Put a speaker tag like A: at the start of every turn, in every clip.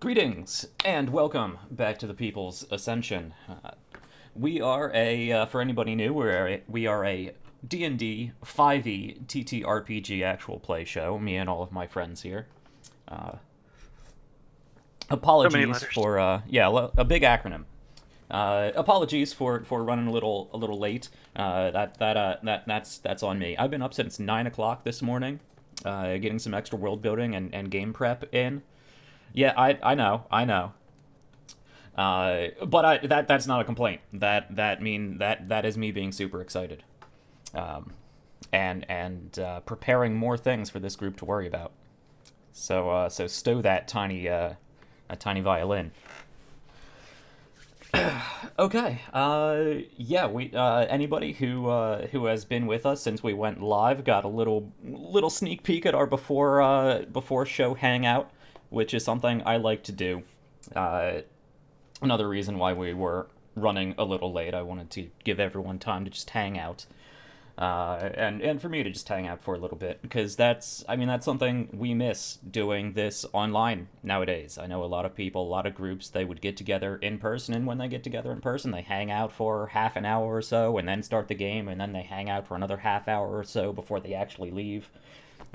A: Greetings and welcome back to the People's Ascension. We are for anybody new, we are a D&D 5e TTRPG actual play show. Me and all of my friends here. Apologies for a big acronym. Apologies for running a little late. That's on me. I've been up since 9 o'clock this morning, getting some extra world building and game prep in. Yeah, I know. But that's not a complaint. That is me being super excited, and preparing more things for this group to worry about. So stow that tiny violin. Okay. We anybody who has been with us since we went live got a little sneak peek at our before show hangout, which is something I like to do. Another reason why we were running a little late. I wanted to give everyone time to just hang out, and for me to just hang out for a little bit, because that's something we miss doing this online nowadays. I know a lot of people, a lot of groups, they would get together in person, and when they get together in person, they hang out for half an hour or so, and then start the game, and then they hang out for another half hour or so before they actually leave.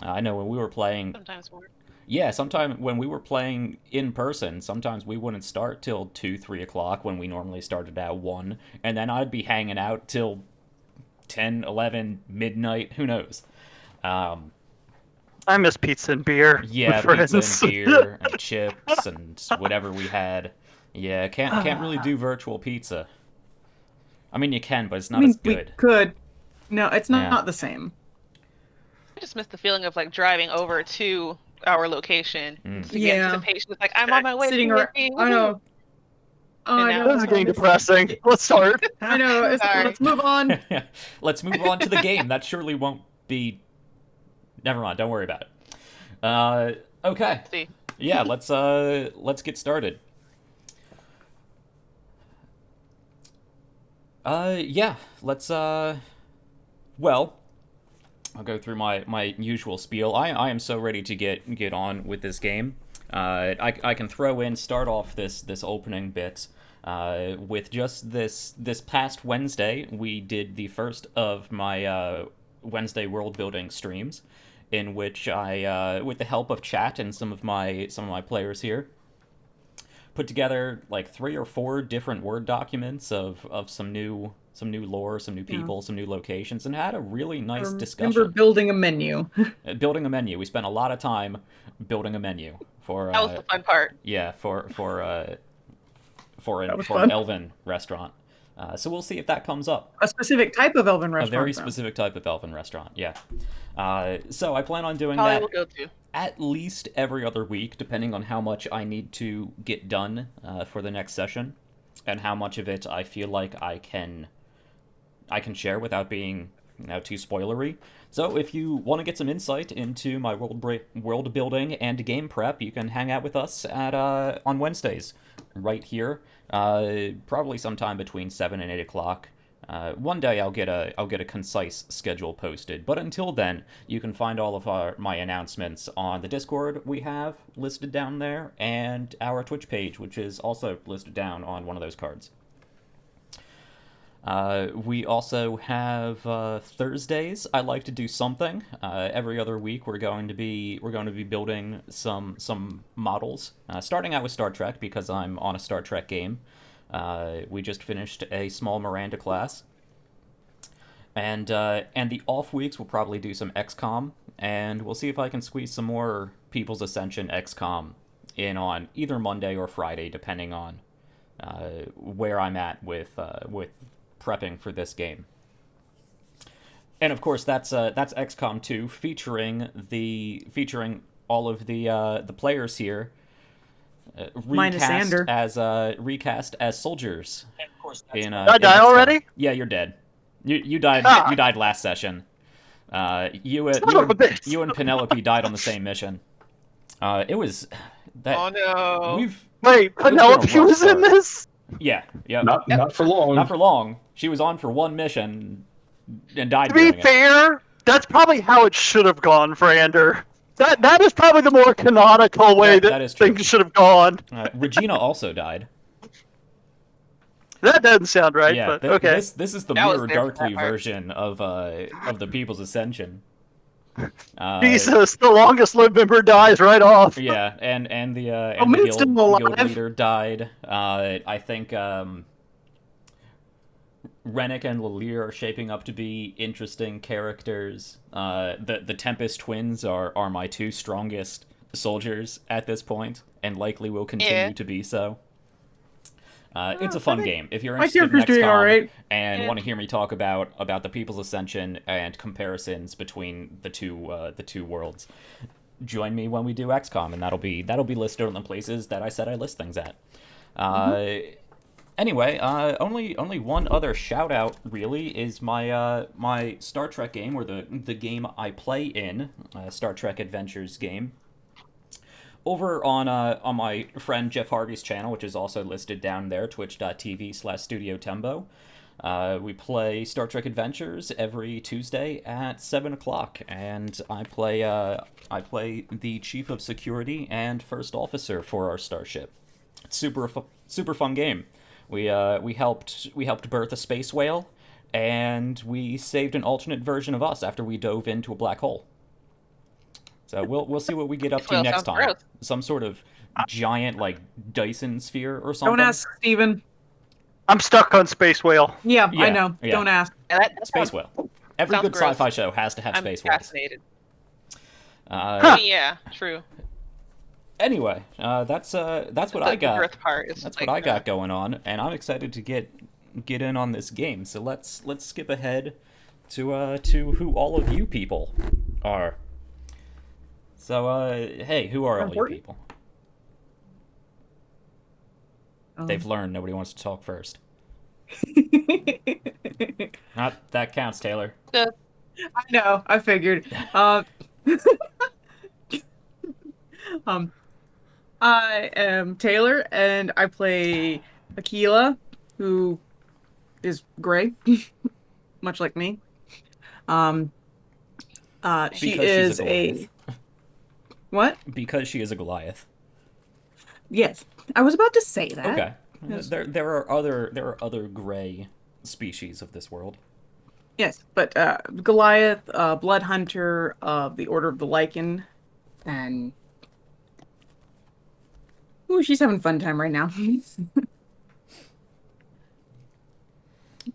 A: I know when we were playing...
B: Sometimes more.
A: Yeah, sometimes when we were playing in person, sometimes we wouldn't start till 2, 3 o'clock when we normally started at 1, and then I'd be hanging out till 10, 11, midnight, who knows.
C: I miss pizza and beer.
A: Yeah, pizza and beer and chips and whatever we had. Yeah, can't really do virtual pizza. I mean, you can, but it's not as good.
D: We could. No, it's not the same.
B: I just miss the feeling of like driving over to our location to get to the patient. Like, I'm on my way.
D: Sitting around. I know.
B: I know.
C: This is getting depressing. Let's start.
D: I know. Let's move on.
A: Let's move on to the game. That surely won't be... Never mind. Don't worry about it. Okay.
B: See.
A: Yeah, let's get started. Let's well, I'll go through my usual spiel. I am so ready to get on with this game. I can start off this opening bit with just this past Wednesday. We did the first of my Wednesday world building streams, in which I, with the help of chat and some of my players here, put together like 3 or 4 different Word documents of some new lore, some new people, some new locations, and had a really nice discussion.
D: Remember building a menu.
A: Building a menu. We spent a lot of time building a menu for.
B: That was the fun part.
A: Yeah, for an elven restaurant. So we'll see if that comes up.
D: A specific type of elven restaurant.
A: A very specific type of elven restaurant. Yeah. So I plan on doing
B: Probably
A: that.
B: will go to.
A: At least every other week, depending on how much I need to get done for the next session, and how much of it I feel like I can share without being too spoilery. So if you want to get some insight into my world building and game prep, you can hang out with us at on Wednesdays, right here. Probably sometime between 7 and 8 o'clock. One day I'll get a concise schedule posted, but until then, you can find all of my announcements on the Discord we have listed down there, and our Twitch page, which is also listed down on one of those cards. We also have Thursdays. I like to do something. Every other week we're going to be building some models. Starting out with Star Trek, because I'm on a Star Trek game. We just finished a small Miranda class. And the off weeks we'll probably do some XCOM, and we'll see if I can squeeze some more People's Ascension XCOM in on either Monday or Friday, depending on where I'm at with prepping for this game. And of course that's XCOM 2, featuring all of the players here, recast as soldiers.
C: And of course,
A: did
C: I die already?
A: Yeah, you're dead. You died. You died last session. You and Penelope died on the same mission. It was that.
B: Oh no!
C: Wait, Penelope was in this?
A: Yeah.
E: Not for long.
A: Not for long. She was on for one mission and died.
C: To be fair, that's probably how it should have gone, Vrander. That is probably the more canonical way
A: That is true.
C: things should have gone.
A: Regina also died.
C: That doesn't sound right,
A: Yeah,
C: but okay.
A: this is the
B: I was
A: Mirror
B: there for
A: Darkly
B: that part.
A: version of the People's Ascension.
C: Jesus, the longest lived member dies right off.
A: Yeah, and the
D: Min's still alive.
A: guild leader died. I think Rennick and Lelir are shaping up to be interesting characters. The Tempest twins are my two strongest soldiers at this point, and likely will continue to be so. It's a fun game. If you're
D: my
A: interested in
D: character's doing
A: XCOM
D: alright.
A: and want to hear me talk about the People's Ascension and comparisons between the two worlds, join me when we do XCOM, and that'll be listed on the places that I said I list things at. Anyway, only one other shout out really is my my Star Trek game, or the game I play in, Star Trek Adventures game. Over on my friend Jeff Harvey's channel, which is also listed down there, twitch.tv/Studio Tembo. We play Star Trek Adventures every Tuesday at 7 o'clock, and I play the Chief of Security and First Officer for our starship. It's super fun game. We helped birth a space whale, and we saved an alternate version of us after we dove into a black hole. So we'll see what we get up to
B: Well,
A: next
B: sounds
A: time.
B: gross.
A: Some sort of giant like Dyson sphere or something.
D: Don't ask Steven.
C: I'm stuck on Space Whale.
D: Yeah,
A: Yeah,
D: I know.
A: yeah.
D: Don't ask.
B: Yeah, that
A: Space
B: sounds-
A: whale. Every
B: sounds
A: good
B: gross.
A: sci-fi show has to have
B: I'm
A: space whales.
B: fascinated.
A: Uh,
B: Yeah, true.
A: Anyway, that's what
B: The
A: I got.
B: birth part is
A: That's
B: like,
A: what I got going on, and I'm excited to get in on this game. So let's skip ahead to who all of you people are. So hey, who are all you
D: Important?
A: people? They've
D: Um,
A: learned nobody wants to talk first. Not that counts, Taylor.
D: I know. I figured. Um, I am Taylor, and I play Aquila, who is gray, much like me. She
A: Because
D: is
A: she's a Goliath.
D: what?
A: Because she is a Goliath.
D: Yes, I was about to say that.
A: Okay.
D: Yes.
A: There are other gray species of this world.
D: Yes, but Goliath, Blood Hunter of the Order of the Lycan, and ooh, she's having a fun time right now.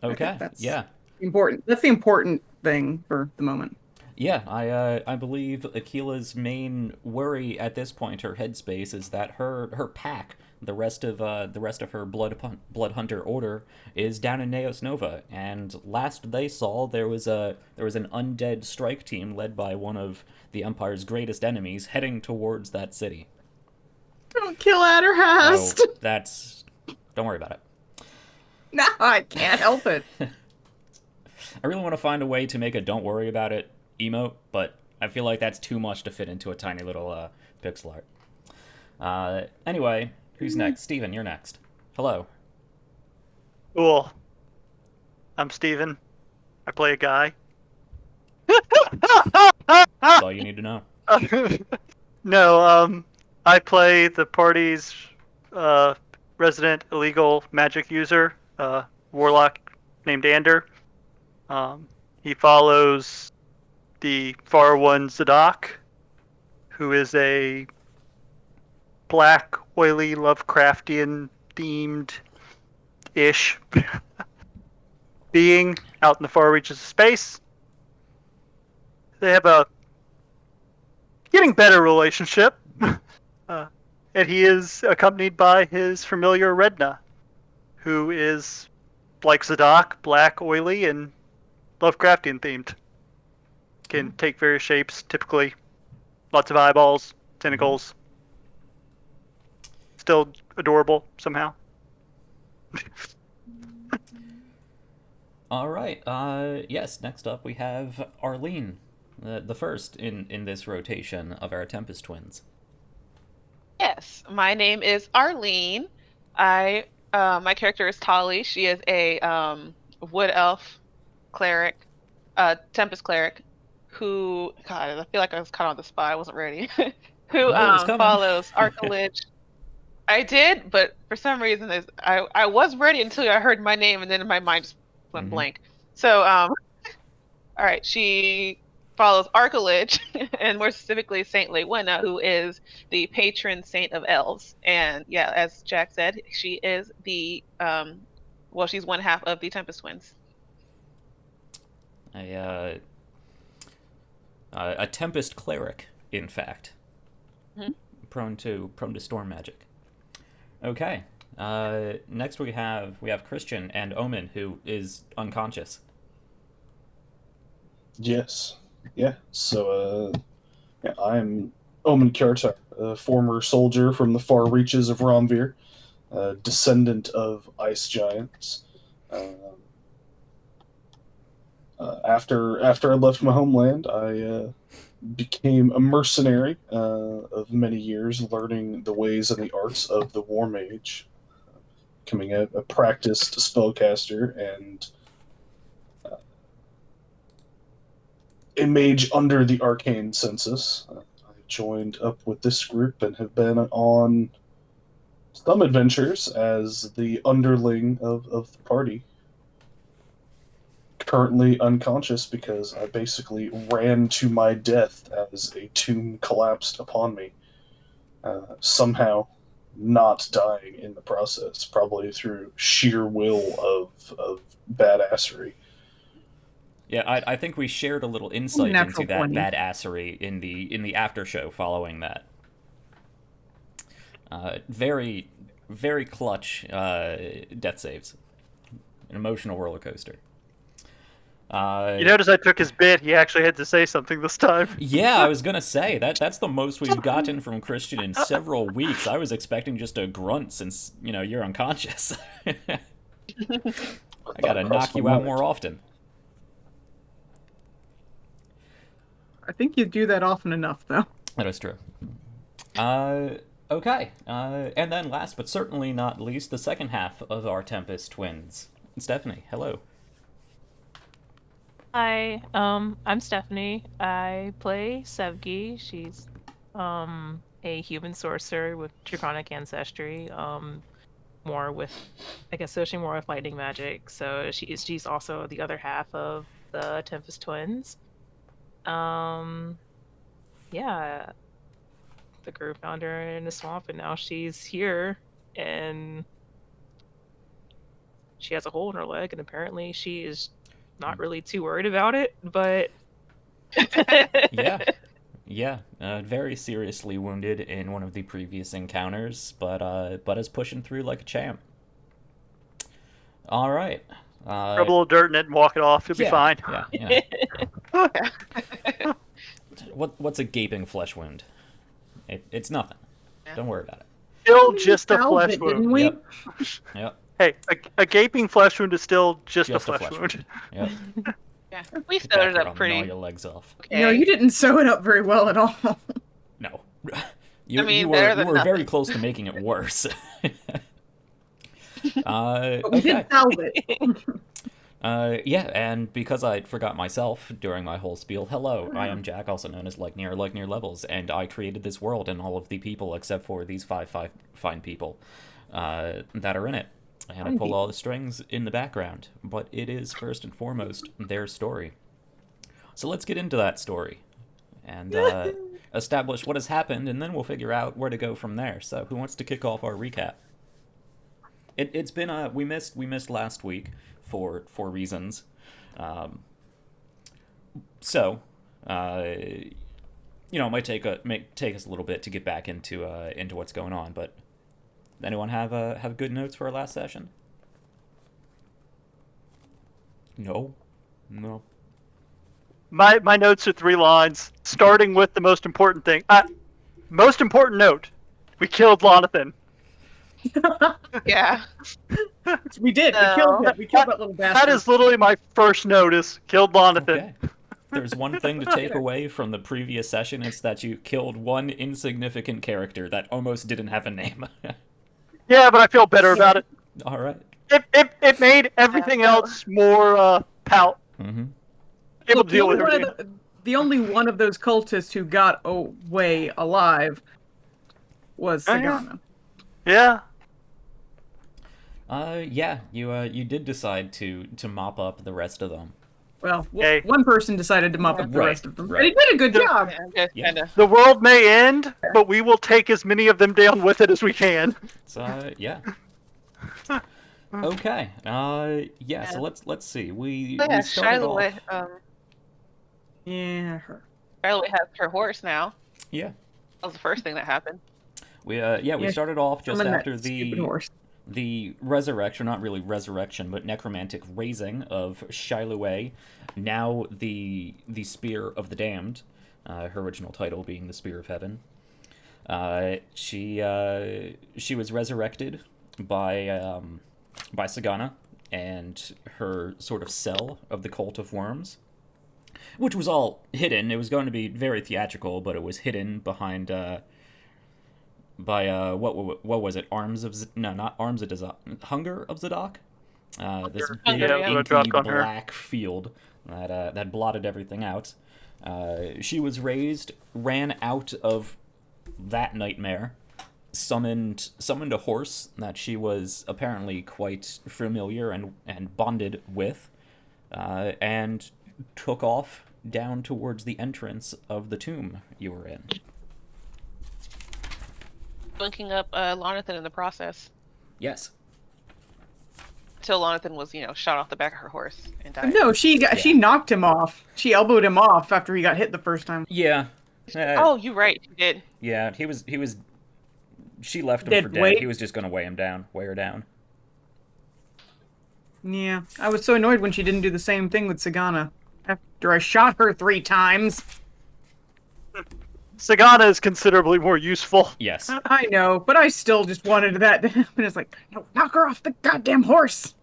A: Okay.
D: That's
A: Yeah.
D: important. That's the important thing for the moment.
A: Yeah, I believe Aquila's main worry at this point, her headspace, is that her pack, the rest of her blood hunter order, is down in Neos Nova, and last they saw there was an undead strike team led by one of the Empire's greatest enemies heading towards that city.
D: Don't kill Adderhast.
A: So don't worry about it.
D: No, I can't help it.
A: I really want to find a way to make a "don't worry about it" emote, but I feel like that's too much to fit into a tiny little pixel art. Anyway, who's next? Steven, you're next. Hello.
C: Cool. I'm Steven. I play a guy.
A: That's all you need to know.
C: No, I play the party's resident illegal magic user, warlock named Ander. He follows the far one Zadok, who is a black, oily, Lovecraftian themed ish being out in the far reaches of space. They have a getting better relationship, and he is accompanied by his familiar Redna, who is like Zadok, black, oily, and Lovecraftian themed. Can take various shapes, typically lots of eyeballs, tentacles. Still adorable somehow.
A: All right. Yes. Next up, we have Arlene, the first in this rotation of our Tempest twins.
B: Yes, my name is Arlene. My character is Tali. She is a wood elf cleric, Tempest cleric, who, God, I feel like I was caught on the spot. I wasn't ready. Who
A: No, it was coming.
B: follows Arcalich. I did, but for some reason, I was ready until I heard my name, and then my mind just went blank. So, all right, she follows Arcalich, and more specifically Saint Lewena, who is the patron saint of elves. And yeah, as Jack said, she is the well, she's one half of the Tempest Twins.
A: A Tempest cleric, in fact. Prone to storm magic. Okay. Next we have Christian and Omen, who is unconscious.
E: Yes. Yeah. So, I'm Omen Kjartar, a former soldier from the far reaches of Romvir, descendant of ice giants. After I left my homeland, I became a mercenary of many years, learning the ways and the arts of the War Mage, becoming a practiced spellcaster and a mage under the arcane census. I joined up with this group and have been on some adventures as the underling of the party. Currently unconscious because I basically ran to my death as a tomb collapsed upon me. Somehow not dying in the process, probably through sheer will of badassery.
A: Yeah, I think we shared a little insight
D: Natural
A: into that
D: 20.
A: badassery in the after show following that. Very, very clutch death saves. An emotional roller coaster.
C: You notice I took his bit. He actually had to say something this time.
A: Yeah, I was gonna say that's the most we've gotten from Christian in several weeks. I was expecting just a grunt since you're unconscious. I gotta knock you out more often.
D: I think you do that often enough, though.
A: That is true. Okay. And then last but certainly not least, the second half of our Tempest Twins. Stephanie, hello.
F: Hi, I'm Stephanie. I play Sevgi. She's a human sorcerer with draconic ancestry. More with, I guess, associating more with lightning magic. So she's also the other half of the Tempest Twins. Yeah, the group found her in the swamp, and now she's here, and she has a hole in her leg, and apparently she is not really too worried about it, but
A: yeah, very seriously wounded in one of the previous encounters, but is pushing through like a champ. All right,
C: Rub a little dirt in it and walk it off. You'll be fine.
A: Yeah. What's a gaping flesh wound? It's nothing. Don't worry about it.
C: Still just a
D: Salve
C: flesh
D: it,
C: wound.
D: didn't we?
A: Yep.
C: Hey, a gaping flesh wound is still just a
A: Just
C: flesh wound.
A: Yep.
B: Yeah, we
A: Get
B: sewed
A: back
B: it
A: here,
B: up
A: I'll
B: pretty.
A: gnaw your legs off.
B: Okay.
D: No, you didn't sew it up very well at all.
A: No. You
B: mean,
A: were
B: better than
A: very
B: nothing.
A: close to making it worse.
D: But we
A: Okay.
D: did salve it.
A: Yeah, and because I forgot myself during my whole spiel, hello, I am Jack, also known as Like Near Levels, and I created this world and all of the people except for these five fine people that are in it. And I pull all the strings in the background, but it is first and foremost their story. So let's get into that story and establish what has happened, and then we'll figure out where to go from there. So who wants to kick off our recap? It's been we missed last week for reasons. So it might take us a little bit to get back into what's going on, but anyone have good notes for our last session? No.
C: My notes are 3 lines, starting with the most important thing. Most important note: we killed Lonathan.
B: Yeah.
D: We did.
B: No.
D: We killed that little bastard.
C: That is literally my first notice. Killed Lonathan.
A: Okay. There's one thing to take away from the previous session, it's that you killed one insignificant character that almost didn't have a name.
C: Yeah, but I feel better about it.
A: All right.
C: It made everything else more pout.
A: Mm-hmm.
C: Able
D: Look,
C: to deal with
D: the only
C: everything.
D: the only one of those cultists who got away alive was
C: Oh, yeah.
D: Sagana.
C: Yeah.
A: Yeah, you did decide to mop up the rest of them.
D: Well,
C: Hey.
D: one person decided to mop up the
A: Right,
D: rest of them.
A: right.
D: But he did a good job.
B: Yeah, I guess
A: Yeah.
B: kind of.
C: The world may end, but we will take as many of them down with it as we can.
A: So yeah. Okay. Yeah. So let's see. We
B: Oh, yeah,
A: started off.
D: Yeah, her.
B: Shiloh has her horse now.
A: Yeah.
B: That was the first thing that happened.
A: We
D: Yeah,
A: started off just
D: Summon that
A: after
D: stupid horse.
A: the resurrection, not really resurrection, but necromantic raising of Shiloh, now the Spear of the Damned, her original title being the Spear of Heaven. She was resurrected by Sagana and her sort of cell of the Cult of Worms, which was all hidden. It was going to be very theatrical, but it was hidden behind by what was it? Not Arms of Zadok. Hunger of Zadok. This big
B: Hunger, yeah.
A: inky
C: Dropped on her.
A: black field that blotted everything out. She was raised, ran out of that nightmare, summoned a horse that she was apparently quite familiar and bonded with, and took off down towards the entrance of the tomb you were in.
B: Linking up Lonathan in the process.
A: Yes.
B: Until Lonathan was, shot off the back of her horse and died.
D: No, she knocked him off. She elbowed him off after he got hit the first time.
A: Yeah.
B: Oh, you're right. She did.
A: Yeah, he was. She left him
D: Dead
A: for dead.
D: weight?
A: He was just gonna weigh her down.
D: Yeah, I was so annoyed when she didn't do the same thing with Sagana. After I shot her 3 times.
C: Sagana is considerably more useful.
A: Yes.
D: I know, but I still just wanted that to happen. It's like, no, knock her off the goddamn horse.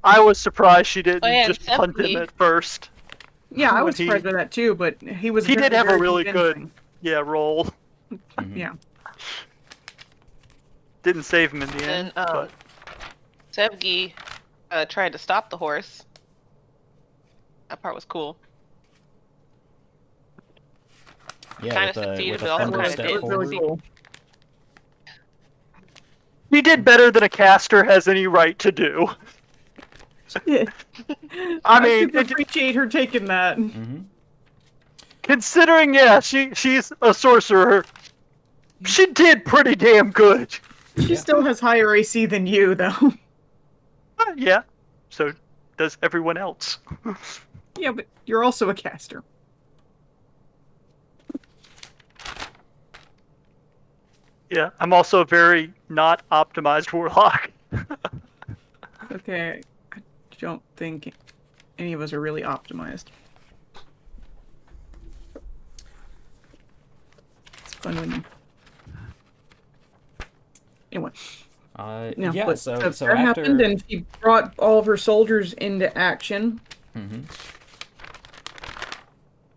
C: I was surprised she didn't
B: Oh, yeah,
C: just punt him
B: definitely.
C: at first.
D: Yeah, I
C: When
D: was
C: he-
D: surprised by that too, but he was.
C: He did
D: very,
C: have a
D: very
C: really good,
D: convincing.
C: roll.
A: Mhm.
D: Yeah.
C: Didn't save him in the
B: And
C: end. But
B: Sevgi tried to stop the horse. That part was cool.
A: Yeah.
B: Kinda
A: with a,
B: succeeded,
A: with
B: but
A: a
B: also
A: thunder
B: kinda
A: step
B: did.
D: It was really
A: forward.
D: cool.
C: he did better than a caster has any right to do.
D: Yeah.
C: I mean,
D: super appreciate her taking that.
A: Mm-hmm.
C: considering, she's a sorcerer. She did pretty damn good.
D: She
A: Yeah.
D: still has higher AC than you, though.
C: Yeah. So does everyone else.
D: Yeah, but you're also a caster.
C: Yeah, I'm also a very not optimized warlock.
D: Okay, I don't think any of us are really optimized. It's fun when you... Anyway.
A: Yeah.
D: but
A: So
D: that
A: after.
D: happened, and she brought all of her soldiers into action,
A: Mm-hmm.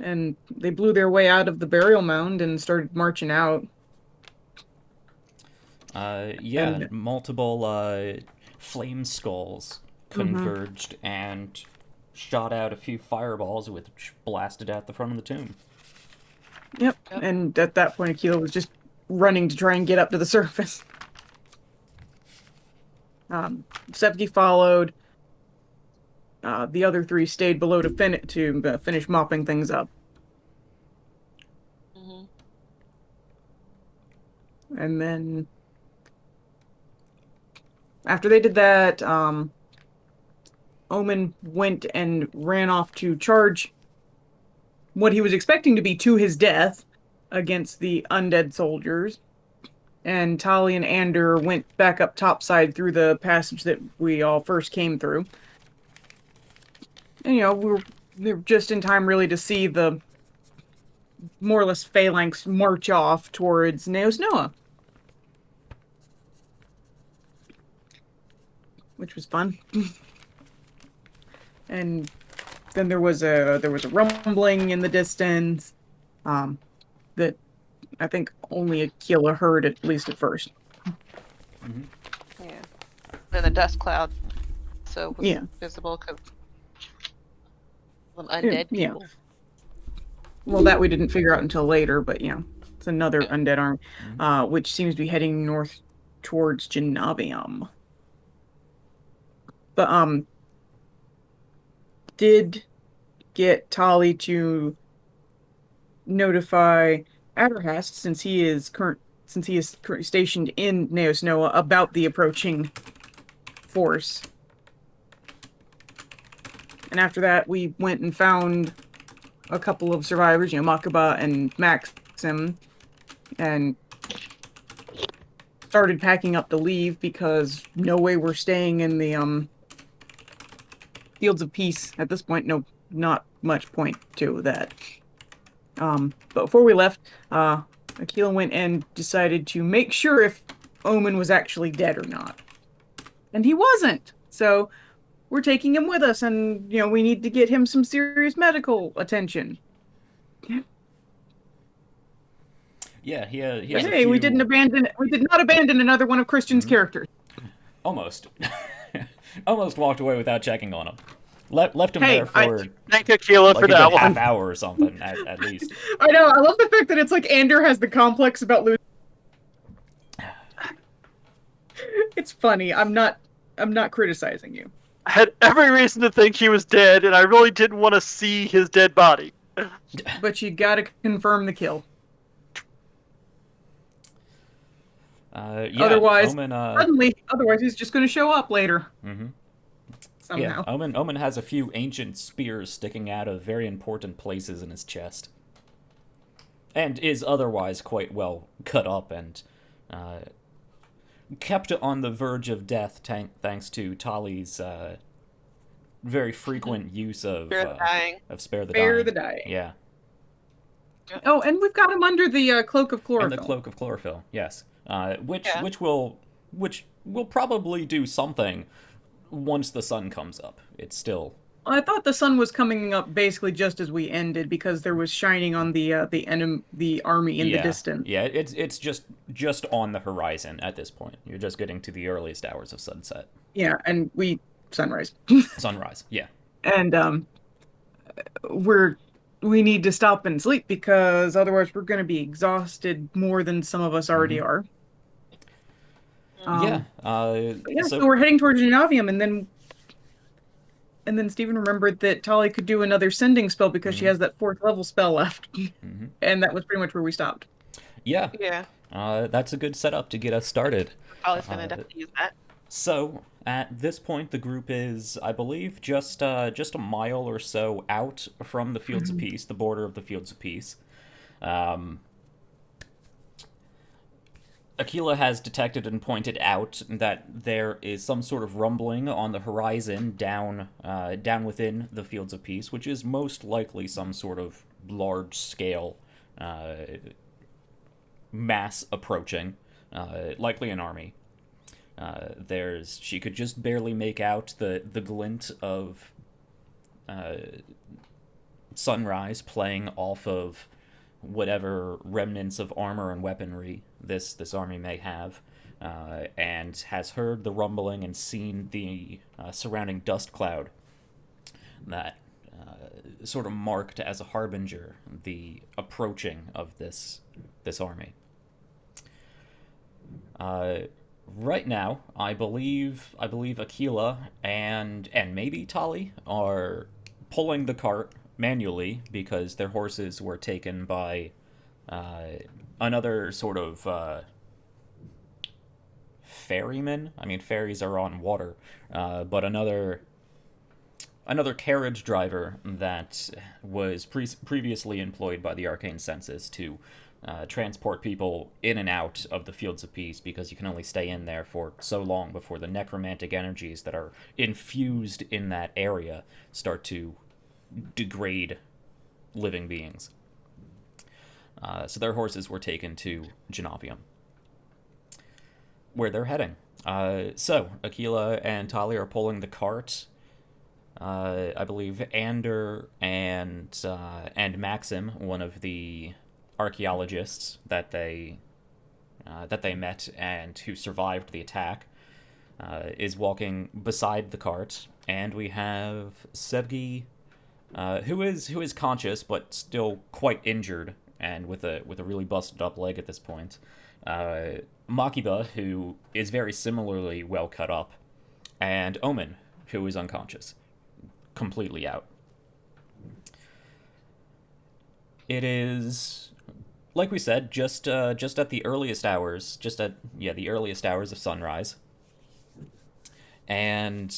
D: and they blew their way out of the burial mound and started marching out.
A: Yeah,
D: And-
A: multiple flame skulls converged and shot out a few fireballs, which blasted out the front of the tomb.
D: Yep.
B: Yep.
D: And at that point, Akila was just running to try and get up to the surface. Sevgi followed. The other 3 stayed below to finish mopping things up.
B: Hmm.
D: And then after they did that, Omen went and ran off to charge what he was expecting to be to his death against the undead soldiers. And Tali and Ander went back up topside through the passage that we all first came through. And, they were just in time really to see the more or less phalanx march off towards Neos Noah. Which was fun. And then there was a rumbling in the distance, that I think only Aquila heard, at least at first.
B: Yeah. Then the dust cloud, so it was
D: Yeah.
B: visible because them undead
D: Yeah.
B: people.
D: well, that we didn't figure out until later, but it's another undead army, which seems to be heading north towards Genavium. But did get Tali to notify Adderhast, since he is currently stationed in Neos Noah, about the approaching force. And after that, we went and found a couple of survivors, Makaba and Maxim, and started packing up to leave because no way we're staying in the Fields of Peace at this point. No, not much point to that. But before we left, Akila went and decided to make sure if Omen was actually dead or not. And he wasn't. So we're taking him with us, and we need to get him some serious medical attention.
A: Yeah, he has a
D: Hey,
A: few...
D: we did not abandon another one of Christian's characters.
A: Almost. Almost walked away without checking on him. Left him there for
C: thank Akila
A: like
C: for
A: a good
C: that one.
A: half hour or something, at least.
D: I know. I love the fact that it's like Ander has the complex about losing. It's funny. I'm not criticizing you.
C: I had every reason to think he was dead, and I really didn't want to see his dead body.
D: But you gotta confirm the kill.
A: Yeah,
D: otherwise,
A: Omen,
D: otherwise he's just going to show up later.
A: Mm-hmm.
D: Somehow.
A: Yeah, Omen has a few ancient spears sticking out of very important places in his chest, and is otherwise quite well cut up and kept on the verge of death thanks to Tali's very frequent use of Spare the Dying. Yeah.
D: Oh, and we've got him under the cloak of chlorophyll.
A: And the cloak of chlorophyll, yes. Which will probably do something once the sun comes up. It's still...
D: I thought the sun was coming up basically just as we ended, because there was shining on the army in the distance.
A: Yeah, it's just on the horizon at this point. You're just getting to the earliest hours of sunset.
D: Yeah, and sunrise.
A: Sunrise, yeah.
D: And we need to stop and sleep, because otherwise we're going to be exhausted more than some of us already are. So we're heading towards Genavium, and then Stephen remembered that Tali could do another sending spell because she has that 4th level spell left. And that was pretty much where we stopped.
A: Yeah. That's a good setup to get us started.
B: Tali's gonna definitely use that.
A: So at this point, the group is, I believe, just a mile or so out from the Fields of Peace, the border of the Fields of Peace. Akila has detected and pointed out that there is some sort of rumbling on the horizon down within the Fields of Peace, which is most likely some sort of large-scale mass approaching, likely an army. She could just barely make out the glint of sunrise playing off of whatever remnants of armor and weaponry this army may have, and has heard the rumbling and seen the surrounding dust cloud that sort of marked as a harbinger the approaching of this army. Right now, I believe Akila and maybe Tali are pulling the cart manually because their horses were taken by another sort of ferryman. I mean, ferries are on water, but another carriage driver that was previously employed by the Arcane Census to transport people in and out of the Fields of Peace, because you can only stay in there for so long before the necromantic energies that are infused in that area start to degrade living beings. So their horses were taken to Genavium, where they're heading. So Akila and Tali are pulling the cart. I believe Ander and Maxim, one of the archaeologists that they met and who survived the attack, is walking beside the cart, and we have Sevgi, who is conscious but still quite injured and with a really busted up leg at this point. Makiba, who is very similarly well cut up, and Omen, who is unconscious, completely out. It is, like we said, just at the earliest hours, the earliest hours of sunrise, and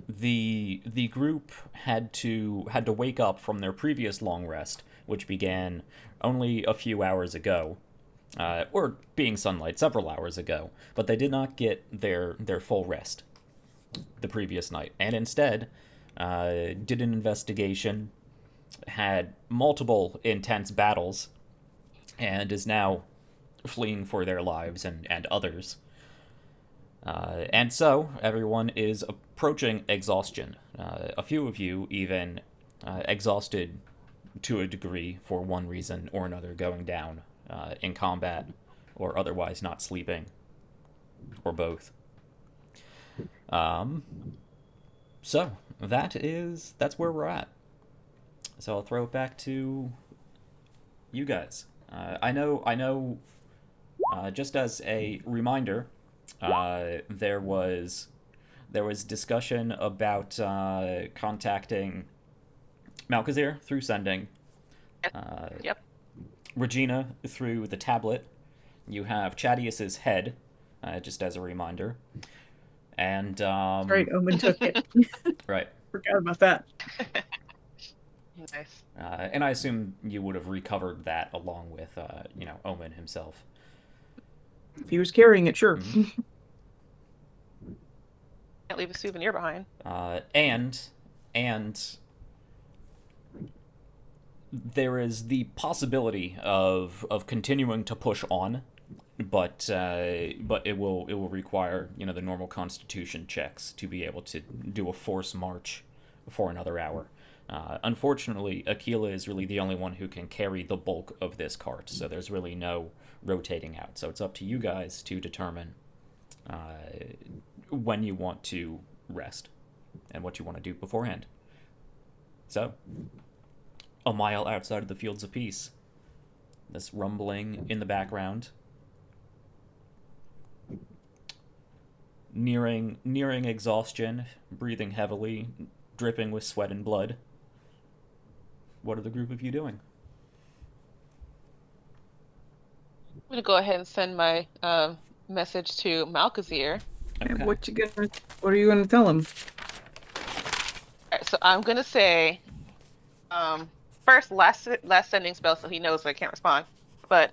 A: the group had to wake up from their previous long rest, which began only a few hours ago, or being sunlight several hours ago, but they did not get their full rest the previous night, and instead did an investigation, had multiple intense battles, and is now fleeing for their lives and others. And so everyone is approaching exhaustion. A few of you even exhausted to a degree for one reason or another, going down in combat or otherwise not sleeping, or both. So that's where we're at. So I'll throw it back to you guys. I know. Just as a reminder, there was discussion about contacting Malkazir through sending.
B: Yep.
A: Regina through the tablet. You have Chadius's head, just as a reminder. And
D: Right, Omen took it.
A: right.
D: Forgot about that.
B: Nice.
A: And I assume you would have recovered that along with, Omen himself.
D: If he was carrying it, sure.
A: Mm-hmm.
B: Can't leave a souvenir behind.
A: And there is the possibility of continuing to push on, but it will require the normal Constitution checks to be able to do a force march for another hour. Unfortunately, Aquila is really the only one who can carry the bulk of this cart, so there's really no rotating out. So it's up to you guys to determine when you want to rest and what you want to do beforehand. So, a mile outside of the Fields of Peace, this rumbling in the background, nearing exhaustion, breathing heavily, dripping with sweat and blood. What are the group of you doing?
B: I'm gonna go ahead and send my message to Malkazir.
D: And what are you gonna tell him?
B: All right, so I'm gonna say, first last sending spell, so he knows I can't respond. But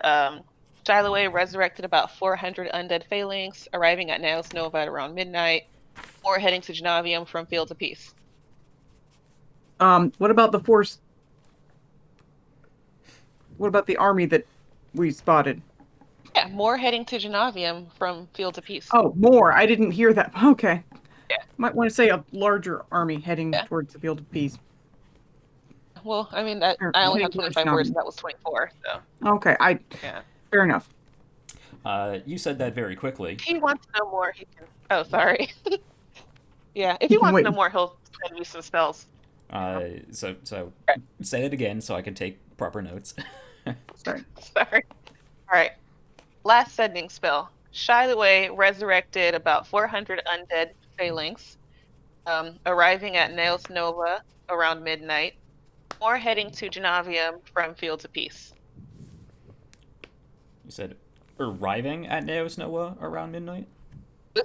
B: Shylaway resurrected about 400 undead phalanx, arriving at Naos Nova at around midnight, or heading to Genavium from Fields of Peace.
D: What about the force? What about the army that we spotted?
B: Yeah, more heading to Genavium from Fields of Peace.
D: Oh, more. I didn't hear that. Okay.
B: Yeah.
D: Might want to say a larger army heading towards the Field of Peace.
B: Well, I mean, I only have 25 words, and that was 24, so.
D: Okay, fair enough.
A: You said that very quickly.
B: If he wants to know more, he can. Oh, sorry. Yeah, if he wants to know more, he'll send me some spells.
A: So say it again so I can take proper notes.
D: Sorry.
B: Sorry. All right. Last sending spell. Shylaway resurrected about 400 undead phalanx, arriving at Naos Nova around midnight, or heading to Genavium from Fields of Peace.
A: You said arriving at Naos Nova around midnight?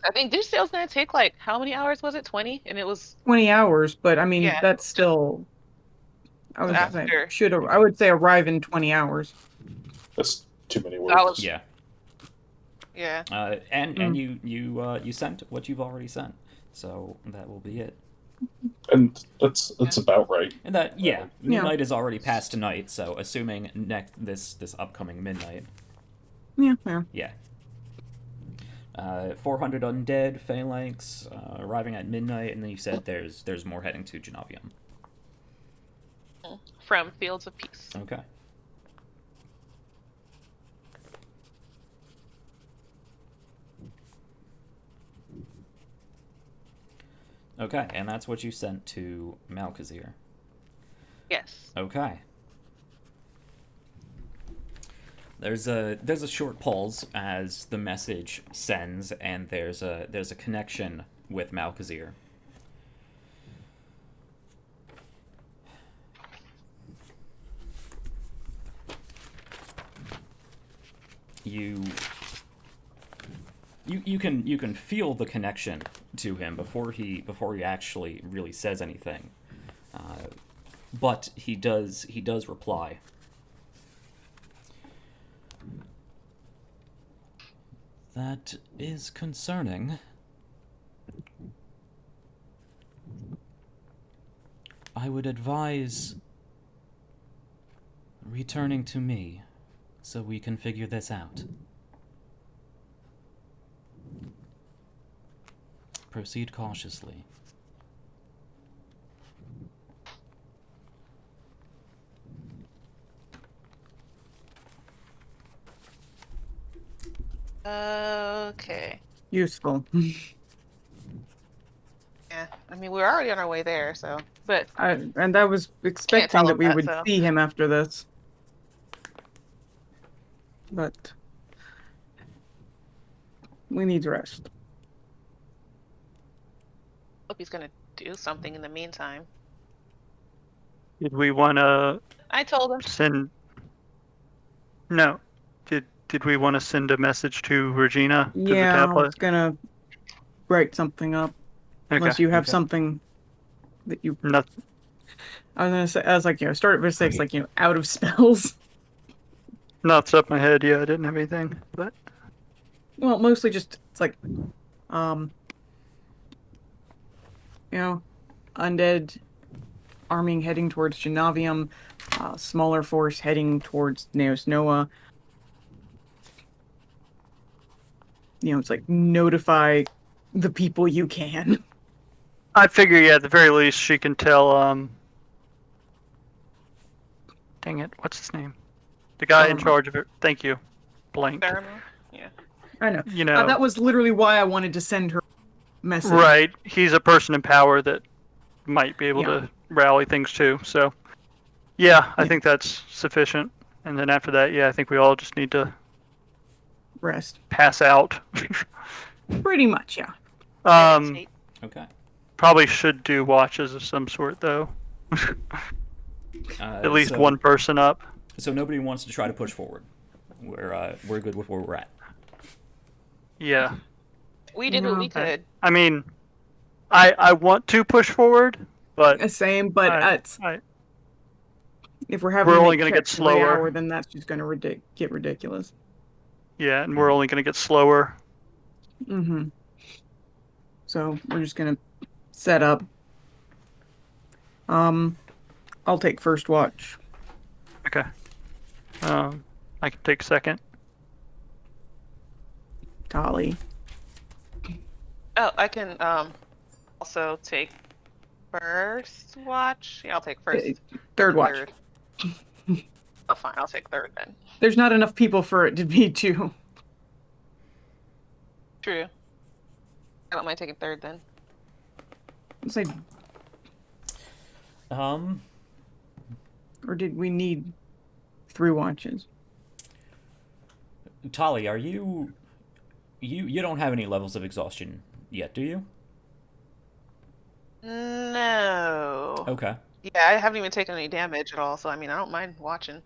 B: I think this sale's going to take, like, how many hours was it? 20? And it was
D: 20 hours, but I mean, that's still. I would say arrive in 20 hours.
E: That's too many words.
A: Yeah.
B: Yeah.
A: And you sent what you've already sent, so that will be it.
E: And that's about right.
A: And that midnight is already past tonight, so assuming this upcoming midnight.
D: Yeah, fair.
A: Yeah. 400 undead phalanx arriving at midnight, and then you said there's more heading to Genavium.
B: From Fields of Peace.
A: Okay. Okay, and that's what you sent to Malkazir.
B: Yes.
A: Okay. There's a short pause as the message sends, and there's a connection with Malkazir. You can feel the connection to him before he actually really says anything, but he does reply. That is concerning. I would advise returning to me so we can figure this out. Proceed cautiously.
B: Okay.
D: Useful.
B: Yeah. I mean, we're already on our way there, so. But
D: And I was expecting
B: tell
D: that
B: him
D: we
B: that,
D: would
B: so.
D: see him after this. But we need rest.
B: hope he's gonna do something in the meantime.
C: Did we want to
B: I told him.
C: send? No. Did we want to send a message to Regina through the
D: Yeah, I
C: tablet?
D: was gonna write something up. Unless
C: Okay.
D: you have
A: Okay.
D: something that you.
C: Nothing.
D: I was gonna say. I was like, start at verse 6, like, out of spells.
C: Not off the top of my head. Yeah, I didn't have anything. But
D: Well, mostly just it's like, undead arming heading towards Genavium, smaller force heading towards Neos Noah. It's like notify the people you can.
C: I figure, yeah, at the very least, she can tell. Dang it, what's his name? The guy in
D: Therma.
C: charge of it. Thank you. Blank.
B: Therma? Yeah.
D: I know.
C: You know.
D: That was literally why I wanted to send her a message.
C: Right. He's a person in power that might be able
D: Yeah.
C: to rally things too. So, yeah, I
D: Yeah.
C: think that's sufficient. And then after that, yeah, I think we all just need to
D: Rest.
C: pass out.
D: Pretty much, yeah.
B: Meditate.
A: Okay.
C: Probably should do watches of some sort though. At least
A: So-
C: one person up.
A: So nobody wants to try to push forward. We're good with where we're at.
C: Yeah.
B: We did what we
D: Okay.
B: could.
C: I mean, I want to push forward, but
D: Same, but
C: I
D: if we're having
C: We're
D: to
C: only
D: make
C: gonna get
D: checks every
C: slower.
D: hour, then that's just gonna get ridiculous.
C: yeah, and we're only gonna get slower.
D: Mm-hmm. So we're just gonna set up. I'll take first watch.
C: Okay. I can take second.
D: Tali.
B: Oh, I can also take first watch. Yeah, I'll take first.
D: Third watch.
B: Third. Oh, fine. I'll take third then.
D: There's not enough people for it to be two.
B: True. I don't mind taking third then.
D: It's like,
A: Um,
D: or did we need 3 watches?
A: Tali, are you don't have any levels of exhaustion yet, do you?
B: No.
A: Okay.
B: Yeah, I haven't even taken any damage at all, so I mean, I don't mind watching.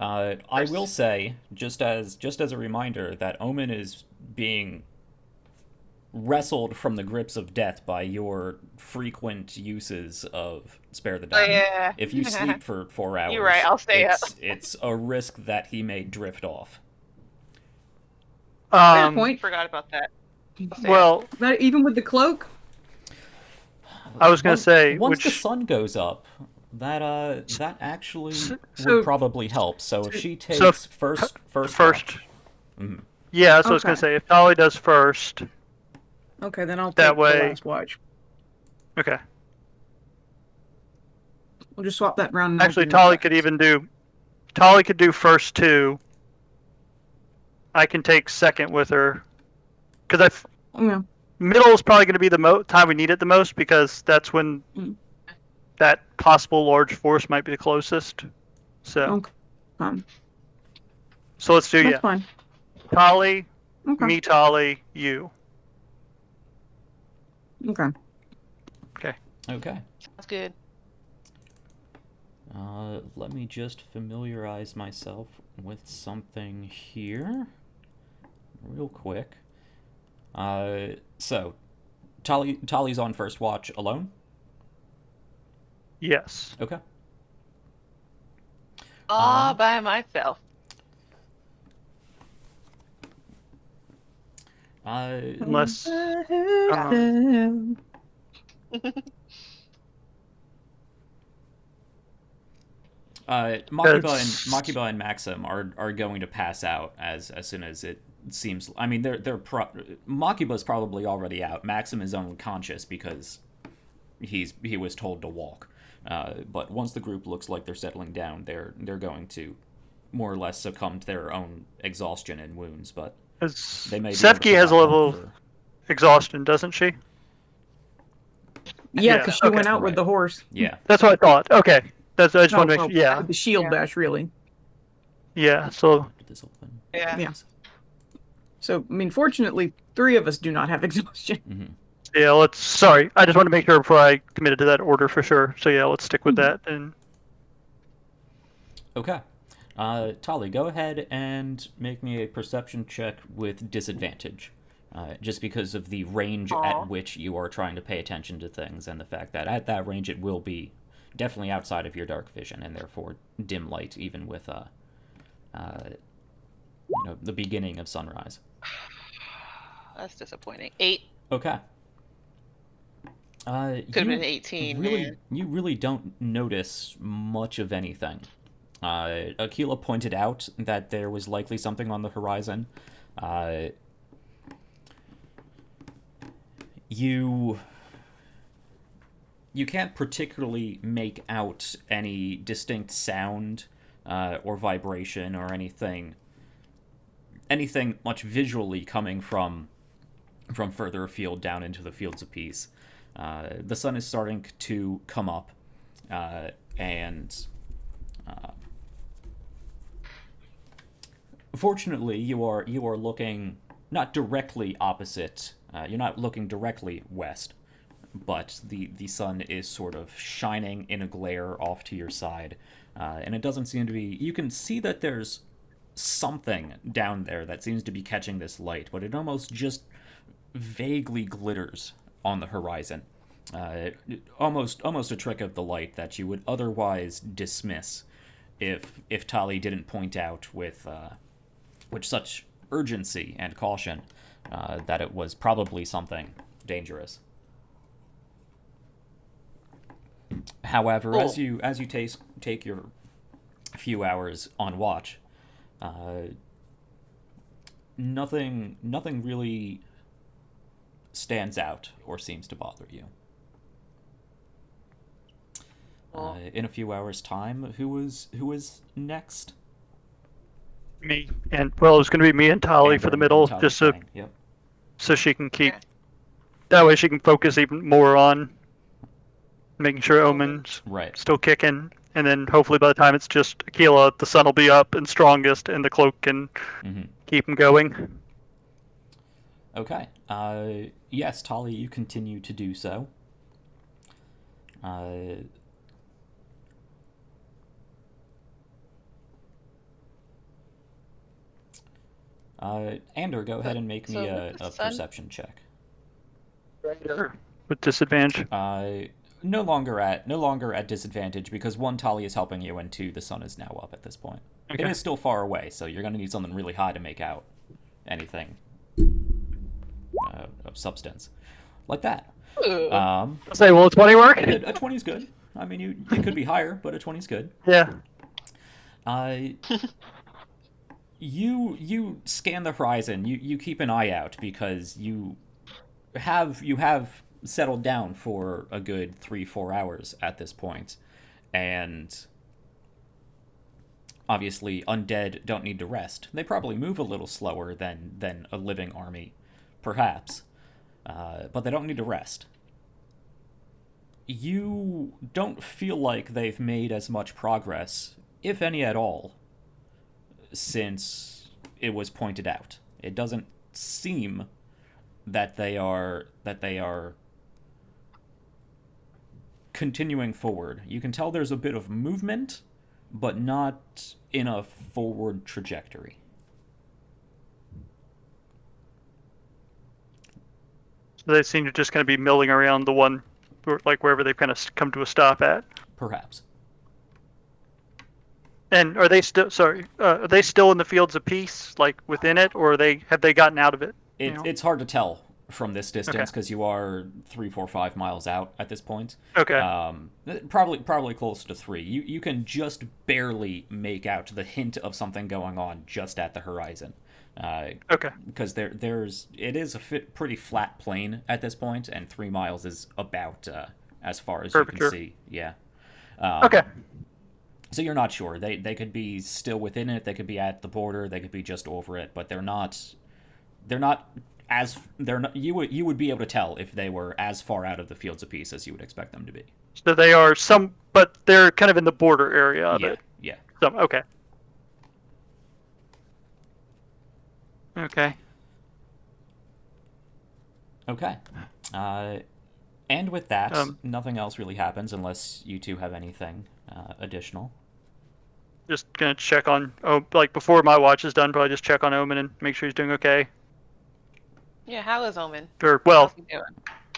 A: I will say, just as a reminder, that Omen is being wrestled from the grips of death by your frequent uses of Spare the
B: Oh,
A: Dying.
B: yeah.
A: If you sleep for 4 hours,
B: You're right, I'll stay up.
A: It's a risk that he may drift off.
D: Fair point.
B: Forgot about that. I'll stay up.
C: Well,
D: Not even with the cloak?
C: I was gonna say,
A: once the
C: which
A: sun goes up, that actually
D: So-
A: would probably help. So if she takes
C: so
A: first
C: first.
A: watch- Mhm.
C: Yeah, that's what I was gonna
D: Okay.
C: say. If Tali does first,
D: Okay, then I'll
C: That
D: take
C: way-
D: the last watch.
C: okay.
D: We'll just swap that round. And
C: Actually,
D: do
C: Tali
D: that.
C: could do first 2. I can take second with her, because
D: Yeah.
C: middle is probably going to be the time we need it the most, because that's when that possible large force might be the closest. So,
D: Okay.
C: so let's do
D: That's fine.
C: Tali,
D: Okay.
C: me, Tali, you.
D: Okay.
A: Okay.
B: Sounds good.
A: Let me just familiarize myself with something here real quick. So, Tali's on first watch alone?
C: Yes.
A: Okay.
B: All by myself.
C: Unless
A: Makiba and Maxim are going to pass out as soon as it seems. I mean, Makiba's probably already out. Maxim is only conscious because he was told to walk. But once the group looks like they're settling down, they're going to more or less succumb to their own exhaustion and wounds. But they may be able to
C: Sevki has a
A: provide
C: level
A: help
C: of exhaustion, doesn't she?
D: Yeah, because she went out
A: Right.
D: with the horse.
A: Yeah.
C: That's what I thought. Okay. I just want to make
D: well,
C: sure. Yeah.
D: The shield bash, really.
C: Yeah. So.
A: Did this open?
B: Yeah.
D: So, I mean, fortunately, 3 of us do not have exhaustion.
A: Mm-hmm.
C: Yeah. Sorry, I just want to make sure before I committed to that order for sure. So yeah, let's stick with that. And.
A: Okay. Tali, go ahead and make me a perception check with disadvantage. Just because of the range at which you are trying to pay attention to things, and the fact that at that range it will be definitely outside of your dark vision, and therefore dim light, even with the beginning of sunrise.
B: That's disappointing. 8.
A: Okay.
B: Could have been 18.
A: You really don't notice much of anything. Aquila pointed out that there was likely something on the horizon. You can't particularly make out any distinct sound or vibration or anything much visually coming from further afield down into the fields of peace. The sun is starting to come up, and fortunately, you are looking not directly opposite. You're not looking directly west, but the sun is sort of shining in a glare off to your side, and it doesn't seem to be. You can see that there's something down there that seems to be catching this light, but it almost just vaguely glitters on the horizon. Almost a trick of the light that you would otherwise dismiss if Tali didn't point out with such urgency and caution that it was probably something dangerous. However,
B: Cool.
A: as you take your few hours on watch, nothing really stands out or seems to bother you. In a few hours' time, who is next?
C: Me. And well, it was going to be me and Tali for the middle,
A: Tali
C: just
A: saying, yep.
C: so she can keep. That way, she can focus even more on making sure Omen's
A: Right.
C: still kicking, and then hopefully by the time it's just Aquila, the sun will be up and strongest, and the cloak can keep him going.
A: Okay. Yes, Tali, you continue to do so. Ander, go ahead and make me a perception check.
C: With disadvantage.
A: No longer at disadvantage, because 1, Tali is helping you, and 2, the sun is now up at this point.
C: Okay.
A: It is still far away, so you're going to need something really high to make out anything of substance like that.
C: I'll say, will a 20 work?
A: A 20 is good. I mean, it could be higher, but a 20 is good.
C: Yeah.
A: You scan the horizon. You keep an eye out, because you have settled down for a good 3-4 hours at this point, and obviously undead don't need to rest. They probably move a little slower than a living army, perhaps, but they don't need to rest. You don't feel like they've made as much progress, if any at all, since it was pointed out. It doesn't seem that they are continuing forward. You can tell there's a bit of movement, but not in a forward trajectory.
C: So they seem to just kind of be milling around the one, like wherever they've kind of come to a stop at.
A: Perhaps.
C: And are they still? Sorry, are they still in the fields of peace, like within it, or have they gotten out of it?
A: It's hard to tell from this distance
C: Okay.
A: because you are 3, 4, 5 miles out at this point.
C: Okay.
A: Probably close to 3. You can just barely make out the hint of something going on just at the horizon.
C: Okay.
A: Because it is a pretty flat plain at this point, and 3 miles is about as far as you can
C: Curvature.
A: see. Yeah.
C: Okay.
A: So you're not sure. They could be still within it. They could be at the border. They could be just over it. But they're not. You would be able to tell if they were as far out of the fields of peace as you would expect them to be.
C: So they are but they're kind of in the border area of it.
A: Yeah.
C: Okay. Okay.
A: Okay. And with that,
C: Um,
A: nothing else really happens unless you two have anything additional.
C: Just gonna check on like before my watch is done, probably just check on Omen and make sure he's doing okay.
B: Yeah, how is Omen?
C: Or well,
B: How's he doing?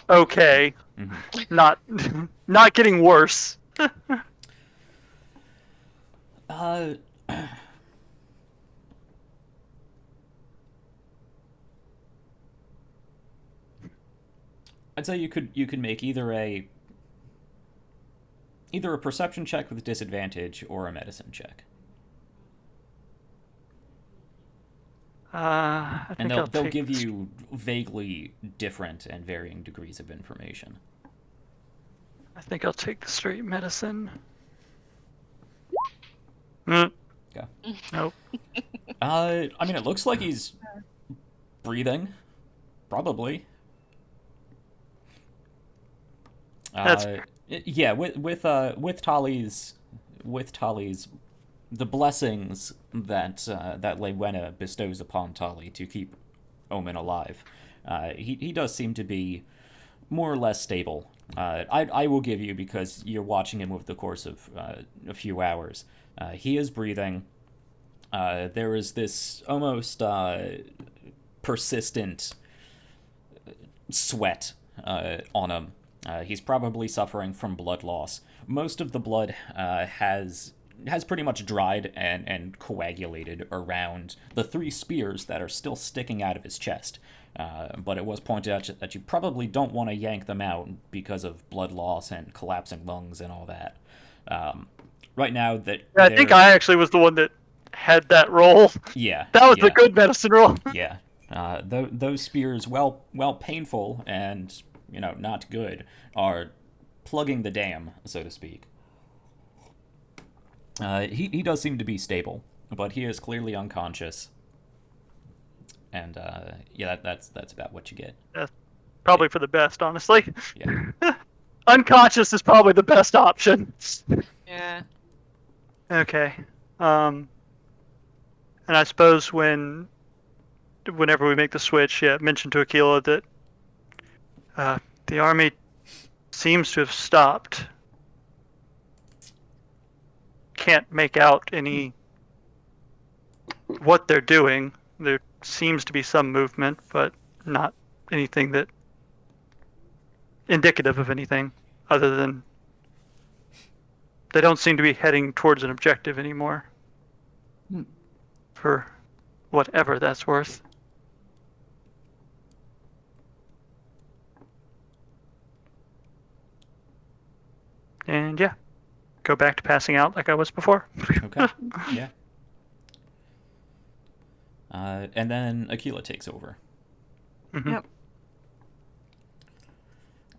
C: okay,
A: Mm-hmm.
C: not getting worse.
A: Uh, I'd say you could make either a perception check with disadvantage or a medicine check,
C: I
A: and
C: think I'll
A: they'll
C: take
A: give you vaguely different and varying degrees of information.
C: I think I'll take the straight medicine. Mm.
A: Okay.
C: Nope.
A: I mean, it looks like he's breathing, probably.
C: That's
A: Yeah, with Tali's the blessings that that Lewena bestows upon Tali to keep Omen alive. He does seem to be more or less stable. I will give you, because you're watching him over the course of a few hours. He is breathing. There is this almost persistent sweat on him. He's probably suffering from blood loss. Most of the blood has pretty much dried and coagulated around the 3 spears that are still sticking out of his chest. But it was pointed out that you probably don't want to yank them out because of blood loss and collapsing lungs and all that. Right now,
C: yeah, I think I actually was the one that had that roll.
A: Yeah,
C: That was
A: yeah,
C: the good medicine roll.
A: yeah. Those spears, well painful and not good, are plugging the dam, so to speak. He does seem to be stable, but he is clearly unconscious. And yeah, that's about what you get.
C: That's probably for the best, honestly.
A: Yeah.
C: Unconscious is probably the best option.
B: Yeah.
C: Okay. And I suppose whenever we make the switch, yeah, mention to Aquila that the army seems to have stopped. Can't make out what they're doing. There seems to be some movement, but not anything that indicative of anything other than they don't seem to be heading towards an objective anymore. For whatever that's worth. And yeah, go back to passing out like I was before.
A: Okay. Yeah. And then Aquila takes over.
C: Mhm.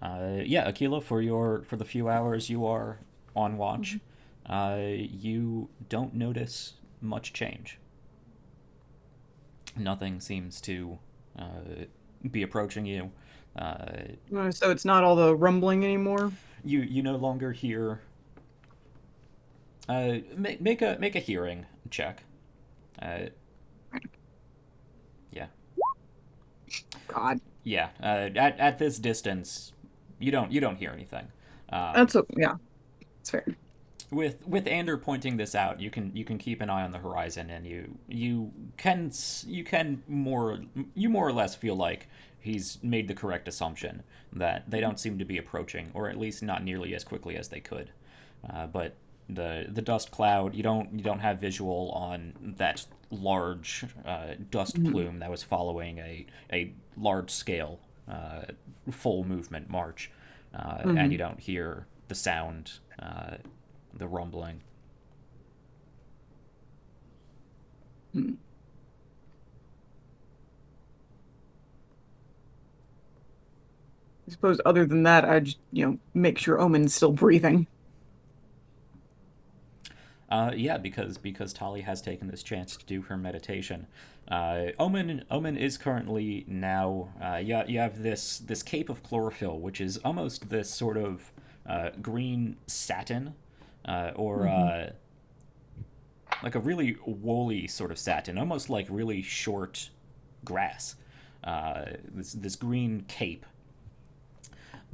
D: Yep.
A: Yeah, Aquila, for the few hours you are on watch, you don't notice much change. Nothing seems to be approaching you.
D: So it's not all the rumbling anymore.
A: You no longer hear. Make a hearing check. Uh, yeah.
D: God,
A: Yeah. At this distance, you don't hear anything.
D: yeah, it's fair.
A: With Ander pointing this out, you can keep an eye on the horizon, and you can more or less feel like he's made the correct assumption that they don't seem to be approaching, or at least not nearly as quickly as they could. But the dust cloud, you don't have visual on that large dust plume that was following a large scale full movement march, and you don't hear the sound, the rumbling.
D: Hmm. I suppose other than that, I just make sure Omen's still breathing.
A: Yeah, because Tali has taken this chance to do her meditation. Omen is currently now. You have this cape of chlorophyll, which is almost this sort of green satin, or like a really woolly sort of satin, almost like really short grass. This green cape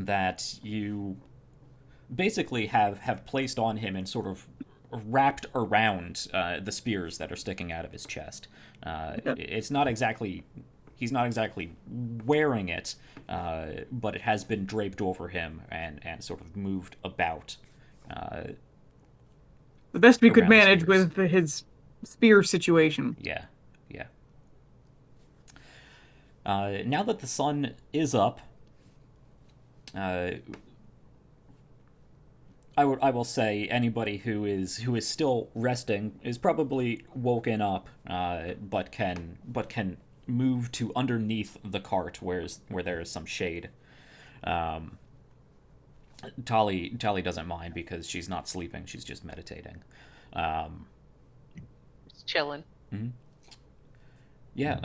A: that you basically have placed on him and sort of wrapped around the spears that are sticking out of his chest. It's not exactly he's not exactly wearing it, but it has been draped over him and sort of moved about.
D: The best we could
A: Around the
D: manage
A: spears.
D: with his spear situation.
A: Yeah, yeah. Now that the sun is up, uh, I will say anybody who is still resting is probably woken up, but can move to underneath the cart where there is some shade. Um, Tali doesn't mind because she's not sleeping; she's just meditating. Um,
B: Just chilling.
A: yeah,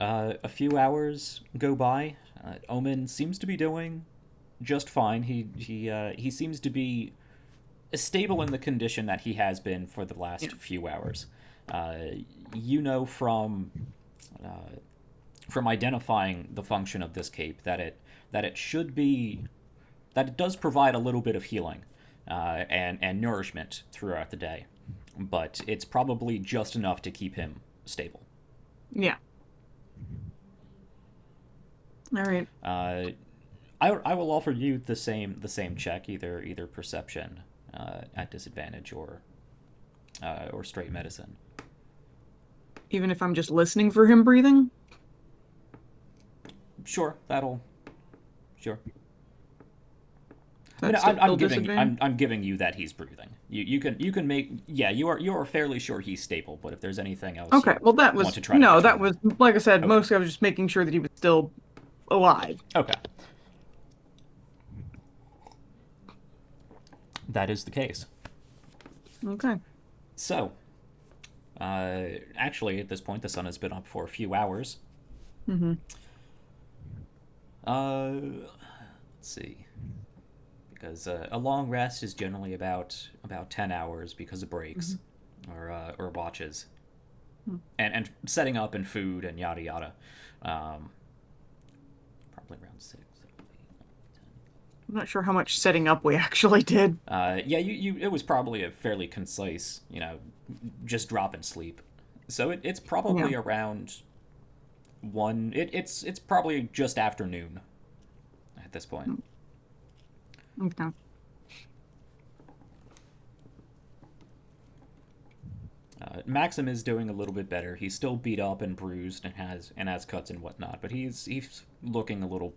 A: a few hours go by. Omen seems to be doing just fine. He seems to be stable in the condition that he has been for the last few hours. Uh, you know from identifying the function of this cape that it should be that it does provide a little bit of healing and nourishment throughout the day, but it's probably just enough to keep him stable.
D: Yeah. All right.
A: I will offer you the same check, either perception at disadvantage or straight medicine.
D: Even if I'm just listening for him breathing?
A: Sure, that'll. Sure. I mean,
D: That's
A: I'm,
D: still
A: I'm giving
D: disadvantage?
A: I'm giving you that he's breathing. You can make you are fairly sure he's stable, but if there's anything else
D: Okay,
A: you
D: well that
A: want
D: was
A: to try to
D: no, that
A: determine.
D: was like I said,
A: Okay.
D: mostly I was just making sure that he was still alive.
A: Okay. That is the case.
D: Okay.
A: So, actually, at this point, the sun has been up for a few hours.
D: Mm-hmm.
A: Let's see, because a long rest is generally about 10 hours because of breaks, or watches, and setting up and food and yada yada. Um, Probably around 6.
D: I'm not sure how much setting up we actually did.
A: Yeah, it was probably a fairly concise, just drop and sleep. So it's
D: Yeah.
A: probably around 1. It's probably just afternoon at this point.
D: Okay.
A: Maxim is doing a little bit better. He's still beat up and bruised and has cuts and whatnot, but he's looking a little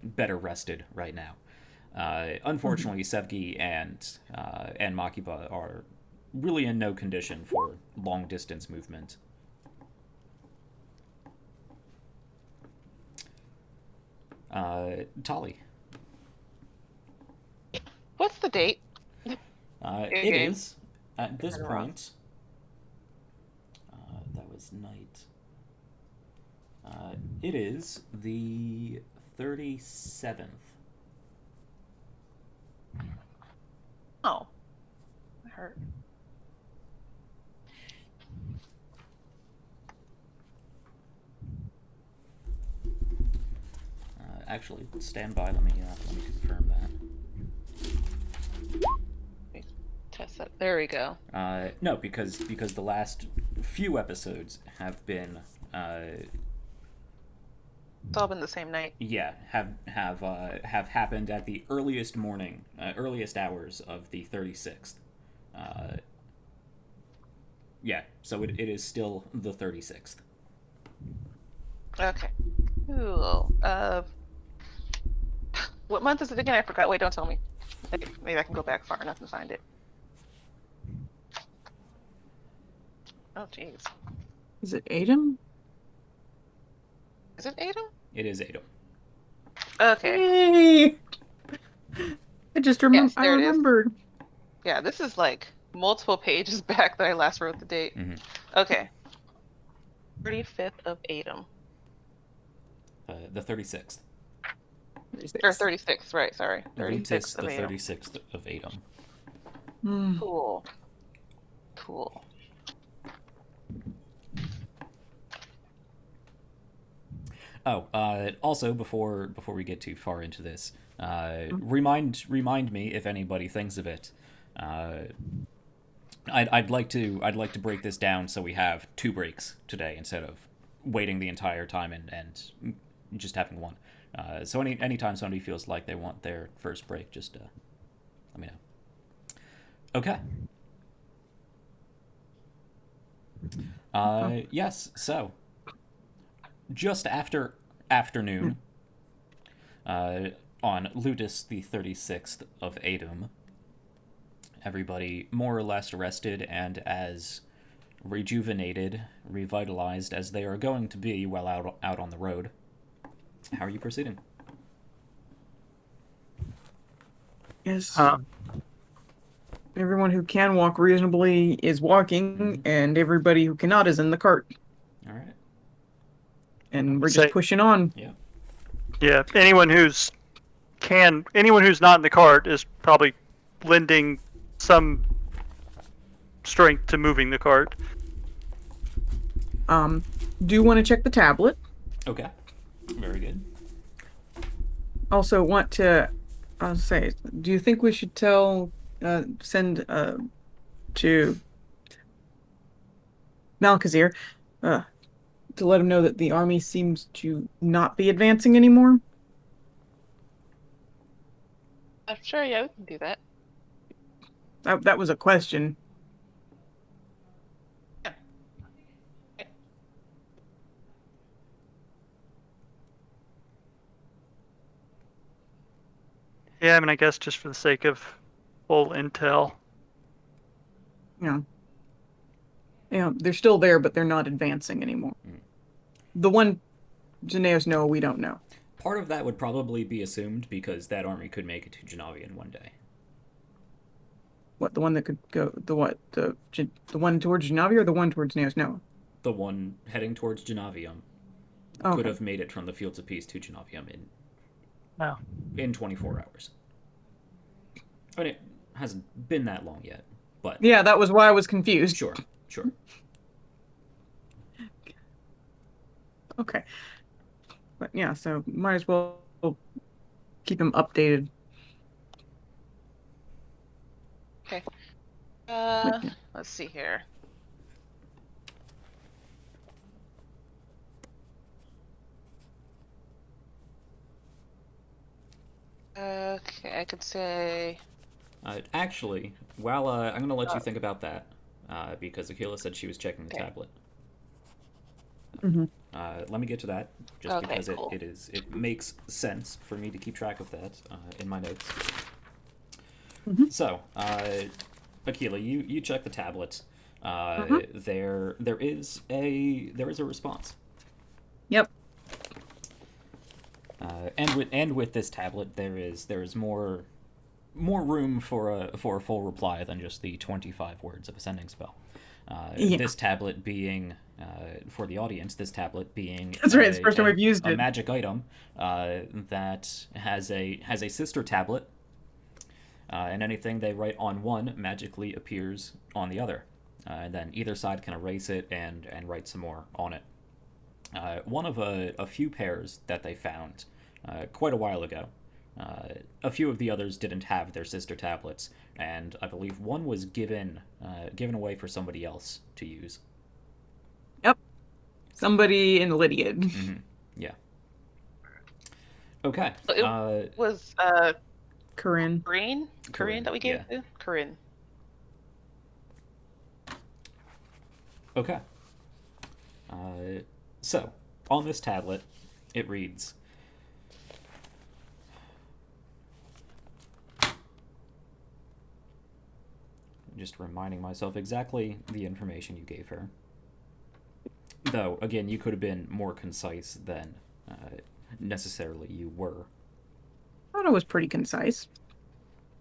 A: better rested right now. Unfortunately, Sevgi and Makiba are really in no condition for long distance movement. Tali.
B: What's the date?
A: It
B: game.
A: is at this
B: Turn around.
A: point. That was night. It is the 37th.
B: Oh, that hurt.
A: Actually, stand by. Let me confirm that.
B: Test that. There we go.
A: No, because the last few episodes have been
B: It's all been the same night.
A: yeah, have happened at the earliest hours of the 36th. Yeah, so it is still the 36th.
B: Okay. Cool. What month is it again? I forgot. Wait, don't tell me. Maybe I can go back far enough and find it. Oh, jeez.
D: Is it Adam?
B: Is it Adam?
A: It is Adam.
B: Okay.
D: Hey! I just remember.
B: Yes, there it is.
D: Remembered.
B: Yeah, this is like multiple pages back that I last wrote the date.
A: Mm-hmm.
B: Okay. 35th of Adam.
A: The 36th.
B: Or 36th, right, sorry.
A: Lutis,
B: 36th
A: the
B: of Adam.
A: 36th of Adam.
D: Hmm.
B: Cool. Cool.
A: Oh, also before we get too far into this, remind me if anybody thinks of it. I'd like to break this down so we have 2 breaks today instead of waiting the entire time and just having one. So anytime somebody feels like they want their first break, just let me know. Okay. Yes. So just after afternoon, on Lutis the 36th of Adam, everybody more or less rested and as rejuvenated, revitalized as they are going to be while out on the road. How are you proceeding?
D: Yes. Everyone who can walk reasonably is walking, and everybody who cannot is in the cart.
A: All right.
D: And we're just pushing on.
A: Yeah.
C: Yeah. Anyone who's not in the cart is probably lending some strength to moving the cart.
D: Do want to check the tablet.
A: Okay. Very good.
D: Also want to say, do you think we should send to Malkazir to let him know that the army seems to not be advancing anymore?
B: Sure, yeah, we can do that.
D: That was a question.
B: Yeah.
C: Yeah, I mean, I guess just for the sake of full intel.
D: Yeah. Yeah, they're still there, but they're not advancing anymore. The one Janaeus know, we don't know.
A: Part of that would probably be assumed because that army could make it to Genavia in one day.
D: What, the one that could go, the one towards Genavia or the one towards Janaeus? No.
A: The one heading towards Genavium could have made it from the Fields of Peace to Genavium in 24 hours. I mean, it hasn't been that long yet, but...
D: Yeah, that was why I was confused.
A: Sure.
D: Okay. But yeah, so might as well keep him updated.
B: Okay. Let's see here. Okay, I could say...
A: Actually, while I'm going to let you think about that, because Akila said she was checking the tablet.
D: Mm-hmm.
A: Let me get to that, just because
B: cool.
A: it makes sense for me to keep track of that in my notes.
D: Mm-hmm.
A: So, Akila, you check the tablet. There is a response.
D: Yep.
A: And with this tablet, there is more room for a full reply than just the 25 words of a sending spell. This tablet being For the audience, this tablet being
D: That's right. It's the first time we've used
A: a
D: it.
A: magic item that has a sister tablet, and anything they write on one magically appears on the other, and then either side can erase it and write some more on it. One of a few pairs that they found quite a while ago. A few of the others didn't have their sister tablets, and I believe one was given away for somebody else to use.
D: Yep. Somebody in Lydiad.
A: Mm-hmm. Yeah. Okay.
B: So it was
D: Corinne.
B: Corinne that we gave to? Corinne.
A: Okay. So, on this tablet, it reads, just reminding myself exactly the information you gave her. Though, again, you could have been more concise than necessarily you were.
D: I thought it was pretty concise.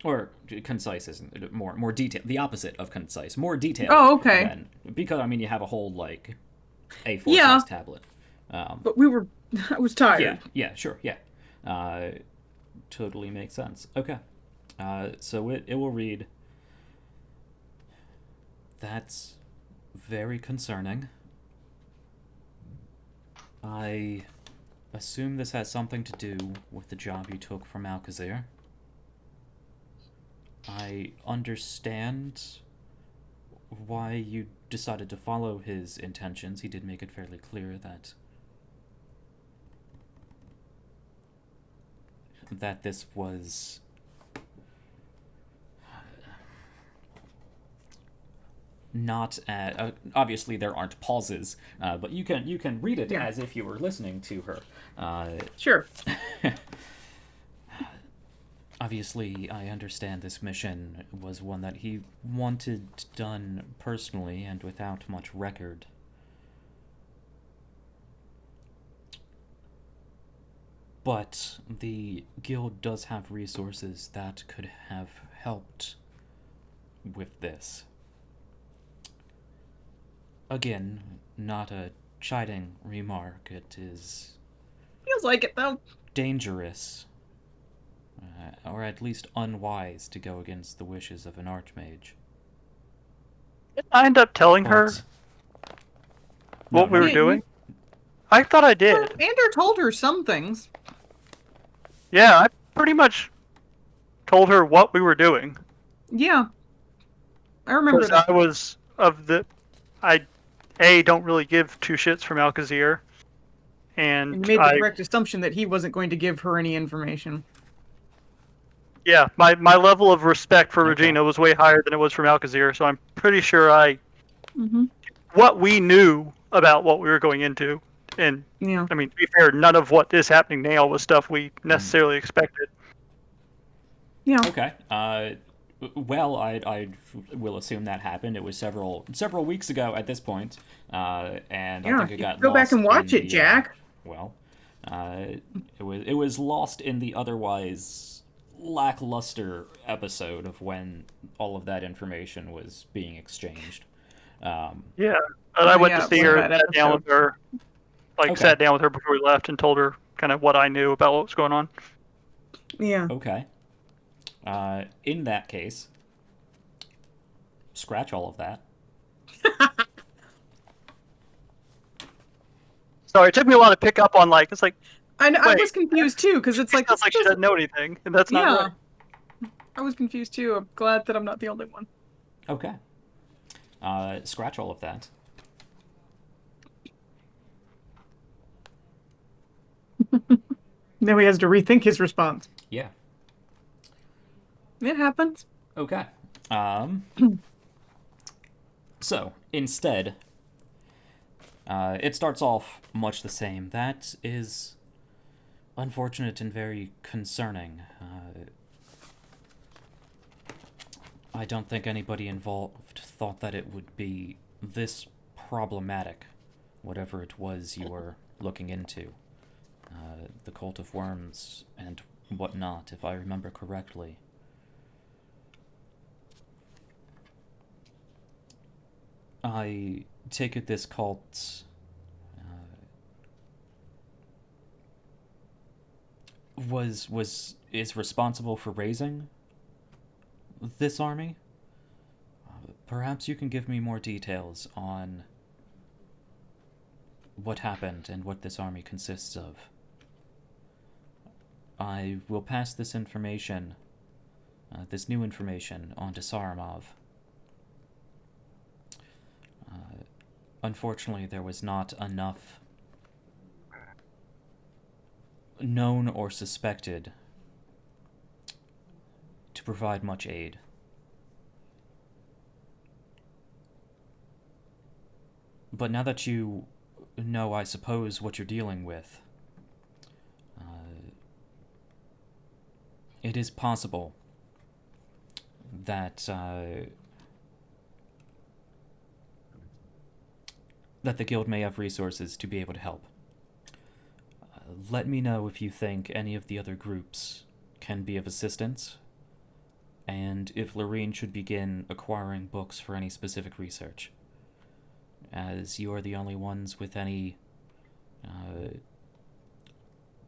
A: Or concise isn't more detailed. The opposite of concise. More detailed.
D: Oh, okay.
A: Than, because, I mean, you have a whole, like, A4
D: Yeah.
A: size tablet.
D: But I was tired.
A: Yeah, sure, yeah. Totally makes sense. Okay. So it will read, "That's very concerning. I assume this has something to do with the job you took from Alcazar. I understand why you decided to follow his intentions. He did make it fairly clear that this was not obviously there aren't pauses, but you can read it as if you were listening to her.
D: Sure.
A: Obviously, I understand this mission was one that he wanted done personally and without much record. But the guild does have resources that could have helped with this. Again, not a chiding remark. It is
D: Feels like it, though.
A: dangerous, or at least unwise, to go against the wishes of an archmage.
C: Did I end up telling her what we were doing? I thought I did.
D: Well, Ander told her some things.
C: Yeah, I pretty much told her what we were doing.
D: Yeah. I remember that.
C: I was I don't really give two shits from Alcazar, and
D: You made the correct assumption that he wasn't going to give her any information.
C: Yeah, my level of respect for Regina was way higher than it was from Alcazar, so I'm pretty sure what we knew about what we were going into, and
D: Yeah.
C: I mean, to be fair, none of what is happening now was stuff we necessarily expected.
D: Yeah.
A: Okay. Well, I will assume that happened. It was several weeks ago at this point, and I think it got
D: go
A: lost
D: back and watch
A: in
D: it,
A: the,
D: Jack.
A: It was lost in the otherwise lackluster episode of when all of that information was being exchanged.
C: Yeah, and I went to see her,
D: that
C: sat down with her, sat down with her before we left, and told her kind of what I knew about what was going on.
D: Yeah.
A: Okay. In that case, scratch all of that.
C: Sorry, it took me a while to pick up on it's like.
D: I was confused too because it's like
C: sounds like she doesn't know anything, and that's not right.
D: I was confused too. I'm glad that I'm not the only one.
A: Okay. Scratch all of that.
D: Now he has to rethink his response.
A: Yeah.
D: It happens.
A: Okay. So, instead, it starts off much the same. That is unfortunate and very concerning. I don't think anybody involved thought that it would be this problematic, whatever it was you were looking into. The cult of worms and whatnot, if I remember correctly. I take it this cult is responsible for raising this army? Perhaps you can give me more details on what happened and what this army consists of. I will pass this information, this new information, on to Saramov. Unfortunately, there was not enough known or suspected to provide much aid. But now that you know, I suppose, what you're dealing with, it is possible that that the guild may have resources to be able to help. Let me know if you think any of the other groups can be of assistance, and if Lorene should begin acquiring books for any specific research, as you are the only ones with any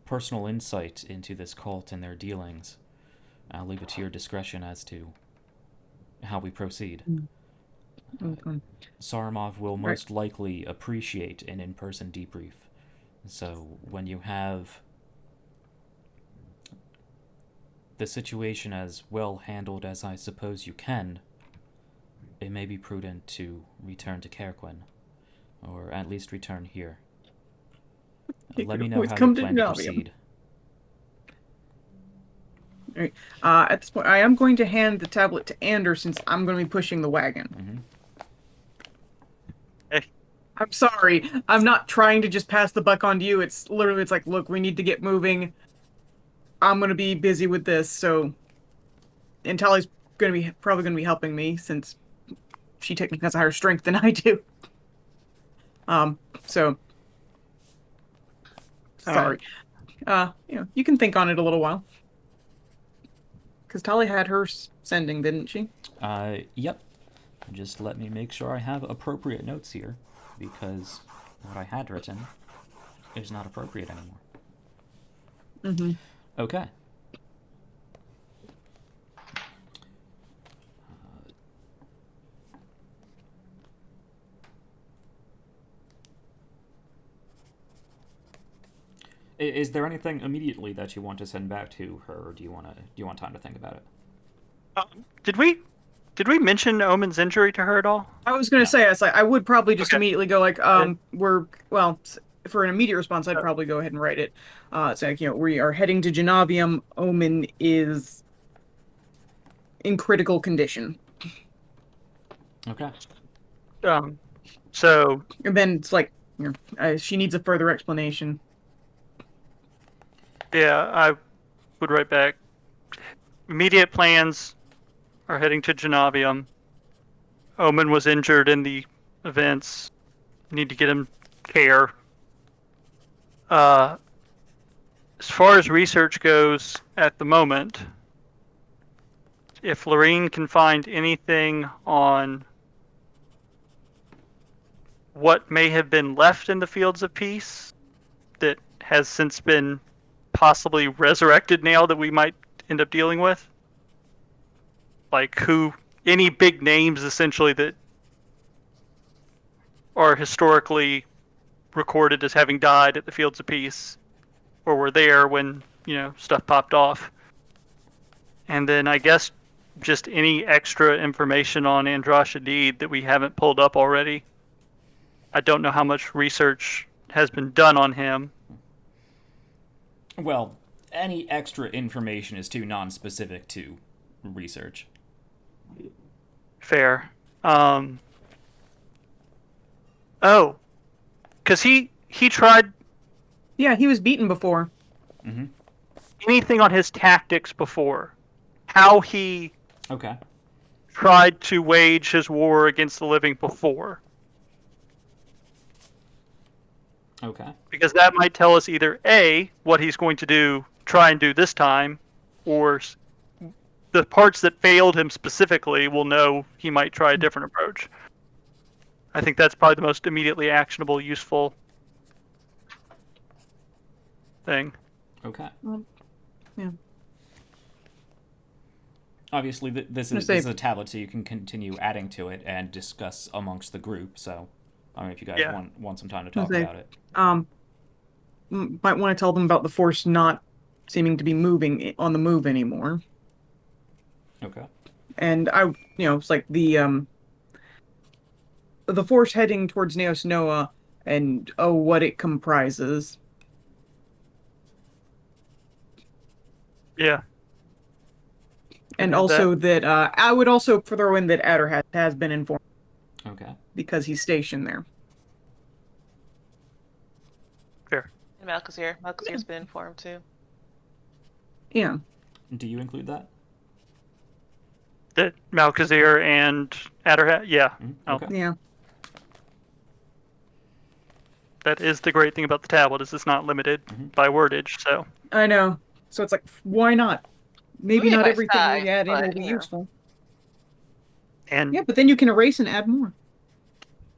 A: personal insight into this cult and their dealings. I'll leave it to your discretion as to how we proceed. Saramov will most likely appreciate an in-person debrief. So when you have the situation as well handled as I suppose you can, it may be prudent to return to Cairquin, or at least return here. Let me know how you plan to proceed.
D: All right. At this point, I am going to hand the tablet to Ander since I'm going to be pushing the wagon.
A: Mm-hmm.
D: I'm sorry. I'm not trying to just pass the buck on to you. It's literally, it's like, look, we need to get moving. I'm going to be busy with this, so... And Tally's probably going to be helping me since she technically has a higher strength than I do. So... Sorry. You can think on it a little while. Because Tali had her sending, didn't she?
A: Yep. Just let me make sure I have appropriate notes here, because what I had written is not appropriate anymore.
D: Mm-hmm.
A: Okay. Is there anything immediately that you want to send back to her, or do you want time to think about it?
C: Did we mention Omen's injury to her at all?
D: I was going to say, I would probably just
C: Okay.
D: immediately go like, for an immediate response, I'd probably go ahead and write it. It's like, we are heading to Genovium. Omen is in critical condition.
A: Okay.
C: So
D: And then it's like, she needs a further explanation.
C: yeah, I would write back. Immediate plans are heading to Genovium. Omen was injured in the events. Need to get him care. As far as research goes at the moment, if Lorene can find anything on what may have been left in the Fields of Peace that has since been possibly resurrected now that we might end up dealing with, like any big names essentially that are historically recorded as having died at the Fields of Peace or were there when stuff popped off. And then I guess just any extra information on Andrash Adid that we haven't pulled up already. I don't know how much research has been done on him.
A: Well, any extra information is too non-specific to research.
C: Fair. Because he tried
D: Yeah, he was beaten before.
A: Mm-hmm.
C: anything on his tactics before. How he
A: Okay.
C: tried to wage his war against the living before.
A: Okay.
C: Because that might tell us either A, what he's going to try and do this time, or the parts that failed him specifically will know he might try a different approach. I think that's probably the most immediately actionable, useful thing.
A: Okay.
D: Yeah.
A: Obviously, this
D: gonna
A: is
D: say-
A: a tablet, so you can continue adding to it and discuss amongst the group. So, I don't know if you guys
C: Yeah.
A: want some time to
D: gonna
A: talk
D: say-
A: about it.
D: Might want to tell them about the Force not seeming to be moving on the move anymore.
A: Okay.
D: And it's like the Force heading towards Neos Noah and what it comprises.
C: Yeah.
D: And
C: Add
D: also that I would also throw in that Adder has been informed
A: Okay.
D: because he's stationed there.
C: Fair.
B: And Malkazir. Malkazir's been informed too.
D: Yeah.
A: Do you include that?
C: That Malkazir and Adderhat, yeah.
A: Okay.
D: Yeah.
C: That is the great thing about the tablet, is it's not limited by wordage, so.
D: I know. So it's like, why not? Maybe
B: Maybe
D: not
B: by
D: everything
B: size,
D: we add in
B: but,
D: will be
B: you know.
D: useful.
C: And
D: Yeah, but then you can erase and add more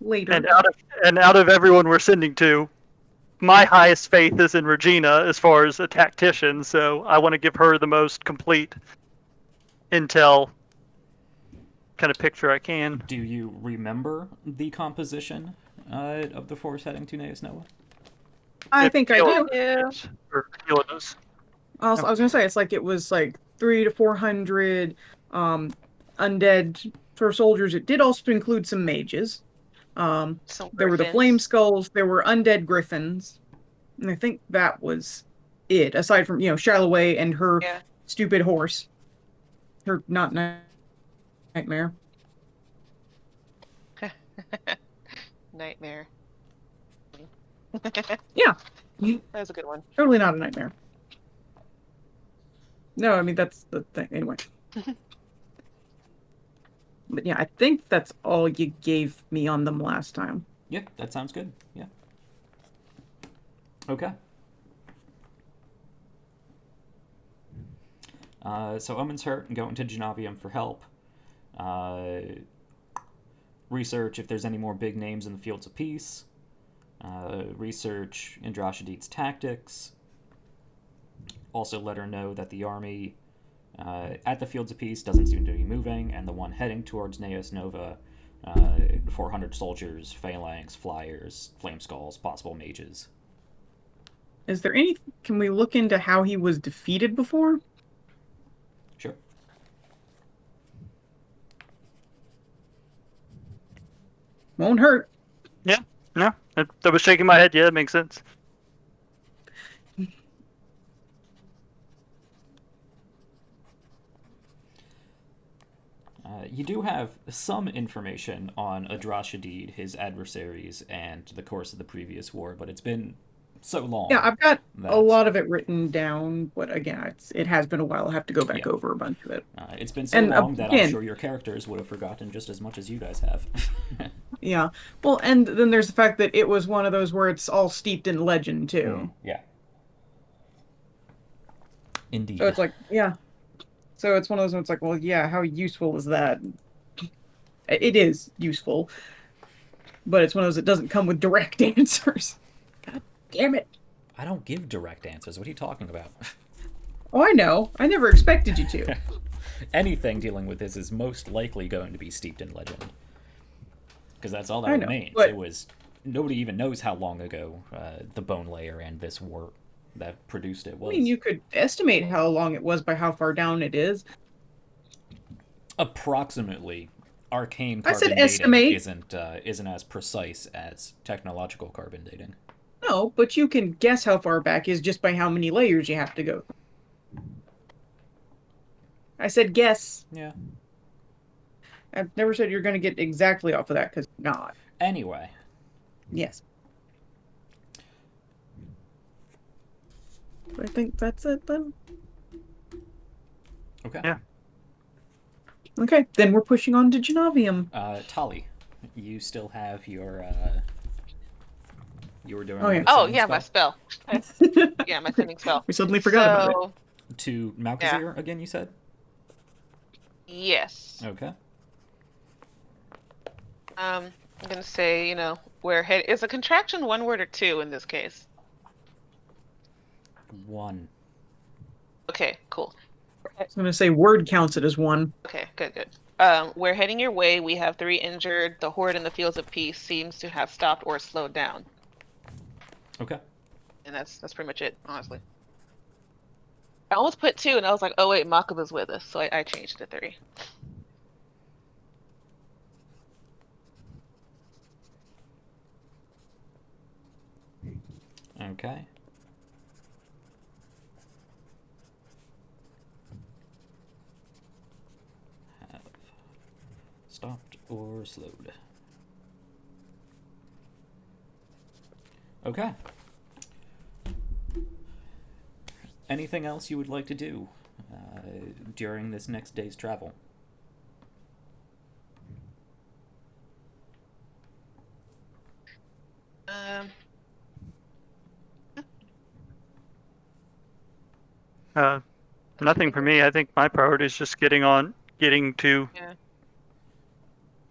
D: later.
C: and out of everyone we're sending to, my highest faith is in Regina as far as a tactician, so I want to give her the most complete intel kind of picture I can.
A: Do you remember the composition of the Force heading to Neos Noah?
D: I think I do.
B: Yeah.
C: Or Keela does.
D: Also, I was gonna say it's like it was like 300 to 400 undead for soldiers. It did also include some mages.
B: Some
D: There were the
B: griffins.
D: flame skulls. There were undead griffins, and I think that was it. Aside from Shalloway and her
B: Yeah.
D: stupid horse, her not nightmare.
B: Nightmare.
D: Yeah,
B: That was a good one.
D: totally not a nightmare. No, I mean that's the thing. Anyway. But yeah, I think that's all you gave me on them last time.
A: Yeah, that sounds good. Yeah. Okay. So Omen's hurt and going to Genovium for help. Research if there's any more big names in the fields of peace. Research Andrashidite's tactics. Also let her know that the army at the fields of peace doesn't seem to be moving, and the one heading towards Neos Nova, 400 soldiers, phalanx, flyers, flame skulls, possible mages.
D: Is there any? Can we look into how he was defeated before?
A: Sure.
D: Won't hurt.
C: Yeah, no, that was shaking my head. Yeah, it makes sense.
A: You do have some information on Adrashadid, his adversaries, and the course of the previous war, but it's been so long.
D: Yeah, I've got a
A: that-
D: lot of it written down, but again, it has been a while. I'll have to go back
A: Yeah.
D: over a bunch of it.
A: It's been so
D: And,
A: long that I'm
D: again-
A: sure your characters would have forgotten just as much as you guys have.
D: Yeah. Well, and then there's the fact that it was one of those where it's all steeped in legend too.
A: Yeah. Indeed.
D: So it's like, yeah. So it's one of those where it's like, well, yeah, how useful is that? It is useful, but it's one of those that doesn't come with direct answers. God damn it.
A: I don't give direct answers. What are you talking about?
D: Oh, I know. I never expected you to.
A: Anything dealing with this is most likely going to be steeped in legend. Because that's all that
D: I know,
A: remains.
D: but-
A: It was... Nobody even knows how long ago the Bone Layer and this war that produced it
D: I
A: was.
D: mean, you could estimate how long it was by how far down it is.
A: Approximately. Arcane
D: I
A: carbon
D: said
A: dating
D: estimate.
A: isn't as precise as technological carbon dating.
D: No, but you can guess how far back is just by how many layers you have to go. I said guess.
A: Yeah.
D: I've never said you're going to get exactly off of that, because not.
A: Anyway.
D: Yes. I think that's it then.
A: Okay.
C: Yeah.
D: Okay, then we're pushing on to Genovium.
A: Tali, you still have your you were doing
D: Oh, yeah.
A: a
B: Oh
A: sending
B: yeah, my spell. Yeah, my sending spell.
D: We suddenly forgot about it.
B: So,
A: to Malkazir again, you said?
B: yes.
A: Okay.
B: I'm gonna say, we're heading. Is a contraction one word or two in this case?
A: One.
B: Okay, cool.
D: I was going to say word counts it as one.
B: Okay, good. We're heading your way. We have 3 injured. The horde in the fields of peace seems to have stopped or slowed down.
A: Okay.
B: And that's pretty much it, honestly. I almost put 2, and I was like, oh wait, Makaba's with us, so I changed to 3.
A: Okay. Have stopped or slowed. Okay. Anything else you would like to do during this next day's travel?
C: Nothing for me. I think my priority is just getting to
B: Yeah.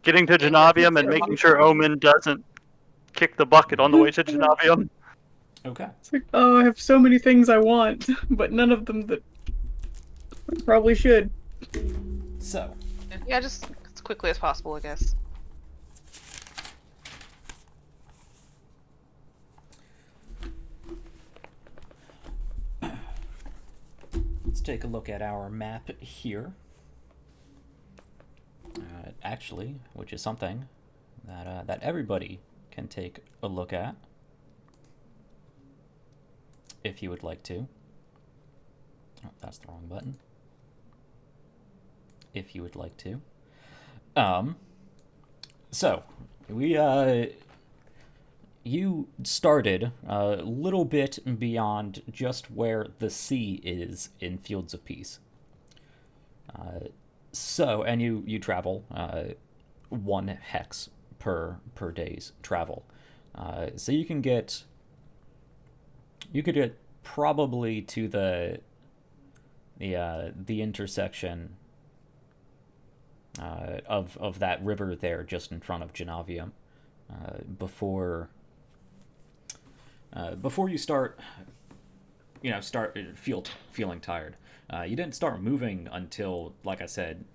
C: Genovium and making sure Omen doesn't kick the bucket on the way to Genovium.
A: Okay.
D: It's like, oh, I have so many things I want, but none of them that I probably should.
A: So,
B: Yeah, just as quickly as possible, I guess.
A: let's take a look at our map here. Actually, which is something that everybody can take a look at, if you would like to. Oh, that's the wrong button. If you would like to. So you started a little bit beyond just where the sea is in Fields of Peace. And you travel 1 hex per day's travel. So you could get probably to the intersection of that river there just in front of Genovium before you start feeling tired. You didn't start moving until, like I said,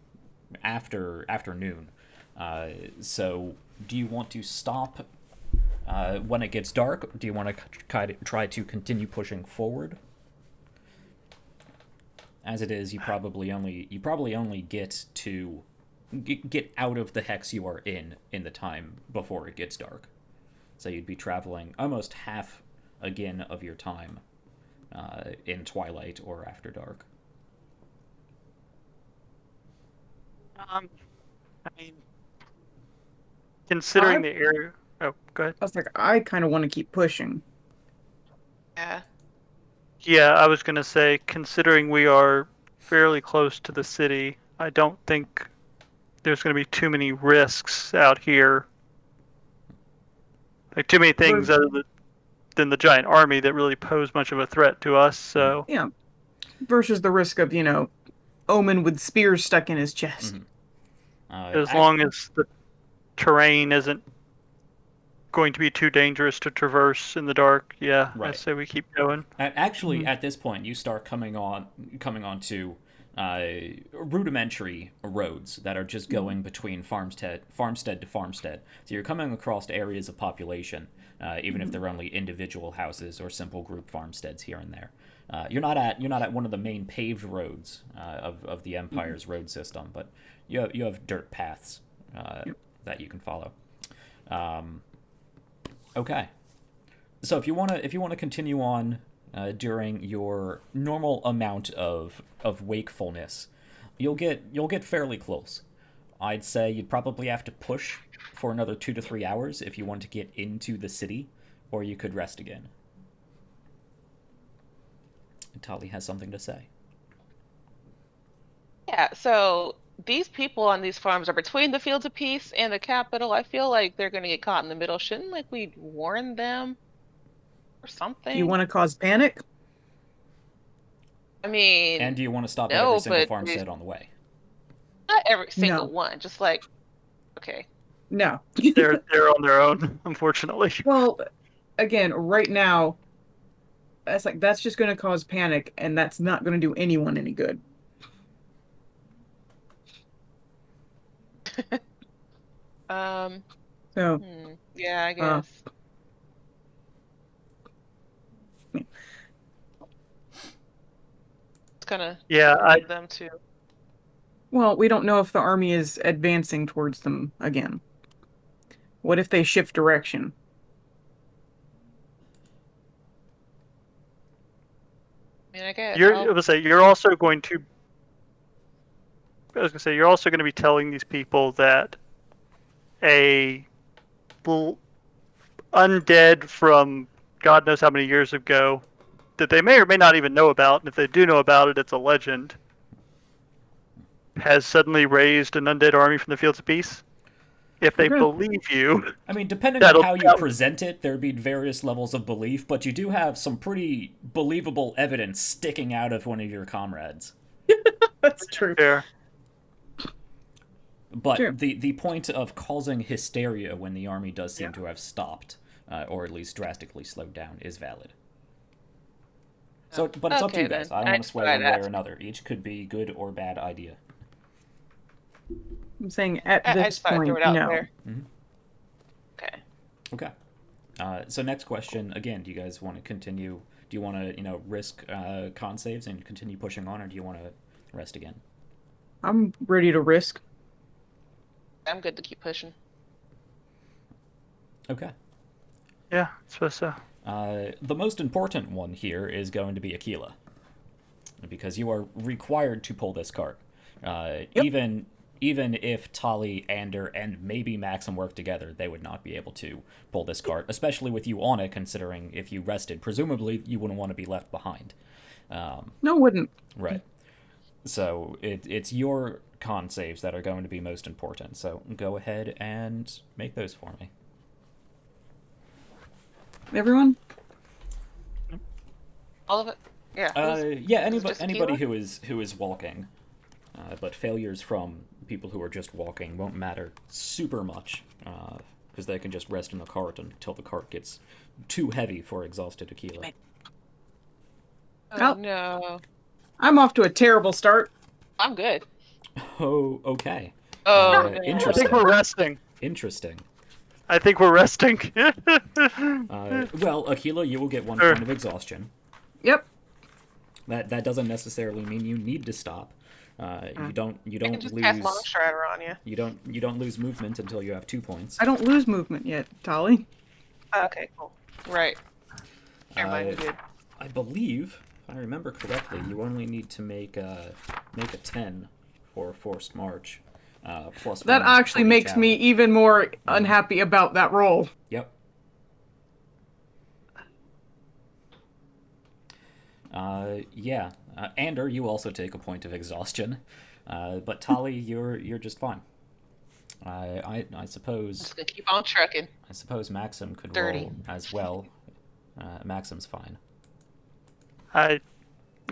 A: afternoon. So do you want to stop when it gets dark? Do you want to try to continue pushing forward? As it is, you probably only get out of the hex you are in the time before it gets dark. So you'd be traveling almost half again of your time in twilight or after dark.
C: I mean, considering the area. Oh, go ahead.
D: I was like, I kind of want to keep pushing.
B: Yeah.
C: Yeah, I was gonna say, considering we are fairly close to the city, I don't think there's gonna be too many risks out here. Like too many things other than the giant army that really pose much of a threat to us. So
D: yeah, versus the risk of Omen with spears stuck in his chest.
C: as long as the terrain isn't going to be too dangerous to traverse in the dark, yeah,
A: right.
C: I say we keep going.
A: Actually, at this point, you start coming on to rudimentary roads that are just going between farmstead to farmstead. So you're coming across areas of population, even if they're only individual houses or simple group farmsteads here and there. You're not at one of the main paved roads of the Empire's road system, but you have dirt paths that you can follow. Okay, so if you want to continue on during your normal amount of wakefulness, you'll get fairly close. I'd say you'd probably have to push for another 2 to 3 hours if you want to get into the city, or you could rest again. Tali has something to say.
B: Yeah, so these people on these farms are between the Fields of Peace and the capital. I feel like they're going to get caught in the middle. Shouldn't we warn them or something?
D: Do you want to cause panic?
B: I mean,
A: and do you want to stop at every single farmstead on the way?
B: Not every single
D: No.
B: one. Just okay.
D: No.
C: They're on their own, unfortunately.
D: Well, again, right now, that's just going to cause panic, and that's not going to do anyone any good. So,
B: Yeah, I
D: uh,
B: guess. It's kind of them too.
D: well, we don't know if the army is advancing towards them again. What if they shift direction?
B: I mean, I guess
C: I was gonna say you're also going to. I was gonna say you're also going to be telling these people that a undead from God knows how many years ago that they may or may not even know about, and if they do know about it, it's a legend, has suddenly raised an undead army from the fields of peace. If they
D: Okay.
C: believe you,
A: I mean, depending on how you present it, there'd be various levels of belief, but you do have some pretty believable evidence sticking out of one of your comrades.
D: That's true.
C: fair.
A: But
D: True.
A: the point of causing hysteria when the army does seem to have stopped, or at least drastically slowed down, is valid. So, but it's up to you guys. I don't want to sway one way or another. Each could be good or bad idea.
D: I'm saying at
B: I
D: this
B: just thought I'd
D: point,
B: throw it out
D: no.
B: there.
A: Okay. Okay. So next question. Again, do you guys want to continue? Do you want to, risk con saves and continue pushing on, or do you want to rest again?
D: I'm ready to risk.
B: I'm good to keep pushing.
A: Okay.
C: Yeah, I suppose so.
A: The most important one here is going to be Aquila, because you are required to pull this cart. Even if Tali, Ander, and maybe Maxim work together, they would not be able to pull this cart, especially with you on it, considering if you rested, presumably you wouldn't want to be left behind.
D: No, wouldn't.
A: Right. So it's your con saves that are going to be most important. So go ahead and make those for me.
D: Everyone?
B: All of it? Yeah.
A: Yeah. Anybody who is walking, but failures from people who are just walking won't matter super much, because they can just rest in the cart until the cart gets too heavy for exhausted Aquila.
B: Oh no.
D: I'm off to a terrible start.
B: I'm good.
A: Oh, okay.
B: Oh, no.
C: I think we're resting.
A: Interesting.
C: I think we're resting.
A: Well, Aquila, you will get 1 point of exhaustion.
D: Yep.
A: That doesn't necessarily mean you need to stop. You don't
B: I can just
A: lose.
B: cast Long Strider on you.
A: You don't lose movement until you have 2 points.
D: I don't lose movement yet, Tali.
B: Okay, cool. Right. Never mind, you did.
A: I believe, if I remember correctly, you only need to make a 10 for forced march. Plus
D: that
A: 1
D: actually
A: for each
D: makes me
A: hour.
D: even more unhappy about that roll.
A: Yep. Yeah. Ander, you also take a point of exhaustion, but Tali, you're just fine. I suppose.
B: Just gonna keep on trucking.
A: I suppose Maxim could
B: 30.
A: roll as well. Maxim's fine.
C: I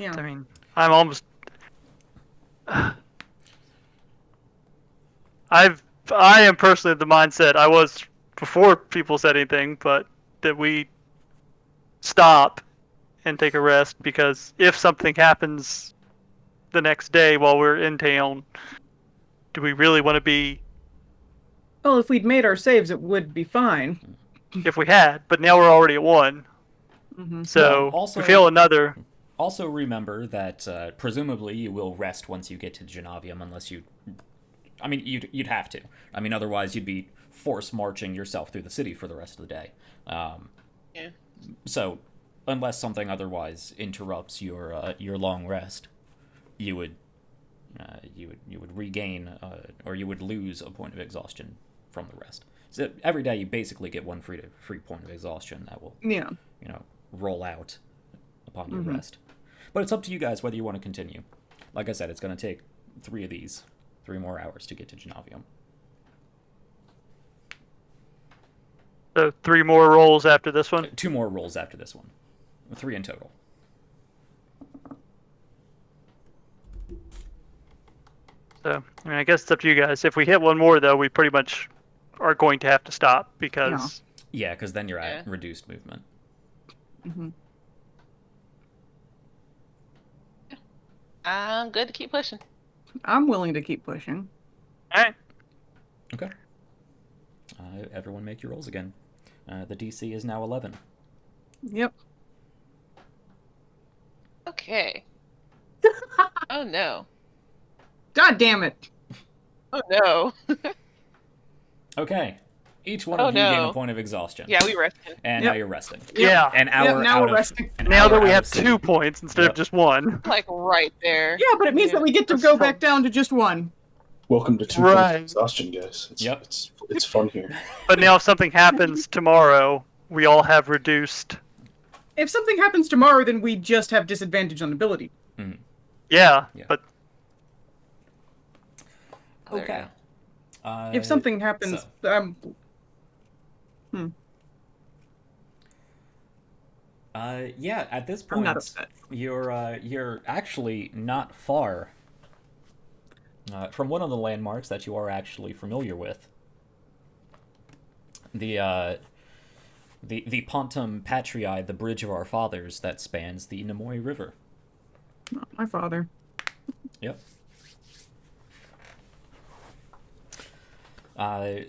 D: Yeah.
C: mean, I'm almost. I am personally of the mindset I was before people said anything, but that we stop and take a rest, because if something happens the next day while we're in town, do we really want to be?
D: Well, if we'd made our saves, it would be fine.
C: If we had, but now we're already at 1.
D: Mm-hmm.
C: So
A: Well, also-
C: we fail another.
A: Also remember that presumably you will rest once you get to Genovium, unless you. I mean, you'd have to. I mean, otherwise you'd be force marching yourself through the city for the rest of the day.
B: Yeah.
A: So, unless something otherwise interrupts your long rest, you would regain or you would lose a point of exhaustion from the rest. So every day you basically get 1 free point of exhaustion that will roll out upon your rest. But it's up to you guys whether you want to continue. Like I said, it's going to take 3 more hours to get to Genovium.
C: So 3 more rolls after this one.
A: 2 more rolls after this one. 3 in total.
C: So I mean, I guess it's up to you guys. If we hit 1 more, though, we pretty much are going to have to stop because
A: Yeah, because then you're
B: Yeah.
A: at reduced movement.
D: Hmm.
B: I'm good to keep pushing.
D: I'm willing to keep pushing.
C: all right.
A: Okay. Everyone make your rolls again. The DC is now 11.
D: Yep.
B: Okay. Oh no.
D: God damn it.
B: Oh no.
A: Okay. Each one
B: Oh,
A: of you gain a
B: no.
A: point of exhaustion.
B: Yeah, we rested.
A: And
D: Yep.
A: now you're resting.
C: Yeah.
A: An
D: Yep,
A: hour
D: now
A: out
D: we're
A: of
D: resting.
A: an
C: Now
A: hour
C: that we
A: out
C: have
A: of city.
C: 2 points instead
A: Yep.
C: of just 1.
B: Like right there.
D: Yeah, but it means
B: Yeah.
D: that we get to
C: That's
D: go
C: so-
D: back down to just one.
E: Welcome to 2 points
C: Right.
E: of exhaustion, guys.
A: Yep.
E: It's fun here.
C: But now if something happens tomorrow, we all have reduced.
D: If something happens tomorrow, then we just have disadvantage on ability.
C: Yeah,
A: Yeah.
C: but
B: There we
A: Okay.
B: go.
D: If something happens,
A: so- Yeah, at this
D: I'm
A: point,
D: not upset.
A: you're actually not far from one of the landmarks that you are actually familiar with. The Pontum Patriae, the Bridge of Our Fathers, that spans the Nemoy River.
D: Not my father.
A: Yep.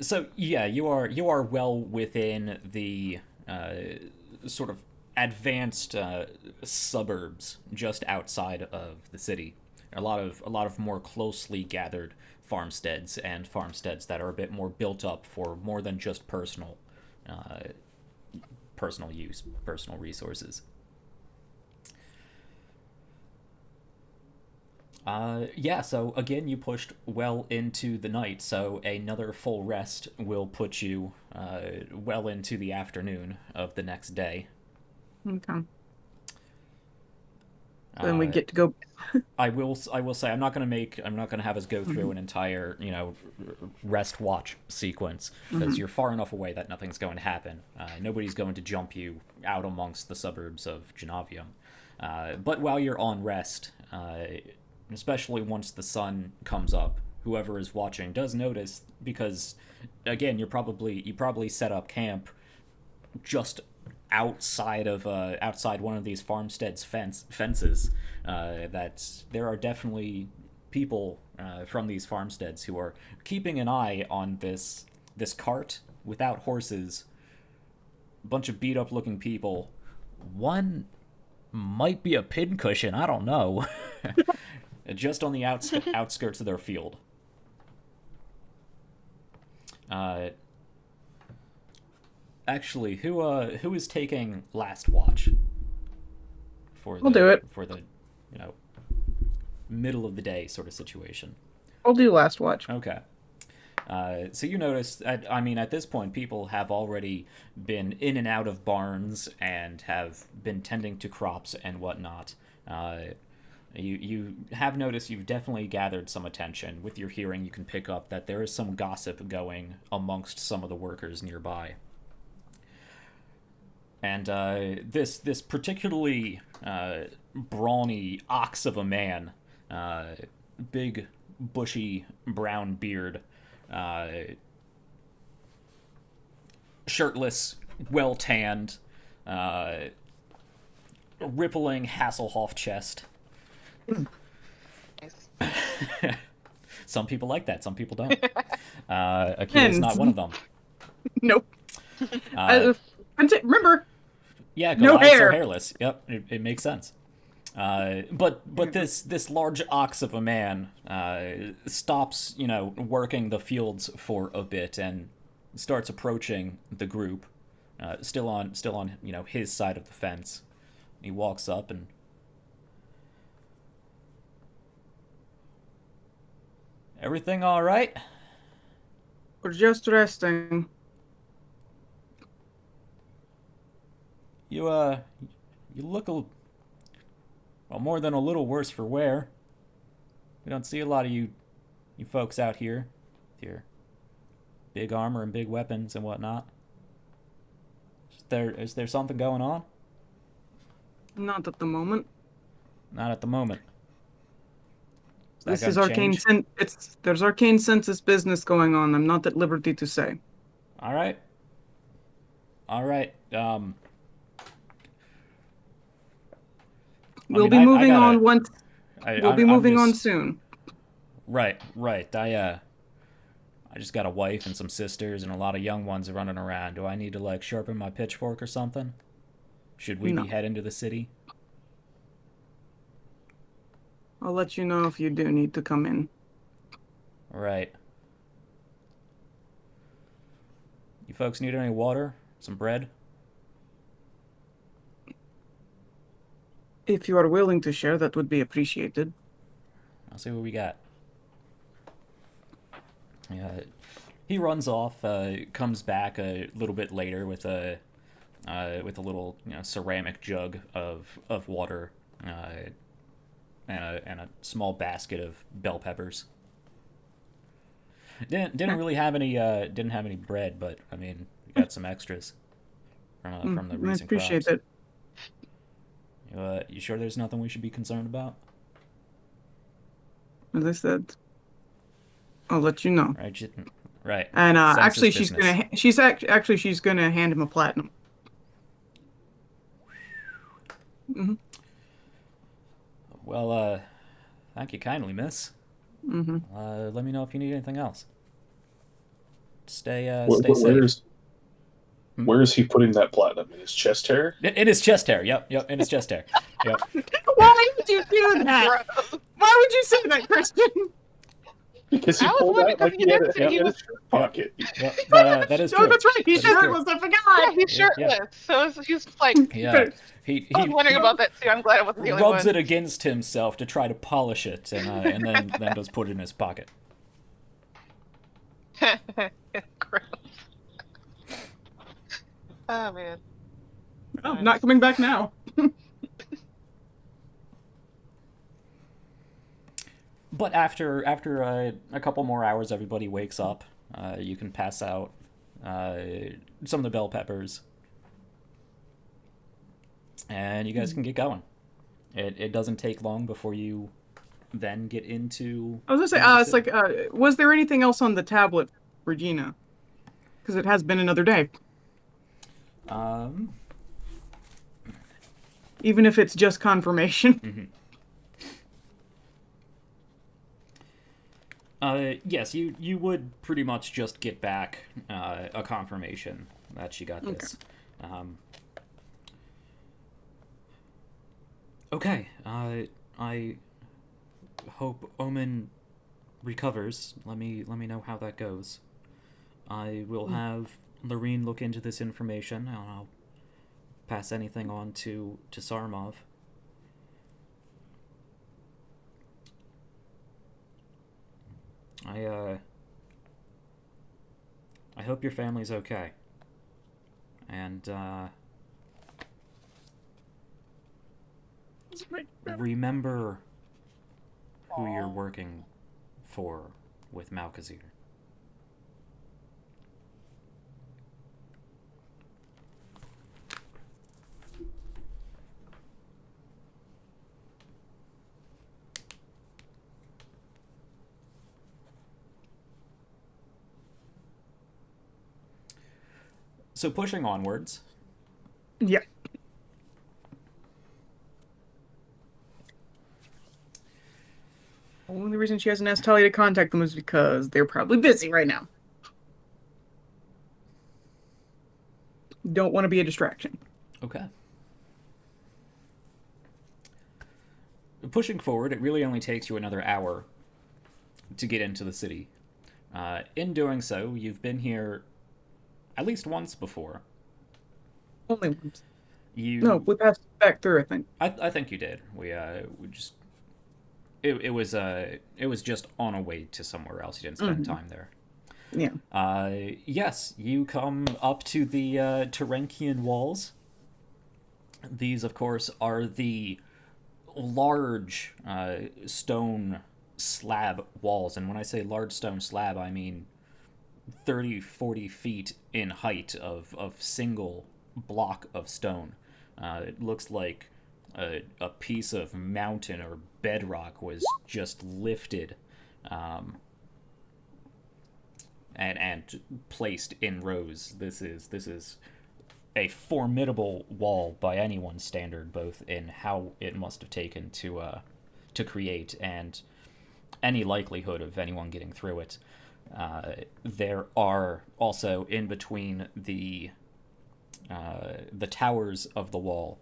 A: So yeah, you are well within the sort of advanced suburbs just outside of the city. A lot of more closely gathered farmsteads and farmsteads that are a bit more built up for more than just personal use, personal resources. Yeah, so again, you pushed well into the night, so another full rest will put you well into the afternoon of the next day.
D: Okay. Then we
A: Uh,
D: get to go.
A: I will say I'm not gonna have us go through an entire rest watch sequence because you're far enough away that nothing's going to happen. Nobody's going to jump you out amongst the suburbs of Genovium. But while you're on rest, especially once the sun comes up, whoever is watching does notice because again you probably set up camp just outside one of these farmsteads fences. That there are definitely people from these farmsteads who are keeping an eye on this cart without horses. A bunch of beat up looking people. One might be a pincushion. I don't know. Just on the outskirts of their field. Actually, who is taking last watch?
D: I'll do it.
A: For the, middle of the day sort of situation.
D: I'll do last watch.
A: Okay. So you notice, at this point, people have already been in and out of barns and have been tending to crops and whatnot. You have noticed you've definitely gathered some attention. With your hearing, you can pick up that there is some gossip going amongst some of the workers nearby. And this particularly brawny ox of a man, big, bushy, brown beard, shirtless, well-tanned, rippling Hasselhoff chest.
B: Nice.
A: Some people like that, some people don't. Akira's not one of them.
D: Nope. Remember,
A: Yeah,
D: no
A: Goliaths
D: hair.
A: are hairless. Yep, it makes sense. But this large ox of a man stops, working the fields for a bit and starts approaching the group, still on his side of the fence. He walks up and everything all right?
D: we're just resting.
A: You look more than a little worse for wear. We don't see a lot of you folks out here with your big armor and big weapons and whatnot. Is there something going on?
D: Not at the moment.
A: Not at the moment.
D: This is arcane. There's arcane census business going on. I'm not at liberty to say.
A: All right. All right.
D: We'll be moving on once. We'll be moving on soon.
A: Right. I just got a wife and some sisters and a lot of young ones running around. Do I need to, like, sharpen my pitchfork or something? Should we be heading to the city?
D: I'll let you know if you do need to come in.
A: Right. You folks need any water? Some bread?
D: If you are willing to share, that would be appreciated.
A: I'll see what we got. Yeah, he runs off. Comes back a little bit later with a little ceramic jug of water, and a small basket of bell peppers. Didn't really have any bread, but I mean, we got some extras from the recent
D: I appreciate
A: crops.
D: that.
A: You sure there's nothing we should be concerned about?
D: As I said, I'll let you know.
A: Right.
D: And
A: Sense
D: actually,
A: business.
D: she's gonna hand him a platinum. Mm-hmm.
A: Well, thank you kindly, miss.
D: Mm-hmm.
A: Let me know if you need anything else. Stay safe.
E: Where is he putting that platinum? In his chest hair?
A: In his chest hair. Yep. In his chest hair. Yep.
D: Why would you do that? Why would you say that, Christian?
E: Because he pulled out like he had a shirt pocket.
A: Yep. That is true.
D: Oh, that's right. He's shirtless. I forgot.
B: Yeah, he's shirtless. So he's like.
A: Yeah. He
B: I was wondering about that too. I'm glad I wasn't the only one.
A: Rubs it against himself to try to polish it, and then does put it in his pocket.
B: Gross. Oh man.
D: Oh, not coming back now.
A: But after a couple more hours, everybody wakes up. You can pass out some of the bell peppers, and you guys can get going. It doesn't take long before you then get into.
D: I was gonna say, it's like, was there anything else on the tablet, Regina? Because it has been another day. Even if it's just confirmation.
A: Mm-hmm. Yes, you would pretty much just get back a confirmation that she got this. Okay. I hope Omen recovers. Let me know how that goes. I will have Lorene look into this information, and I'll pass anything on to Sarmov. I hope your family's okay. And remember who you're working for with Malkazir. So pushing onwards.
D: Yeah. The only reason she hasn't asked Talia to contact them is because they're probably busy right now. Don't want to be a distraction.
A: Okay. Pushing forward, it really only takes you another hour to get into the city. In doing so, you've been here at least once before.
D: Only once. No, we passed back through, I think.
A: I think you did. We just it was just on a way to somewhere else. You didn't spend time there.
D: Yeah.
A: Yes, you come up to the Terenkian walls. These, of course, are the large stone slab walls. And when I say large stone slab, I mean 30, 40 feet in height of single block of stone. It looks like a piece of mountain or bedrock was just lifted and placed in rows. This is a formidable wall by anyone's standard, both in how it must have taken to create and any likelihood of anyone getting through it. There are also in between the towers of the wall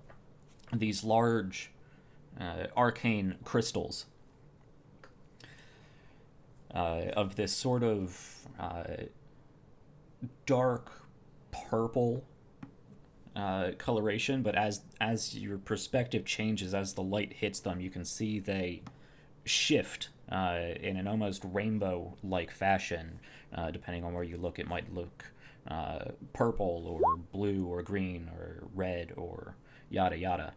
A: these large arcane crystals of this sort of dark purple coloration, but as your perspective changes, as the light hits them, you can see they shift in an almost rainbow-like fashion. Depending on where you look, it might look purple or blue or green or red or yada yada.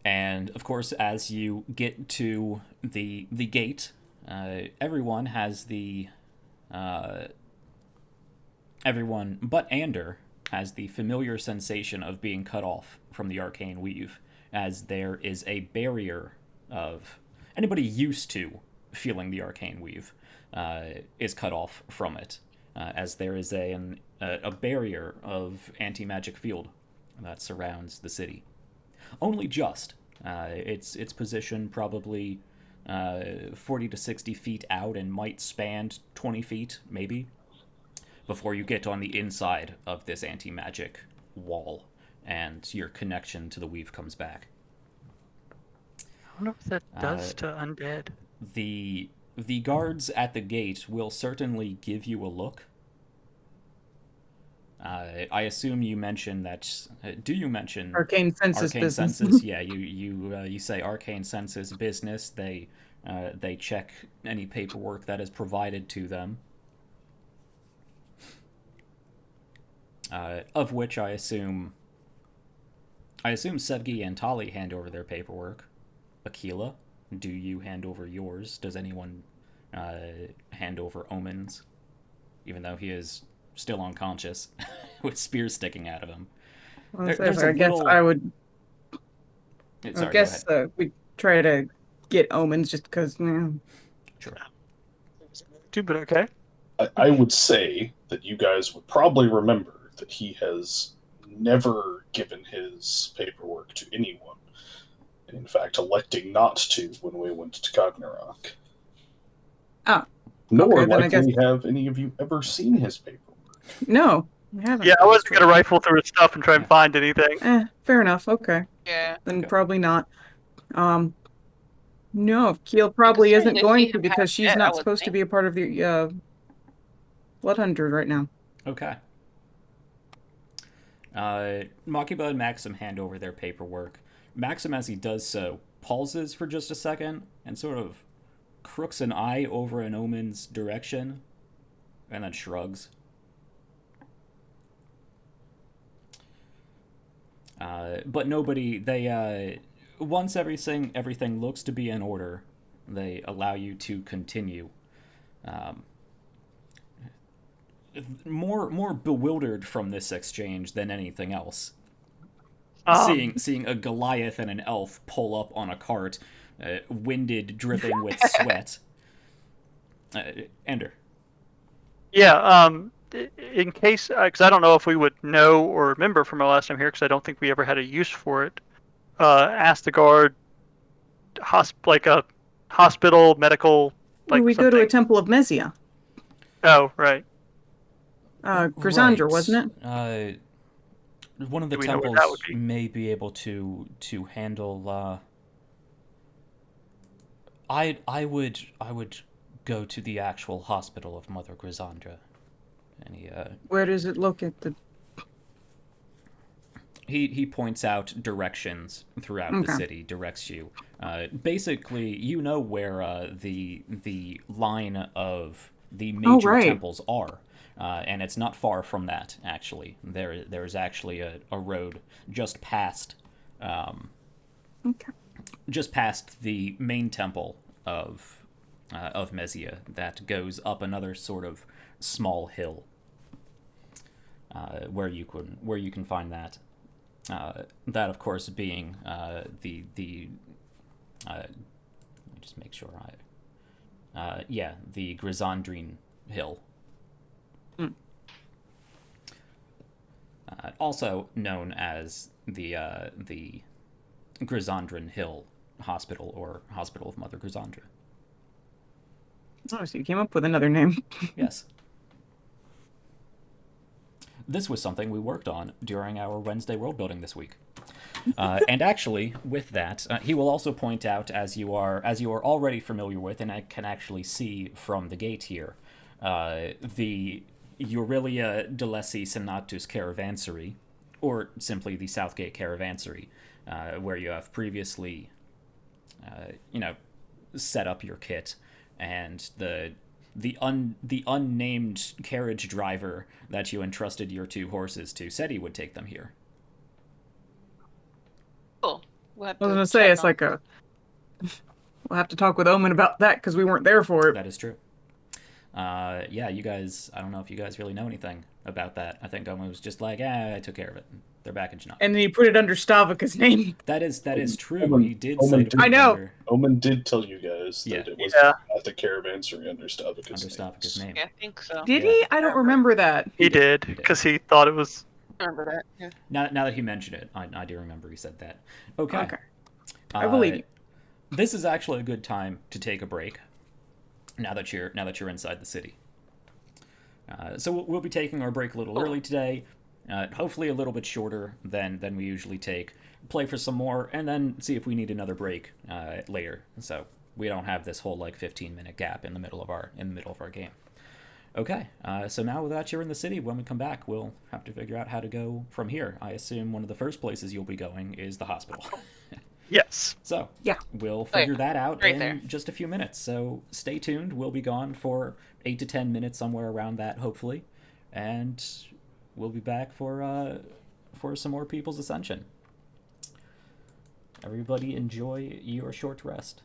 A: And of course, as you get to the gate, everyone has everyone but Ander has the familiar sensation of being cut off from the arcane weave, as there is a barrier of anybody used to feeling the arcane weave is cut off from it, as there is a barrier of anti-magic field that surrounds the city. Only just. Its position probably 40 to 60 feet out and might span 20 feet, maybe, before you get on the inside of this anti-magic wall and your connection to the weave comes back.
C: I wonder what that does to undead.
A: The guards at the gate will certainly give you a look. I assume you mention that. Do you mention
D: Arcane senses
A: arcane
D: business.
A: senses? Yeah, you say arcane senses business. They check any paperwork that is provided to them. Of which I assume Sevgi and Tali hand over their paperwork. Aquila, do you hand over yours? Does anyone hand over Omen's? Even though he is still unconscious, with spears sticking out of him.
D: I guess I would.
A: Sorry,
D: I guess we try to get omens just because.
A: Sure.
C: But okay.
E: I would say that you guys would probably remember that he has never given his paperwork to anyone. In fact, electing not to when we went to Cognarok.
D: Oh.
E: Nor
D: Okay,
E: likely have any of you ever seen his paperwork.
D: No, I haven't.
C: Yeah, I wasn't going to rifle through his stuff and try and find anything.
D: Fair enough. Okay.
B: Yeah.
D: Then
A: Okay.
D: probably not. No, Keel probably
B: Considering
D: isn't
B: they
D: going
B: see
D: to
B: him
D: because
B: half
D: she's
B: dead, I
D: not
B: would
D: supposed to
B: think.
D: be a part of the Bloodhunter right now.
A: Okay. Makiba and Maxim hand over their paperwork. Maxim, as he does so, pauses for just a second and sort of crooks an eye over an omen's direction and then shrugs. But nobody, they, once everything looks to be in order, they allow you to continue. More bewildered from this exchange than anything else. Seeing a Goliath and an elf pull up on a cart, winded, dripping with sweat. Ender.
C: Yeah, in case, because I don't know if we would know or remember from our last time here, because I don't think we ever had a use for it. Ask the guard, like a hospital, medical, like
D: we
C: something.
D: go to a temple of Mesia.
C: Oh, right.
D: Chrysandra,
A: Right.
D: wasn't it?
A: One of the
C: Do we know where
A: temples
C: that would be?
A: may be able to handle. I would go to the actual hospital of Mother Grisandra. And
D: Where does it located?
A: he points out directions throughout the
D: Okay.
A: city, directs you. Basically, you know where the line of the major
D: right.
A: temples are. And it's not far from that, actually. There's actually a road just past
D: Okay.
A: just past the main temple of Mesia that goes up another sort of small hill where you can find that. That, of course, being let me just make sure Yeah, the Grisandrine Hill.
D: Hmm.
A: Also known as the Grisandrin Hill Hospital or Hospital of Mother Grisandra.
D: Oh, so you came up with another name.
A: Yes. This was something we worked on during our Wednesday world building this week. And actually, with that, he will also point out, as you are already familiar with, and I can actually see from the gate here, the Aurelia Delesi Senatus Caravansary, or simply the Southgate Caravansary, where you have previously, set up your kit, and the unnamed carriage driver that you entrusted your 2 horses to said he would take them here.
B: Cool. We'll have
D: I was
B: to
D: gonna say
B: check
D: it's
B: on.
D: like a. We'll have to talk with Omen about that because we weren't there for it.
A: That is true. Yeah, you guys. I don't know if you guys really know anything about that. I think Omen was just like, I took care of it. They're back in Janat.
D: And then he put it under Stavika's name.
A: That is true.
E: Omen-
A: He did
E: Omen
A: say
E: did-
A: to put
D: I
A: it
D: know.
A: under,
E: Omen did tell you guys
A: Yeah.
E: that it was
C: Yeah.
E: at the caravansary under Stavika's
A: under Stavika's name.
B: Yeah, I think so.
D: Did
A: Yeah.
D: he? I don't remember that.
C: He did,
A: He did.
C: because he thought it was.
B: I remember that. Yeah.
A: Now that he mentioned it, I do remember he said that. Okay.
D: Okay. I believe you.
A: This is actually a good time to take a break. Now that you're inside the city. So we'll be taking our break a little early today. Hopefully a little bit shorter than we usually take. Play for some more, and then see if we need another break later. So we don't have this whole 15-minute gap in the middle of our game. Okay. So now that you're in the city, when we come back, we'll have to figure out how to go from here. I assume one of the first places you'll be going is the hospital.
C: Yes.
A: So
D: Yeah.
A: we'll figure that out
B: Right
A: in
B: there.
A: just a few minutes. So stay tuned. We'll be gone for 8 to 10 minutes, somewhere around that, hopefully, and we'll be back for some more People's Ascension. Everybody enjoy your short rest.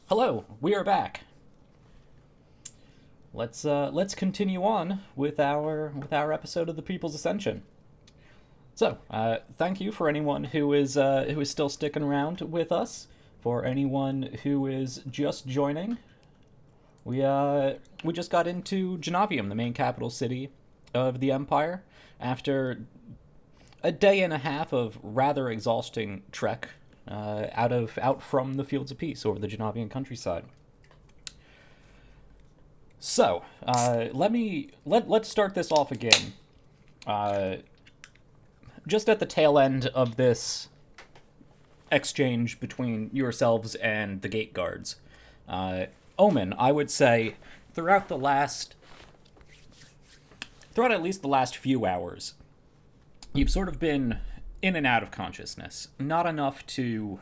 A: Hello, we are back. Let's continue on with our episode of the People's Ascension. So, thank you for anyone who is still sticking around with us. For anyone who is just joining, we just got into Genovium, the main capital city of the Empire, after a day and a half of rather exhausting trek out from the Fields of Peace or the Genovian countryside. So, let's start this off again. Just at the tail end of this exchange between yourselves and the gate guards, Omen, I would say, throughout at least the last few hours, you've sort of been in and out of consciousness. Not enough to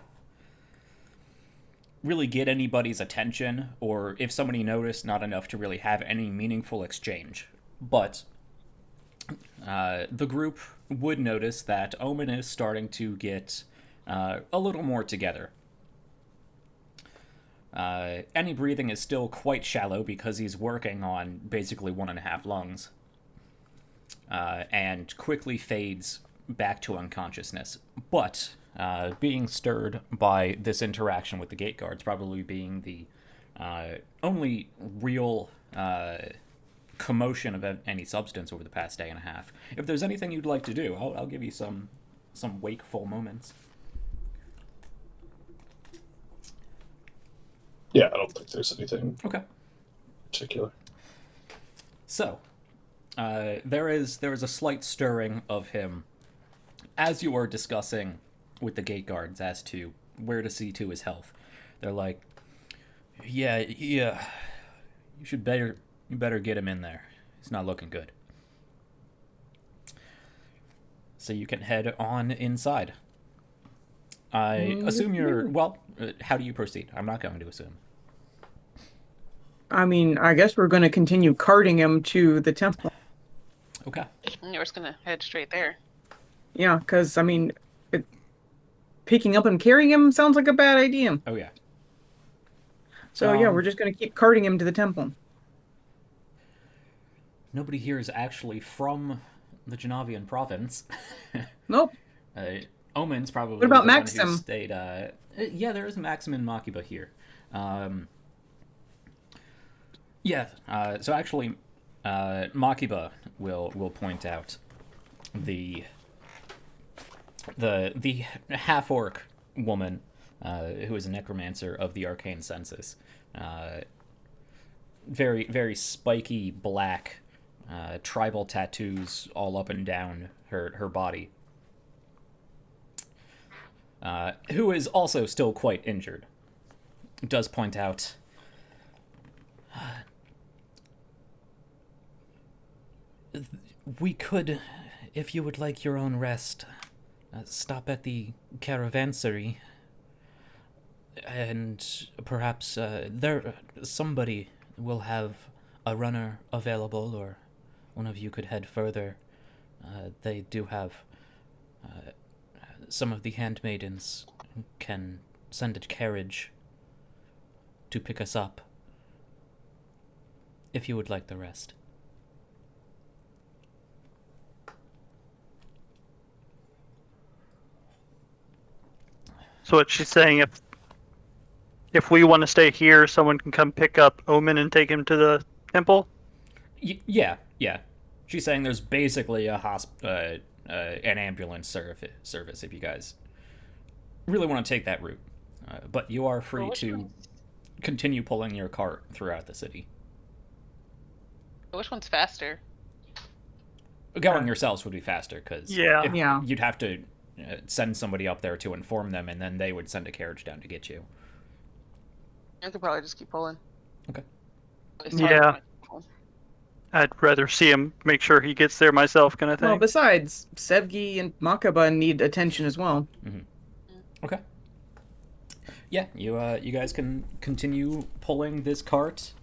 A: really get anybody's attention, or if somebody noticed, not enough to really have any meaningful exchange. But the group would notice that Omen is starting to get a little more together. Any breathing is still quite shallow because he's working on basically 1.5 lungs, and quickly fades back to unconsciousness. But being stirred by this interaction with the gate guards, probably being the only real commotion of any substance over the past day and a half. If there's anything you'd like to do, I'll give you some wakeful moments.
E: Yeah, I don't think there's anything
A: Okay.
E: particular.
A: So, there is a slight stirring of him as you are discussing with the gate guards as to where to see to his health. They're like, yeah, you better get him in there. He's not looking good. So you can head on inside. I assume you're, well, how do you proceed? I'm not going to assume.
D: I mean, I guess we're going to continue carting him to the temple.
A: Okay.
B: We're just gonna head straight there.
D: Yeah, because, I mean, picking up and carrying him sounds like a bad idea.
A: Oh, yeah.
D: So, yeah, we're just going to keep carting him to the temple.
A: Nobody here is actually from the Genovian province.
D: Nope.
A: Omen's probably
D: What about
A: the one
D: Maxim?
A: who stayed. Yeah, there is Maxim and Makiba here. So actually, Makiba will point out the half-orc woman who is a necromancer of the arcane census. Very, very spiky black tribal tattoos all up and down her body. Who is also still quite injured. Does point out, we could, if you would like your own rest, stop at the caravansary, and perhaps somebody will have a runner available, or one of you could head further. They do have some of the handmaidens can send a carriage to pick us up, if you would like the rest.
C: So what she's saying, if we want to stay here, someone can come pick up Omen and take him to the temple?
A: Yeah. She's saying there's basically an ambulance service if you guys really want to take that route. But you are free to continue pulling your cart throughout the city.
B: Which one's faster?
A: Going yourselves would be faster, because
D: Yeah.
A: you'd have to send somebody up there to inform them, and then they would send a carriage down to get you.
B: I could probably just keep pulling.
A: Okay.
C: Yeah. I'd rather see him make sure he gets there myself, kind of thing.
D: Well, besides, Sevgi and Makaba need attention as well.
A: Mm-hmm. Okay. Yeah, you guys can continue pulling this cart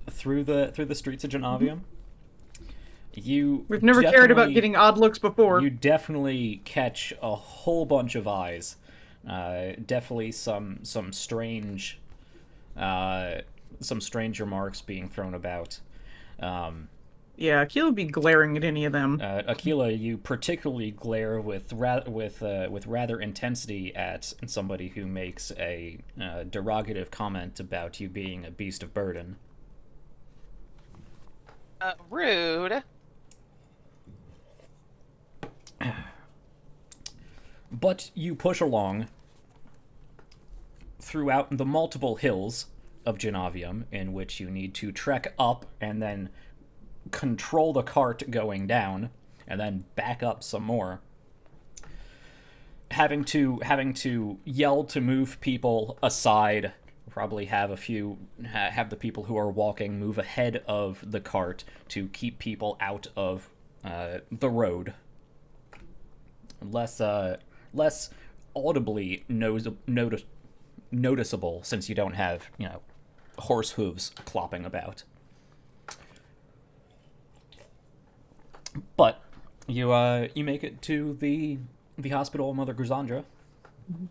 A: through the streets of Genovium.
D: We've never cared about getting odd looks before.
A: You definitely catch a whole bunch of eyes. Definitely some strange some strange remarks being thrown about.
D: Yeah, Akil would be glaring at any of them.
A: Aquila, you particularly glare with rather intensity at somebody who makes a derogative comment about you being a beast of burden.
B: Rude.
A: But you push along throughout the multiple hills of Genavium, in which you need to trek up and then control the cart going down, and then back up some more. Having to yell to move people aside, probably have the people who are walking move ahead of the cart to keep people out of the road. Less audibly noticeable, since you don't have, horse hooves clopping about. But you make it to the hospital of Mother Grisandra. Mm-hmm.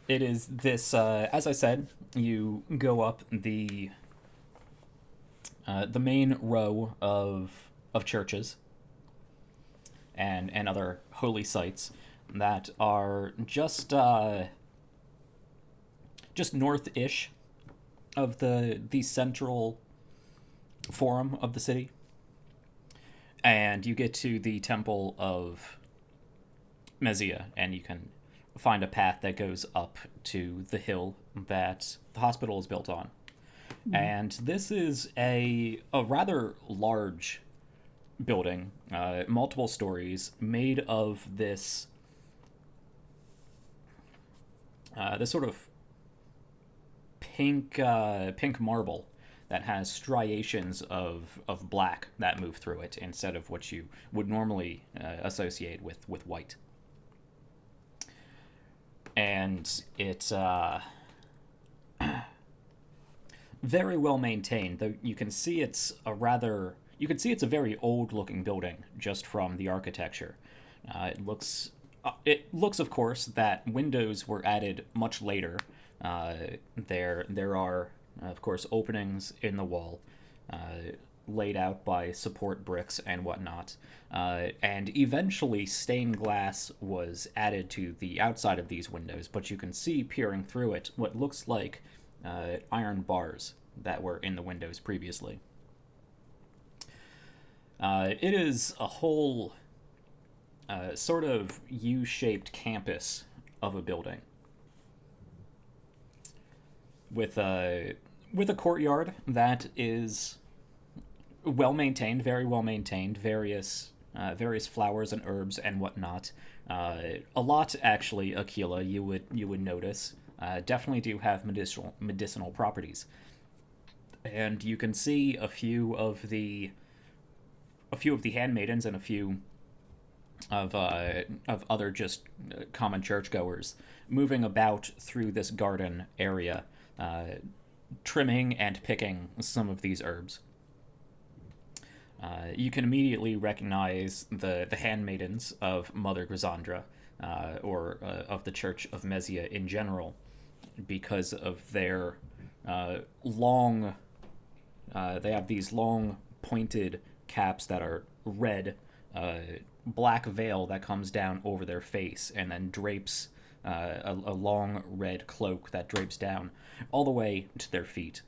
A: It is this, as I said, you go up the main row of churches and other holy sites that are just north-ish of the central forum of the city. And you get to the Temple of Mesia, and you can find a path that goes up to the hill that the hospital is built on. Mm-hmm. And this is a rather large building, multiple stories, made of this sort of pink marble that has striations of black that move through it instead of what you would normally associate with white. And it's very well maintained, though you can see it's a very old looking building just from the architecture. It looks, of course, that windows were added much later. There are, of course, openings in the wall, laid out by support bricks and whatnot. And eventually stained glass was added to the outside of these windows, but you can see peering through it what looks like iron bars that were in the windows previously. It is a whole sort of U-shaped campus of a building with a courtyard that is well maintained, very well maintained. Various flowers and herbs and whatnot. A lot, actually, Aquila, you would notice. Definitely do have medicinal properties, and you can see a few of the handmaidens and a few of other just common churchgoers moving about through this garden area, trimming and picking some of these herbs. You can immediately recognize the handmaidens of Mother Grisandra, or of the Church of Mesia in general, because of their long. They have these long pointed caps that are red, black veil that comes down over their face and then drapes a long red cloak that drapes down all the way to their feet.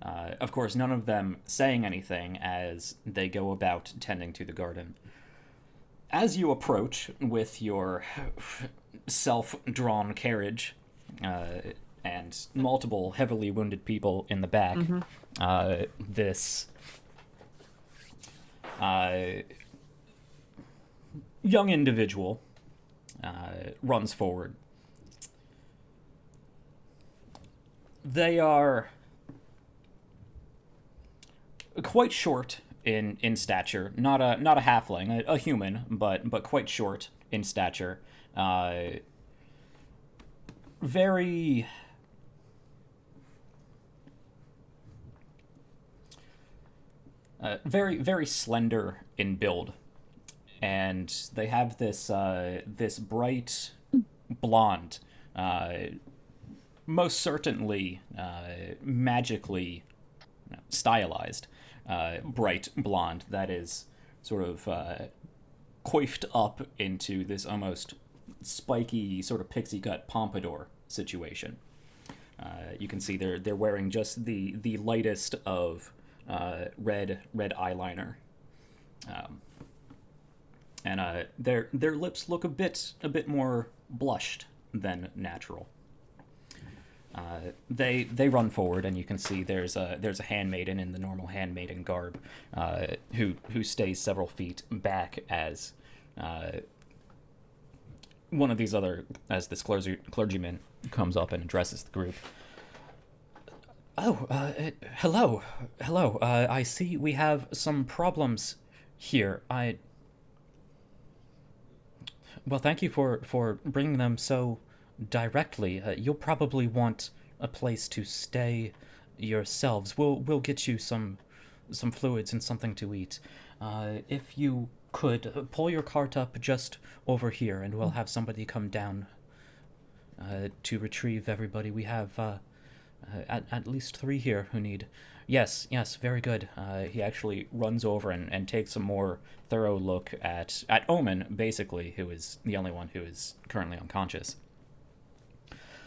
A: Of course, none of them saying anything as they go about tending to the garden. As you approach with your self-drawn carriage, and multiple heavily wounded people in the back, mm-hmm. This young individual runs forward. They are quite short in stature, not a halfling, a human, but quite short in stature. Very very slender in build, and they have this bright blonde, most certainly magically stylized, bright blonde that is sort of coiffed up into this almost spiky sort of pixie cut pompadour situation. You can see they're wearing just the lightest of red eyeliner, and their lips look a bit more blushed than natural. They run forward, and you can see there's a handmaiden in the normal handmaiden garb, who stays several feet back as one of these this clergyman comes up and addresses the group. Oh, hello. I see we have some problems here. Well, thank you for bringing them so directly. You'll probably want a place to stay yourselves. We'll get you some fluids and something to eat. If you could pull your cart up just over here, and we'll have somebody come down to retrieve everybody. We have at least 3 here who need. Yes, very good. He actually runs over and takes a more thorough look at Omen, basically, who is the only one who is currently unconscious.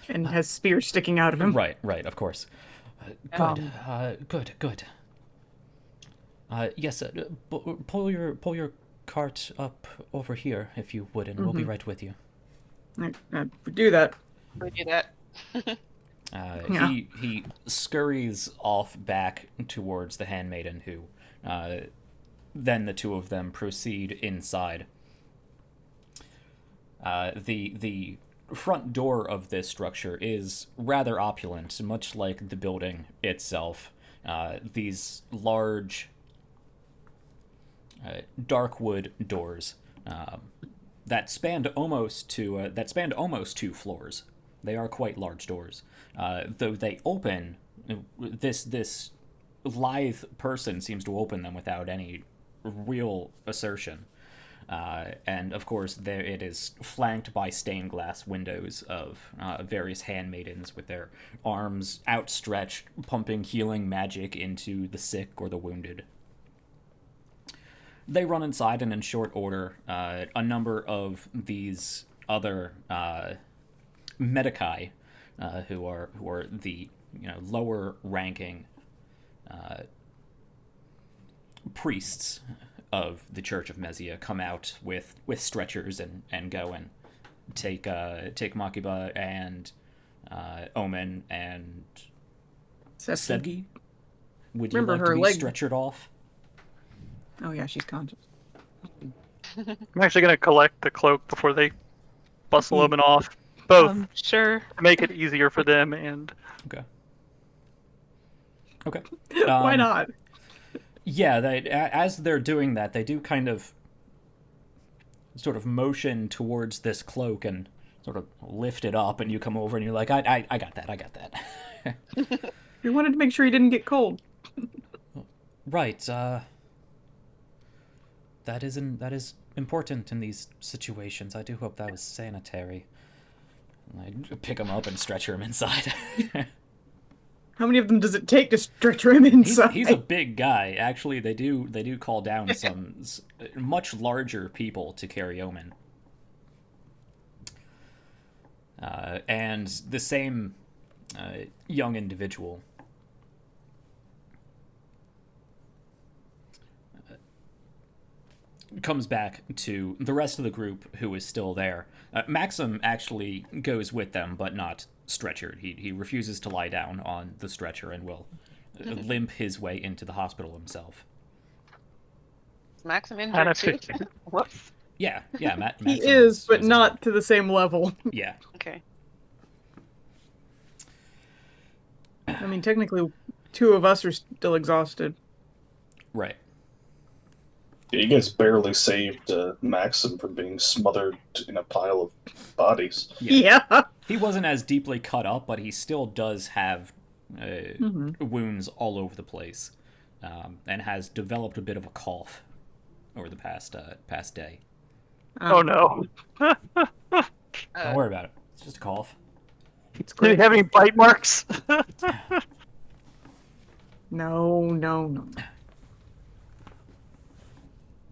D: And has spears sticking out of him.
A: Right, of course. Good. Yes, pull your cart up over here, if you would, and we'll be right with you.
D: Do that.
B: We do that.
D: Yeah.
A: He scurries off back towards the handmaiden, who then the two of them proceed inside. The front door of this structure is rather opulent, much like the building itself. These large dark wood doors that spanned almost 2 floors. They are quite large doors. Though they open, this lithe person seems to open them without any real assertion. And of course, there it is flanked by stained glass windows of various handmaidens with their arms outstretched, pumping healing magic into the sick or the wounded. They run inside, and in short order, a number of these other medici, who are the lower ranking priests of the Church of Mesia, come out with stretchers and go and take Makiba and Omen and Sevgi. Would you
D: Remember
A: like
D: her
A: to be
D: leg.
A: stretchered off?
D: Oh yeah, she's conscious.
C: I'm actually going to collect the cloak before they bustle Omen off. Both
F: Sure.
C: to make it easier for them and.
A: Okay.
D: Why not?
A: Yeah, as they're doing that, they do kind of sort of motion towards this cloak and sort of lift it up, and you come over and you're like, I got that.
D: We wanted to make sure he didn't get cold.
A: Right, that is important in these situations. I do hope that was sanitary. I pick him up and stretcher him inside.
D: How many of them does it take to stretch him inside?
A: He's a big guy. Actually, they do call down some much larger people to carry Omen. And the same young individual comes back to the rest of the group who is still there. Maxim actually goes with them, but not stretchered. He refuses to lie down on the stretcher and will limp his way into the hospital himself.
B: Is Maxim injured too? Whoops.
A: Yeah, Maxim
D: he is, but not
A: injured.
D: to the same level.
A: Yeah.
B: Okay.
D: I mean, technically, 2 of us are still exhausted.
A: Right.
E: You guys barely saved Maxim from being smothered in a pile of bodies.
D: Yeah.
A: He wasn't as deeply cut up, but he still does have wounds all over the place, and has developed a bit of a cough over the past day.
C: Oh no.
A: Don't worry about it. It's just a cough.
D: It's
C: Do you
D: great.
C: have any bite marks?
D: No.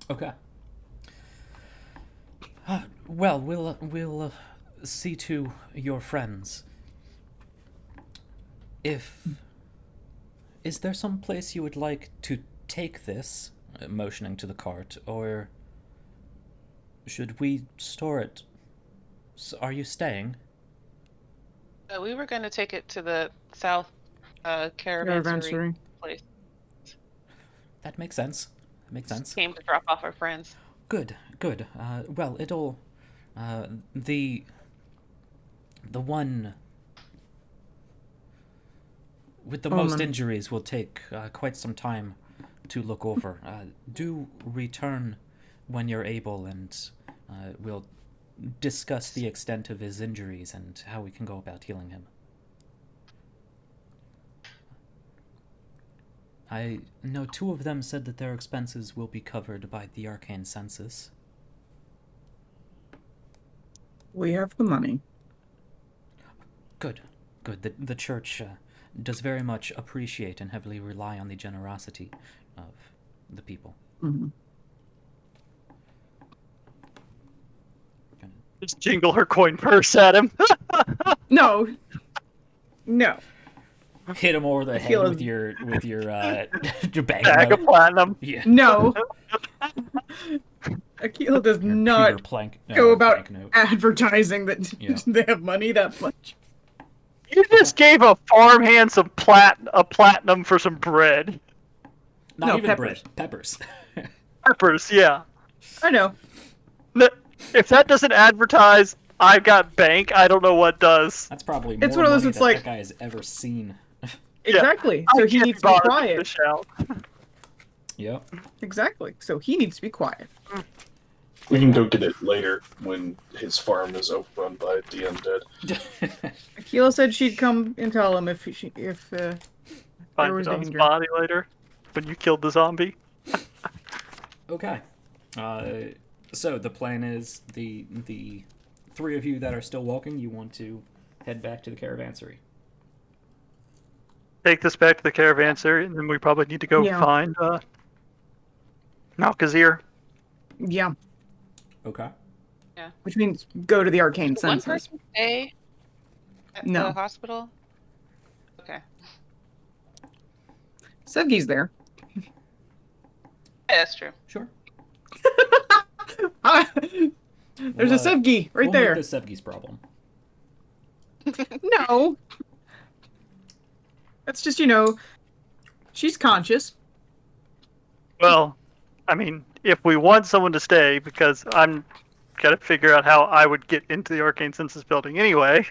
A: Okay. Well, we'll see to your friends. Is there some place you would like to take this, motioning to the cart, or should we store it? Are you staying?
B: We were going to take it to the south caravansary
D: Caravansary.
B: place.
A: That makes sense. That makes sense.
B: Came to drop off our friends.
A: Good. Well, it'll the one with the most
D: Omen.
A: injuries will take quite some time to look over. Do return when you're able, and we'll discuss the extent of his injuries and how we can go about healing him. I know 2 of them said that their expenses will be covered by the arcane census.
D: We have the money.
A: Good. The church does very much appreciate and heavily rely on the generosity of the people.
D: Mm-hmm.
C: Just jingle her coin purse at him.
D: No.
A: Hit him over the head
D: feel
A: with your your
C: Bag
A: banknote.
C: of platinum.
A: Yeah.
D: No. Akila does
A: Your
D: not
A: Peter Plank,
D: go about
A: banknote.
D: advertising that
A: Yeah.
D: they have money that much.
C: You just gave a farmhand some platinum for some bread.
A: Not
D: No,
A: even
D: peppers.
A: bread. Peppers.
C: Peppers, yeah.
D: I know.
C: If that doesn't advertise, I've got bank, I don't know what does.
A: That's probably more
D: It's one of those
A: money
D: that's
A: that
D: like-
A: that guy has ever seen.
D: Exactly.
C: I
D: So he
C: can't
D: needs to be
C: bothered
D: quiet.
C: to shout.
A: Yep.
D: Exactly. So he needs to be quiet.
E: We can go get it later when his farm is overrun by the undead.
D: Akila said she'd come and tell him if there
C: Find
D: was
C: it on his
D: danger.
C: body later when you killed the zombie.
A: Okay. So the plan is the 3 of you that are still walking, you want to head back to the caravansary.
C: Take this back to the caravansary, and then we probably need to go
D: Yeah.
C: find Malkazir.
D: Yeah.
A: Okay.
D: Which means go to the arcane
B: One
D: census.
B: person stay at
D: No.
B: the hospital? Okay.
D: Sevgi's there.
B: Yeah, that's true.
A: Sure.
D: There's a Sevgi right
A: we'll
D: there.
A: Make this Sevgi's problem.
D: No. That's just, she's conscious.
C: Well, I mean, if we want someone to stay, because I'm gotta figure out how I would get into the arcane census building anyway.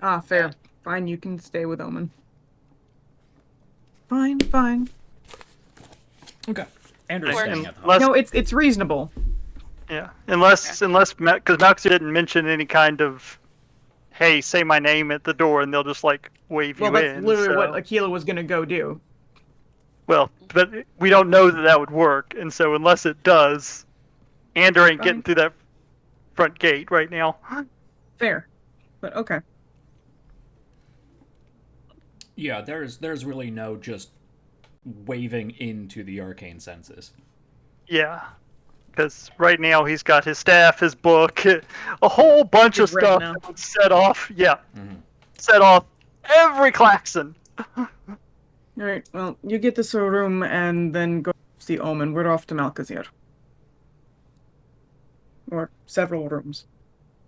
D: Ah, fair. Fine, you can stay with Omen. Fine.
A: Okay. Andrew's
B: Works.
A: staying at the
C: Unless,
D: No, it's reasonable.
C: yeah, unless because Malkazir didn't mention any kind of, hey, say my name at the door, and they'll just like wave
D: Well,
C: you
D: that's
C: in.
D: literally
C: so-
D: what Akila was gonna go do.
C: Well, but we don't know that that would work, and so unless it does, Andrew ain't getting
D: Fine.
C: through that front gate right now.
D: Fair. But okay.
A: Yeah, there's really no just waving into the arcane census.
C: Yeah, because right now he's got his staff, his book, a whole bunch
D: His
C: of stuff
D: retina.
C: that would set off. Yeah,
A: Mhm.
C: set off every klaxon.
D: Alright, well, you get this room and then go see Omen. We're off to Malkazir. Or several rooms.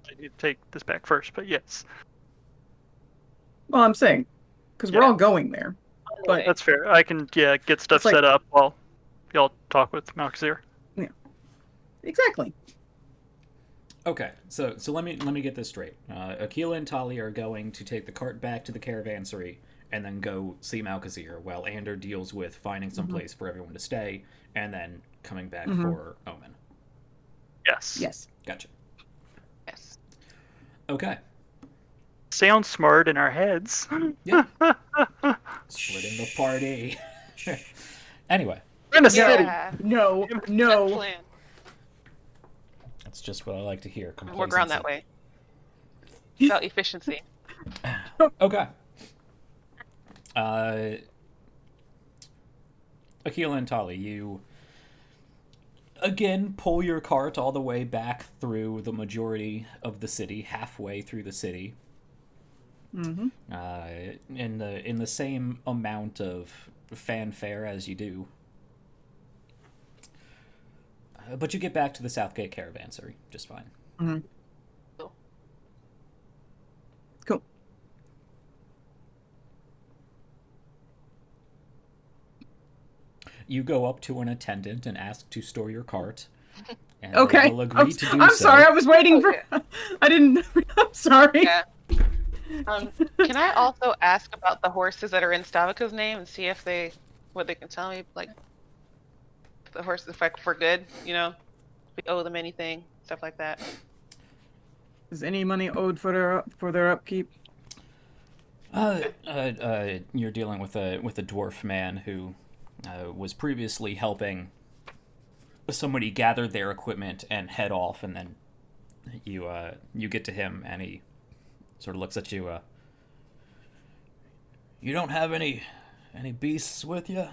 C: I need to take this back first, but yes,
D: Well, I'm saying, because we're
C: Yeah.
D: all going there. But
C: that's fair. I can get stuff
D: It's like-
C: set up while y'all talk with Malkazir.
D: exactly.
A: Okay, so let me get this straight. Akila and Tali are going to take the cart back to the caravansary and then go see Malkazir, while Ander deals with finding some place for everyone to stay and then coming back for Omen.
C: Yes.
D: Yes.
A: Gotcha.
B: Yes.
A: Okay.
C: Sounds smart in our heads.
A: Yeah. Splitting the party. Anyway,
C: We're in a city.
B: Yeah.
D: No.
B: That
D: No.
B: plan.
A: That's just what I like to hear.
B: Work around that
A: Complacency.
B: way. It's about efficiency.
A: Okay. Akila and Tali, you again pull your cart all the way back through the majority of the city, halfway through the city.
D: Mm-hmm.
A: In the same amount of fanfare as you do. But you get back to the Southgate Caravansary just fine.
D: Mm-hmm.
B: Cool.
D: Cool.
A: You go up to an attendant and ask to store your cart. And
D: Okay.
A: they will agree to do
D: I'm
A: so.
D: sorry. I was waiting for. I didn't. I'm sorry.
B: Yeah. Can I also ask about the horses that are in Stavika's name and see if what they can tell me, like the horses, if we're good, you know, if we owe them anything, stuff like that.
D: Is any money owed for their upkeep?
A: You're dealing with a dwarf man who was previously helping somebody gather their equipment and head off, and then you get to him and he sort of looks at you. You don't have any beasts with you?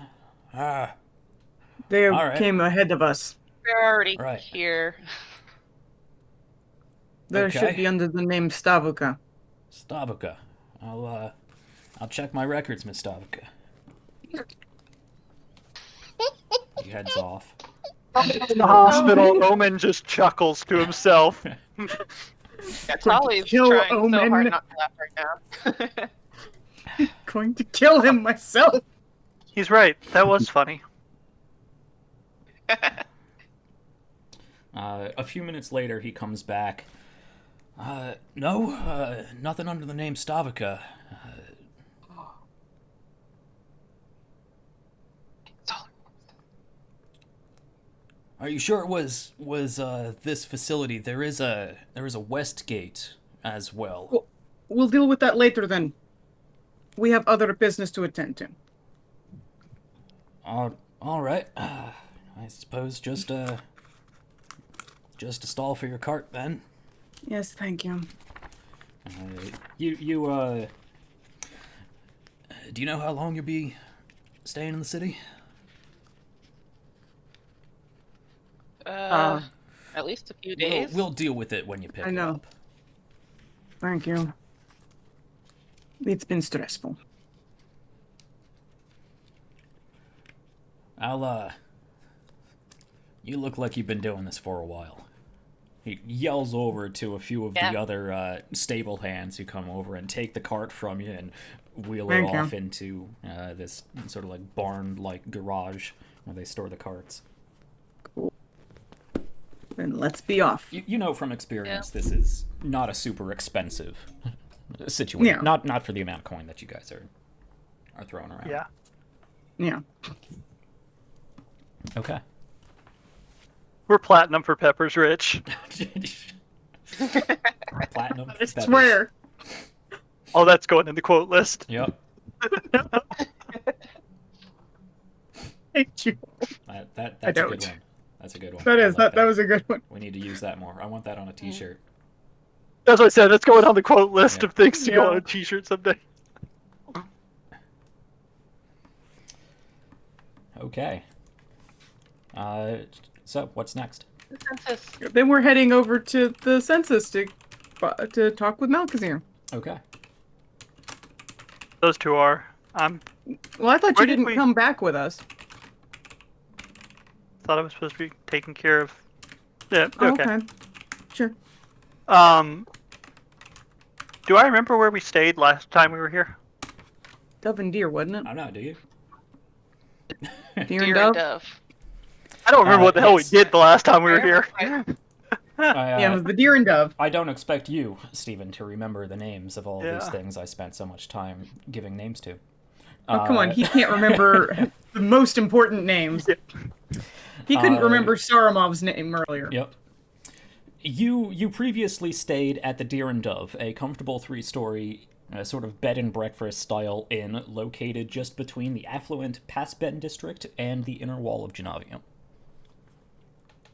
D: They
A: all right.
D: came ahead of us.
B: They're already
A: Right.
B: here.
D: There
A: Okay.
D: should be under the name Stavuka.
A: Stavika. I'll check my records, Miss Stavika. He heads off.
C: In the hospital, Omen just chuckles to himself.
B: Yeah, Tali's
D: kill
B: trying so
D: Omen.
B: hard not to laugh right now.
D: Going to kill him myself.
C: He's right. That was funny.
A: A few minutes later, he comes back. No, nothing under the name Stavika. Are you sure it was this facility? There is a west gate as well.
D: We'll deal with that later then. We have other business to attend to.
A: All right. I suppose just a stall for your cart then.
D: Yes, thank you.
A: You do you know how long you'll be staying in the city?
B: At least a few days.
A: We'll deal with it when you pick
D: I
A: it
D: know.
A: up.
D: Thank you. It's been stressful.
A: You look like you've been doing this for a while. He yells over to a few of the other stable hands who come over and take the cart from you and wheel it
D: Thank you.
A: off into this sort of like barn-like garage where they store the carts.
D: Then let's be off.
A: You know from experience this is not a super expensive situation.
D: Yeah.
A: Not for the amount of coin that you guys are throwing around.
C: Yeah.
D: Yeah.
A: Okay.
C: We're platinum for Pepper's Rich.
A: Platinum.
D: I swear.
C: Oh, that's going in the quote list.
A: Yep.
D: Thank you.
A: That's
D: I
A: a good
D: don't.
A: one. That's a good one.
D: That
A: I
D: is
A: like
D: that was a good one.
A: We need to use that more. I want that on a t-shirt.
C: That's what I said. That's going on the quote list
A: Yeah.
C: of things to go
D: Yeah.
C: on a t-shirt someday.
A: Okay. So what's next?
B: The census.
D: Then we're heading over to the census to talk with Malkazir.
A: Okay.
C: Those two are.
D: Well, I thought
C: Where
D: you
C: did
D: didn't
C: we-
D: come back with us.
C: Thought I was supposed to be taking care of. Yeah.
D: Oh,
C: Okay.
D: Sure.
C: Do I remember where we stayed last time we were here?
D: Dove and Deer, wasn't it?
A: I don't know. Do you?
D: Deer
B: Deer
D: and
B: and
D: Dove?
B: Dove.
C: I don't remember what the hell we
A: yes.
C: did the last time we were here.
D: Yeah, it was the Deer and Dove.
A: I don't expect you, Stephen, to remember the names of all these
C: Yeah.
A: things I spent so much time giving names to.
D: Oh, come on. He can't remember the most important names. He couldn't remember Saramov's name earlier.
A: Yep. You previously stayed at the Deer and Dove, a comfortable 3-story sort of bed and breakfast style inn located just between the affluent Passben district and the inner wall of Genavia.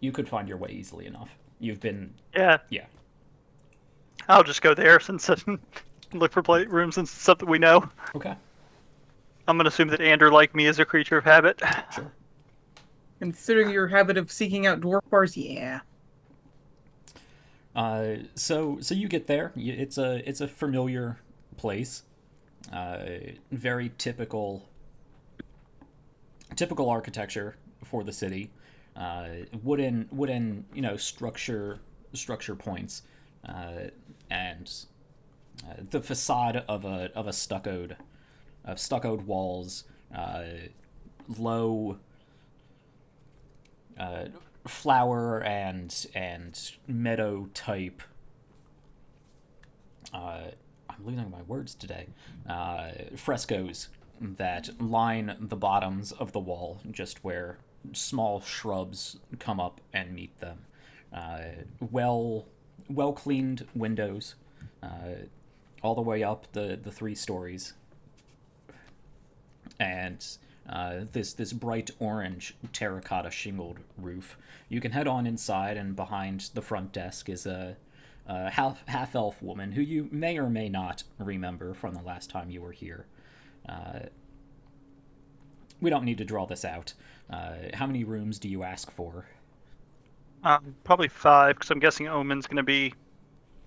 A: You could find your way easily enough. You've been...
C: Yeah.
A: Yeah.
C: I'll just go there since look for rooms since it's something we know.
A: Okay.
C: I'm gonna assume that Ander, like me, is a creature of habit.
A: Sure.
D: Considering your habit of seeking out dwarf bars, yeah.
A: So you get there. It's a familiar place. Very typical architecture for the city. Wooden structure points, and the facade of a stuccoed walls, low flower and meadow type. I'm losing my words today. Frescoes that line the bottoms of the wall, just where small shrubs come up and meet them. Well cleaned windows, all the way up the 3 stories, and this bright orange terracotta shingled roof. You can head on inside, and behind the front desk is a half elf woman who you may or may not remember from the last time you were here. We don't need to draw this out. How many rooms do you ask for?
C: Probably 5, because I'm guessing Omen's going to be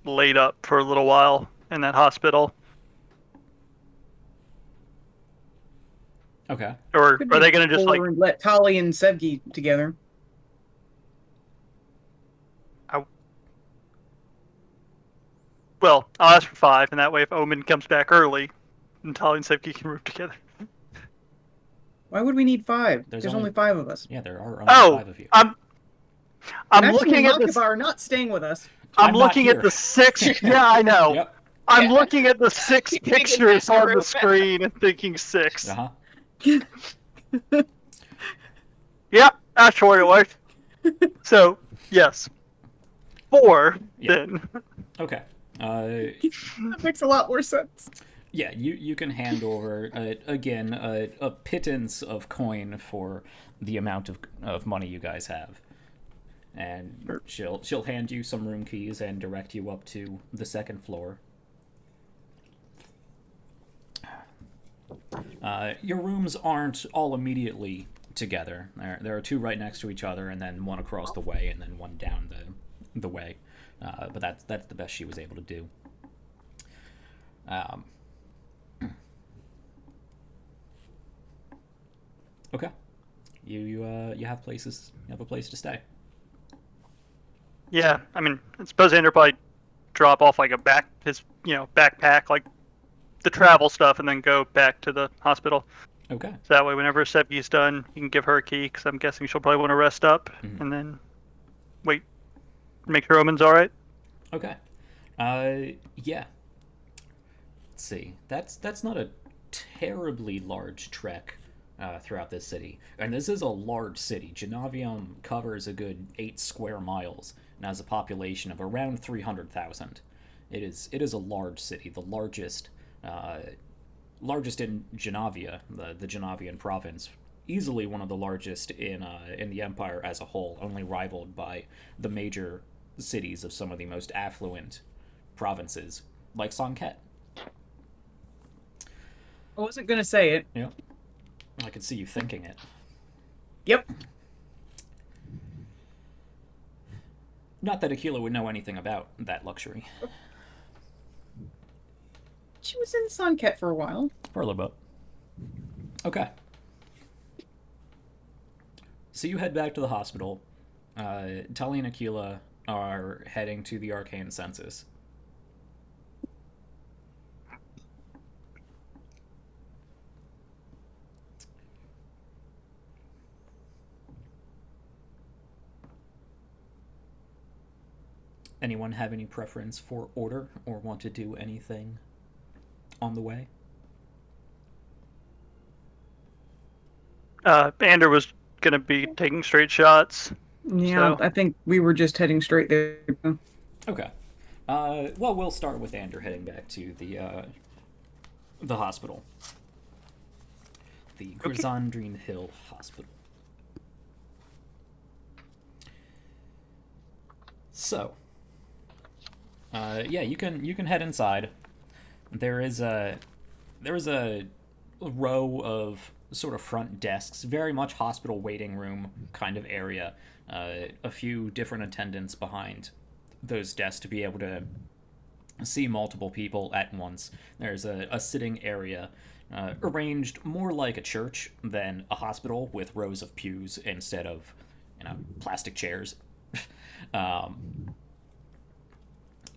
C: laid up for a little while in that hospital.
A: Okay.
C: Or
D: Could
C: are
D: be
C: they going to just
D: 4 and let Tali and Sevgi together?
C: Well, I'll ask for 5, and that way if Omen comes back early, then Tali and Sevki can move together.
D: Why would we need 5?
A: There's
D: There's
A: only-
D: only 5 of us.
A: Yeah, there are only
C: Oh,
A: 5 of you.
C: I'm
D: And
C: looking
D: actually,
C: at this.
D: Makaba are not staying with us.
C: I'm
A: I'm not
C: looking at
A: here.
C: the 6. Yeah, I know.
A: Yep.
C: I'm
B: Yeah.
C: looking at the 6
B: You think it's
C: pictures on the
B: room.
C: screen and thinking 6.
A: Uh-huh.
C: Yep, that's where it was. So, yes. 4,
A: Yeah.
C: then.
A: Okay.
D: That makes a lot more sense.
A: Yeah, you can hand over again a pittance of coin for the amount of money you guys have, and she'll hand you some room keys and direct you up to the 2nd floor. Your rooms aren't all immediately together. There are 2 right next to each other, and then 1 across the way, and then 1 down the way. But that's the best she was able to do. Okay. You have places. You have a place to stay.
C: Yeah, I mean, I suppose Ander probably drop off like his backpack, like the travel stuff, and then go back to the hospital.
A: Okay.
C: So that way, whenever Sevgi's done, you can give her a key, because I'm guessing she'll probably want to rest up,
A: Mhm.
C: and then wait, make sure Omen's all right.
A: Okay. Yeah. Let's see. That's not a terribly large trek throughout this city, and this is a large city. Genavium covers a good 8 square miles and has a population of around 300,000. It is a large city, the largest in Genavia, the Genavian province. Easily one of the largest in the empire as a whole, only rivaled by the major cities of some of the most affluent provinces, like Sanket.
D: I wasn't gonna say it.
A: Yeah, I could see you thinking it.
D: Yep.
A: Not that Aquila would know anything about that luxury.
D: She was in Sunket for a while.
A: For a little bit. Okay. So you head back to the hospital. Tully and Aquila are heading to the arcane census. Anyone have any preference for order or want to do anything on the way?
C: Ander was going to be taking straight shots.
D: Yeah,
C: So-
D: I think we were just heading straight there.
A: Okay. Well, we'll start with Ander heading back to the hospital. The Grisandrine Hill Hospital. So, yeah, you can head inside. There is a row of sort of front desks, very much hospital waiting room kind of area. A few different attendants behind those desks to be able to see multiple people at once. There's a sitting area arranged more like a church than a hospital, with rows of pews instead of plastic chairs. um,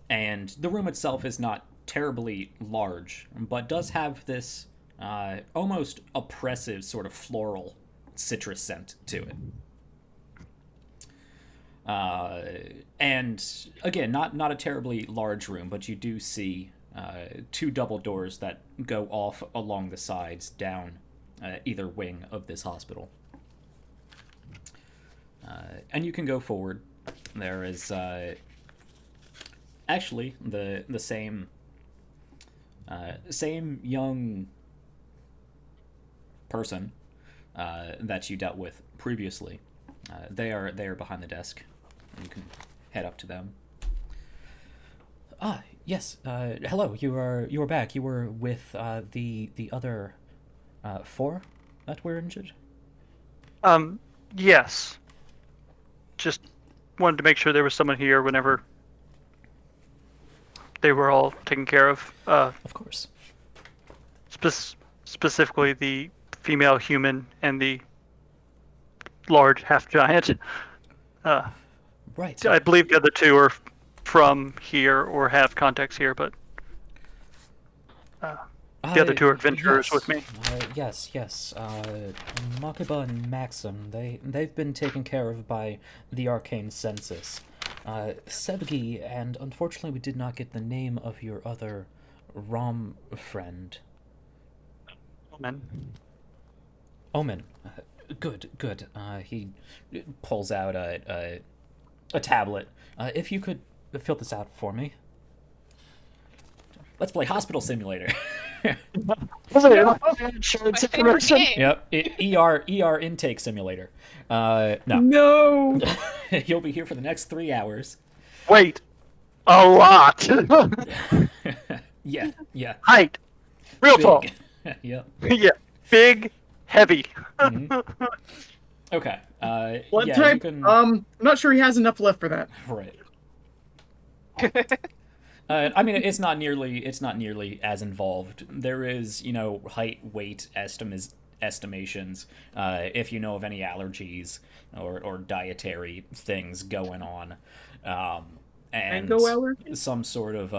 A: and the room itself is not terribly large, but does have this almost oppressive sort of floral citrus scent to it. And again, not a terribly large room, but you do see two double doors that go off along the sides down either wing of this hospital. And you can go forward. There is actually the same young person that you dealt with previously. They are behind the desk. You can head up to them. Ah, yes. Hello. You are back. You were with the other four that were injured.
C: Yes. Just wanted to make sure there was someone here whenever they were all taken care of.
A: Of course.
C: Specifically the female human and the large half giant.
A: Right.
C: I believe the other two are from here or have contacts here, but the other two are adventurers
A: yes.
C: with me.
A: Yes. Makiba and Maxim, they've been taken care of by the arcane census. Sevgi, and unfortunately we did not get the name of your other Rom friend. Omen. Good. He pulls out a tablet. If you could fill this out for me. Let's play Hospital Simulator.
C: Insurance information.
A: Yep. ER intake simulator. No.
D: No.
A: You'll be here for the next 3 hours.
C: Wait. A lot.
A: Yeah.
C: Height. Real
A: Big.
C: tall.
A: Yep.
C: Yeah. Big. Heavy.
A: Mm-hmm. Okay.
D: Blood
A: yeah,
D: type?
A: you can...
D: I'm not sure he has enough left for that.
A: Right. I mean, it's not nearly as involved. There is, height, weight estimations. If you know of any allergies or dietary things going on, and
D: Mango allergy?
A: some sort of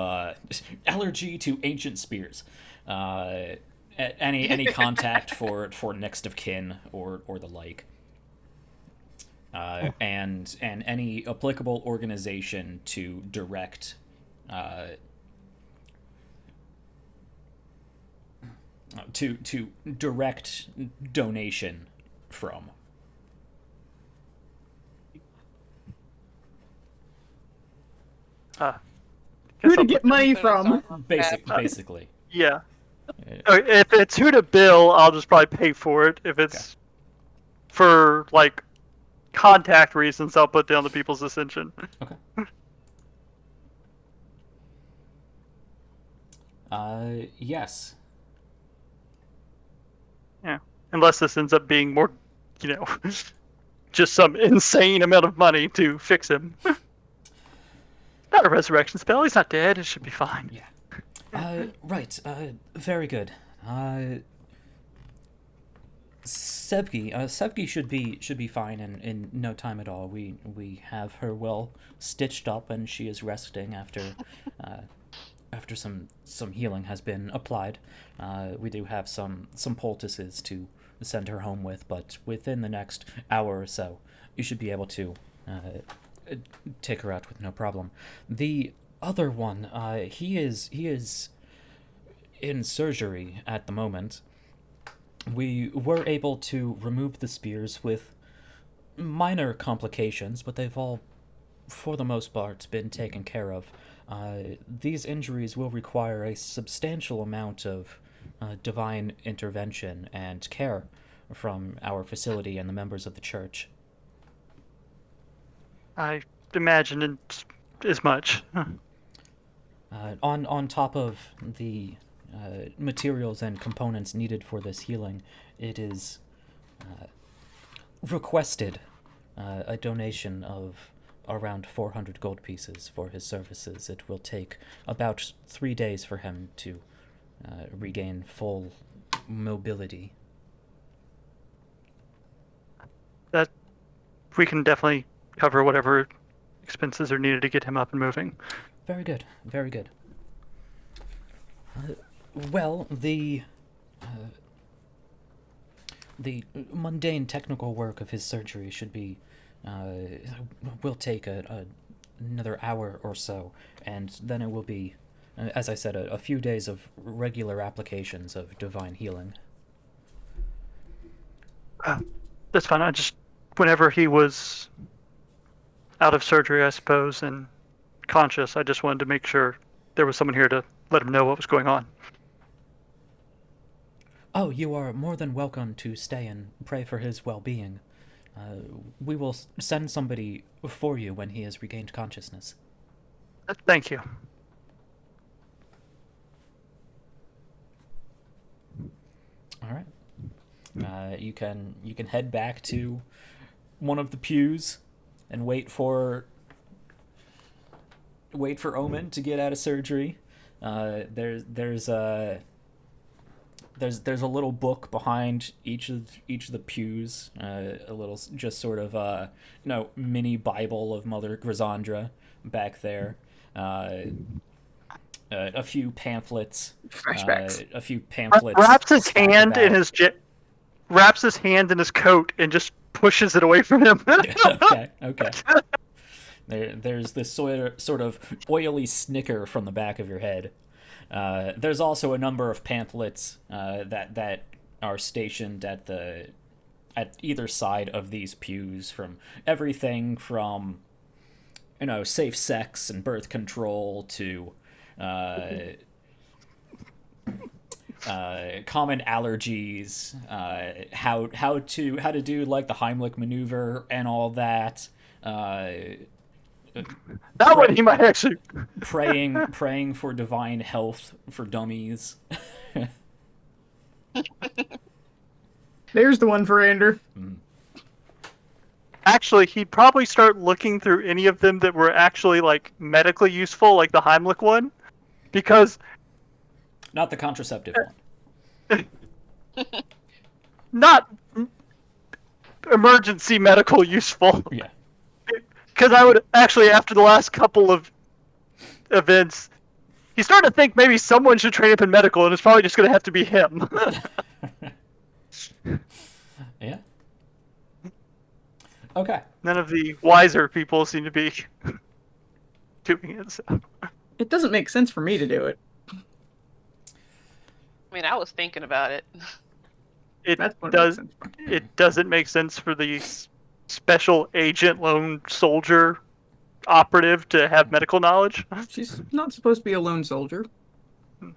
A: allergy to ancient spears. Any contact for next of kin or the like. And any applicable organization to direct to direct donation from.
D: Who to get money from?
A: Basically.
C: Yeah. If it's who to bill, I'll just probably pay for it. If it's for like contact reasons, I'll put down the People's Ascension.
A: Okay. Yes.
C: Yeah. Unless this ends up being more, just some insane amount of money to fix him. Not a resurrection spell. He's not dead. It should be fine.
A: Yeah. Right. Very good. Sevgi should be fine in no time at all. We have her well stitched up, and she is resting after some healing has been applied. We do have some poultices to send her home with, but within the next hour or so, you should be able to take her out with no problem. The other one, he is in surgery at the moment. We were able to remove the spears with minor complications, but they've all, for the most part, been taken care of. These injuries will require a substantial amount of divine intervention and care from our facility and the members of the church.
C: I imagined as much.
A: On top of the materials and components needed for this healing, it is requested a donation of around 400 gold pieces for his services. It will take about 3 days for him to regain full mobility.
C: That we can definitely cover whatever expenses are needed to get him up and moving.
A: Very good, very good. Well, the mundane technical work of his surgery should be will take another hour or so, and then it will be, as I said, a few days of regular applications of divine healing.
C: That's fine. I just, whenever he was out of surgery, I suppose, and conscious, I just wanted to make sure there was someone here to let him know what was going on.
A: Oh, you are more than welcome to stay and pray for his well-being. We will send somebody for you when he has regained consciousness.
C: Thank you.
A: All right. You can head back to one of the pews and wait for Omen to get out of surgery. There's a little book behind each of the pews, a little just sort of mini Bible of Mother Grisandra back there. A few pamphlets.
D: Flashbacks.
A: A few pamphlets.
C: Wraps his
A: stacked
C: hand in
A: about.
C: wraps his hand in his coat and just pushes it away from him.
A: Okay. There's this sort of oily snicker from the back of your head. There's also a number of pamphlets that are stationed at either side of these pews, from everything from safe sex and birth control to common allergies, how to do like the Heimlich maneuver and all that.
C: That one he might actually.
A: praying for divine health for dummies.
D: There's the one for Ander.
C: Actually, he'd probably start looking through any of them that were actually like medically useful, like the Heimlich one, because
A: Not the contraceptive one.
C: not emergency medical useful.
A: Yeah.
C: Because I would actually, after the last couple of events, he started to think maybe someone should train up in medical, and it's probably just going to have to be him.
A: Yeah. Okay.
C: None of the wiser people seem to be doing it. So.
D: It doesn't make sense for me to do it.
B: I mean, I was thinking about it.
C: It
D: That's what
C: does.
D: makes sense.
C: It doesn't make sense for the special agent lone soldier operative to have medical knowledge.
D: She's not supposed to be a lone soldier.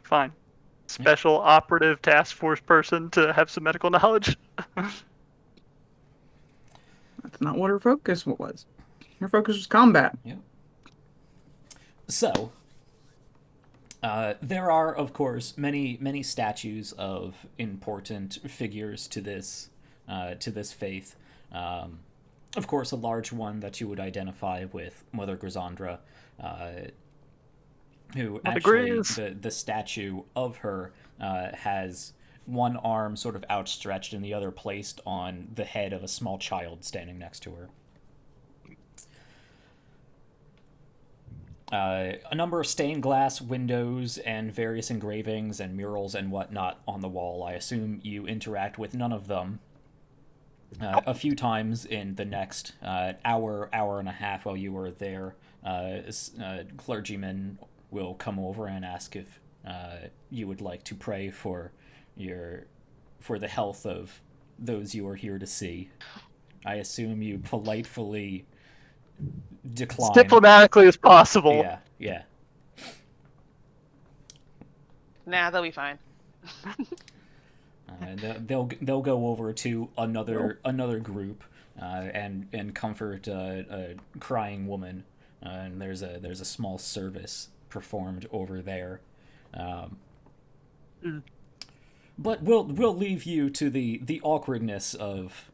C: Fine. Special operative task force person to have some medical knowledge.
D: That's not what her focus was. Her focus was combat.
A: Yeah. So, there are, of course, many statues of important figures to this faith. Of course, a large one that you would identify with Mother Grisandra, who actually, the statue of her has one arm sort of outstretched and the other placed on the head of a small child standing next to her. A number of stained glass windows and various engravings and murals and whatnot on the wall. I assume you interact with none of them. A few times in the next hour and a half while you were there, clergyman will come over and ask if you would like to pray for the health of those you are here to see. I assume you politely decline.
C: As diplomatically as possible.
A: Yeah.
B: Nah, they'll be fine.
A: They'll go over to another group and comfort a crying woman. And there's a small service performed over there. But we'll leave you to the awkwardness of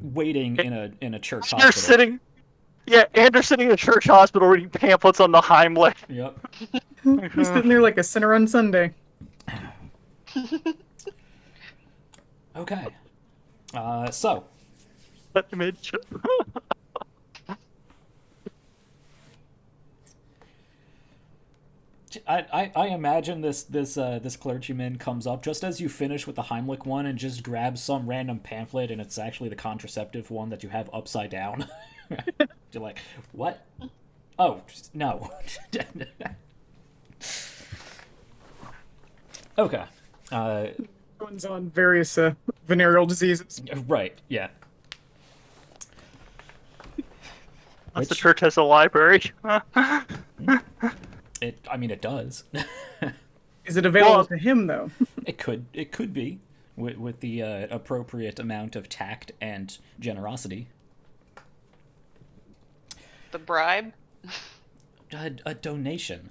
A: waiting in a church
C: You're
A: hospital.
C: sitting. Yeah, and they're sitting in a church hospital reading pamphlets on the Heimlich.
A: Yep.
D: He's sitting there like a sinner on Sunday.
A: Okay. So
C: Image.
A: I imagine this clergyman comes up just as you finish with the Heimlich one and just grabs some random pamphlet, and it's actually the contraceptive one that you have upside down. You're like, what? Oh, no. Okay.
D: One's on various venereal diseases.
A: Right, yeah.
C: Unless the church has a library.
A: It does.
D: Is it available
C: Well-
D: to him, though?
A: It could be with the appropriate amount of tact and generosity.
B: The bribe?
A: A donation.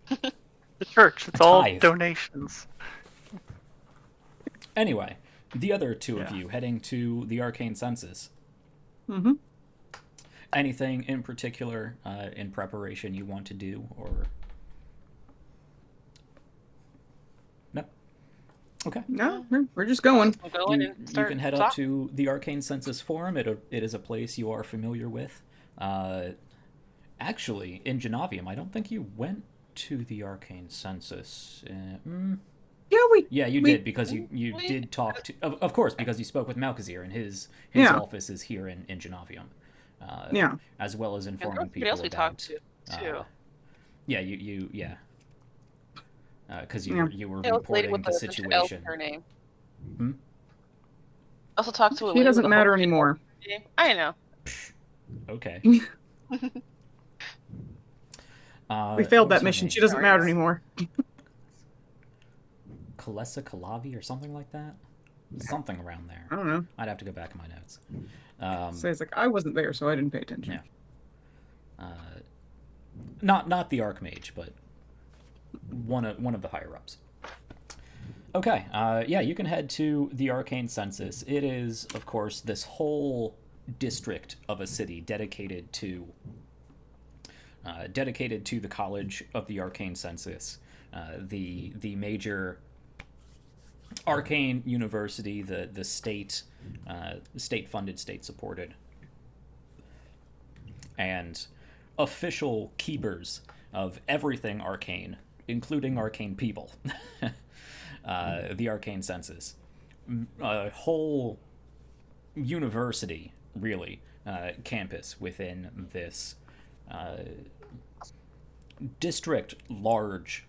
C: The church. It's
A: A
C: all
A: tithe.
C: donations.
A: Anyway, the other two of
C: Yeah.
A: you heading to the arcane census.
D: Mm-hmm.
A: Anything in particular in preparation you want to do, or no? Okay.
D: No, we're just going.
B: We'll go in
A: You
B: and start
A: can head up
B: talking.
A: to the Arcane Census Forum. It is a place you are familiar with. Actually, in Genovium, I don't think you went to the Arcane Census.
D: Yeah,
A: You
D: we-
A: did, because you did talk to... Of course, because you spoke with Malkazir, and his
D: Yeah.
A: office is here in Genovium.
D: Yeah.
A: As well as
B: And
A: informing
B: everybody
A: people
B: else we
A: about...
B: talked to, too.
A: Yeah, yeah. Because
D: Yeah.
A: you were
B: That was the lady
A: reporting
B: with
A: the
B: the L
A: situation.
B: her name.
A: Hmm?
B: Also talked to a
D: He
B: lady
D: doesn't
B: with a
D: matter
B: whole
D: anymore.
B: name. I know.
A: Okay.
D: We failed
A: what was
D: that
A: her
D: mission.
A: name?
D: She doesn't
B: Sorry.
D: matter anymore.
A: Kalesa Kalavi or something like that? Something around there.
D: I don't know.
A: I'd have to go back in my notes.
D: So it's like I wasn't there, so I didn't pay attention.
A: Yeah. Not the Archmage, but one of the higher ups. Okay, yeah, you can head to the Arcane Census. It is, of course, this whole district of a city dedicated to the College of the Arcane Census, the major arcane university, the state funded, state supported, and official keepers of everything arcane, including arcane people. The Arcane Census, a whole university, really, campus within this district, large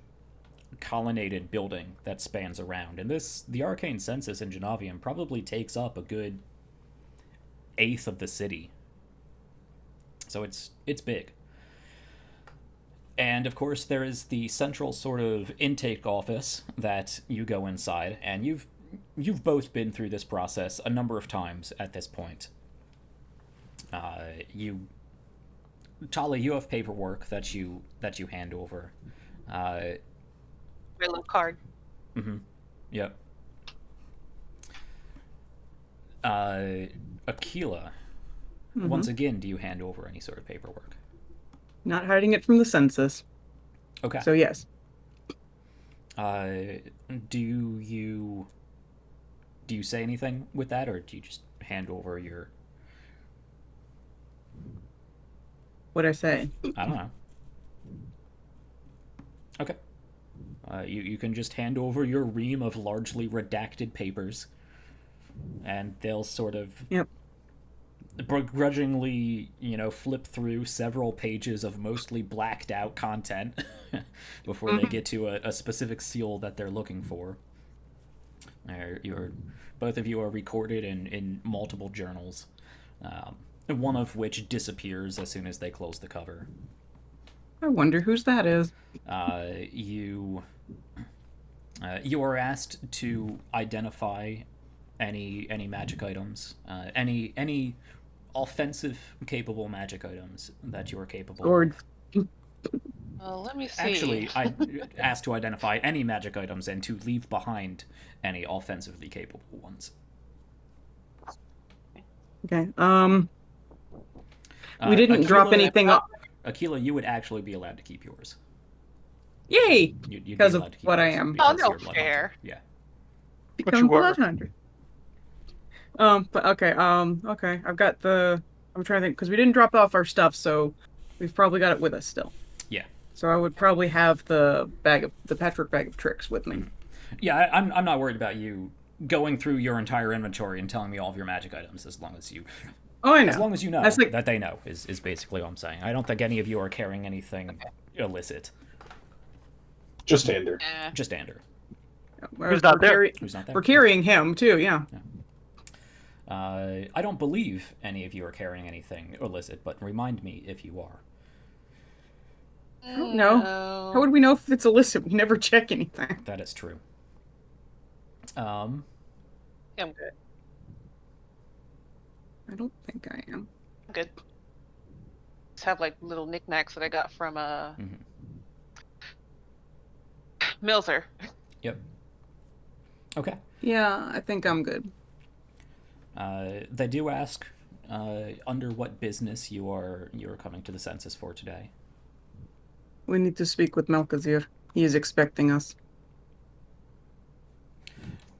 A: colonnaded building that spans around. And the Arcane Census in Genovium probably takes up a good eighth of the city. So it's big. And of course there is the central sort of intake office that you go inside, and you've both been through this process a number of times at this point. Tali, you have paperwork that you hand over.
B: My little card.
A: Mm-hmm. Yep. Aquila, once again, do you hand over any sort of paperwork?
D: Not hiding it from the census.
A: Okay.
D: So yes.
A: Do you say anything with that, or do you just hand over your...
D: What'd I say?
A: I don't know. Okay. You can just hand over your ream of largely redacted papers, and they'll sort of
D: Yep.
A: begrudgingly, flip through several pages of mostly blacked out content before they get to a specific seal that they're looking for. Both of you are recorded in multiple journals, one of which disappears as soon as they close the cover.
D: I wonder whose that is.
A: You are asked to identify any magic items, any offensive capable magic items that you are capable
D: Sword.
A: of.
B: Let me see.
A: Actually, I asked to identify any magic items and to leave behind any offensively capable ones.
D: Okay. We didn't
A: Aquila,
D: drop anything off.
A: Aquila, you would actually be allowed to keep yours.
D: Yay!
A: You'd be
D: Because of
A: allowed to keep
D: what I
A: yours
D: am.
A: because
B: no,
A: you're a blood
B: fair.
A: hunter. Yeah.
C: you
D: Become
C: were.
D: Blood Hunter. But okay. Okay. I've got the. I'm trying to think because we didn't drop off our stuff, so we've probably got it with us still.
A: Yeah.
D: So I would probably have the patchwork bag of tricks with me.
A: Yeah, I'm not worried about you going through your entire inventory and telling me all of your magic items as long as you
D: Oh, I know.
A: as long as you know
D: That's like,
A: that they know is basically what I'm saying. I don't think any of you are carrying anything illicit.
E: Just Ander.
B: Yeah.
A: Just Ander.
C: Who's not there?
A: Who's not there?
D: We're carrying him too. Yeah.
A: I don't believe any of you are carrying anything illicit, but remind me if you are.
D: I don't know. How would we know if it's illicit? We never check anything.
A: That is true.
B: I'm good.
D: I don't think I am.
B: I'm good. Just have like little knickknacks that I got from Milzer.
A: Yep. Okay.
D: Yeah, I think I'm good.
A: They do ask under what business you are coming to the census for today.
D: We need to speak with Melkazir. He is expecting us.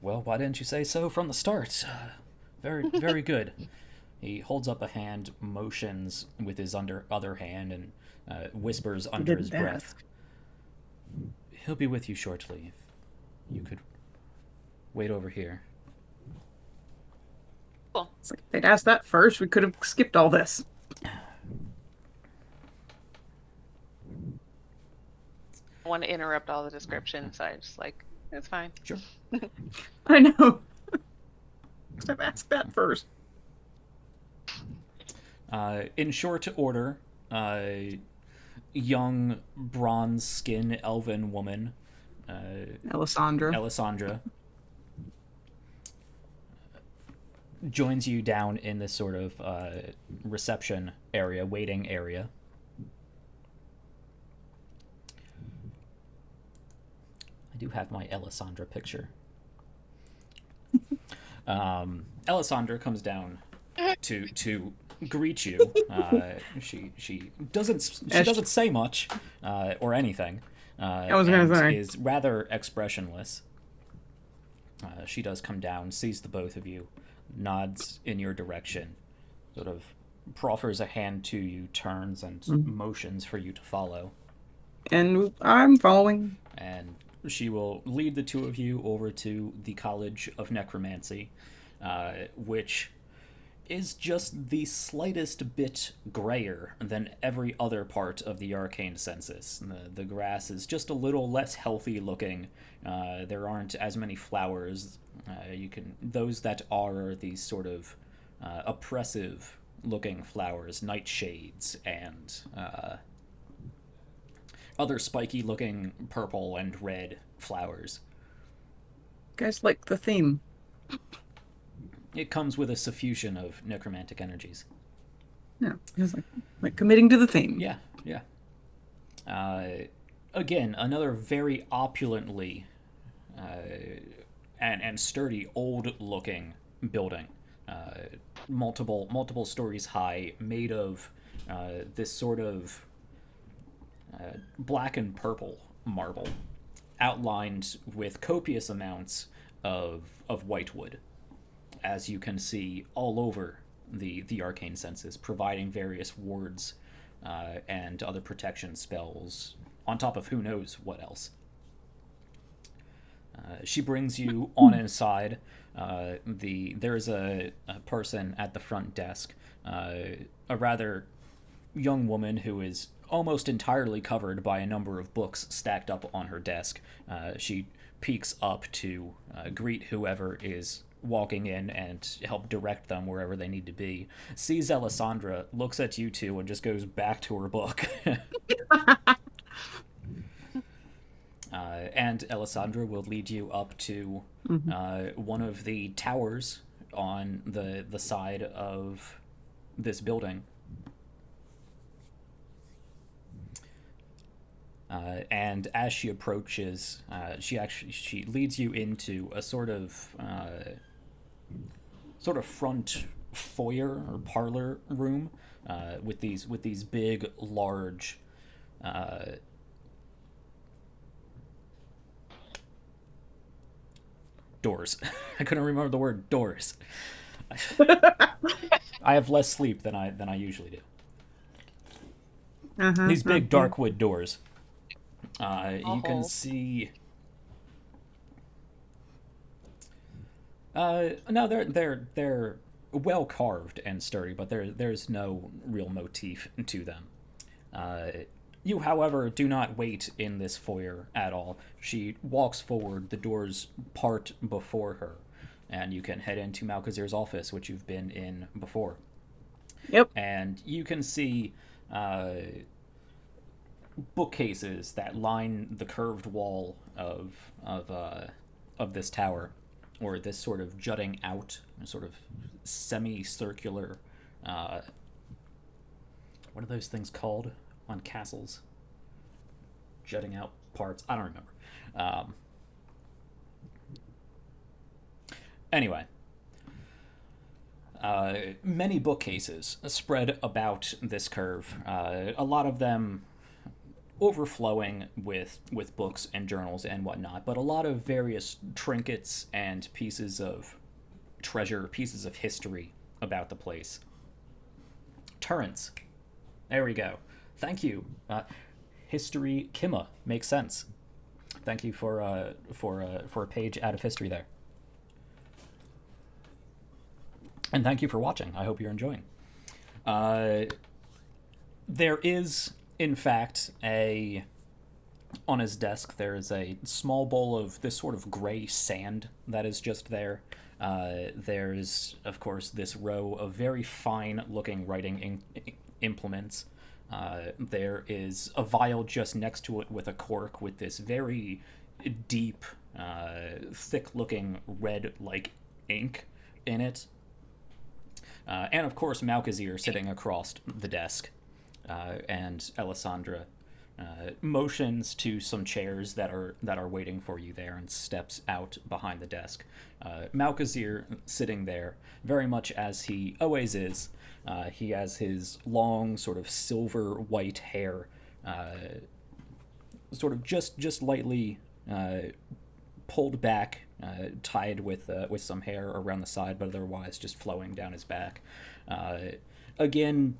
A: Well, why didn't you say so from the start? Very, very good. He holds up a hand, motions with his other hand, and whispers under his breath. He'll be with you shortly. If you could wait over here.
B: Cool.
D: It's like, if they'd asked that first, we could have skipped all this.
B: I want to interrupt all the descriptions, so I just like, it's fine.
A: Sure.
D: I know. Must have asked that first.
A: In short order, young, bronze-skinned elven woman,
D: Alessandra.
A: joins you down in this sort of reception area, waiting area. I do have my Alessandra picture. Alessandra comes down to greet you. She doesn't say much or anything.
D: I was gonna say.
A: Is rather expressionless. She does come down, sees the both of you, nods in your direction, sort of proffers a hand to you, turns and motions for you to follow.
D: And I'm following.
A: And she will lead the two of you over to the College of Necromancy, which is just the slightest bit grayer than every other part of the arcane census. The grass is just a little less healthy looking. There aren't as many flowers. Those that are these sort of oppressive looking flowers, nightshades and other spiky looking purple and red flowers.
D: Guys like the theme.
A: It comes with a suffusion of necromantic energies.
D: Yeah, it's like committing to the theme.
A: Yeah. Again, another very opulently and sturdy, old-looking building, multiple stories high, made of this sort of black and purple marble, outlined with copious amounts of white wood, as you can see all over the arcane census, providing various wards and other protection spells, on top of who knows what else. She brings you on inside. There's a person at the front desk, a rather young woman who is almost entirely covered by a number of books stacked up on her desk. She peeks up to greet whoever is walking in and help direct them wherever they need to be. Sees Alessandra, looks at you two, and just goes back to her book. And Alessandra will lead you up to one of the towers on the side of this building. And as she approaches, she leads you into a sort of front foyer or parlor room with these big, large doors. I couldn't remember the word doors. I have less sleep than I usually do. These big dark wood doors. You can see. No, they're well carved and sturdy, but there's no real motif to them. You, however, do not wait in this foyer at all. She walks forward, the doors part before her, and you can head into Malkazir's office, which you've been in before.
D: Yep.
A: And you can see bookcases that line the curved wall of this tower, or this sort of jutting out, sort of semicircular. What are those things called on castles? Jutting out parts. I don't remember. Anyway. Many bookcases spread about this curve. A lot of them overflowing with books and journals and whatnot, but a lot of various trinkets and pieces of treasure, pieces of history about the place. Turrets. There we go. Thank you. History Kima makes sense. Thank you for a page out of history there. And thank you for watching. I hope you're enjoying. There is, in fact, on his desk, there is a small bowl of this sort of gray sand that is just there. There's, of course, this row of very fine-looking writing implements. There is a vial just next to it with a cork with this very deep, thick-looking red-like ink in it. And of course, Malkazir sitting across the desk, and Alessandra motions to some chairs that are waiting for you there and steps out behind the desk. Malkazir sitting there, very much as he always is. He has his long, sort of silver white hair, sort of just lightly pulled back, tied with some hair around the side, but otherwise just flowing down his back. Again,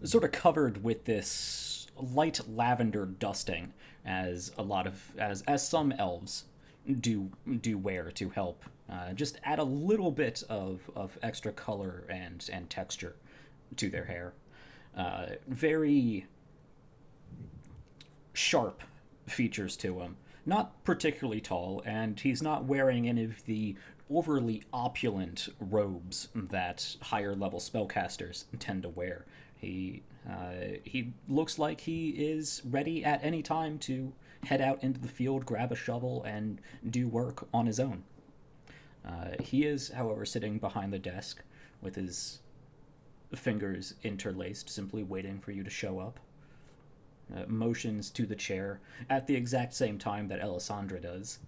A: sort of covered with this light lavender dusting, as some elves do wear to help just add a little bit of extra color and texture to their hair. Very sharp features to him. Not particularly tall, and he's not wearing any of the overly opulent robes that higher level spellcasters tend to wear. He looks like he is ready at any time to head out into the field, grab a shovel, and do work on his own. He is, however, sitting behind the desk with his fingers interlaced, simply waiting for you to show up. Motions to the chair at the exact same time that Alessandra does.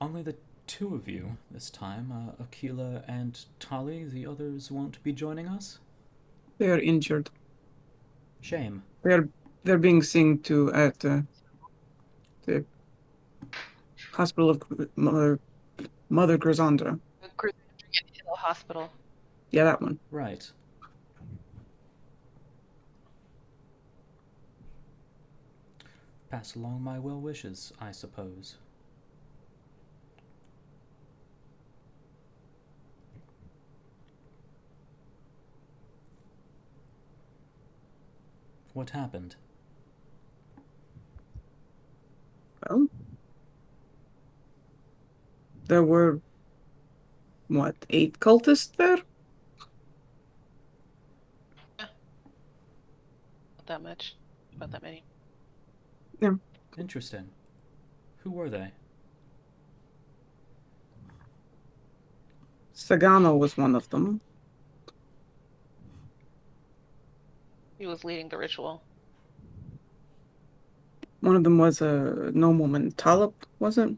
A: Only the two of you this time, Aquila and Tali. The others won't be joining us?
D: They are injured.
A: Shame.
D: They're being seen to at the hospital of Mother Grisandra.
B: Hill Hospital.
D: Yeah, that one.
A: Right. Pass along my well wishes, I suppose. What happened?
D: Well, there were, 8 cultists there?
B: that much, about that many.
A: Interesting. Who were they?
D: Sagano was one of them.
B: He was leading the ritual.
D: One of them was a nobleman. Talip, was it?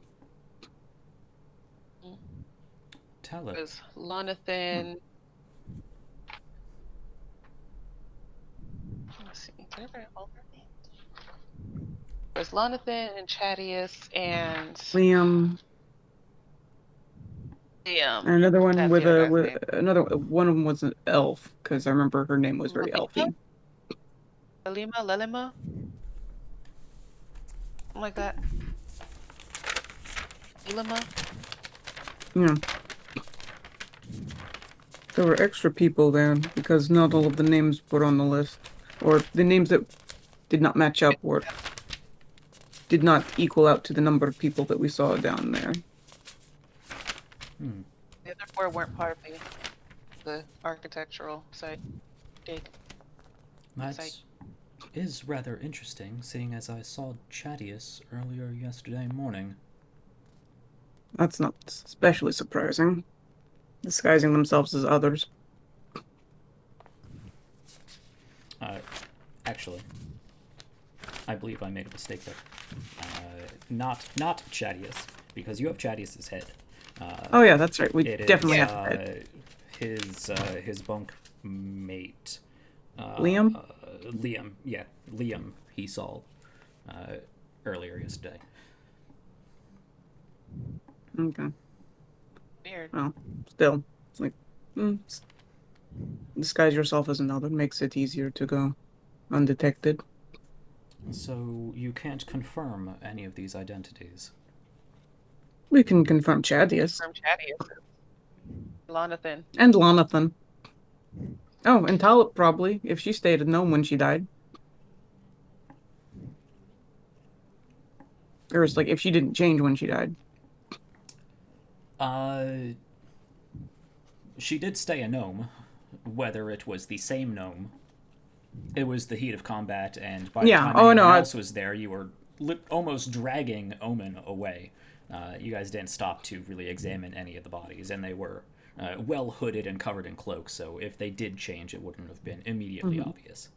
A: Tell
B: It
A: it.
B: was Lonathan. Let's see. Did I write all their names? There's Lonathan and Chadius and
D: Liam.
B: Liam.
D: And another one
B: That's
D: with
B: the other
D: a
B: guy's
D: with
B: name.
D: another one of them was an elf, because I remember her name was very elfy.
B: Lelima? Something like that. Lelima?
D: Yeah. There were extra people there because not all of the names were on the list, or the names that did not match up or did not equal out to the number of people that we saw down there.
B: The other 4 weren't part of the architectural site. Dig.
A: That is rather interesting, seeing as I saw Chadius earlier yesterday morning.
D: That's not especially surprising. Disguising themselves as others.
A: Actually, I believe I made a mistake there. Not Chadius, because you have Chadius's head.
D: Oh yeah, that's right. We
A: It
D: definitely
A: is,
D: have that.
A: his bunk mate.
D: Liam?
A: Liam, yeah, Liam. He saw earlier yesterday.
D: Okay.
B: Weird.
D: Well, still, it's like disguise yourself as another makes it easier to go undetected.
A: So you can't confirm any of these identities.
D: We can confront Chadius
B: From Chadius. Lonathan.
D: and Lonathan. Oh, and Talip probably, if she stayed a gnome when she died. Or it's like if she didn't change when she died.
A: She did stay a gnome, whether it was the same gnome. It was the heat of combat, and by the time anyone else was there, you were almost dragging Omen away. You guys didn't stop to really examine any of the bodies, and they were well hooded and covered in cloaks, so if they did change, it wouldn't have been immediately obvious.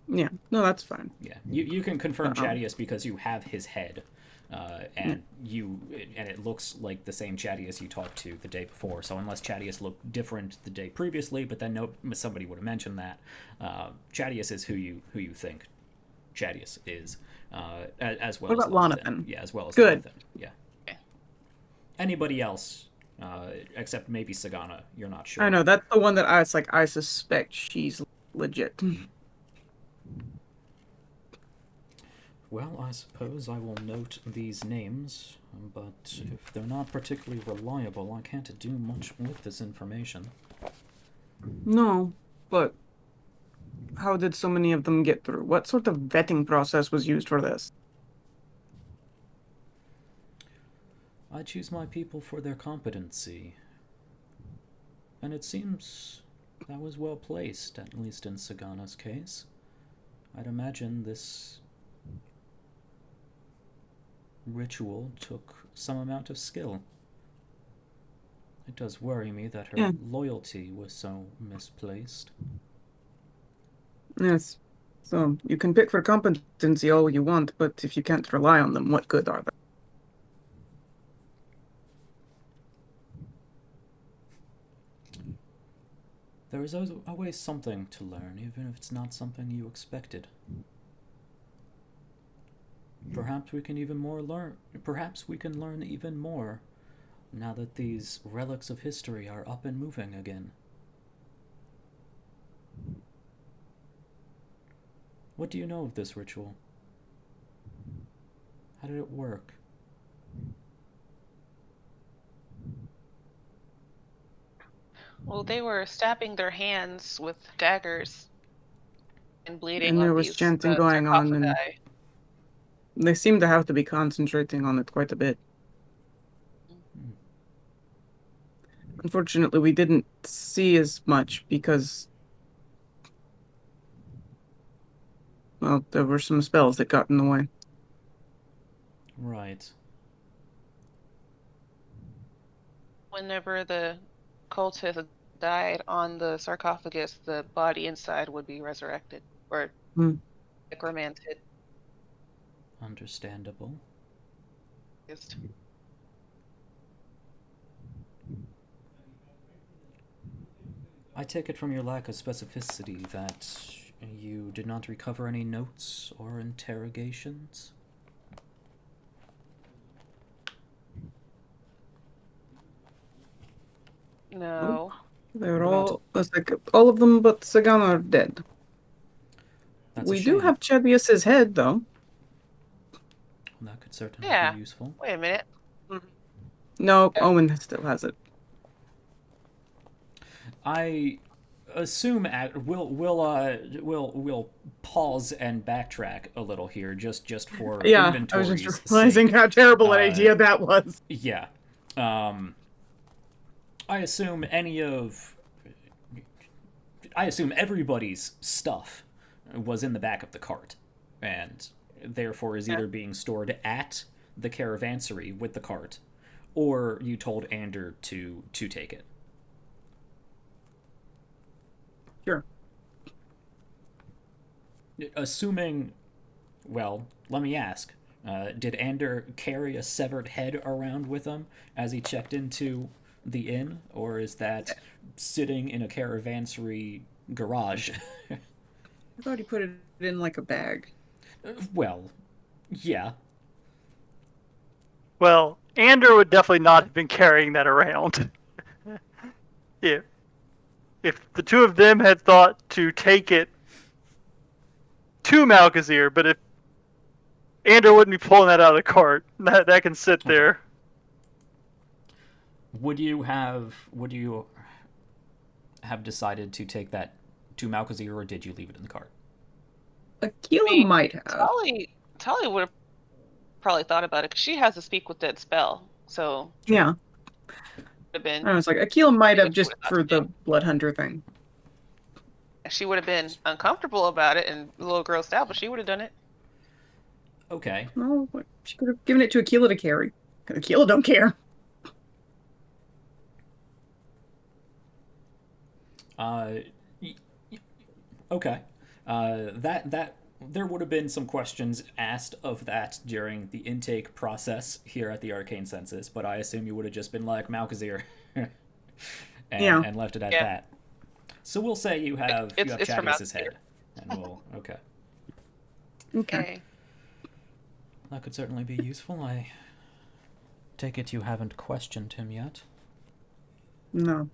D: Yeah, no, that's fine.
A: Yeah, you can confirm Chadius because you have his head, and it looks like the same Chadius you talked to the day before. So unless Chadius looked different the day previously, but then somebody would have mentioned that, Chadius is who you think Chadius is, as well
D: what
A: as
D: about
A: Lonathan.
D: Lonathan?
A: Yeah, as well as
D: Good.
A: Lonathan. Yeah. Anybody else, except maybe Sagana, you're not sure.
D: I know that's the one that I suspect she's legit.
A: Well, I suppose I will note these names, but if they're not particularly reliable, I can't do much with this information.
D: No, but how did so many of them get through? What sort of vetting process was used for this?
A: I choose my people for their competency, and it seems that was well placed, at least in Sagana's case. I'd imagine this ritual took some amount of skill. It does worry me that her loyalty was so misplaced.
D: Yes. So you can pick for competency all you want, but if you can't rely on them, what good are they?
A: There is always something to learn, even if it's not something you expected. Perhaps we can learn even more now that these relics of history are up and moving again. What do you know of this ritual? How did it work?
B: Well, they were stabbing their hands with daggers and bleeding
D: And there
B: on
D: was
B: these
D: chanting going on, and
B: sarcophagi.
D: they seem to have to be concentrating on it quite a bit. Unfortunately, we didn't see as much because well, there were some spells that got in the way.
A: Right.
B: Whenever the cultist died on the sarcophagus, the body inside would be resurrected or necromanted.
A: Understandable. I take it from your lack of specificity that you did not recover any notes or interrogations?
B: No.
D: They're
A: What about-
D: all, it's like all of them but Sagan are dead.
A: That's
D: We
A: a
D: do
A: shame.
D: have Chebius's head, though.
A: That could certainly
B: Yeah.
A: be useful.
B: Wait a minute.
D: No, Owen still has it.
A: I assume we'll pause and backtrack a little here, just for
D: Yeah, I was
A: inventory's
D: just realizing
A: sake.
D: how terrible an idea that was.
A: Yeah. I assume everybody's stuff was in the back of the cart, and therefore is either being stored at the caravansary with the cart, or you told Ander to take it.
D: Sure.
A: Assuming, well, let me ask, did Ander carry a severed head around with him as he checked into the inn, or is that sitting in a caravansary garage?
D: I thought he put it in like a bag.
A: Well, yeah.
C: Well, Ander would definitely not have been carrying that around. Yeah. If the two of them had thought to take it to Malkazir, but if Ander wouldn't be pulling that out of the cart, that can sit there.
A: Would you have decided to take that to Malkazir, or did you leave it in the cart?
D: Aquila might have.
B: Tali would have probably thought about it because she has a speak with dead spell. So
D: Yeah.
B: have been.
D: I was like, Aquila might have
B: She
D: just
B: would've thought
D: for
B: she
D: the
B: did.
D: blood hunter thing.
B: She would have been uncomfortable about it and a little grossed out, but she would have done it.
A: Okay.
D: No, she could have given it to Aquila to carry. Aquila don't care.
A: Okay. That there would have been some questions asked of that during the intake process here at the Arcane Census, but I assume you would have just been like Malkazir and left it at that. So we'll say you have
B: It's from
A: Chadius's
B: Malkazir.
A: head, and we'll okay.
D: Okay.
A: That could certainly be useful. I take it you haven't questioned him yet.
D: No.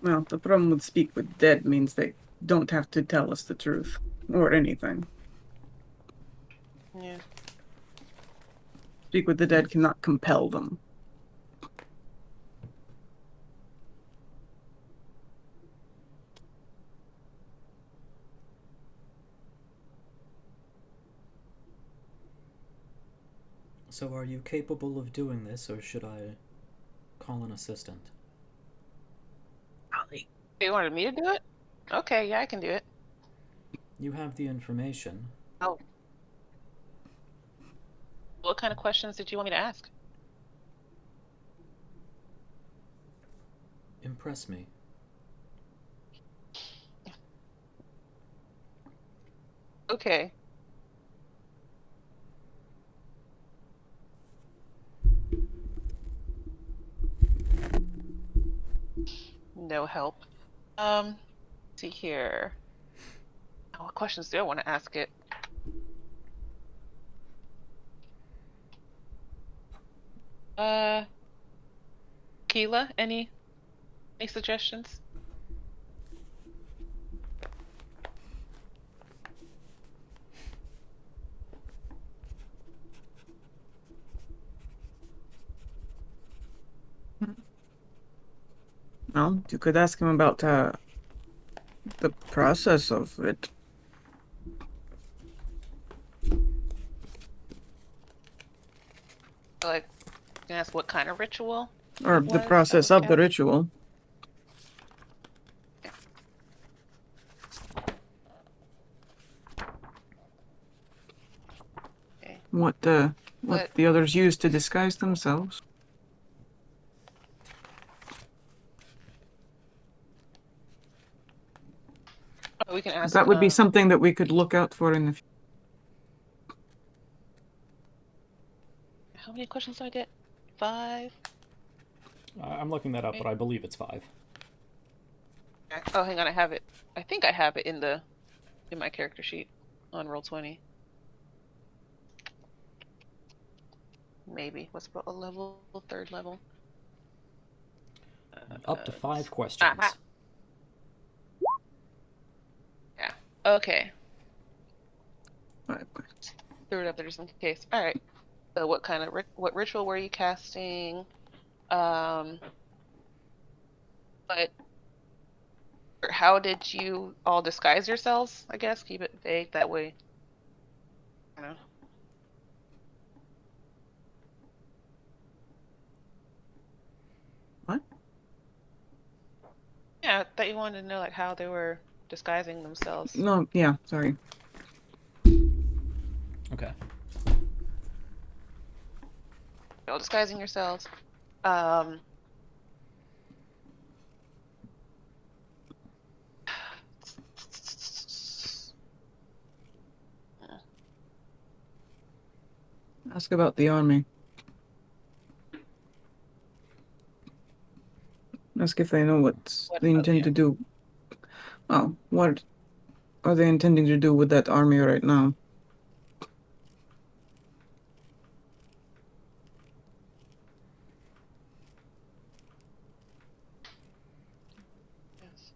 D: Well, the problem with speak with dead means they don't have to tell us the truth or anything.
B: Yeah.
D: Speak with the dead cannot compel them.
A: So are you capable of doing this, or should I call an assistant?
B: You wanted me to do it? Okay, yeah, I can do it.
A: You have the information.
B: Oh. What kind of questions did you want me to ask?
A: Impress me.
B: Okay. No help. Let's see here. Oh, what questions do I want to ask it? Keela, any suggestions?
D: Well, you could ask him about the process of it.
B: Like, you can ask what kind of ritual?
D: Or
B: It
D: the
B: was,
D: process
B: I
D: of
B: was
D: the ritual.
B: Okay.
D: What
B: But
D: the others use to disguise themselves.
B: we can ask.
D: That would be something that we could look out for in the future.
B: How many questions do I get? 5.
A: I'm looking that up, but I believe it's 5.
B: Oh, hang on, I have it. I think I have it in my character sheet on Roll20. Maybe. What's a level? 3rd level.
A: Up to 5 questions.
B: Aha. Yeah. Okay.
D: Right.
B: Threw it up there just in case. All right. So, what ritual were you casting? But how did you all disguise yourselves? I guess keep it vague that way. I don't know.
D: What?
B: Yeah, I thought you wanted to know like how they were disguising themselves.
D: No, yeah, sorry.
A: Okay.
B: Disguising yourselves.
D: Ask about the army. Ask if they know what
B: What
D: they
B: about
D: intend
B: the
D: to do. Oh, what are they intending to do with that army right now?
B: Yes.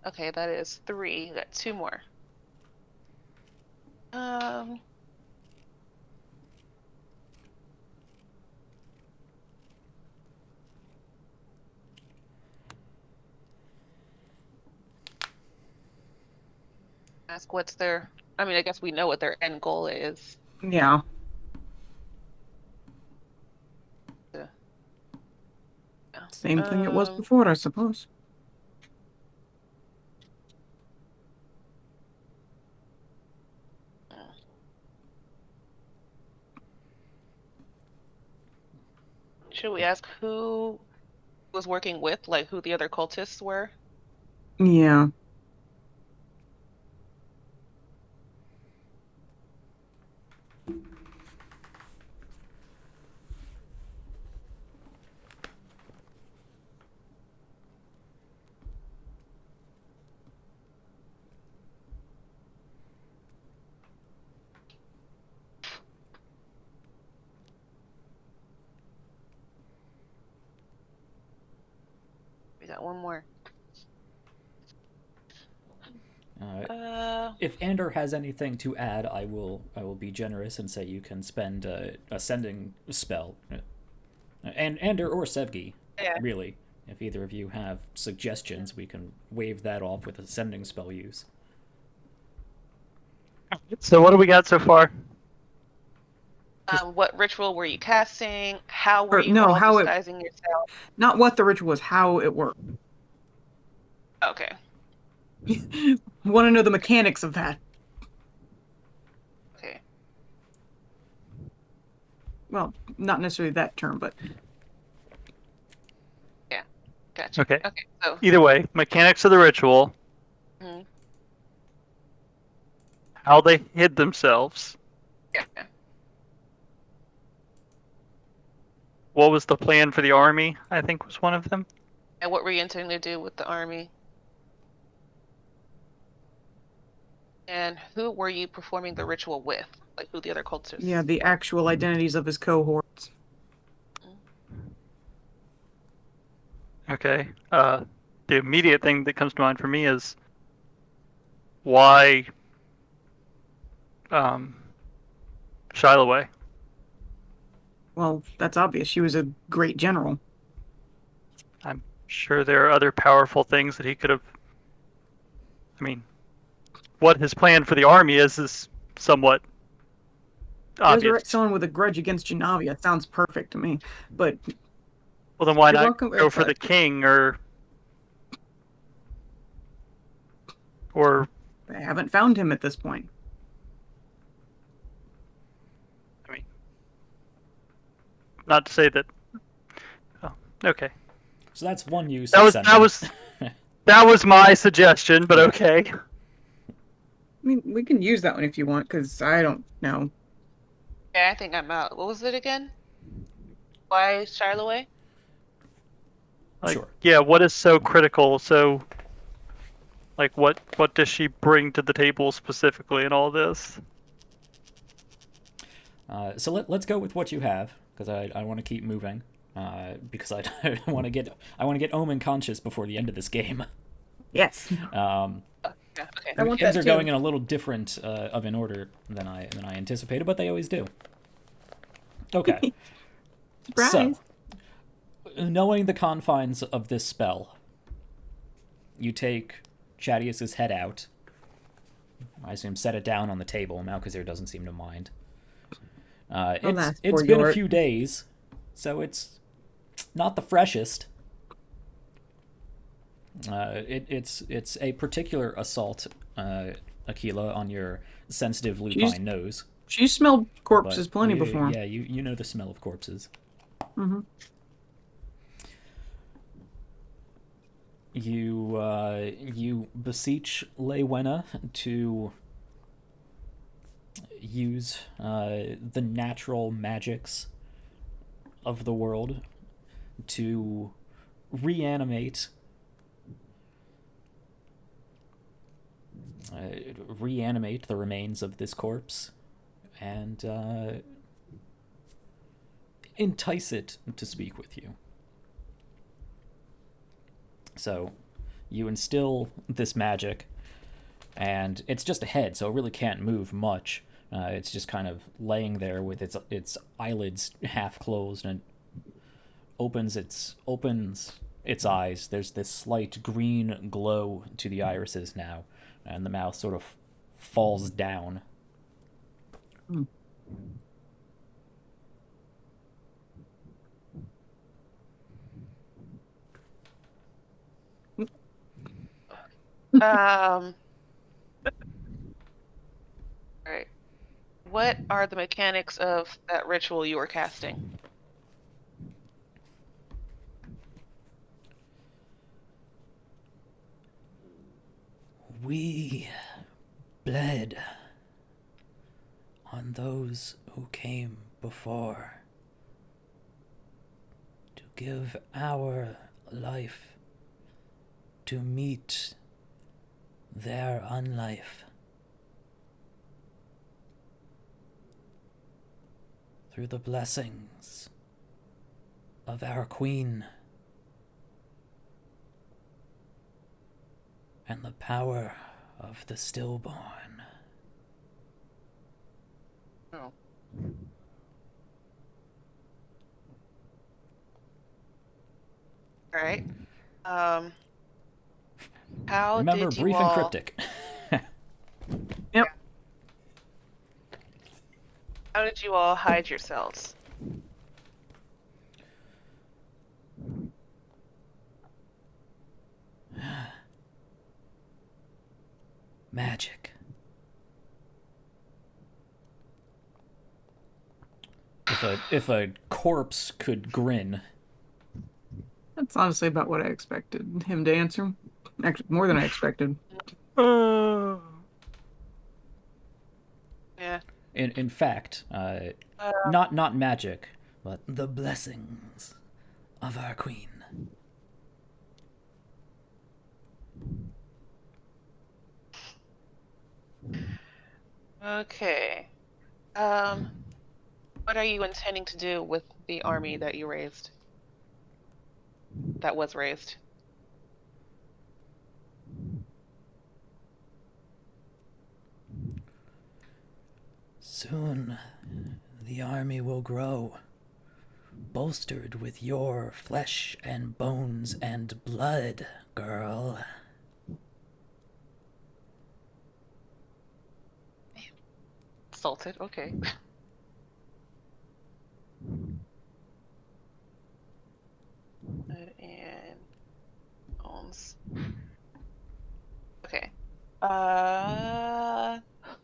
B: Okay, that is 3. You got 2 more. Ask what's their. I mean, I guess we know what their end goal is.
D: Yeah.
B: Yeah.
D: Same thing it was before, I suppose.
B: Should we ask who was working with, like who the other cultists were?
D: Yeah.
B: We got one more.
A: If Ander has anything to add, I will be generous and say you can spend a sending spell. And Ander or Sevgi,
B: Yeah.
A: really. If either of you have suggestions, we can wave that off with a sending spell use.
C: So what do we got so far?
B: What ritual were you casting? How were you
D: No,
B: all
D: how
B: disguising yourself?
D: not what the ritual was, how it worked.
B: Okay.
D: Want to know the mechanics of that.
B: Okay.
D: Well, not necessarily that term, but
B: Yeah. Gotcha.
C: Okay.
B: Okay. So.
C: Either way, mechanics of the ritual,
B: Mhm.
C: how they hid themselves,
B: Yeah.
C: what was the plan for the army, I think was one of them.
B: And what were you intending to do with the army? And who were you performing the ritual with? Like who the other cultists?
D: yeah, the
B: were?
D: actual identities of his cohorts.
C: Okay. The immediate thing that comes to mind for me is why Shiloh.
D: Well, that's obvious. She was a great general.
C: I'm sure there are other powerful things that he could have. I mean, what his plan for the army is somewhat obvious.
D: Resurrect someone with a grudge against Janavia sounds perfect to me. But
C: Well, then why
D: you're
C: not
D: welcome.
C: go for the king or
D: I haven't found him at this point.
C: I mean, not to say that. Oh, okay.
A: So that's one use.
C: That was my suggestion, but okay.
D: I mean, we can use that one if you want, because I don't know.
B: Yeah, I think I'm out. What was it again? Why Shiloh away?
A: Sure.
C: Yeah, what is so critical? So, like, what does she bring to the table specifically in all this?
A: So let's go with what you have, because I want to keep moving. Because I want to get Omen conscious before the end of this game.
D: Yes.
B: Yeah, okay.
D: I want
A: Games
D: that
A: are
D: too.
A: going in a little different of an order than I anticipated, but they always do. Okay.
D: Surprise.
A: So, knowing the confines of this spell, you take Chadius's head out. I assume set it down on the table. Malkazir doesn't seem to mind. It's been a few days, so it's not the freshest. It's a particular assault, Aquila, on your sensitive lupine nose.
D: She smelled corpses plenty before.
A: Yeah, you know the smell of corpses.
D: Mm-hmm.
A: You beseech Leywena to use the natural magics of the world to reanimate the remains of this corpse and entice it to speak with you. So you instill this magic, and it's just a head, so it really can't move much. It's just kind of laying there with its eyelids half closed, and opens its eyes. There's this slight green glow to the irises now, and the mouth sort of falls down.
B: All right. What are the mechanics of that ritual you were casting?
A: We bled on those who came before to give our life to meet their unlife. Through the blessings of our queen and the power of the stillborn.
B: Oh. All right. How
A: Remember,
B: did you
A: brief
B: all...
A: and cryptic.
D: Yep.
B: How did you all hide yourselves?
A: Magic. If a corpse could grin.
D: That's honestly about what I expected him to answer. Actually, more than I expected.
B: Yeah.
A: In fact, not magic, but the blessings of our queen.
B: Okay. What are you intending to do with the army that you raised? That was raised.
A: Soon, the army will grow, bolstered with your flesh and bones and blood, girl.
B: Salted, okay. things. Okay.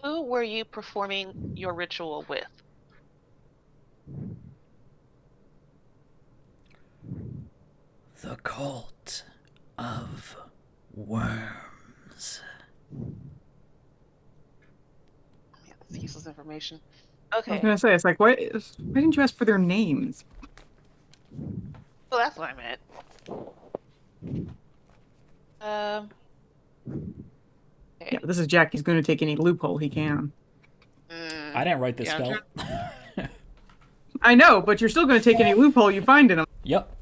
B: Who were you performing your ritual with?
A: The cult of worms.
B: Yeah, that's useless information.
D: I was
B: Okay.
D: gonna say, it's like, why didn't you ask for their names?
B: Well, that's what I meant.
D: Yeah,
B: Okay.
D: this is Jack. He's gonna take any loophole he can.
A: I didn't write this
B: Yeah, I'm
A: spell.
D: I know, but you're still gonna take any loophole you find in them.
A: Yep.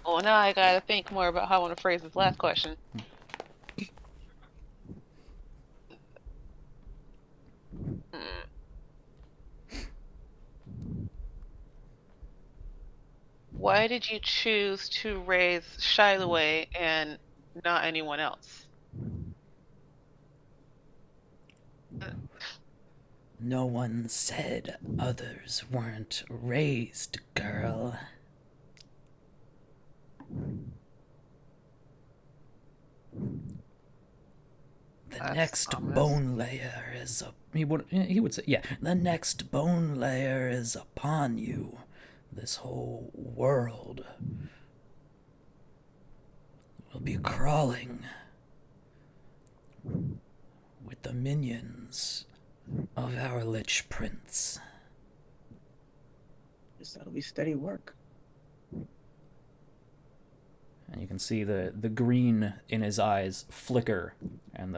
B: Well, now I gotta think more about how I want to phrase this last question. Hmm. Why did you choose to raise Shiloh and not anyone else?
A: No one said others weren't raised, girl. The
B: That's
A: next
B: ominous.
A: bone layer is he would say, yeah, the next bone layer is upon you. This whole world will be crawling with the minions of our Lich Prince.
D: Guess that'll be steady work.
A: And you can see the green in his eyes flicker, and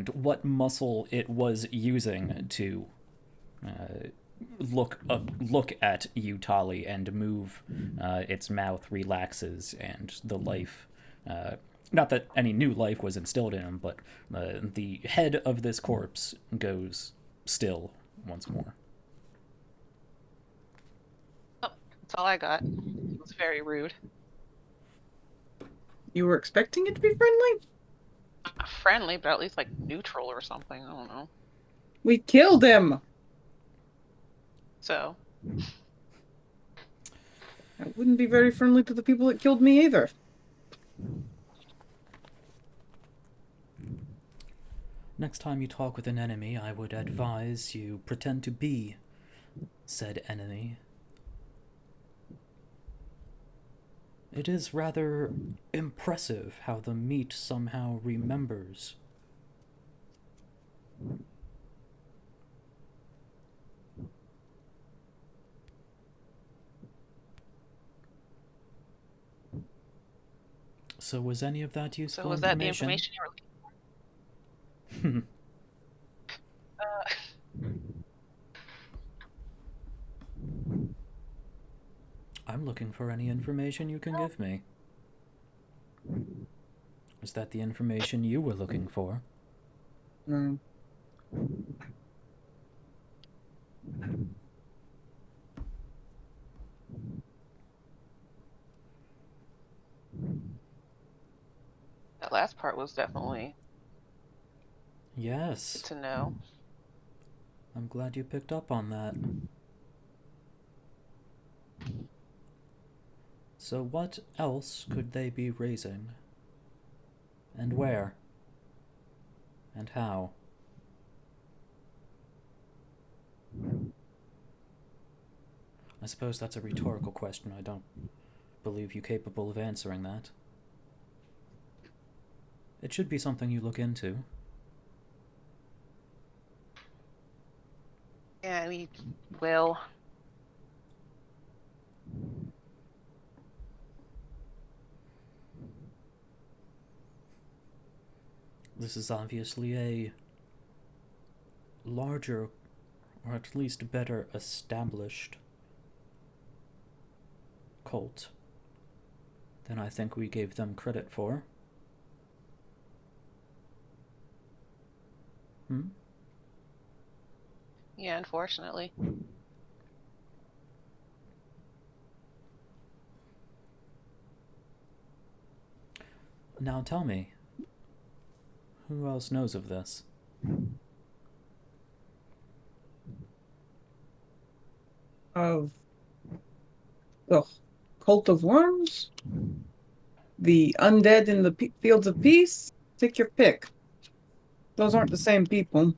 A: what muscle it was using to look at you, Tali, and move its mouth relaxes, and the life. Not that any new life was instilled in him, but the head of this corpse goes still once more.
B: Oh, that's all I got. It was very rude.
D: You were expecting it to be friendly?
B: Not friendly, but at least like neutral or something. I don't know.
D: We killed him.
B: So,
D: I wouldn't be very friendly to the people that killed me either.
A: Next time you talk with an enemy, I would advise you pretend to be said enemy. It is rather impressive how the meat somehow remembers. So was any of that useful
B: so was that the information you were looking for?
A: I'm looking for any information you can give me. Is that the information you were looking for?
D: Mm.
B: That last part was definitely
A: Yes.
B: good to know.
A: I'm glad you picked up on that. So what else could they be raising? And where? And how? I suppose that's a rhetorical question. I don't believe you capable of answering that. It should be something you look into.
B: Yeah, we will.
A: This is obviously a larger, or at least better established cult than I think we gave them credit for.
B: Yeah, unfortunately.
A: Now tell me, who else knows of this?
D: Of Cult of Worms, the undead in the Fields of Peace. Take your pick. Those aren't the same people.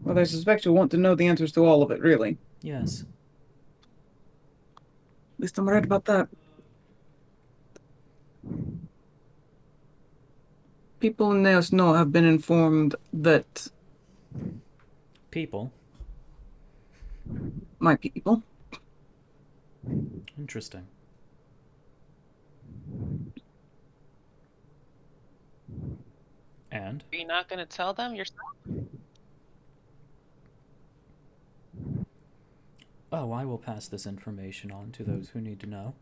D: Well, I suspect you'll want to know the answers to all of it, really.
A: Yes.
D: At least I'm right about that. People in Neos Noa have been informed that
A: People.
D: my people.
A: Interesting. And?
B: Are you not going to tell them yourself?
A: Oh, I will pass this information on to those who need to know.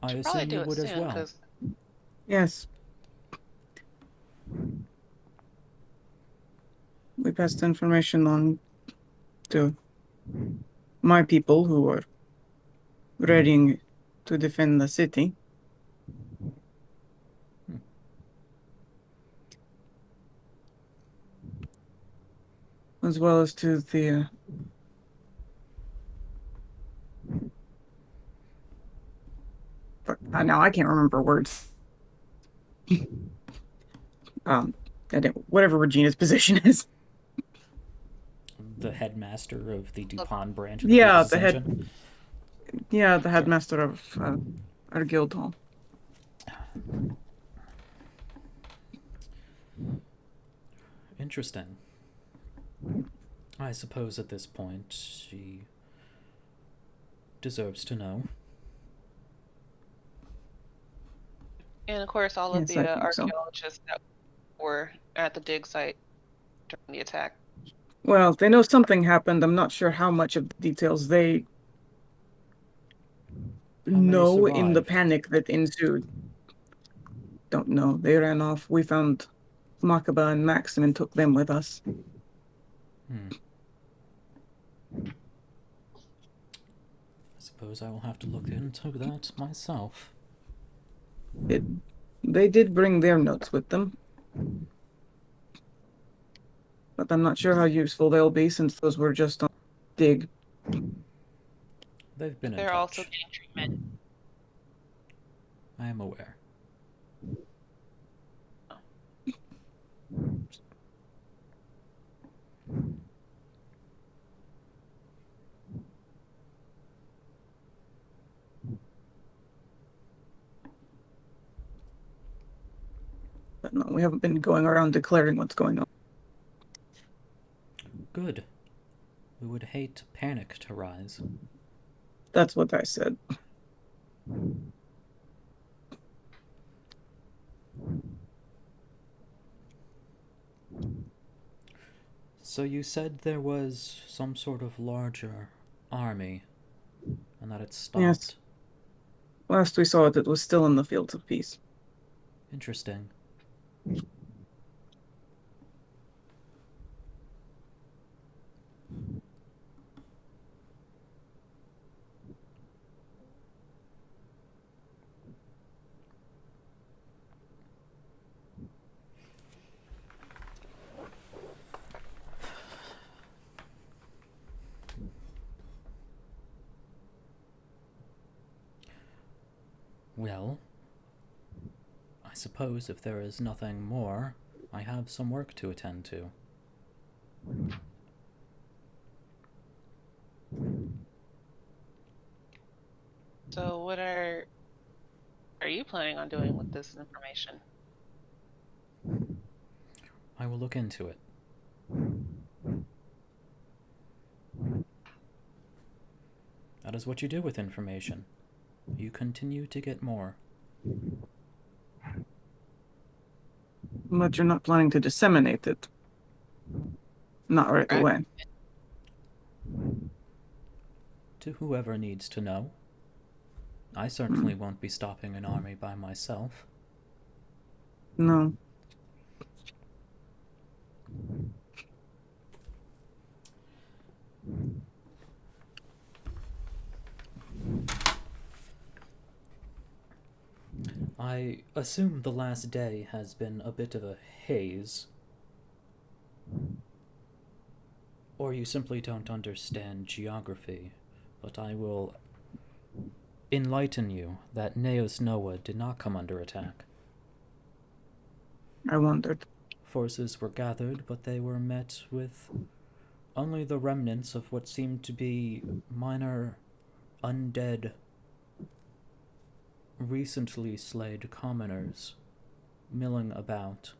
A: I
B: Should probably
A: assume
B: do
A: you
B: it
A: would as
B: soon,
A: well.
B: 'cause
D: Yes. We passed information on to my people who are readying to defend the city. As well as to the now I can't remember words. Whatever Regina's position is.
A: The headmaster of the Dupont branch of
D: Yeah,
A: the
D: the head.
A: Ascension.
D: Yeah, the headmaster of our guild hall.
A: Interesting. I suppose at this point she deserves to know.
B: And of course, all of
D: Yes,
B: the
D: I think so.
B: archaeologists that were at the dig site during the attack.
D: Well, they know something happened. I'm not sure how much of the details they
A: How many
D: know in the
A: survived?
D: panic that ensued. Don't know. They ran off. We found Makaba and Maxim and took them with us.
A: I suppose I will have to look into that myself.
D: They did bring their notes with them. But I'm not sure how useful they'll be since those were just on dig.
A: They've been in
B: They're
A: touch.
B: also getting treatment.
A: I am aware.
D: But no, we haven't been going around declaring what's going on.
A: Good. We would hate panic to rise.
D: That's what I said.
A: So you said there was some sort of larger army, and that it stopped.
D: Yes. Last we saw it was still in the Fields of Peace.
A: Interesting. Well, I suppose if there is nothing more, I have some work to attend to.
B: So what are you planning on doing with this information?
A: I will look into it. That is what you do with information. You continue to get more.
D: But you're not planning to disseminate it. Not right
B: Right.
D: away.
A: To whoever needs to know. I certainly won't be stopping an army by myself.
D: No.
A: I assume the last day has been a bit of a haze. Or you simply don't understand geography But I will enlighten you that Neos Noah did not come under attack.
D: I wondered.
A: Forces were gathered, but they were met with only the remnants of what seemed to be minor undead, recently slayed commoners milling about.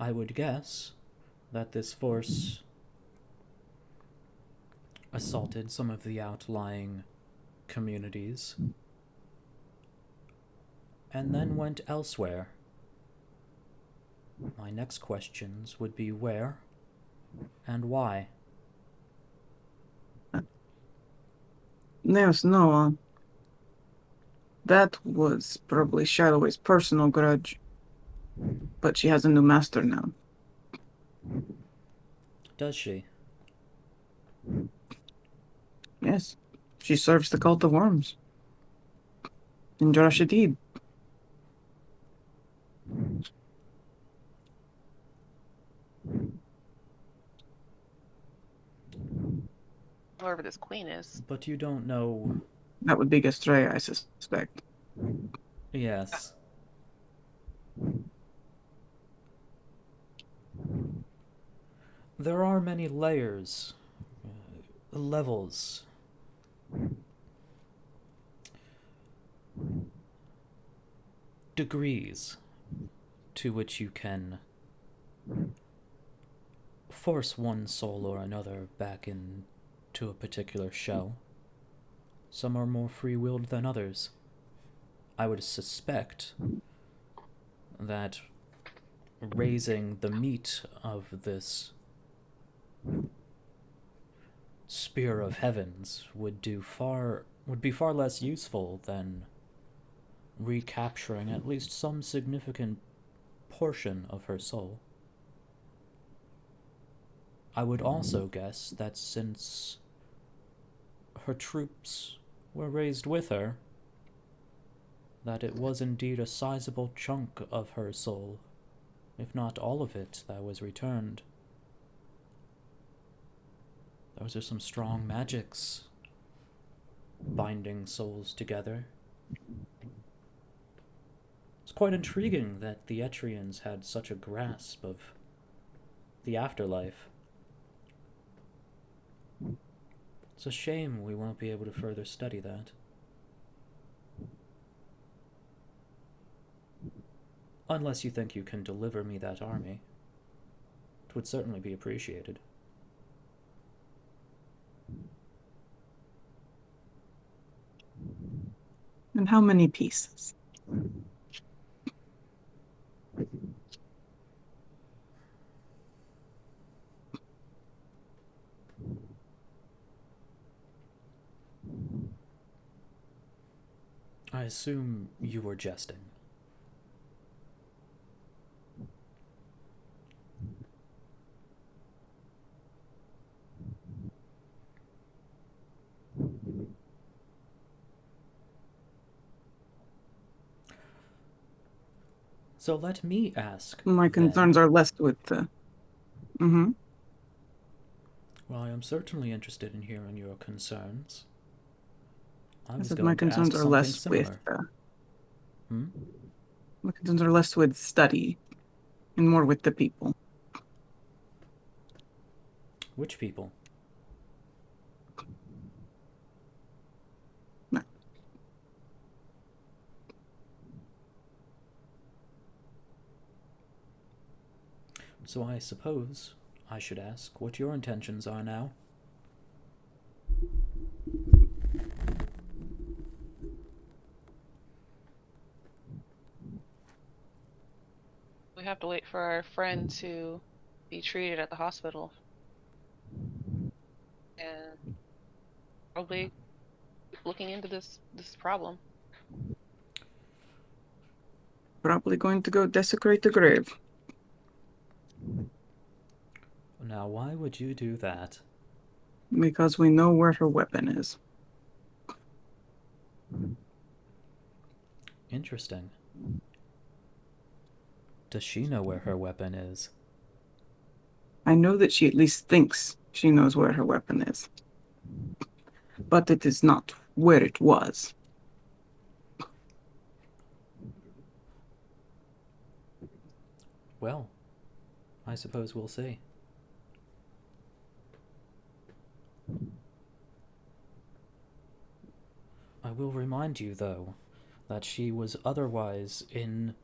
A: I would guess that this force assaulted some of the outlying communities and then went elsewhere. My next questions would be where and why.
D: Yes, no, that was probably Shadoway's personal grudge. But she has a new master now.
A: Does she?
D: Yes. She serves the cult of worms. In Jarashadid.
B: Whoever this queen is.
A: But you don't know.
D: That would be Gastrea, I suspect.
A: Yes. There are many layers, levels. Degrees to which you can force one soul or another back into a particular shell. Some are more free-willed than others. I would suspect that raising the meat of this spear of heavens would be far less useful than recapturing at least some significant portion of her soul. I would also guess that since her troops were raised with her, that it was indeed a sizable chunk of her soul, if not all of it, that was returned. Those are some strong magics, binding souls together. It's quite intriguing that the Etrians had such a grasp of the afterlife. It's a shame we won't be able to further study that. Unless you think you can deliver me that army. It would certainly be appreciated.
D: And how many pieces?
A: I assume you were jesting. So let me ask.
D: My concerns are less with the...
A: Well, I am certainly interested in hearing your concerns. I was
D: said
A: going
D: my
A: to ask
D: concerns are
A: something
D: less
A: similar.
D: with... My concerns are less with study and more with the people.
A: Which people?
D: No.
A: So I suppose I should ask what your intentions are now.
B: We have to wait for our friend to be treated at the hospital. And probably looking into this problem.
D: Probably going to go desecrate the grave.
A: Now, why would you do that?
D: Because we know where her weapon is.
A: Interesting. Does she know where her weapon is?
D: I know that she at least thinks she knows where her weapon is. But it is not where it was.
A: Well, I suppose we'll see. I will remind you, though, that she was otherwise in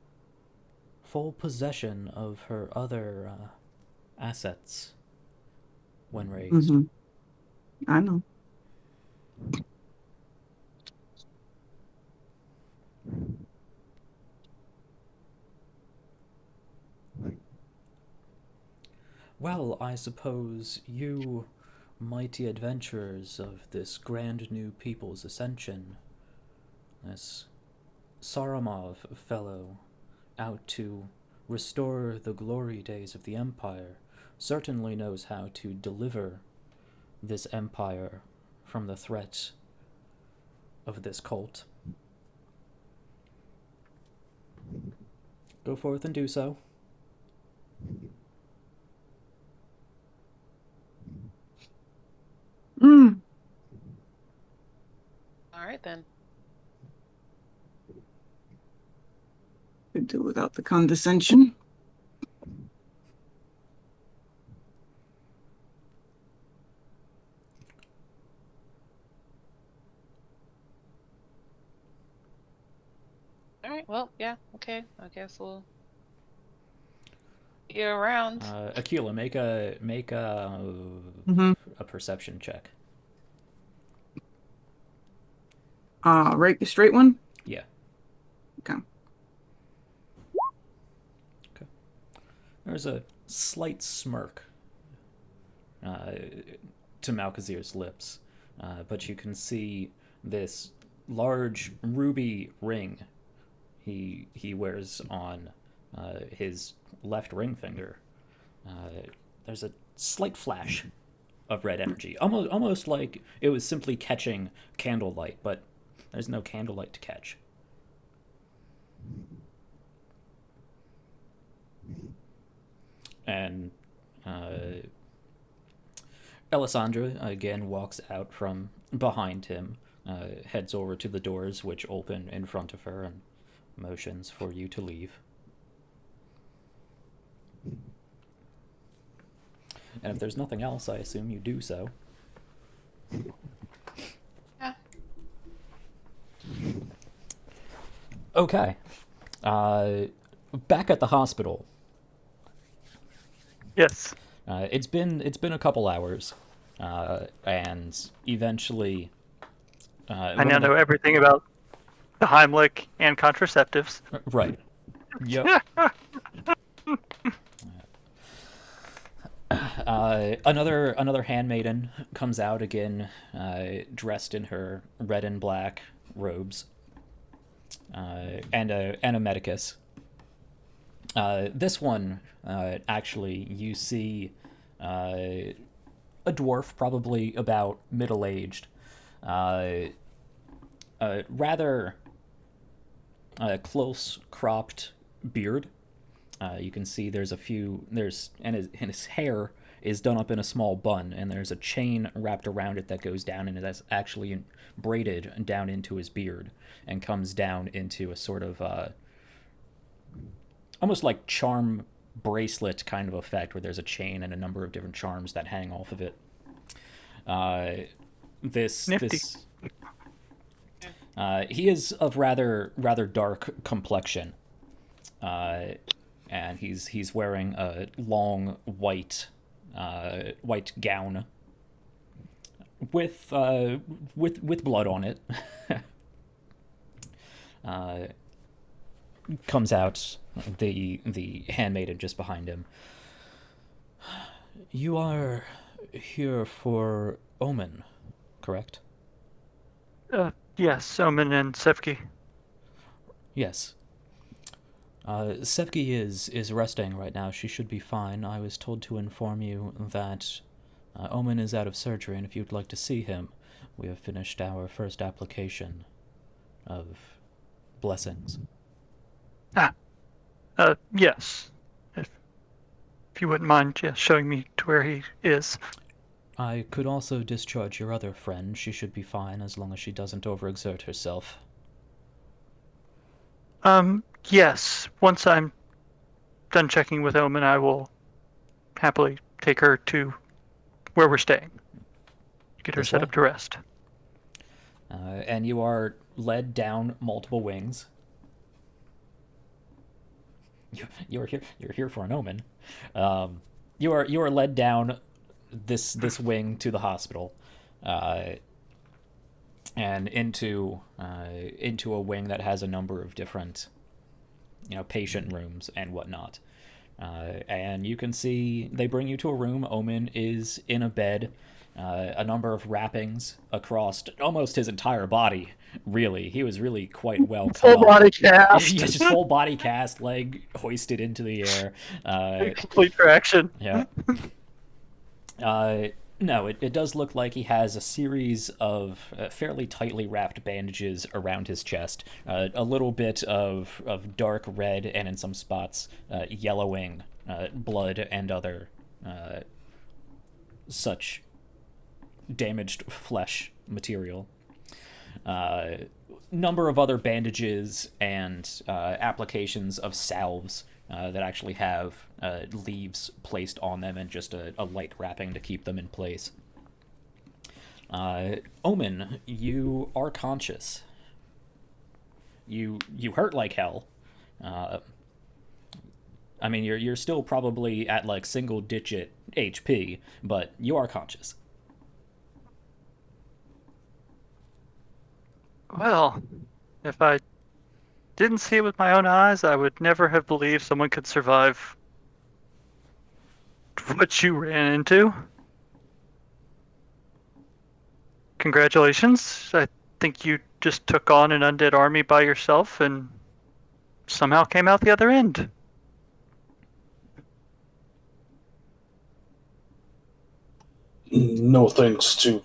A: full possession of her other assets when raised.
D: Mm-hmm. I know.
A: Well, I suppose you, mighty adventurers of this grand new people's ascension, this Saramov fellow out to restore the glory days of the Empire, certainly knows how to deliver this empire from the threat of this cult. Go forth and do so.
D: Mm.
B: All right then.
D: Could do without the condescension.
B: All right. Well, yeah. Okay. I guess we'll get around.
A: Aquila, make a
D: Mm-hmm.
A: a perception check.
D: Right, the straight one?
A: Yeah.
D: Okay.
A: There's a slight smirk to Malkazir's lips, but you can see this large ruby ring he wears on his left ring finger. There's a slight flash of red energy, almost like it was simply catching candlelight, but there's no candlelight to catch. And Alessandra again walks out from behind him, heads over to the doors which open in front of her and motions for you to leave. And if there's nothing else, I assume you do so.
B: Yeah.
A: Okay. Back at the hospital.
C: Yes.
A: It's been a couple hours, and eventually,
C: I now know everything about the Heimlich and contraceptives.
A: Right. Yep. Another handmaiden comes out again, dressed in her red and black robes, and a medicus. This one, actually, you see a dwarf, probably about middle-aged, rather close-cropped beard. You can see there's his hair is done up in a small bun, and there's a chain wrapped around it that goes down, and that's actually braided down into his beard and comes down into a sort of almost like charm bracelet kind of effect, where there's a chain and a number of different charms that hang off of it.
C: Nifty.
A: He is of rather dark complexion, and he's wearing a long white gown with blood on it. Comes out, the handmaiden just behind him. You are here for Omen, correct?
C: Yes, Omen and Sevki.
A: Yes. Sevki is resting right now. She should be fine. I was told to inform you that Omen is out of surgery, and if you'd like to see him, we have finished our first application of blessings.
C: Yes. If If you wouldn't mind just showing me to where he is.
A: I could also discharge your other friend. She should be fine as long as she doesn't overexert herself.
C: Yes. Once I'm done checking with Omen, I will happily take her to where we're staying. Get her
A: This
C: set
A: way?
C: up to rest.
A: And you are led down multiple wings. You're here. You're here for an omen. You are led down this wing to the hospital, and into a wing that has a number of different, patient rooms and whatnot. And you can see they bring you to a room. Omen is in a bed. A number of wrappings across almost his entire body. Really, he was really quite well cut
C: Full
A: up.
C: body cast.
A: Yeah, just full body cast, leg hoisted into the air.
C: Complete traction.
A: Yeah. No, it does look like he has a series of fairly tightly wrapped bandages around his chest. A little bit of dark red and in some spots yellowing blood and other such damaged flesh material. Number of other bandages and applications of salves that actually have leaves placed on them and just a light wrapping to keep them in place. Omen, you are conscious. You hurt like hell. I mean, you're still probably at like single digit HP, but you are conscious.
C: Well, if I didn't see it with my own eyes, I would never have believed someone could survive what you ran into. Congratulations. I think you just took on an undead army by yourself and somehow came out the other end.
E: No thanks to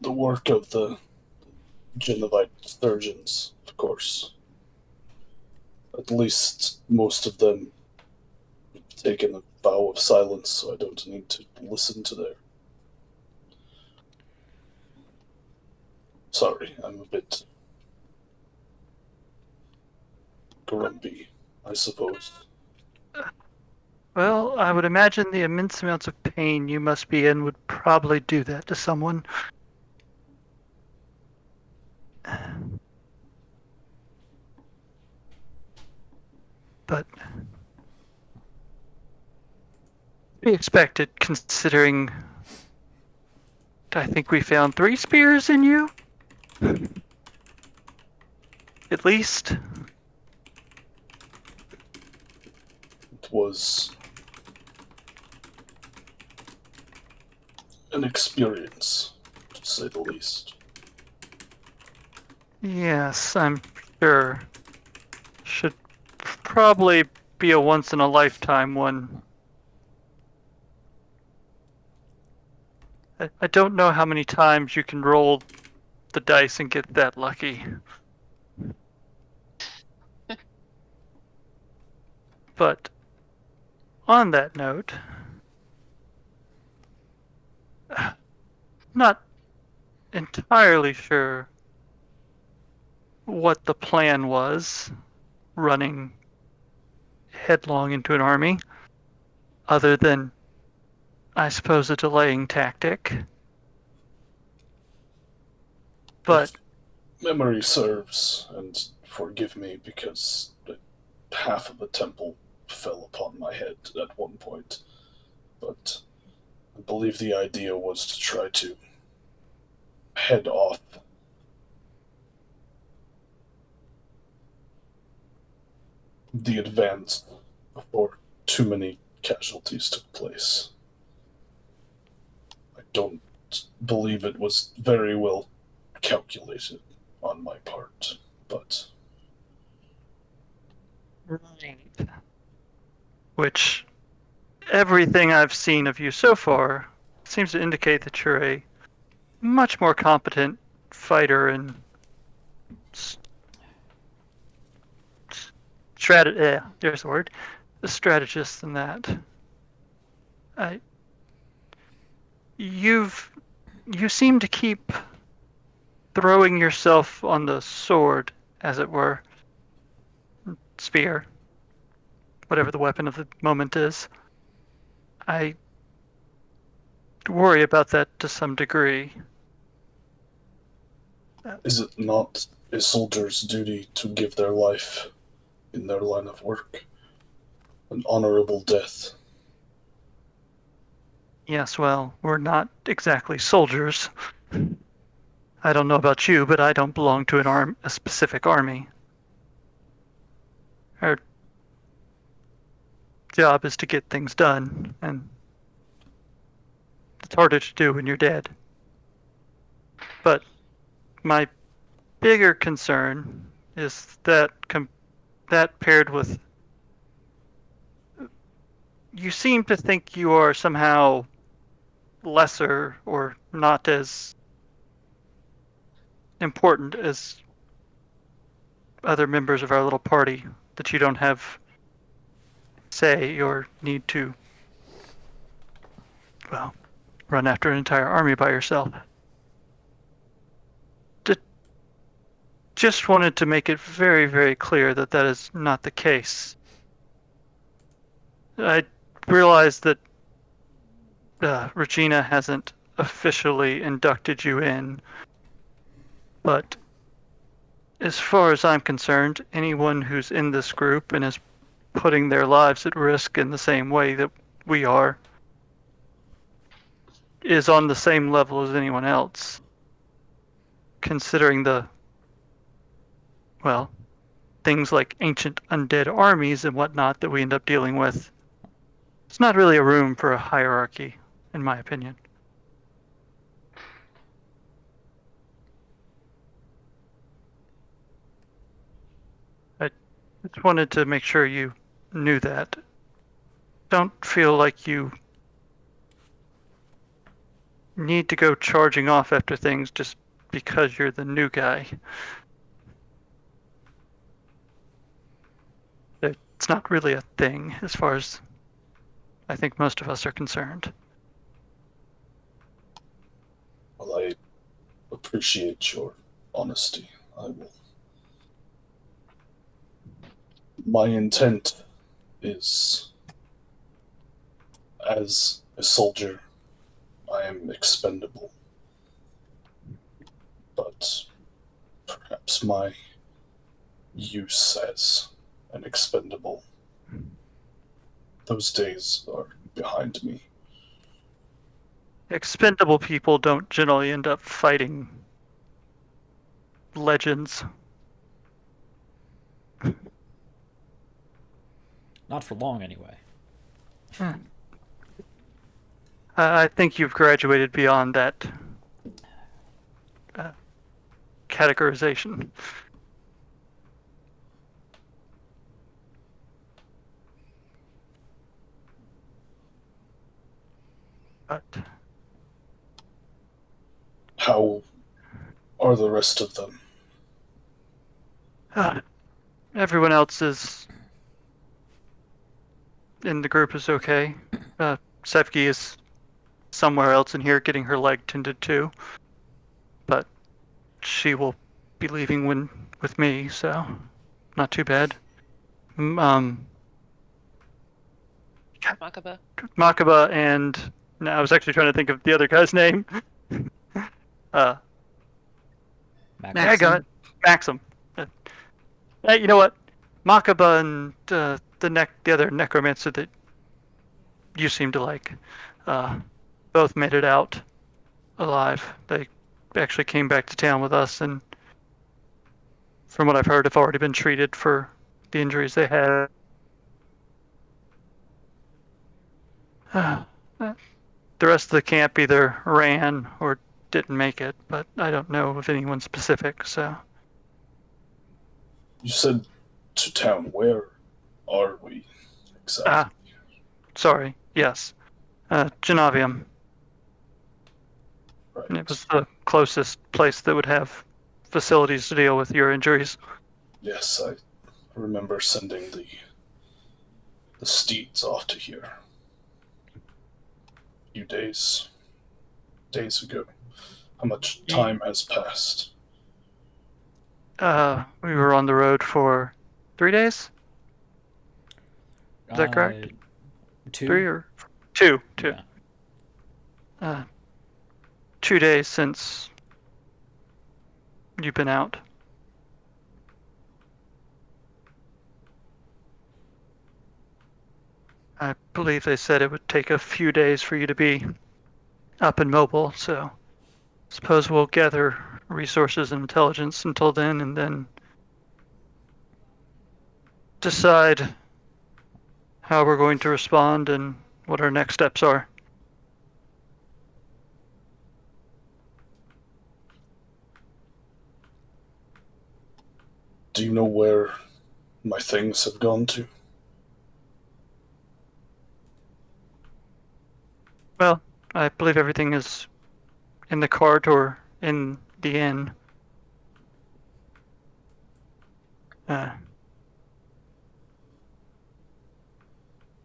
E: the work of the Genovite surgeons, of course. At least most of them have taken a vow of silence, so I don't need to listen to their... Sorry, I'm a bit grumpy, I suppose.
C: Well, I would imagine the immense amounts of pain you must be in would probably do that to someone. But be expected, considering I think we found 3 spears in you? At least.
E: It was an experience, to say the least.
C: Yes, I'm sure. Should probably be a once-in-a-lifetime one. I don't know how many times you can roll the dice and get that lucky. But on that note, not entirely sure what the plan was running headlong into an army, other than, I suppose, a delaying tactic. But
E: if memory serves, and forgive me because half of the temple fell upon my head at one point, but I believe the idea was to try to head off the advance before too many casualties took place. I don't believe it was very well calculated on my part, but...
C: Right. Which, everything I've seen of you so far seems to indicate that you're a much more competent fighter and there's the word, a strategist than that. You seem to keep throwing yourself on the sword, as it were, spear, whatever the weapon of the moment is. I worry about that to some degree.
E: Is it not a soldier's duty to give their life in their line of work? An honorable death.
C: Yes, well, we're not exactly soldiers. I don't know about you, but I don't belong to a specific army. Our job is to get things done, and it's harder to do when you're dead. But my bigger concern is that that paired with you seem to think you are somehow lesser or not as important as other members of our little party, that you don't have say or need to, well, run after an entire army by yourself. Just wanted to make it very, very clear that that is not the case. I realize that Regina hasn't officially inducted you in, but as far as I'm concerned, anyone who's in this group and is putting their lives at risk in the same way that we are is on the same level as anyone else, considering well, things like ancient undead armies and whatnot that we end up dealing with. It's not really a room for a hierarchy, in my opinion. I just wanted to make sure you knew that. Don't feel like you need to go charging off after things just because you're the new guy. It's not really a thing as far as I think most of us are concerned.
E: Well, I appreciate your honesty. I will. My intent is, as a soldier, I am expendable. But perhaps my use as an expendable, those days are behind me.
C: Expendable people don't generally end up fighting legends.
A: Not for long, anyway.
C: I think you've graduated beyond that categorization. But
E: How are the rest of them?
C: everyone else is in the group is okay. Sevgi is somewhere else in here getting her leg tended to, but she will be leaving with me, so not too bad.
B: Makaba.
C: Makaba and no, I was actually trying to think of the other guy's name. I got it. Maxim. Hey, you know what? Makaba and the other necromancer that you seem to like, both made it out alive. They actually came back to town with us, and from what I've heard, have already been treated for the injuries they had. The rest of the camp either ran or didn't make it, but I don't know of anyone specific, so.
E: You said to town. Where are we exactly?
C: Sorry, yes. Genavium.
E: Right.
C: And it was the closest place that would have facilities to deal with your injuries.
E: Yes, I remember sending the steeds off to here a few days ago. How much time has passed?
C: We were on the road for 3 days. Is that correct?
A: 2.
C: 3 or 2? 2.
A: Yeah.
C: 2 days since you've been out. I believe they said it would take a few days for you to be up and mobile, so suppose we'll gather resources and intelligence until then, and then decide how we're going to respond and what our next steps are.
E: Do you know where my things have gone to?
C: Well, I believe everything is in the cart or in the inn.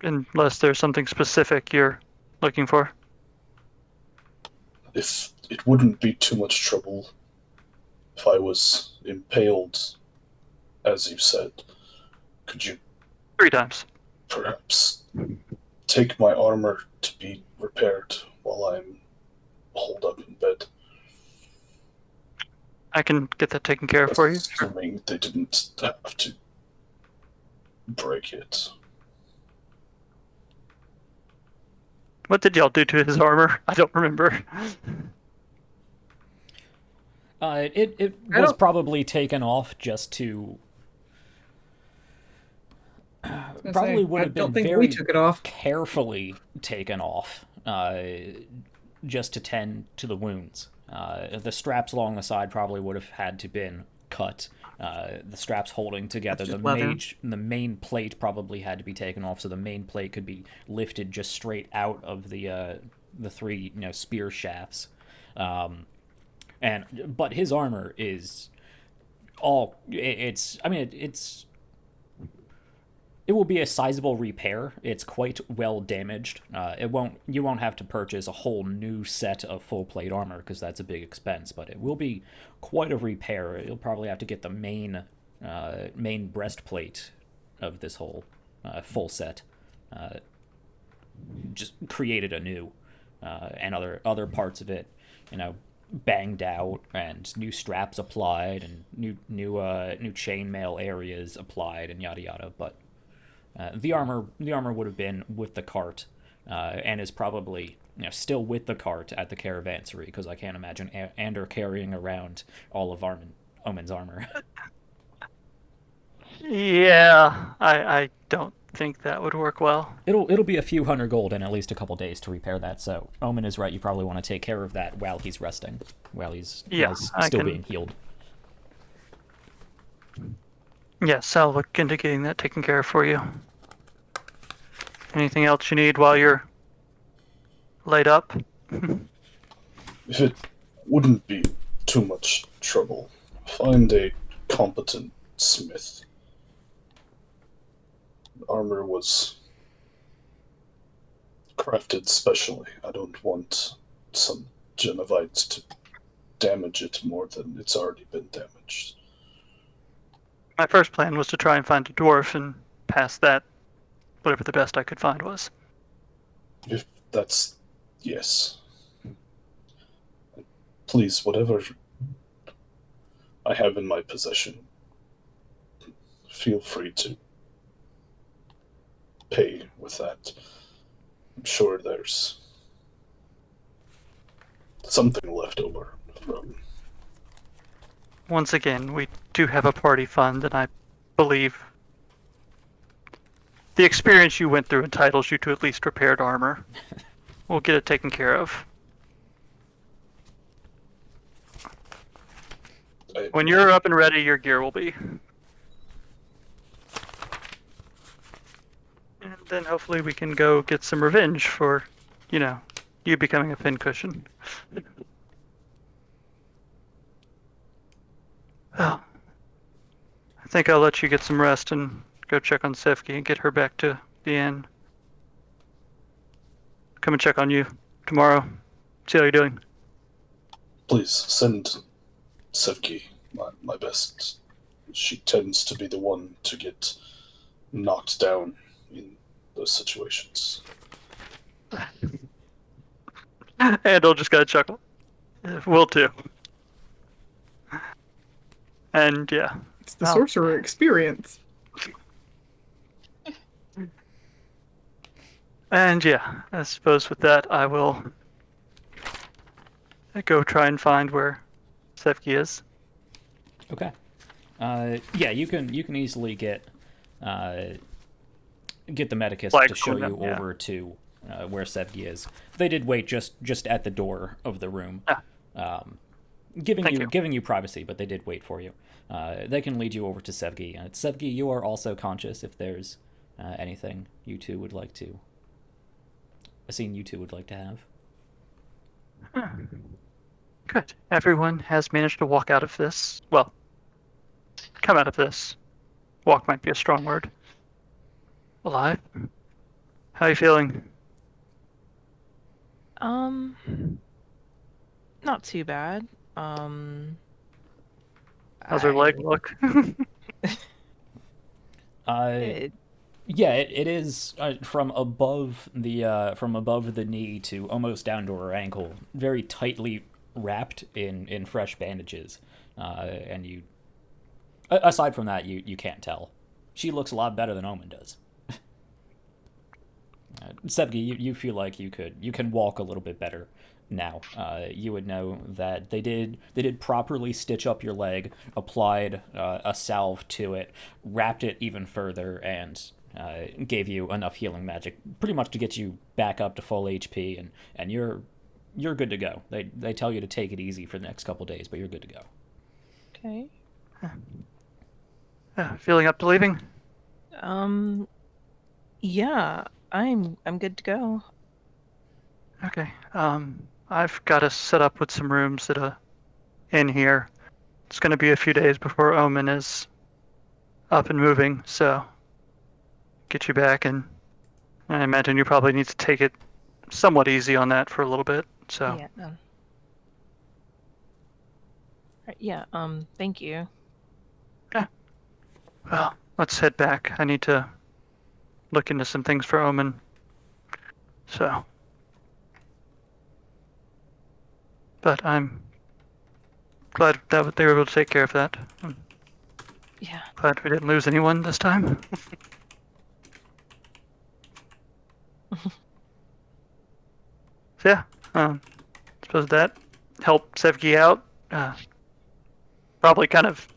C: Unless there's something specific you're looking for.
E: If it wouldn't be too much trouble if I was impaled, as you said, could you
C: 3 times.
E: perhaps take my armor to be repaired while I'm holed up in bed?
C: I can get that taken care of for you. Sure.
E: Assuming they didn't have to break it.
C: What did y'all do to his armor? I don't remember.
A: It was probably taken off just to. Probably would have been very
D: took it off.
A: carefully taken off, just to tend to the wounds. The straps along the side probably would have had to been cut. The straps holding together the main plate probably had to be taken off, so the main plate could be lifted just straight out of the 3 spear shafts. But his armor is all it will be a sizable repair. It's quite well damaged. You won't have to purchase a whole new set of full plate armor because that's a big expense, but it will be quite a repair. You'll probably have to get the main breastplate of this whole full set just created anew, and other parts of it, banged out and new straps applied and new chainmail areas applied and yada yada. But the armor would have been with the cart, and is probably still with the cart at the caravansary, because I can't imagine Ander carrying around all of Omen's armor.
C: Yeah, I don't think that would work well.
A: It'll be a few hundred gold and at least a couple days to repair that. So Omen is right. You probably want to take care of that while he's resting, while he's still being healed.
C: Yes, I'll look into getting that taken care of for you. Anything else you need while you're laid up?
E: If it wouldn't be too much trouble, find a competent smith. The armor was crafted specially. I don't want some Genovites to damage it more than it's already been damaged.
C: My first plan was to try and find a dwarf and pass that whatever the best I could find was.
E: If that's... yes. Please, whatever I have in my possession, feel free to pay with that. I'm sure there's something left over from...
C: Once again, we do have a party fund, and I believe the experience you went through entitles you to at least repaired armor. We'll get it taken care of. When you're up and ready, your gear will be. And then hopefully we can go get some revenge for, you becoming a pincushion. Well, I think I'll let you get some rest and go check on Sevki and get her back to Deanne. Come and check on you tomorrow. See how you're doing.
E: Please send Sevki my best. She tends to be the one to get knocked down in those situations.
C: Andal just got a chuckle. Will too. And yeah.
D: It's the sorcerer experience.
C: And yeah, I suppose with that I will go try and find where Sevki is.
A: Okay. Yeah, you can easily get the medicus
C: Flag
A: to show
C: them,
A: you
C: yeah.
A: over to where Sevgi is. They did wait just at the door of the room, giving you privacy, but they did wait for you. They can lead you over to Sevgi. Sevgi, you are also conscious if there's anything you two would like to. A scene you two would like to have.
C: Good. Everyone has managed to walk out of this. Well, come out of this. Walk might be a strong word. Alive. How are you feeling?
F: Not too bad.
C: How's her leg look?
A: Yeah, it is from above the knee to almost down to her ankle, very tightly wrapped in fresh bandages, and you. Aside from that, you can't tell. She looks a lot better than Omen does. Sevgi, you feel like you can walk a little bit better now. You would know that they did properly stitch up your leg, applied a salve to it, wrapped it even further, and gave you enough healing magic, pretty much to get you back up to full HP, and you're good to go. They tell you to take it easy for the next couple days, but you're good to go.
F: Okay.
C: Feeling up to leaving?
F: Yeah, I'm good to go.
C: Okay. I've got us set up with some rooms at a inn here. It's going to be a few days before Omen is up and moving, so get you back, and I imagine you probably need to take it somewhat easy on that for a little bit. So
F: Yeah. Right, yeah. Thank you.
C: well, let's head back. I need to look into some things for Omen. So, but I'm glad that they were able to take care of that. I'm
F: Yeah.
C: glad we didn't lose anyone this time. So yeah, suppose that helped Sevgi out. Probably kind of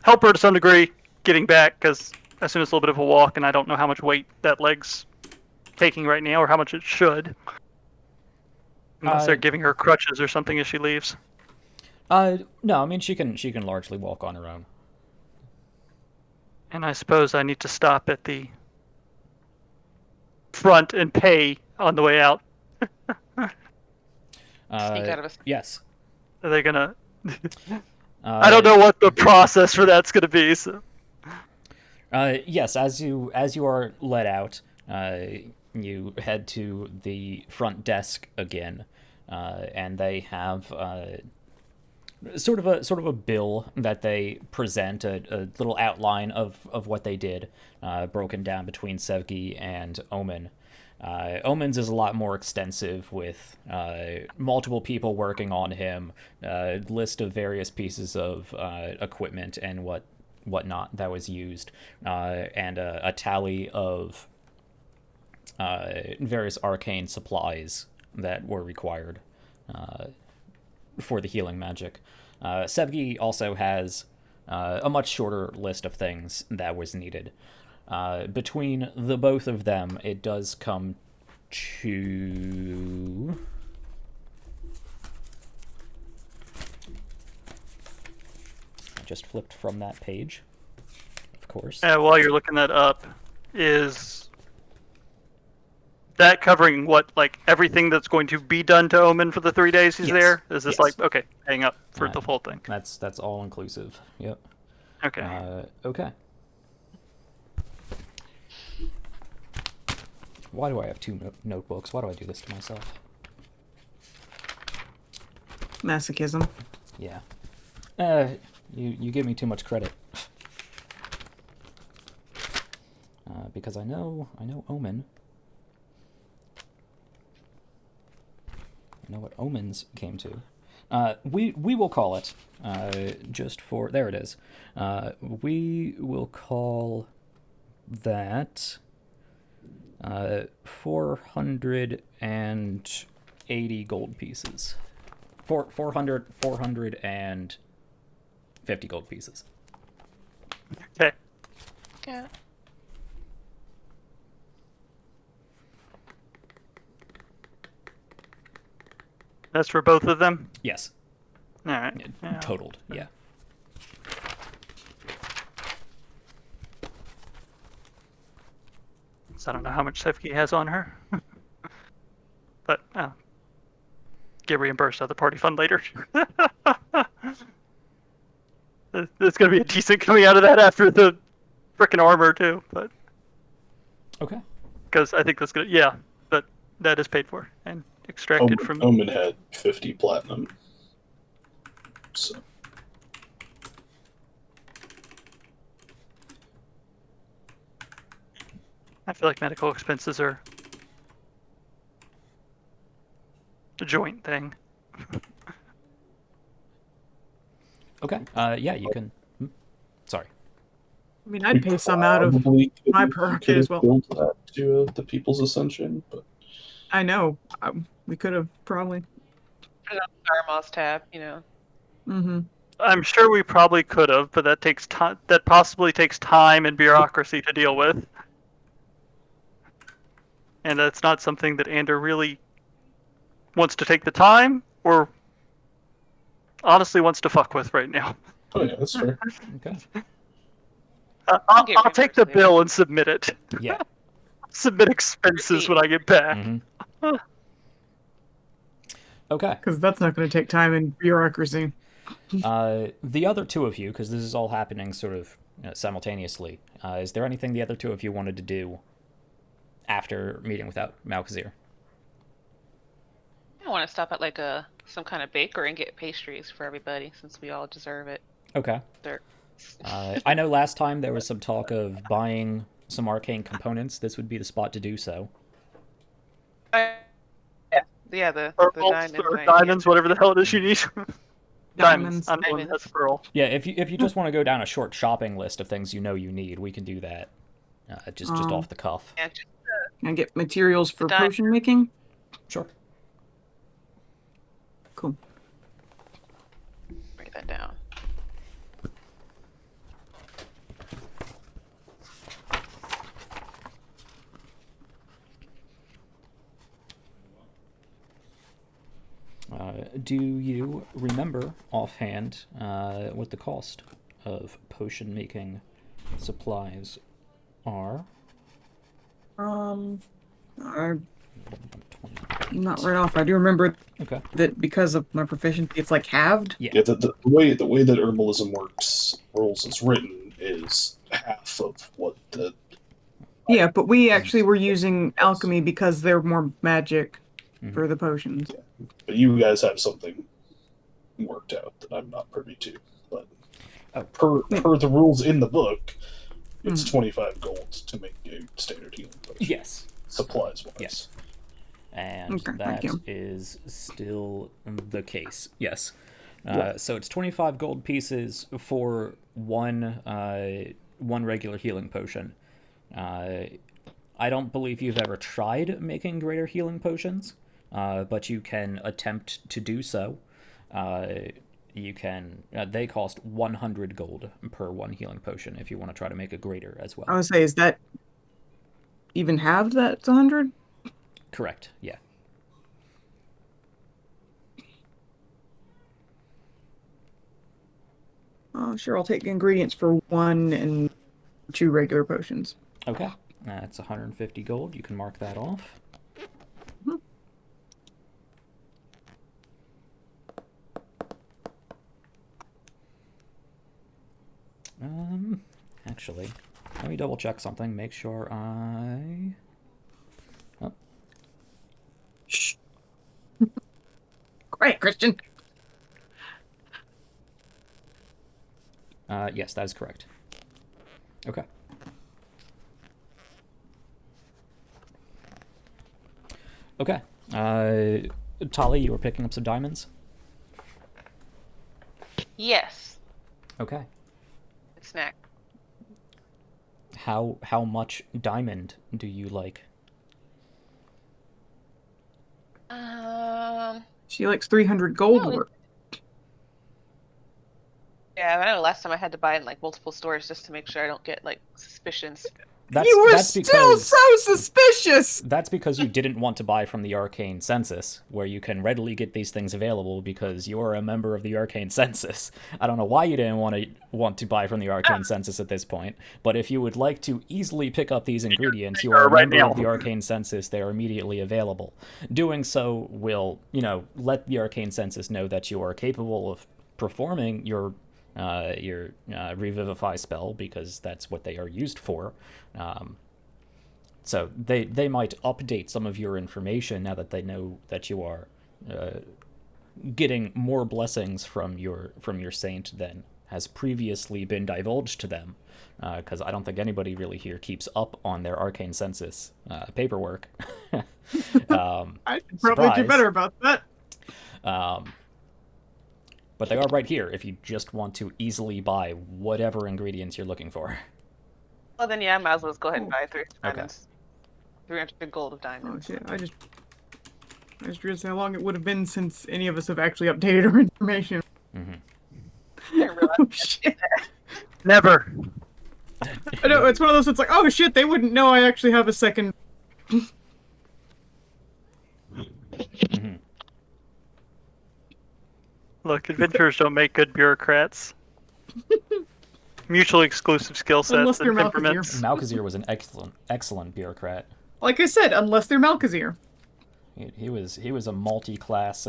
C: help her to some degree getting back, because I assume it's a little bit of a walk, and I don't know how much weight that leg's taking right now, or how much it should. Unless they're giving her crutches or something as she leaves.
A: No, I mean she can largely walk on her own.
C: And I suppose I need to stop at the front and pay on the way out.
B: Sneak out of a...
A: Yes.
C: Are they gonna? I don't know what the process for that's gonna be. So.
A: Yes, as you are let out, you head to the front desk again, and they have sort of a bill that they present, a little outline of what they did, broken down between Sevgi and Omen. Omen's is a lot more extensive, with multiple people working on him, list of various pieces of equipment and whatnot that was used, and a tally of various arcane supplies that were required for the healing magic. Sevgi also has a much shorter list of things that was needed. Between the both of them, it does come to... I just flipped from that page, of course.
C: While you're looking that up, is that covering what, like, everything that's going to be done to Omen for the 3 days he's
A: Yes.
C: there? Is this
A: Yes.
C: like, okay, paying up for the full thing?
A: That's all inclusive. Yep.
C: Okay.
A: Okay. Why do I have two notebooks? Why do I do this to myself?
D: Masochism.
A: Yeah. You give me too much credit. Because I know Omen. I know what omens came to. We will call it, just for... There it is. We will call that 480 gold pieces. 450 gold pieces.
C: Okay.
B: Yeah.
C: That's for both of them?
A: Yes.
C: All right. Yeah.
A: Totaled, yeah.
C: So I don't know how much Sefki has on her. But get reimbursed out of the party fund later. There's going to be a decent coming out of that after the frickin' armor, too. But
A: Okay.
C: because I think that's going to... Yeah, but that is paid for and extracted from...
E: Omen had 50 platinum. So.
C: I feel like medical expenses are a joint thing.
A: Okay. Yeah, you can... Sorry.
D: I mean, I'd pay some out of
E: Probably
D: my
E: could
D: pocket as
E: have
D: well.
E: built that to the People's Ascension, but
D: I know. We could have probably.
B: For the Starmoss tab,
D: Mm-hmm.
C: I'm sure we probably could have, but that takes time. That possibly takes time and bureaucracy to deal with, and that's not something that Ander really wants to take the time, or honestly wants to fuck with right now.
E: oh yeah, that's fair.
A: Okay.
C: I'll take the bill and submit it.
A: Yeah.
C: Submit expenses when I get back.
A: Mm-hmm. Okay.
D: Because that's not going to take time and bureaucracy.
A: The other two of you, because this is all happening sort of simultaneously, is there anything the other two of you wanted to do after meeting with Malkazir?
B: I want to stop at like some kind of baker and get pastries for everybody since we all deserve it.
A: Okay. I know last time there was some talk of buying some arcane components. This would be the spot to do so.
B: Yeah, the
C: Pearls
B: diamonds.
C: or diamonds, whatever the hell it is you need.
D: Diamonds.
C: I'm the one that's pearl.
A: Yeah, if you just want to go down a short shopping list of things you need, we can do that. Just off the cuff.
B: Yeah,
D: Can I get materials for
B: Diamond.
D: potion making?
A: Sure.
D: Cool.
B: break that down.
A: Do you remember offhand what the cost of potion making supplies are?
D: Not right off. I do remember
A: Okay.
D: that because of my proficiency, it's like halved.
A: Yeah.
E: Yeah, the way that herbalism works, rules is written is half of what the
D: Yeah, but we actually were using alchemy because they're more magic for the potions.
E: but you guys have something worked out that I'm not privy to. But per the rules in the book, it's 25 gold to make a standard healing potion.
A: Yes.
E: Supplies wise.
A: Yes. And
D: Okay,
A: that
D: thank you.
A: is still the case. Yes.
E: Yeah.
A: So it's 25 gold pieces for one regular healing potion. I don't believe you've ever tried making greater healing potions, but you can attempt to do so. You can. They cost 100 gold per one healing potion if you want to try to make a greater as well.
D: I would say, is that even halved? That's 100?
A: Correct. Yeah.
D: Sure, I'll take ingredients for 1 and 2 regular potions.
A: Okay. That's 150 gold. You can mark that off.
D: Mm-hmm.
A: Actually, let me double check something. Make sure I
D: Right, Christian.
A: Yes, that is correct. Okay. Okay. Tali, you were picking up some diamonds?
B: Yes.
A: Okay.
B: Snack.
A: How much diamond do you like?
D: She likes 300 gold
B: Oh,
D: worth.
B: yeah, I know last time I had to buy it in like multiple stores just to make sure I don't get like suspicions.
D: You were
A: That's
D: still
A: because
D: so suspicious!
A: that's because you didn't want to buy from the Arcane Census, where you can readily get these things available because you're a member of the Arcane Census. I don't know why you didn't want to buy from the Arcane Census at this point, but if you would like to easily pick up these ingredients, you are a
C: right
A: member
C: now.
A: of the Arcane Census. They are immediately available. Doing so will, let the Arcane Census know that you are capable of performing your revivify spell, because that's what they are used for. So they might update some of your information now that they know that you are getting more blessings from your saint than has previously been divulged to them. Because I don't think anybody really here keeps up on their Arcane Census paperwork.
D: I should probably do
A: Surprise.
D: better about that.
A: But they are right here if you just want to easily buy whatever ingredients you're looking for.
B: Well, then yeah, I might as well just go ahead and
D: Oh.
B: buy 300 diamonds. 300 gold of
D: Oh
B: diamonds.
D: shit, I just realized how long it would have been since any of us have actually updated our information.
B: I didn't realize
D: Oh shit.
C: Never.
D: I know, it's one of those, it's like, oh shit, they wouldn't know I actually have a second.
C: Look, adventurers don't make good bureaucrats. Mutually exclusive skill
D: Unless
C: sets
D: they're
C: and
D: Malkazir.
C: temperaments.
A: Malkazir was an excellent bureaucrat.
D: Like I said, unless they're Malkazir.
A: He was a multi-class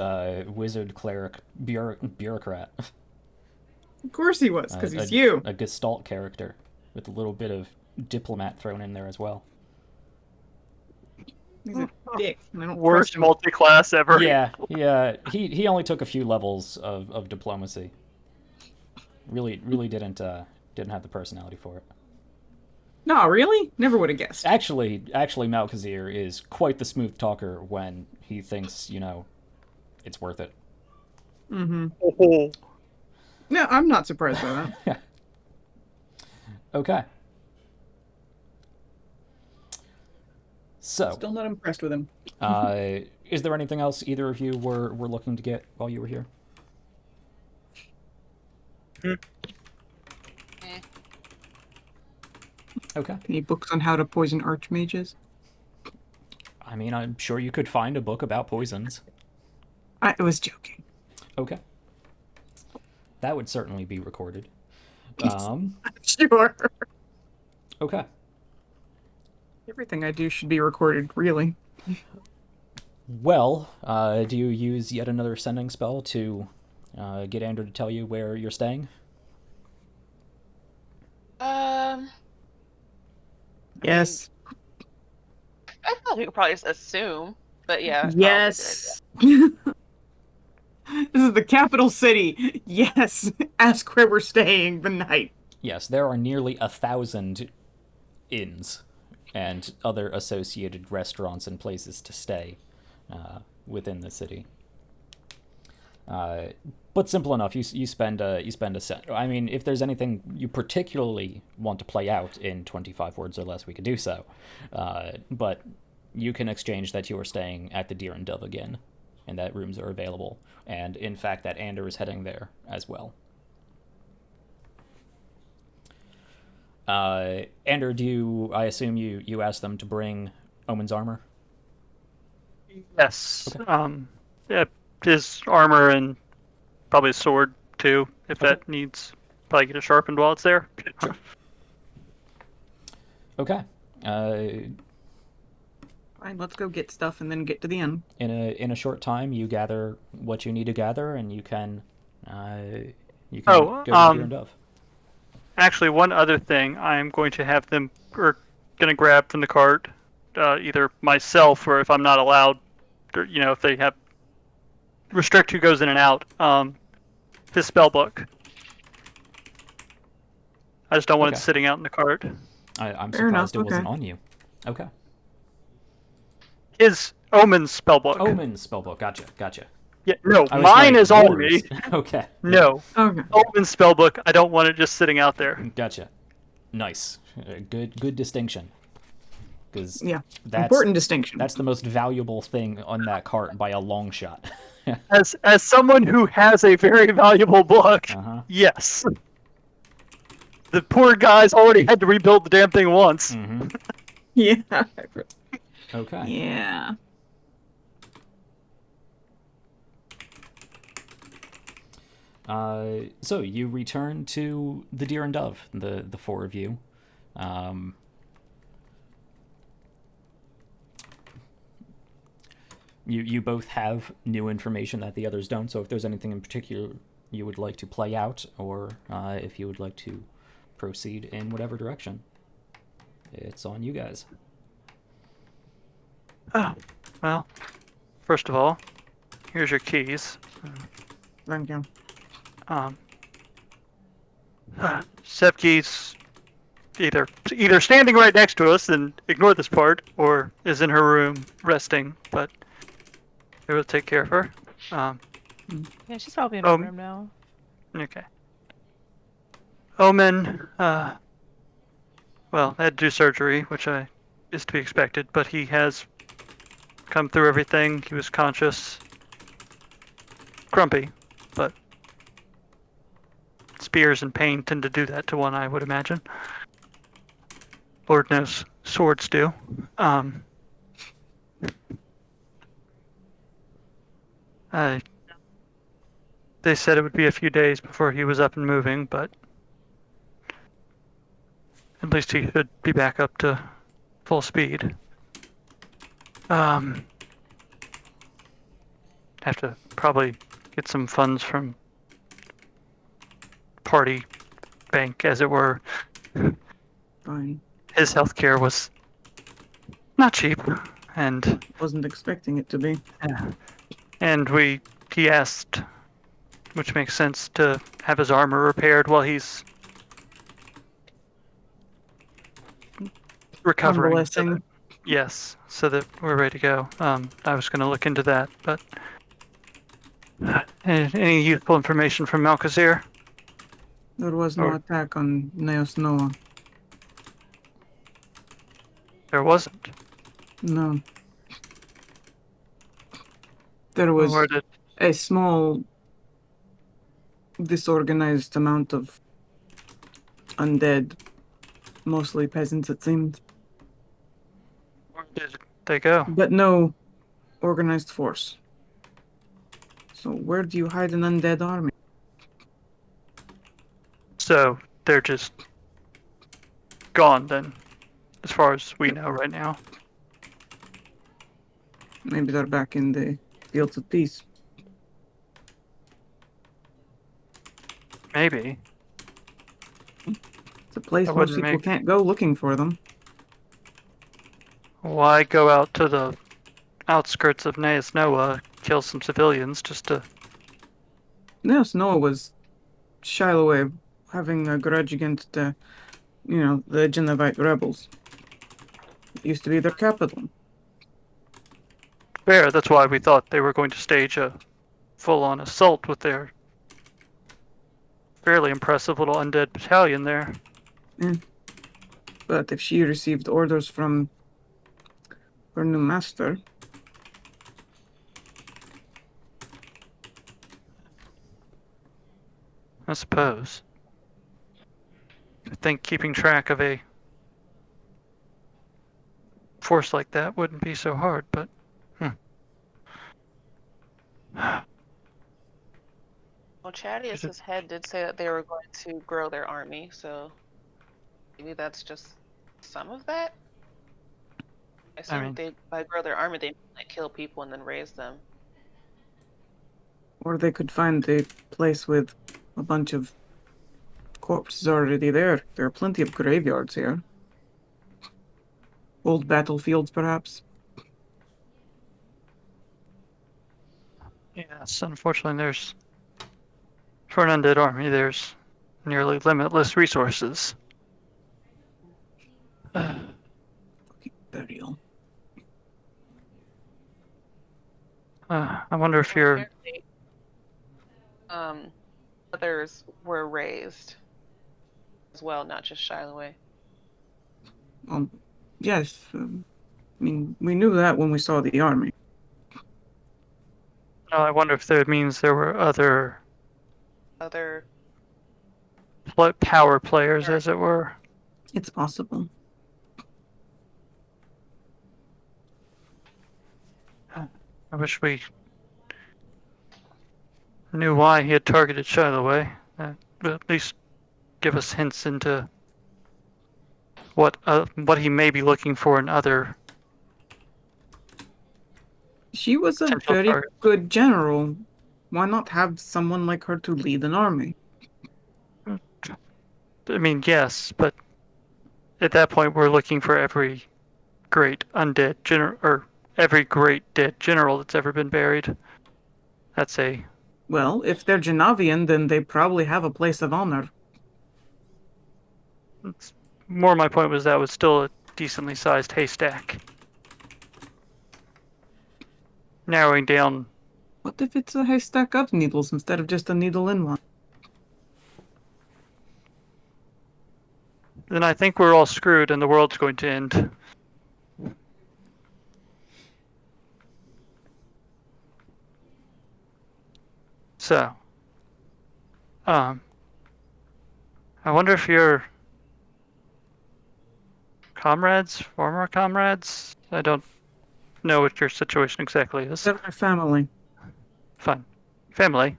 A: wizard cleric bureaucrat.
D: Of course he was, because he's
A: a,
D: you.
A: A Gestalt character with a little bit of diplomat thrown in there as well.
D: He's a dick. And I don't
C: Worst
D: trust him.
C: multi-class ever.
A: Yeah. He only took a few levels of diplomacy. Really didn't have the personality for it.
D: No, really? Never would have guessed.
A: Actually, Malkazir is quite the smooth talker when he thinks, it's worth it.
D: Mm-hmm.
C: Oh.
D: No, I'm not surprised by that.
A: Okay. So,
D: Still not impressed with him.
A: is there anything else either of you were looking to get while you were here? Okay.
D: Any books on how to poison archmages?
A: I mean, I'm sure you could find a book about poisons.
D: I was joking.
A: Okay. That would certainly be recorded.
D: Sure.
A: Okay.
D: Everything I do should be recorded, really.
A: Well, do you use yet another sending spell to get Andrew to tell you where you're staying?
D: Yes.
B: I feel like we could probably just assume, but yeah.
D: Yes. This is the capital city. Yes. Ask where we're staying the night.
A: Yes, there are nearly 1,000 inns and other associated restaurants and places to stay within the city. But simple enough. You spend a cent. I mean, if there's anything you particularly want to play out in 25 words or less, we could do so. But you can exchange that you are staying at the Deer and Dove again, and that rooms are available. And in fact, that Ander is heading there as well. Ander, I assume you asked them to bring Omen's armor?
C: Yes.
A: Okay.
C: Yeah, his armor and probably a sword too, if
A: Okay.
C: that needs. Probably get it sharpened while it's there.
A: Sure. Okay.
D: Fine, let's go get stuff and then get to the end.
A: In a short time, you gather what you need to gather, and you can go to
C: Oh,
A: the Deer and Dove.
C: Actually, one other thing, I'm going to have them, or going to grab from the cart, either myself or if I'm not allowed, or, if they have restrict who goes in and out. His spell book. I just don't want
A: Okay.
C: it sitting out in the cart.
A: I'm
D: Fair enough,
A: surprised it wasn't
D: okay.
A: on you. Okay.
C: His Omen's spell book.
A: Omen's spellbook. Gotcha.
C: Yeah, no,
A: I was
C: mine
A: like,
C: is on me.
A: yours. Okay.
C: No,
D: Okay.
C: Omen's spell book. I don't want it just sitting out there.
A: Gotcha. Nice. Good distinction. Because
D: Yeah.
A: that's
D: Important distinction.
A: that's the most valuable thing on that cart by a long shot.
C: As someone who has a very valuable book,
A: Uh-huh.
C: yes. The poor guy's already had to rebuild the damn thing once.
A: Mm-hmm.
D: Yeah.
A: Okay.
D: Yeah.
A: So you return to the Deer and Dove, the four of you. You both have new information that the others don't. So if there's anything in particular you would like to play out, or if you would like to proceed in whatever direction, it's on you guys.
C: Oh, well, first of all, here's your keys.
D: Thank you.
C: Sepke's either standing right next to us and ignore this part, or is in her room resting, but we will take care of her.
F: Yeah, she's probably in her
C: Um,
F: room now.
C: Okay. Omen, well, had to do surgery, which is to be expected, but he has come through everything. He was conscious. Grumpy, but spears and pain tend to do that to one, I would imagine. Lord knows swords do. They said it would be a few days before he was up and moving, but at least he should be back up to full speed. Have to probably get some funds from party bank, as it were.
D: Fine.
C: His healthcare was not cheap, and
D: Wasn't expecting it to be.
C: he asked, which makes sense, to have his armor repaired while he's recovering.
D: Convalescing.
C: Yes, so that we're ready to go. I was going to look into that, but any useful information from Malkazir?
D: There was no attack on Neos Noah.
C: There wasn't.
D: No. There was
C: Where did
D: a small disorganized amount of undead, mostly peasants it seemed,
C: they go?
D: but no organized force. So where do you hide an undead army?
C: So they're just gone then, as far as we know right now.
D: Maybe they're back in the fields of peace.
C: Maybe.
D: It's a place
C: That
D: most
C: wouldn't
D: people
C: make-
D: can't go looking for them.
C: Why go out to the outskirts of Neas Noah, kill some civilians just to...
D: Neos Noah was shy away, having a grudge against the Genevite rebels. It used to be their capital.
C: Fair, that's why we thought they were going to stage a full-on assault with their fairly impressive little undead battalion there.
D: But if she received orders from her new master,
C: I suppose. I think keeping track of a force like that wouldn't be so hard, but...
B: Well, Chadius's head did say that they were going to grow their army, so maybe that's just some of that. I assume
C: mean-
B: they by grow their army they like kill people and then raise them.
D: or they could find a place with a bunch of corpses already there. There are plenty of graveyards here. Old battlefields, perhaps.
C: Yes, unfortunately, for an undead army, there's nearly limitless resources.
D: Burial.
C: I wonder if you're.
B: Apparently, others were raised as well, not just Shiloh.
D: Yes. I mean, we knew that when we saw the army.
C: I wonder if that means there were other
B: Other
C: power players, as it were.
D: It's possible.
C: I wish we knew why he had targeted Shiloh. But at least give us hints into what he may be looking for in other.
D: She was a
C: Potential
D: very
C: target.
D: good general. Why not have someone like her to lead an army?
C: I mean, yes, but at that point, we're looking for every great undead general, or every great dead general that's ever been buried. That's a.
D: Well, if they're Genavian, then they probably have a place of honor.
C: More my point was that was still a decently sized haystack. Narrowing down.
D: What if it's a haystack of needles instead of just a needle in one?
C: Then I think we're all screwed and the world's going to end. So, I wonder if your comrades, former comrades, I don't know what your situation exactly is.
D: They're my family.
C: Fine. Family.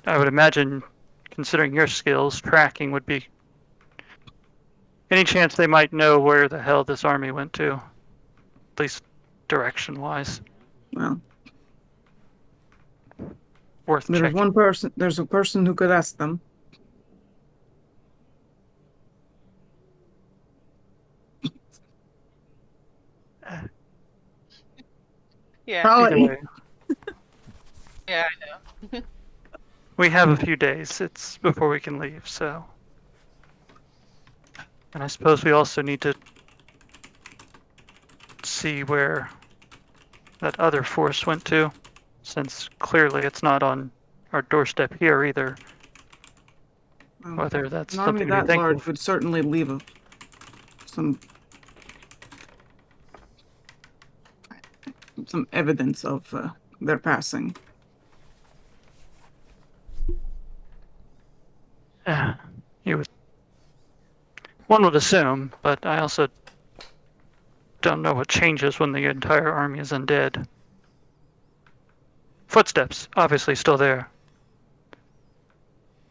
C: I would imagine, considering your skills, tracking would be. Any chance they might know where the hell this army went to? At least direction-wise.
D: Well,
C: Worth checking.
D: There's a person who could ask them.
B: Yeah.
C: Either
D: Probably.
C: way,
B: Yeah, I know.
C: we have a few days. It's before we can leave, so. And I suppose we also need to see where that other force went to, since clearly it's not on our doorstep here either. Whether that's
D: An army
C: something to be
D: that large
C: thankful.
D: would certainly leave some evidence of their passing.
C: You would. One would assume, but I also don't know what changes when the entire army is undead. Footsteps, obviously still there.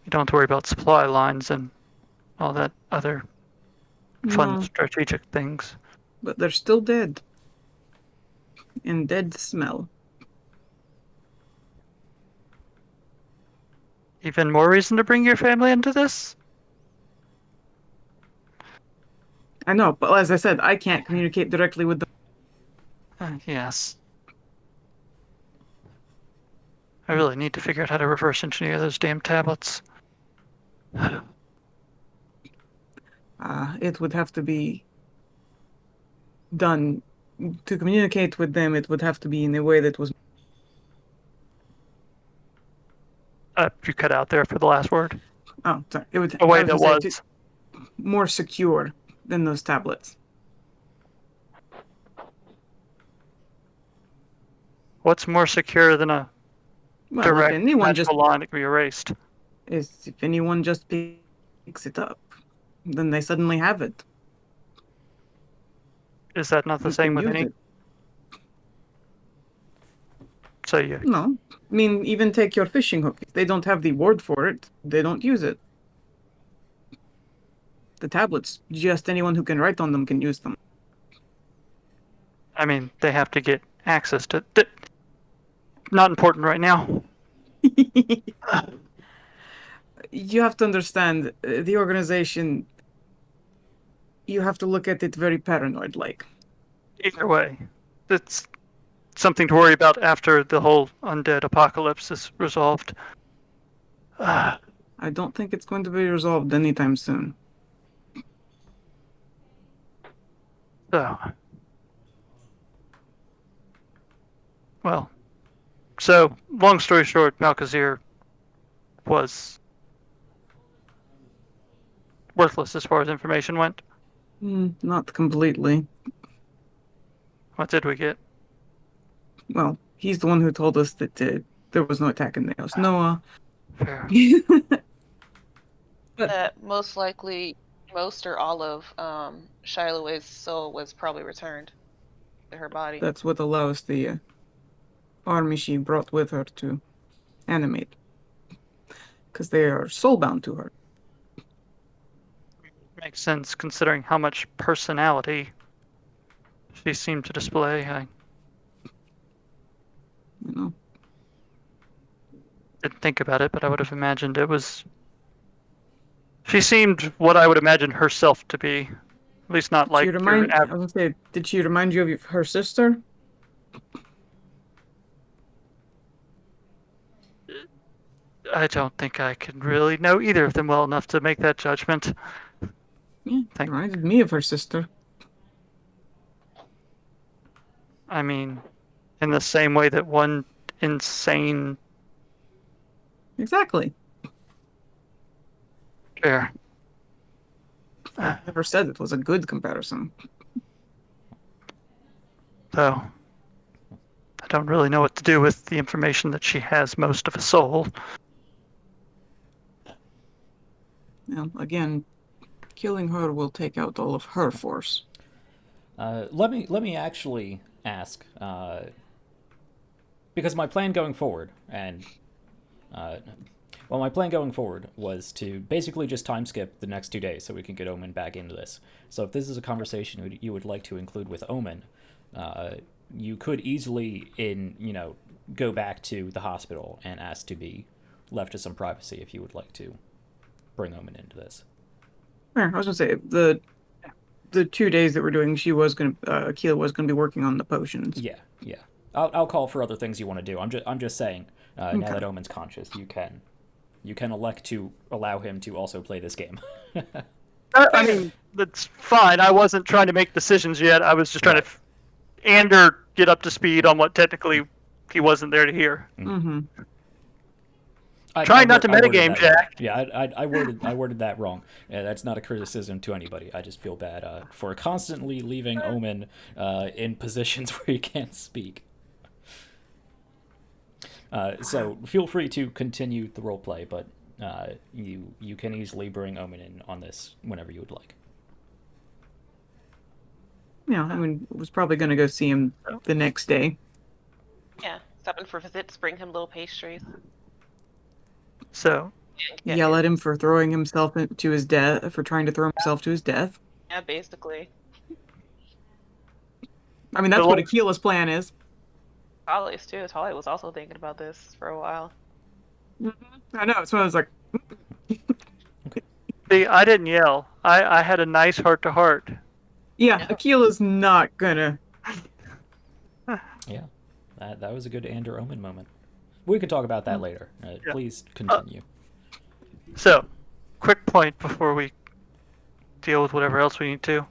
C: You don't have to worry about supply lines and all that other fun
D: No,
C: strategic things.
D: but they're still dead. And dead smell.
C: Even more reason to bring your family into this?
D: I know, but as I said, I can't communicate directly with them.
C: Yes. I really need to figure out how to reverse engineer those damn tablets.
D: It would have to be done to communicate with them. It would have to be in a way that was
C: You cut out there for the last word.
D: sorry. It would
C: A way
D: I
C: that
D: gonna say
C: was.
D: more secure than those tablets.
C: What's more secure than a
D: Well,
C: direct
D: if anyone just
C: magical line that can be erased?
D: if anyone just picks it up, then they suddenly have it.
C: Is that not the
D: You
C: same
D: can
C: with
D: use
C: any?
D: it.
C: So you.
D: No, I mean even take your fishing hook. If they don't have the word for it, they don't use it. The tablets, just anyone who can write on them can use them.
C: I mean, they have to get access to. Not important right now.
D: You have to understand the organization. You have to look at it very paranoid like.
C: Either way, it's something to worry about after the whole undead apocalypse is resolved.
D: I don't think it's going to be resolved anytime soon.
C: So, well, so long story short, Malkazir was worthless as far as information went.
D: Not completely.
C: What did we get?
D: Well, he's the one who told us that there was no attack in the house. Noah.
C: Fair.
B: That most likely most or all of Shiloh's soul was probably returned to her body.
D: That's what allows the army she brought with her to animate. Because they are soulbound to her.
C: Makes sense considering how much personality she seemed to display. I
D: You know?
C: didn't think about it, but I would have imagined it was. She seemed what I would imagine herself to be. At least not like
D: I was gonna say, did she remind you of her sister?
C: I don't think I can really know either of them well enough to make that judgment.
D: Yeah, reminded me of her sister.
C: I mean, in the same way that one insane.
D: Exactly.
C: Fair.
D: I never said it was a good comparison.
C: So, I don't really know what to do with the information that she has most of a soul.
D: Again, killing her will take out all of her force.
A: Let me actually ask, because my plan going forward, my plan going forward was to basically just time skip the next 2 days so we can get Omen back into this. So if this is a conversation you would like to include with Omen, you could easily go back to the hospital and ask to be left to some privacy if you would like to bring Omen into this.
D: I was gonna say the 2 days that we're doing, Akila was gonna be working on the potions.
A: Yeah. I'll call for other things you want to do. I'm just saying. Now that Omen's conscious, you can elect to allow him to also play this game.
C: I mean, that's fine. I wasn't trying to make decisions yet. I was just trying to Ander get up to speed on what technically he wasn't there to hear.
D: Mm-hmm.
C: Trying not to metagame, Jack.
A: Yeah, I worded that wrong. Yeah, that's not a criticism to anybody. I just feel bad for constantly leaving Omen in positions where he can't speak. So feel free to continue the roleplay, but you can easily bring Omen in on this whenever you would like.
D: Yeah, I mean, was probably going to go see him the next day.
B: Yeah, stop in for visits, bring him little pastries.
C: So
D: yell at him for throwing himself to his death, for trying to throw himself to his death.
B: Yeah, basically.
D: I mean, that's what Akila's plan is.
B: Holly's too. Holly was also thinking about this for a while.
D: Mm-hmm. I know. So I was like,
C: see, I didn't yell. I had a nice heart to heart.
D: Yeah, Akila's not gonna.
A: Yeah, that was a good Ander Omen moment. We could talk about that later. Please continue.
C: So, quick point before we deal with whatever else we need to.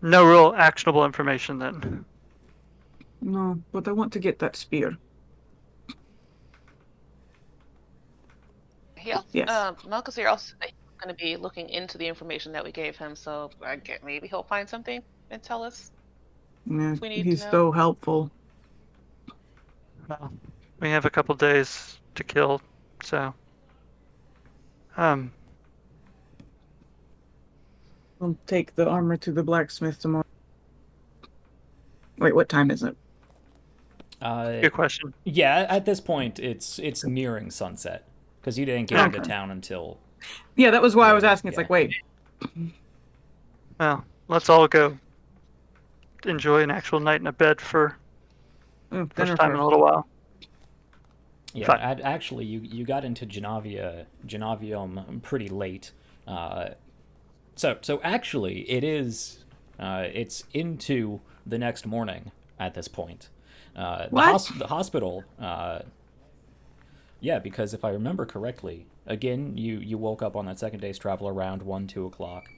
C: No real actionable information then.
D: No, but I want to get that spear.
B: Yes. Malkazir also going to be looking into the information that we gave him, so I get maybe he'll find something and tell us.
D: Yeah,
B: We need
D: he's
B: to know.
D: so helpful.
C: Well, we have a couple days to kill, so
D: I'll take the armor to the blacksmith tomorrow. Wait, what time is it?
C: Good question.
A: Yeah, at this point, it's nearing sunset because you didn't get into town until.
D: Yeah, that was why I was asking. It's like, wait.
C: Well, let's all go enjoy an actual night in a bed for first time in a little while.
A: Yeah, actually, you got into Genavium pretty late. So actually, it's into the next morning at this point.
D: What?
A: The hospital. Yeah, because if I remember correctly, again, you woke up on that second day's travel around 1-2 o'clock.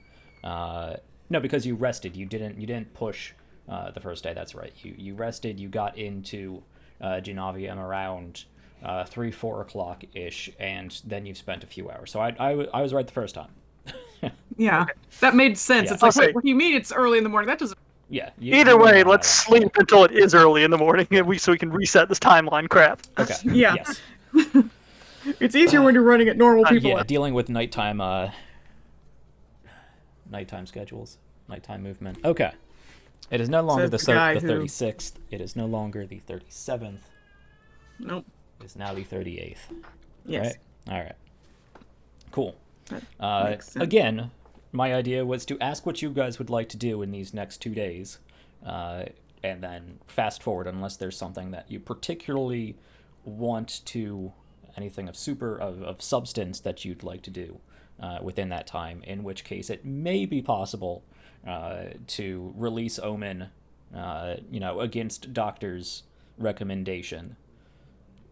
A: No, because you rested. You didn't push the first day. That's right. You rested. You got into Genavium around 3-4 o'clock ish, and then you've spent a few hours. So I was right the first time.
D: Yeah, that made sense.
A: Yeah.
D: It's like,
C: I'll say-
D: wait, what do you mean it's early in the morning? That doesn't.
A: Yeah.
C: Either
A: you went
C: way,
A: on
C: let's
A: that one.
C: sleep until it is early in the morning, and so we can reset this timeline crap.
A: Okay.
D: Yeah.
A: Yes.
D: It's easier when you're running at normal people.
A: Yeah, dealing with nighttime schedules, nighttime movement. Okay. It is no longer
D: Says
A: the
D: the guy
A: the
D: who-
A: 36th. It is no longer the 37th.
D: Nope.
A: It is now the 38th.
D: Yes.
A: Right? All right. Cool.
D: That makes sense.
A: Again, my idea was to ask what you guys would like to do in these next 2 days, and then fast forward unless there's something that you particularly want to, anything of substance that you'd like to do within that time, in which case it may be possible to release Omen, against Doctor's recommendation,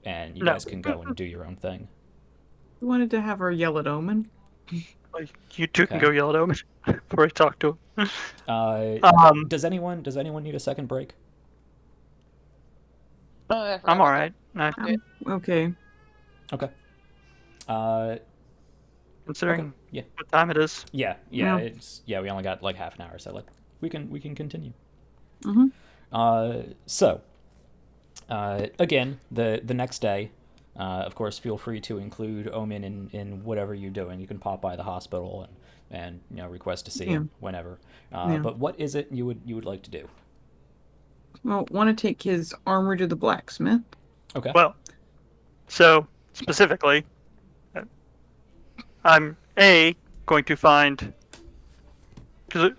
A: and you
C: No.
A: guys can go and do your own thing.
D: We wanted to have our yell at Omen.
C: You two can
A: Okay.
C: go yell at him before I talk to him.
A: Does anyone need a second break?
C: I'm all right.
D: Okay.
A: Okay.
C: Considering
A: Okay. Yeah.
C: what time it is.
A: Yeah.
D: Yeah.
A: We only got like half an hour, so we can continue.
D: Mhm.
A: So, again, the next day, of course, feel free to include Omen in whatever you're doing. You can pop by the hospital and request to see him whenever.
D: Yeah.
A: But what is it you would like to do?
D: Well, want to take his armor to the blacksmith.
A: Okay.
C: Well, so specifically, I'm going to find, because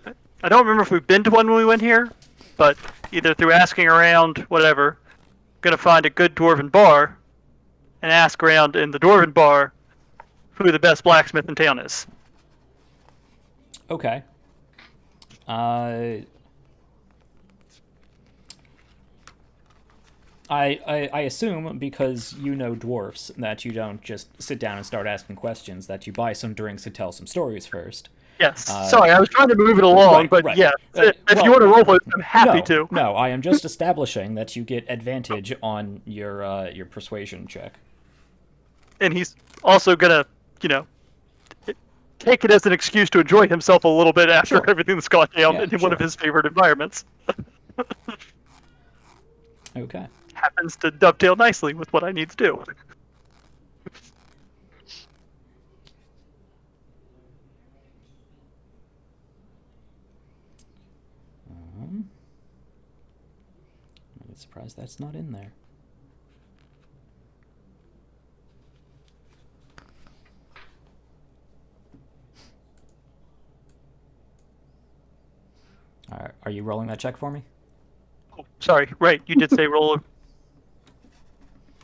C: I don't remember if we've been to one when we went here, but either through asking around, whatever, gonna find a good dwarven bar and ask around in the dwarven bar who the best blacksmith in town is.
A: Okay. I assume, because you know dwarfs, that you don't just sit down and start asking questions, that you buy some drinks and tell some stories first.
C: Yes. Sorry, I was trying to move it along,
A: right,
C: but
A: right.
C: yeah, if
A: well,
C: you want to roleplay, I'm happy
A: no,
C: to.
A: No, I am just establishing that you get advantage on your persuasion check.
C: And he's also gonna, take it as an excuse to enjoy himself a little bit after
A: Sure.
C: everything that's gone down
A: Yeah,
C: in one of
A: sure.
C: his favorite environments.
A: Okay.
C: Happens to dovetail nicely with what I need to do.
A: I'm surprised that's not in there. All right, are you rolling that check for me?
C: Oh, sorry, right, you did say roll.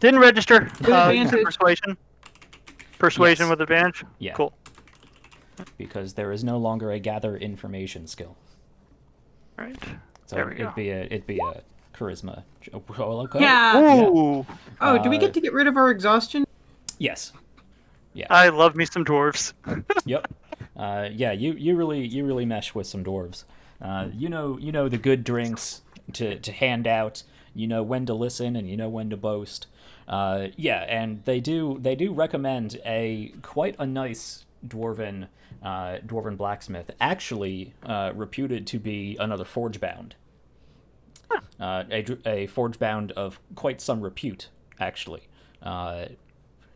C: Didn't register.
D: With
C: You said
D: advantage.
C: persuasion. Persuasion
A: Yes.
C: with advantage?
A: Yeah.
C: Cool.
A: Because there is no longer a gather information skill.
C: Right.
A: So
C: There we
A: it'd
C: go.
A: be a charisma. Well, okay.
D: Yeah.
C: Ooh,
D: Oh, do we get to get rid of our exhaustion?
A: Yes.
C: I love me some dwarves.
A: Yep. Yeah, you really mesh with some dwarves. You know the good drinks to hand out. You know when to listen and you know when to boast. Yeah, and they do recommend quite a nice dwarven blacksmith, actually reputed to be another forge bound. A forge bound of quite some repute, actually.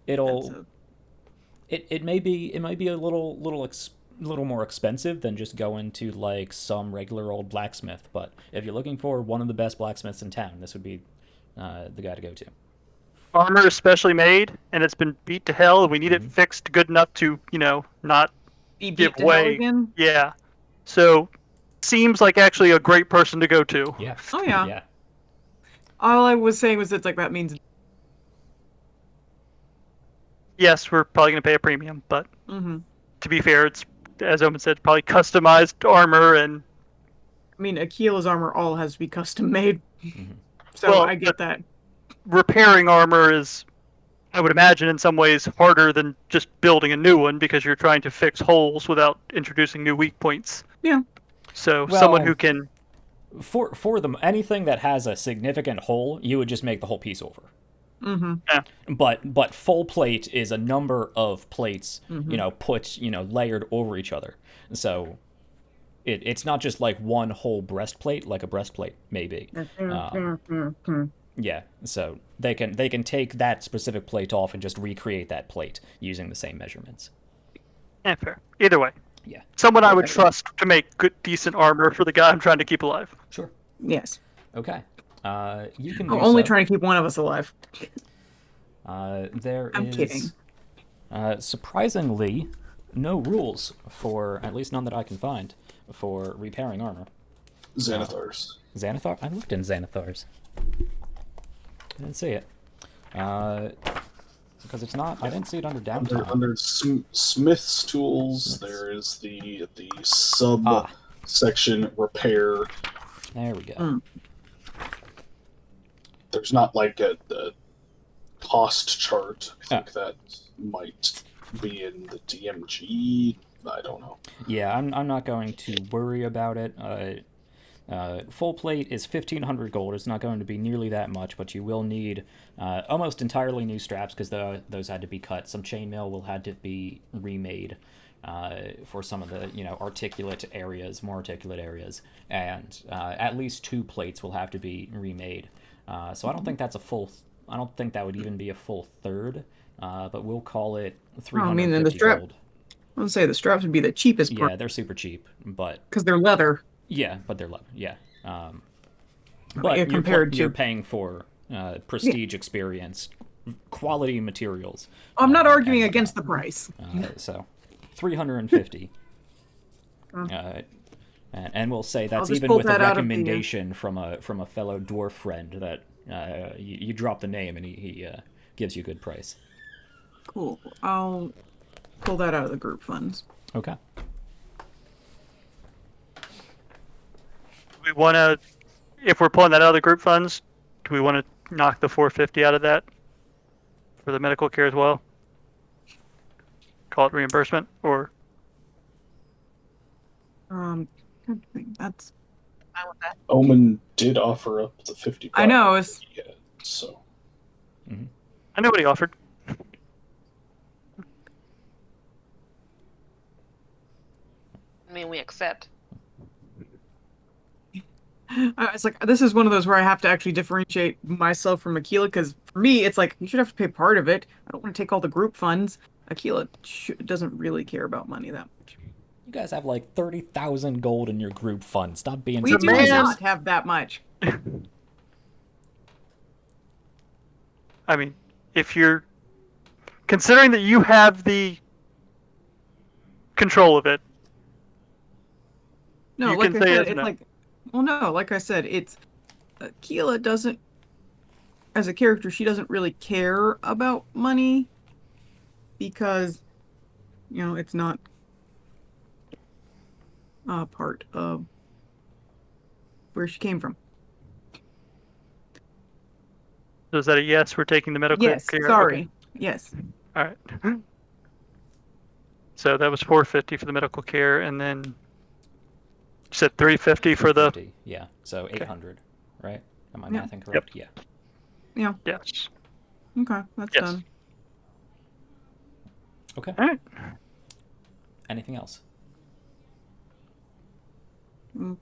A: It might be a little more expensive than just going to like some regular old blacksmith, but if you're looking for one of the best blacksmiths in town, this would be the guy to go to.
C: Armor is specially made, and it's been beat to hell, and we need it fixed good enough to, not
D: Be
C: give
D: beat to hell
C: way.
D: again?
C: Yeah. So, seems like actually a great person to go to.
A: Yeah.
D: Oh, yeah.
A: Yeah.
D: All I was saying was it's like that means.
C: Yes, we're probably going to pay a premium, but
D: Mm-hmm.
C: to be fair, it's, as Omen said, probably customized armor, and
D: I mean, Akila's armor all has to be custom made. So
C: Well,
D: I get that.
C: repairing armor is, I would imagine, in some ways harder than just building a new one because you're trying to fix holes without introducing new weak points.
D: Yeah.
C: So
A: Well,
C: someone who can,
A: For them, anything that has a significant hole, you would just make the whole piece over.
D: Mm-hmm.
A: But full plate is a number of plates,
D: Mm-hmm.
A: put layered over each other. So it's not just like one whole breastplate, like a breastplate maybe. Yeah, so they can take that specific plate off and just recreate that plate using the same measurements.
C: fair. Either way,
A: Yeah,
C: someone I would trust to make good, decent armor for the guy I'm trying to keep alive.
A: sure.
D: Yes.
A: Okay. You can
D: I'm
A: do
D: only
A: so.
D: trying to keep one of us alive.
A: There
D: I'm
A: is,
D: kidding.
A: Surprisingly, no rules for, at least none that I can find, for repairing armor.
E: Xanathars.
A: Xanathar? I looked in Xanathars. I didn't see it. Because it's not. I didn't see it under downtime.
E: Under Smith's tools, there is the sub section repair.
A: There we go.
D: Mm.
E: There's not like a cost chart. I think that might be in the DMG. I don't know.
A: Yeah, I'm not going to worry about it. Full plate is 1,500 gold. It's not going to be nearly that much, but you will need almost entirely new straps because those had to be cut. Some chainmail will have to be remade for some of the articulate areas, more articulate areas, and at least 2 plates will have to be remade. So I don't think that's a full. I don't think that would even be a full third. But we'll call it 350
D: then the strap.
A: gold.
D: I would say the straps would be the cheapest part
A: Yeah, they're super cheap, but
D: because they're leather.
A: yeah, but they're low. Yeah.
D: But
A: But
D: compared
A: you're
D: to,
A: paying for prestige experience, quality materials.
D: I'm not arguing
A: and
D: against the
A: whatnot.
D: price.
A: So, 350. And we'll say that's
D: just
A: even
D: pull
A: with a
D: that out of the,
A: recommendation from a fellow dwarf friend that you drop the name and he gives you a good price.
D: Cool. I'll pull that out of the group funds.
A: Okay.
C: We want to, if we're pulling that out of the group funds, do we want to knock the 450 out of that for the medical care as well? Call it reimbursement, or
D: That's.
B: Fine with that.
E: Omen did offer up the 50.
D: I know. It's
E: Yeah, so
C: I know what he offered.
B: I mean, we accept.
D: it's like this is one of those where I have to actually differentiate myself from Aquila because for me it's like you should have to pay part of it. I don't want to take all the group funds. Aquila doesn't really care about money that much.
A: You guys have like 30,000 gold in your group fund. Stop being
D: We
A: so
D: do
C: man.
D: not have that much.
C: I mean, if you're considering that you have the control of it,
D: No,
C: You
D: like
C: can
D: I
C: say
D: said,
C: it's
D: it's
C: no.
D: like, well, no, like I said, it's Aquila doesn't, as a character, she doesn't really care about money because, it's not a part of where she came from.
C: So is that a yes? We're taking the medical
D: Yes,
C: care?
D: sorry.
C: Okay.
D: Yes.
C: All right. So that was 450 for the medical care, and then you said 350 for the
A: 50, yeah. So 800, right? Am I
D: Yeah.
A: mathing correct? Yeah.
D: Yeah.
C: yes.
D: Okay, that's
C: Yes.
D: done.
A: Okay.
C: All right.
A: Anything else?
D: Mm,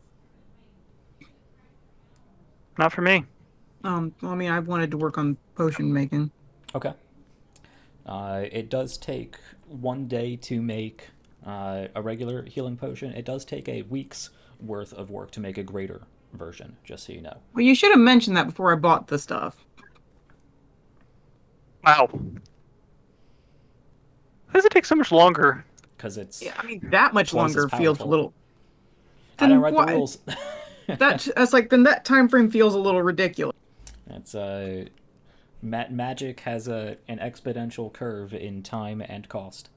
C: Not for me.
D: well, I mean, I've wanted to work on potion making.
A: Okay. It does take 1 day to make a regular healing potion. It does take a week's worth of work to make a greater version, just so you know.
D: Well, you should have mentioned that before I bought the stuff.
C: Wow. Why does it take so much longer?
A: Because it's
D: Yeah, I mean, that much
A: twice as
D: longer feels a
A: powerful.
D: little.
A: I didn't
D: Then
A: write
D: why-
A: the rules.
D: That's like then that time frame feels a little ridiculous.
A: It's magic has an exponential curve in time and cost.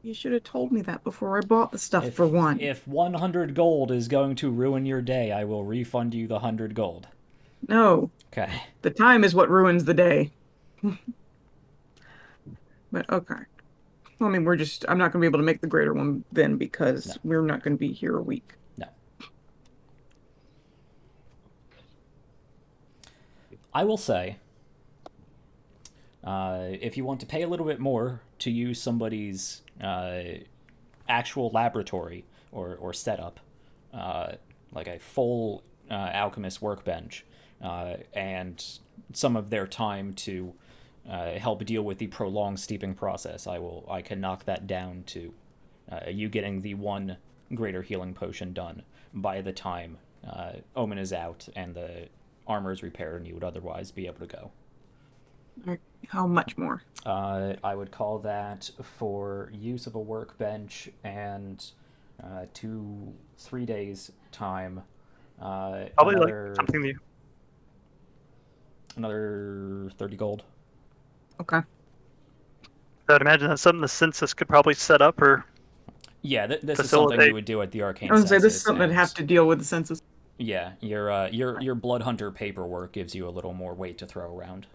D: You should have told me that before I bought the stuff
A: If,
D: for one.
A: if 100 gold is going to ruin your day, I will refund you the 100 gold.
D: No,
A: Okay.
D: the time is what ruins the day. But okay. Well, I mean, I'm not going to be able to make the greater one then
A: No.
D: because we're not going to be here a week.
A: No. I will say, if you want to pay a little bit more to use somebody's actual laboratory or setup, like a full alchemist workbench, and some of their time to help deal with the prolonged steeping process, I can knock that down to you getting the one greater healing potion done by the time Omen is out and the armor is repaired and you would otherwise be able to go.
D: Or how much more?
A: I would call that for use of a workbench and 2-3 days time.
C: Probably like something new.
A: Another 30 gold.
D: Okay.
C: I would imagine that's something the census could probably set up or
A: Yeah, this is something
C: facilitate.
A: you would do at the arcane
D: I was going to say, this is
A: census.
D: something
A: and-
D: I'd have to deal with the census.
A: Yeah, your blood hunter paperwork gives you a little more weight to throw around.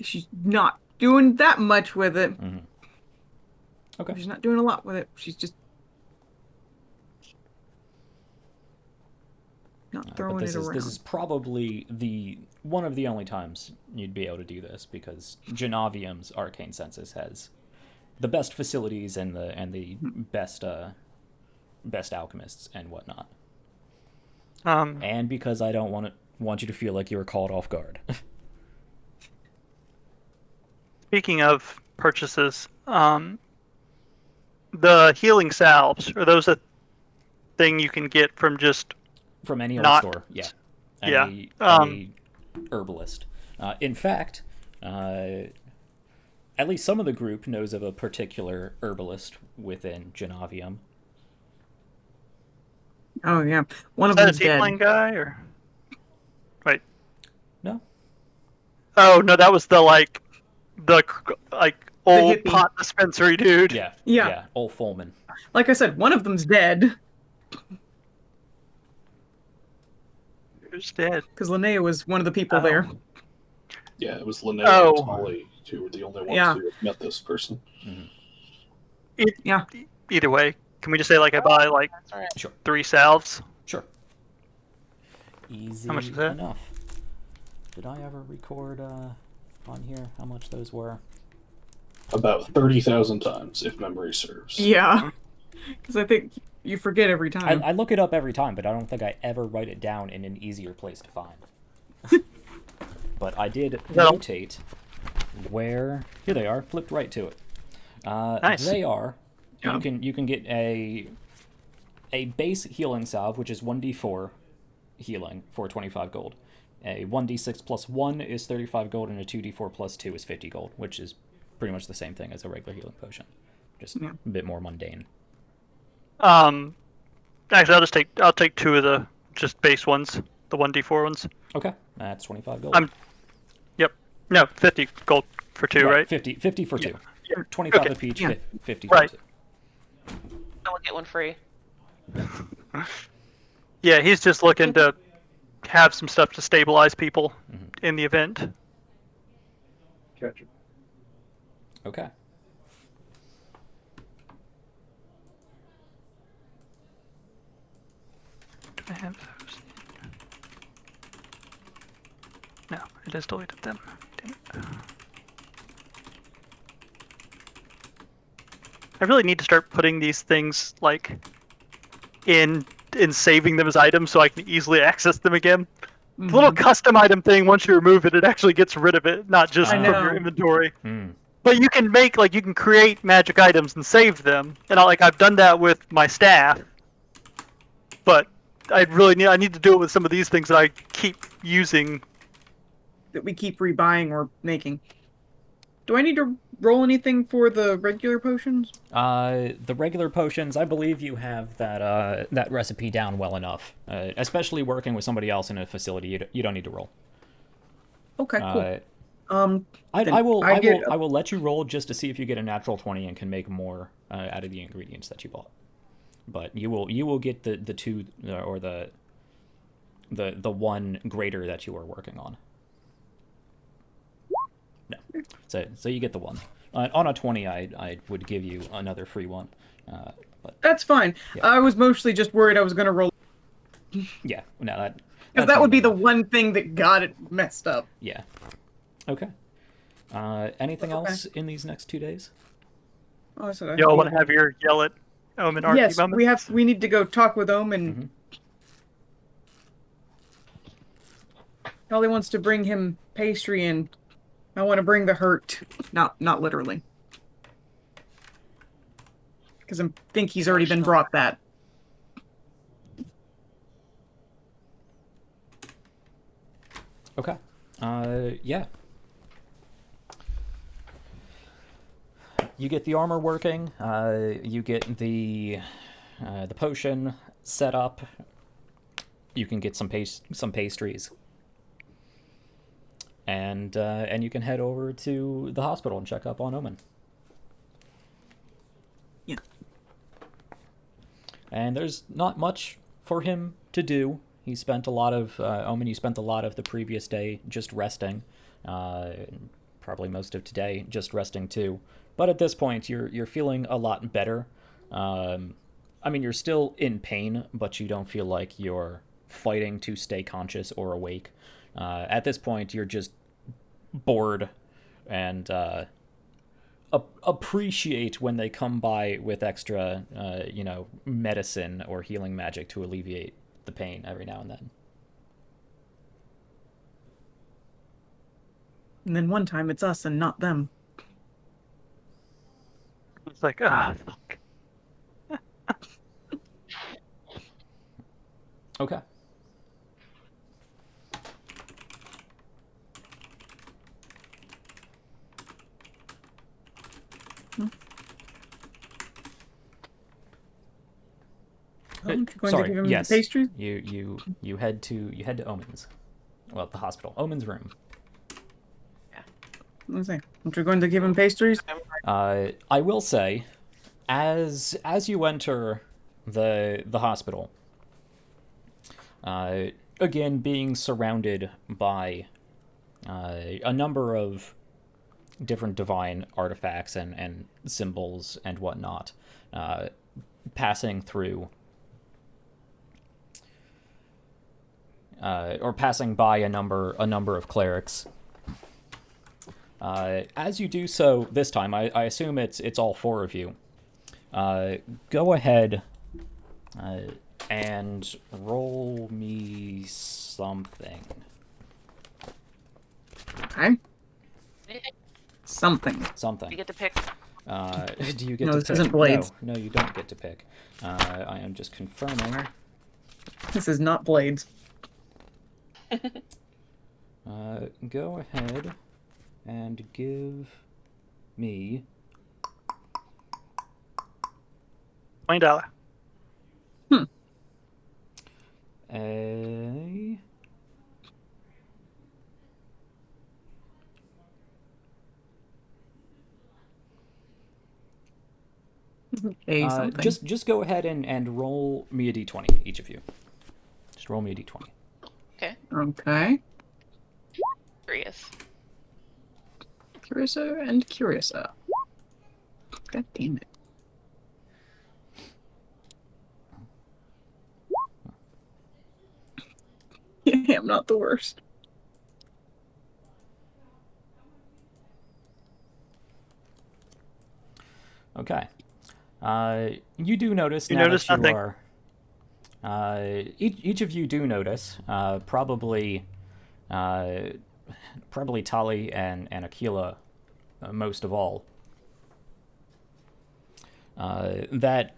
D: She's not doing that much with it.
A: Mm-hmm. Okay.
D: She's not doing a lot with it. She's just not throwing
A: But
D: it around.
A: this is probably one of the only times you'd be able to do this because Genovium's arcane census has the best facilities and the best alchemists and whatnot. And because I don't want you to feel like you were caught off guard.
C: Speaking of purchases, the healing salves, are those a thing you can get from just
A: From any old
C: Not-
A: store, yeah.
C: Yeah,
A: Any herbalist. In fact, at least some of the group knows of a particular herbalist within Genovium.
D: Oh yeah, one
C: is
D: of
C: that a
D: them's dead.
C: tiefling guy or? Wait.
A: No?
C: Oh no, that was the old
D: hippie.
C: pot dispensary dude.
A: Yeah.
D: Yeah.
A: Yeah, old Fulman.
D: Like I said, one of them's dead
C: Who's dead?
D: because Linnea was one of the people there.
E: Yeah, it was Linnea
C: Oh.
E: and Tolly who were the only ones
D: Yeah.
E: who had met this person.
D: Yeah.
C: Either way, can we just say like I buy like
B: That's right.
A: Sure.
C: 3 salves?
A: Sure. Easy
C: How much is that?
A: enough. Did I ever record on here how much those were?
E: About 30,000 times, if memory serves.
D: Yeah, because I think you forget every time.
A: I look it up every time, but I don't think I ever write it down in an easier place to find. But I did
C: That'll-
A: notate where... Here they are, flipped right to it.
C: Nice.
A: They are...
D: Yeah.
A: You can get a base healing salve, which is 1d4 healing for 25 gold. A 1d6 plus 1 is 35 gold, and a 2d4 plus 2 is 50 gold, which is pretty much the same thing as a regular healing potion. Just
D: Yeah.
A: a bit more mundane.
C: Actually, I'll take 2 of the just base ones, the 1d4 ones.
A: Okay, that's 25 gold.
C: Yep. No, 50 gold for 2, right?
A: 50 for
C: Yeah.
A: 2. 25
C: Okay.
A: apiece,
D: Yeah.
A: 50
C: Right.
A: for 2.
B: I'll get one free.
C: Yeah, he's just looking to have some stuff to stabilize people in the event.
E: Gotcha.
A: Okay.
C: I have those. No, it has deleted them. Damn it. I really need to start putting these things like in saving them as items so I can easily access them again. The little custom item thing, once you remove it, it actually gets rid of it, not just
A: I
C: from
D: know.
C: your inventory.
A: Hmm.
C: But you can make you can create magic items and save them, and I've done that with my staff. But I need to do it with some of these things that I keep using.
D: That we keep rebuying or making. Do I need to roll anything for the regular potions?
A: The regular potions, I believe you have that recipe down well enough. Especially working with somebody else in a facility, you don't need to roll.
D: Okay, cool.
A: Then I
D: Then
A: will
D: I
A: let you roll just to see if you get a natural 20 and can make more out of the ingredients that you bought. But you will get the 2 or the the one greater that you are working on. No, so you get the one. On a 20, I would give you another free one. But
D: That's fine.
A: Yeah.
D: I was mostly just worried I was going to roll,
A: yeah, no,
D: because
A: that's
D: that would be the
A: normal.
D: one thing that got it messed up.
A: Yeah. Okay. Anything
D: Okay.
A: else in these next 2 days?
D: Oh, I said I
C: Y'all want to have your yell at Omen Archie
D: Yes,
C: moment?
D: we need to go talk with Omen.
A: Mhm.
D: Holly wants to bring him pastry, and I want to bring the hurt. Not literally. Because I think he's already been brought that.
A: Okay. Yeah. You get the armor working. You get the potion set up. You can get some pastries, and you can head over to the hospital and check up on Omen.
D: Yeah.
A: And there's not much for him to do. He spent a lot of Omen. You spent a lot of the previous day just resting, probably most of today just resting too. But at this point, you're feeling a lot better. I mean, you're still in pain, but you don't feel like you're fighting to stay conscious or awake. At this point, you're just bored and appreciate when they come by with extra, medicine or healing magic to alleviate the pain every now and then.
D: And then one time it's us and not them.
C: It's like, fuck.
A: Okay.
D: You're going
A: Sorry.
D: to give him
A: Yes.
D: the pastries?
A: You head to Omen's. Well, the hospital. Omen's room.
D: Let's see. Aren't you going to give him pastries?
A: I will say, as you enter the hospital, again being surrounded by a number of different divine artifacts and symbols and whatnot, passing through. Or passing by a number of clerics. As you do so this time, I assume it's all four of you. Go ahead and roll me something.
D: Okay. Something.
A: Something.
B: You get to pick.
A: Do you get
D: No,
A: to
D: this
A: pick?
D: isn't Blades.
A: No, you don't get to pick. I am just confirming.
D: This is not Blades.
A: Go ahead and give me
C: $20.
A: a
D: Something.
A: just go ahead and roll me a d20, each of you. Just roll me a d20.
B: Okay.
D: Okay.
B: Curious.
D: Curioso and Curioso. God damn it. Yeah, I'm not the worst.
A: Okay. You do notice
C: You
A: now
C: notice
A: that you
C: nothing.
A: are. Each of you do notice. Probably Tali and Aquila, most of all. That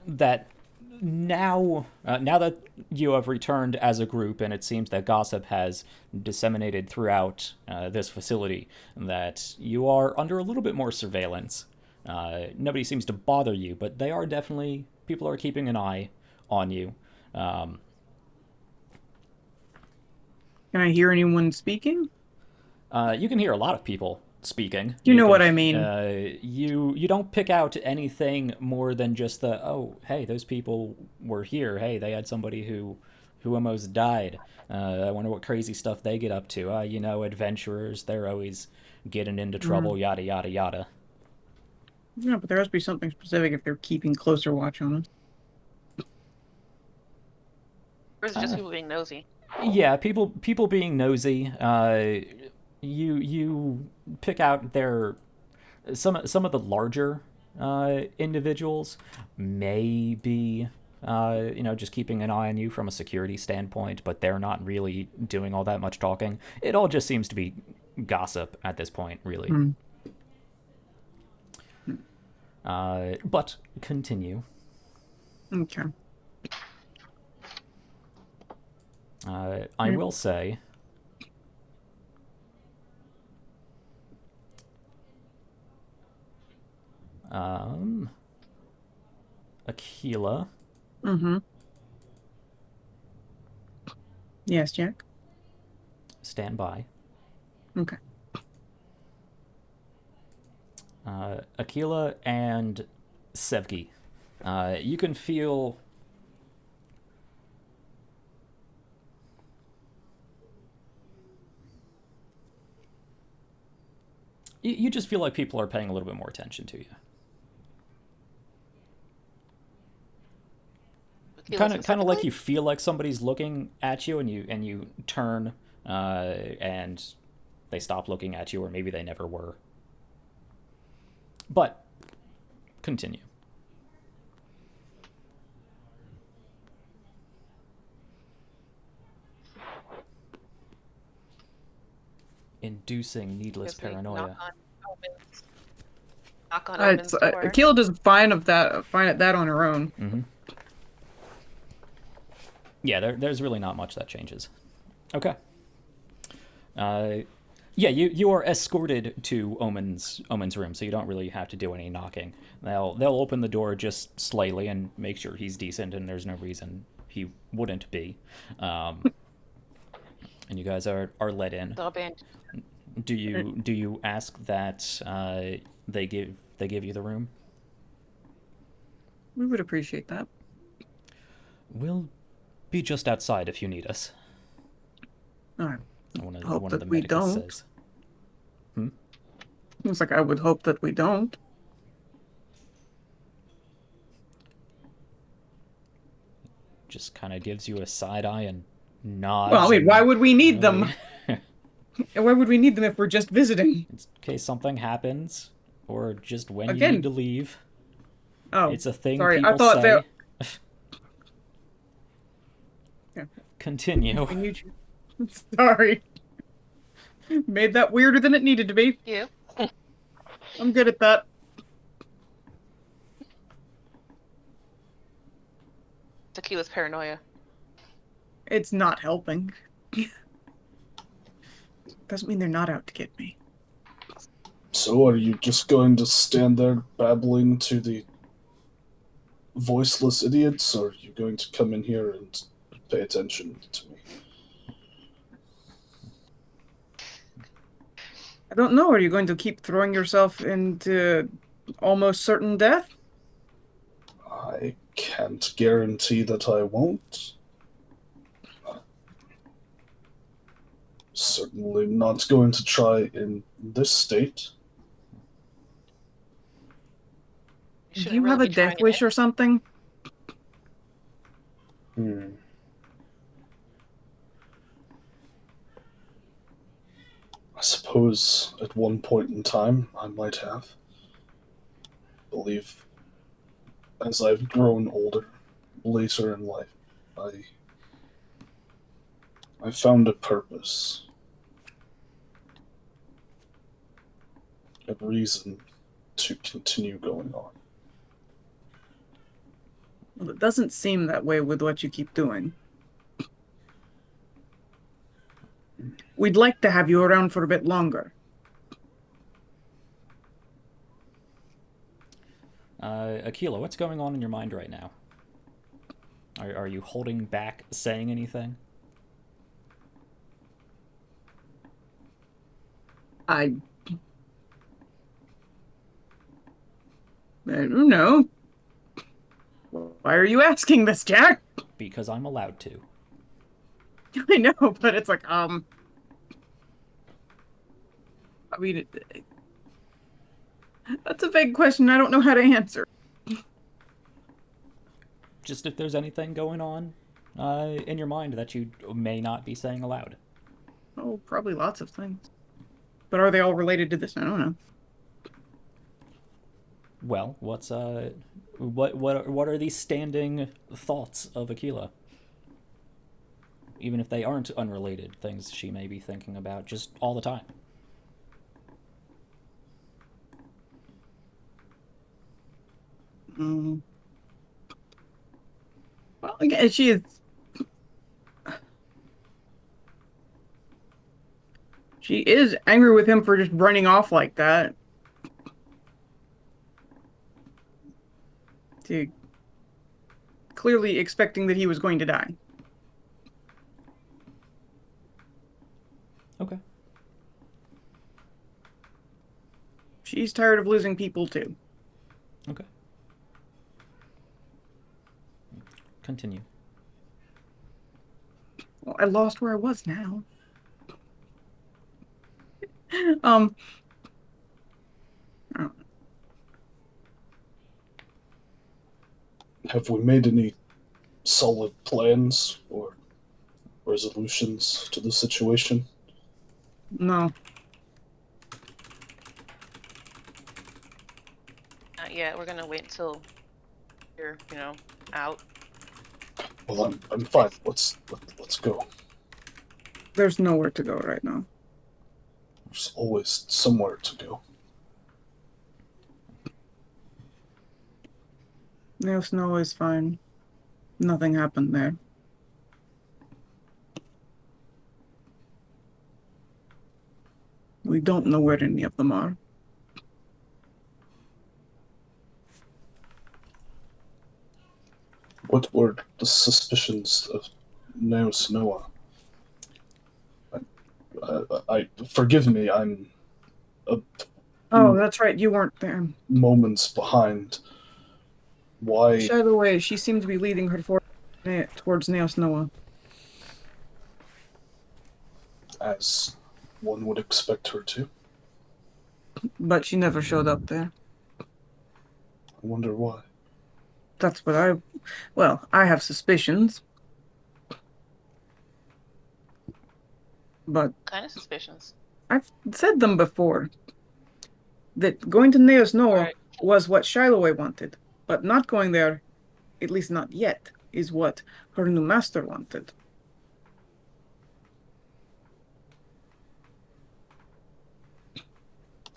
A: now that you have returned as a group, and it seems that gossip has disseminated throughout this facility, that you are under a little bit more surveillance. Nobody seems to bother you, but they are definitely, people are keeping an eye on you.
D: Can I hear anyone speaking?
A: You can hear a lot of people speaking.
D: You know
A: can-
D: what I mean.
A: You don't pick out anything more than just the, oh, hey, those people were here. Hey, they had somebody who who almost died. I wonder what crazy stuff they get up to. You know, adventurers, they're always getting into trouble, yada, yada, yada.
D: Yeah, but there has to be something specific if they're keeping closer watch on us.
B: Or is it just people being nosy?
A: Yeah, people being nosy. You pick out their some of the larger individuals may be just keeping an eye on you from a security standpoint, but they're not really doing all that much talking. It all just seems to be gossip at this point, really. But continue.
D: Okay.
A: I will say, Aquila.
D: Mm-hmm. Yes, Jack.
A: Stand by.
D: Okay.
A: Aquila and Sevgi. You can feel you just feel like people are paying a little bit more attention to you. Kind of like you feel like somebody's looking at you, and you turn, and they stop looking at you, or maybe they never were. But continue. Inducing needless paranoia.
B: Knock on Omen's door.
D: Akila doesn't find that on her own.
A: Mm-hmm. Yeah, there's really not much that changes. Okay. Yeah, you are escorted to Omen's room, so you don't really have to do any knocking. They'll open the door just slightly and make sure he's decent, and there's no reason he wouldn't be. And you guys are let in. Do you ask that they give you the room?
D: We would appreciate that.
A: We'll be just outside if you need us.
D: All right.
A: One
D: Hope
A: of
D: that
A: the
D: we
A: medicus
D: don't.
A: says.
D: It's like I would hope that we don't.
A: Just kind of gives you a side eye and nods.
D: Well, I mean, why would we need them? Why would we need them if we're just visiting?
A: In case something happens, or just when
D: Again.
A: you need to leave.
D: Oh,
A: It's a thing
D: sorry.
A: people
D: I thought
A: say.
D: Yeah.
A: Continue.
D: Sorry. Made that weirder than it needed to be.
B: Yeah.
D: I'm good at that.
B: Tequila's paranoia.
D: It's not helping. Doesn't mean they're not out to get me.
E: So are you just going to stand there babbling to the voiceless idiots, or are you going to come in here and pay attention to me?
D: I don't know. Are you going to keep throwing yourself into almost certain death?
E: I can't guarantee that I won't. Certainly not going to try in this state.
D: Do you have a death wish or something?
E: I suppose at one point in time I might have. I believe as I've grown older, later in life, I found a purpose. A reason to continue going on.
D: Well, it doesn't seem that way with what you keep doing. We'd like to have you around for a bit longer.
A: Aquila, what's going on in your mind right now? Are you holding back saying anything?
D: I don't know. Why are you asking this, Jack?
A: Because I'm allowed to.
D: I know, but it's like, I mean, that's a vague question. I don't know how to answer.
A: Just if there's anything going on in your mind that you may not be saying aloud.
D: Oh, probably lots of things. But are they all related to this? I don't know.
A: Well, what are these standing thoughts of Aquila? Even if they aren't unrelated, things she may be thinking about just all the time.
D: Mm. Well, again, she is. She is angry with him for just running off like that. To clearly expecting that he was going to die.
A: Okay.
D: She's tired of losing people too.
A: Okay. Continue.
D: Well, I lost where I was now. Um, oh,
E: Have we made any solid plans or resolutions to the situation?
D: no.
B: Not yet. We're gonna wait until you're, out.
E: Well, I'm fine. Let's go.
D: There's nowhere to go right now.
E: There's always somewhere to go.
D: No snow is fine. Nothing happened there. We don't know where any of them are.
E: What were the suspicions of Naos Noah? I forgive me. I'm a
D: Oh, that's right. You weren't there.
E: moments behind. Why,
D: Shy away. She seemed to be leading her towards Neos Noah.
E: as one would expect her to?
D: But she never showed up there.
E: I wonder why.
D: That's what I have suspicions. But
B: What kind of suspicions?
D: I've said them before. That going to Neos Noah
B: Right.
D: was what Shiloh wanted. But not going there, at least not yet, is what her new master wanted.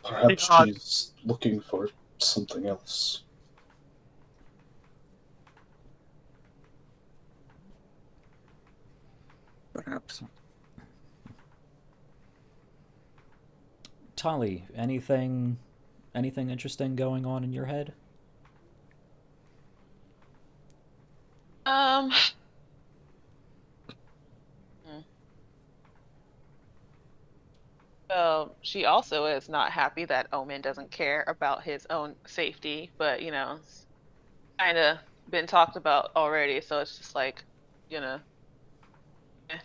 E: Perhaps
C: The odd-
E: she's looking for something else.
D: Perhaps.
A: Tali, anything interesting going on in your head?
B: Hmm. So she also is not happy that Omen doesn't care about his own safety, but it's kind of been talked about already. So it's just like, you know, eh,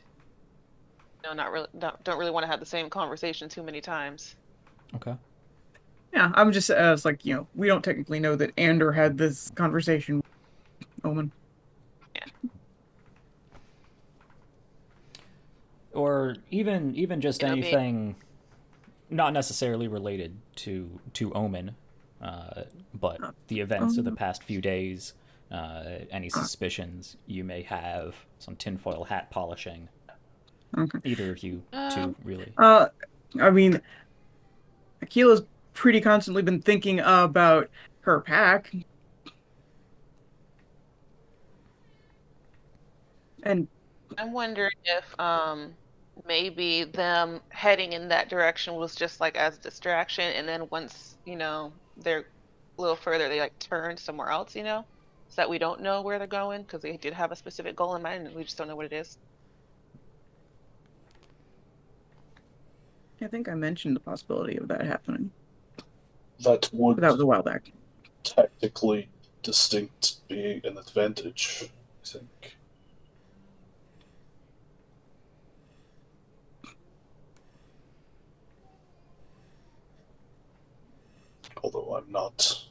B: not really, don't really want to have the same conversation too many times.
A: Okay.
D: Yeah, I'm just, it's like, we don't technically know that Ander had this conversation with Omen.
B: Yeah.
A: Or even just
B: It'll be
A: anything not necessarily related to Omen, but the events of the past few days, any suspicions you may have, some tinfoil hat polishing.
D: Okay.
A: Either of you two, really.
D: I mean, Akila's pretty constantly been thinking about her pack. And
B: I'm wondering if maybe them heading in that direction was just like as a distraction, and then once they're a little further, they like turn somewhere else, so that we don't know where they're going because they did have a specific goal in mind, and we just don't know what it is.
D: I think I mentioned the possibility of that happening.
E: That would
D: But that was a while back.
E: tactically distinct be an advantage, I think. Although I'm not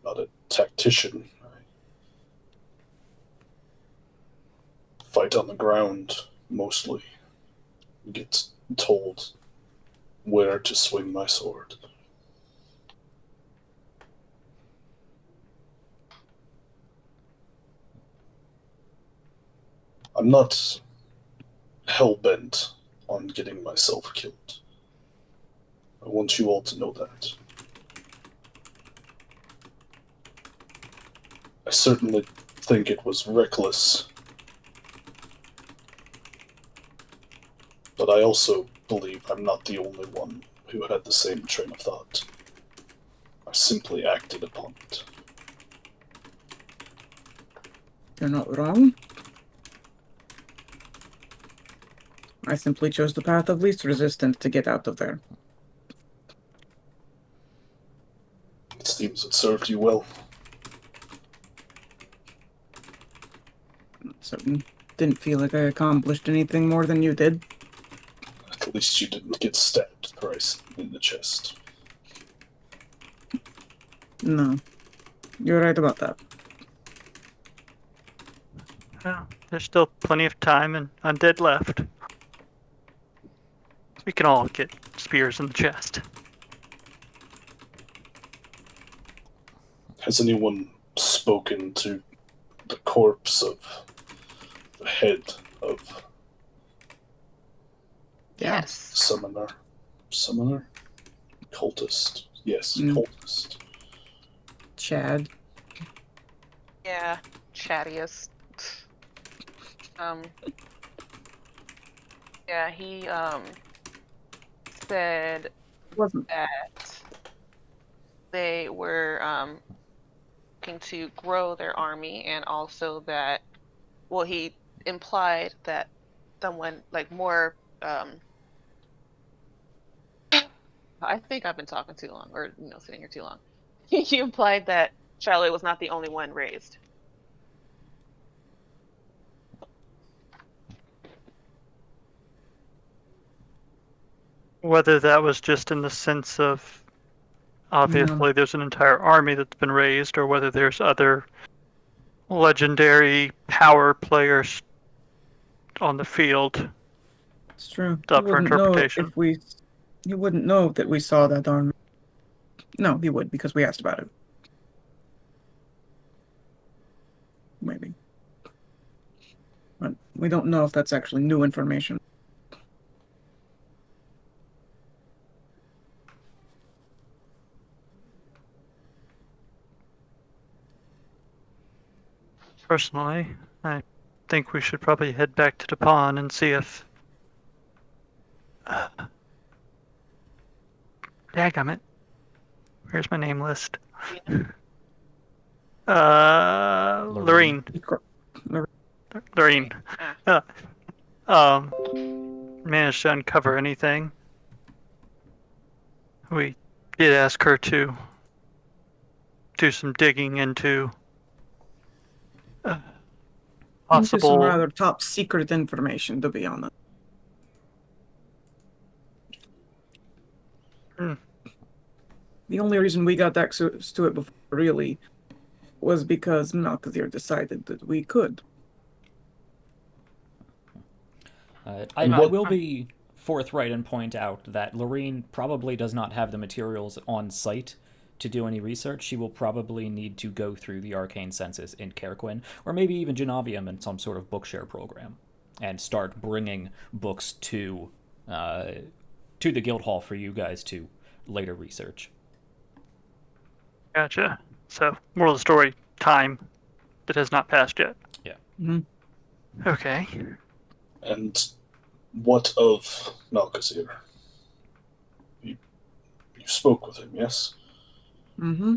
E: a tactician. I fight on the ground mostly. Get told where to swing my sword. I'm not hell-bent on getting myself killed. I want you all to know that. I certainly think it was reckless, but I also believe I'm not the only one who had the same train of thought. I simply acted upon it.
D: You're not wrong. I simply chose the path of least resistance to get out of there.
E: It seems it served you well.
D: So didn't feel like I accomplished anything more than you did.
E: At least you didn't get stabbed thrice in the chest.
D: No. You're right about that.
C: Well, there's still plenty of time and undead left. We can all get spears in the chest.
E: Has anyone spoken to the corpse of the head of
B: Yes.
E: summoner? Summoner? Cultist. Yes,
D: Mm.
E: cultist.
D: Chad.
B: Yeah, chattiest. Yeah, he said
D: Wasn't
B: that they were looking to grow their army, and also that, well, he implied that someone like more I think I've been talking too long, or sitting here too long. He implied that Charlotte was not the only one raised.
C: Whether that was just in the sense of obviously there's an entire army that's been raised, or whether there's other legendary power players on the field.
D: It's true.
C: It's up for interpretation.
D: He wouldn't know that we saw that army. No, he would, because we asked about it. Maybe. But we don't know if that's actually new information.
C: Personally, I think we should probably head back to the pond and see if... Dagummit. Where's my name list? Lorene. Lorene. Managed to uncover anything. We did ask her to do some digging into
D: Into some
C: possible...
D: rather top secret information, to be honest. The only reason we got access to it before, really, was because Malkazir decided that we could.
A: I will be forthright and point out that Lorene probably does not have the materials on site to do any research. She will probably need to go through the arcane senses in Cairquin, or maybe even Genovium in some sort of bookshare program, and start bringing books to the Guildhall for you guys to later research.
C: Gotcha. So, moral of the story, time that has not passed yet.
A: Yeah.
D: Mm-hmm.
C: Okay.
E: And what of Malkazir? You spoke with him, yes?
D: Mm-hmm.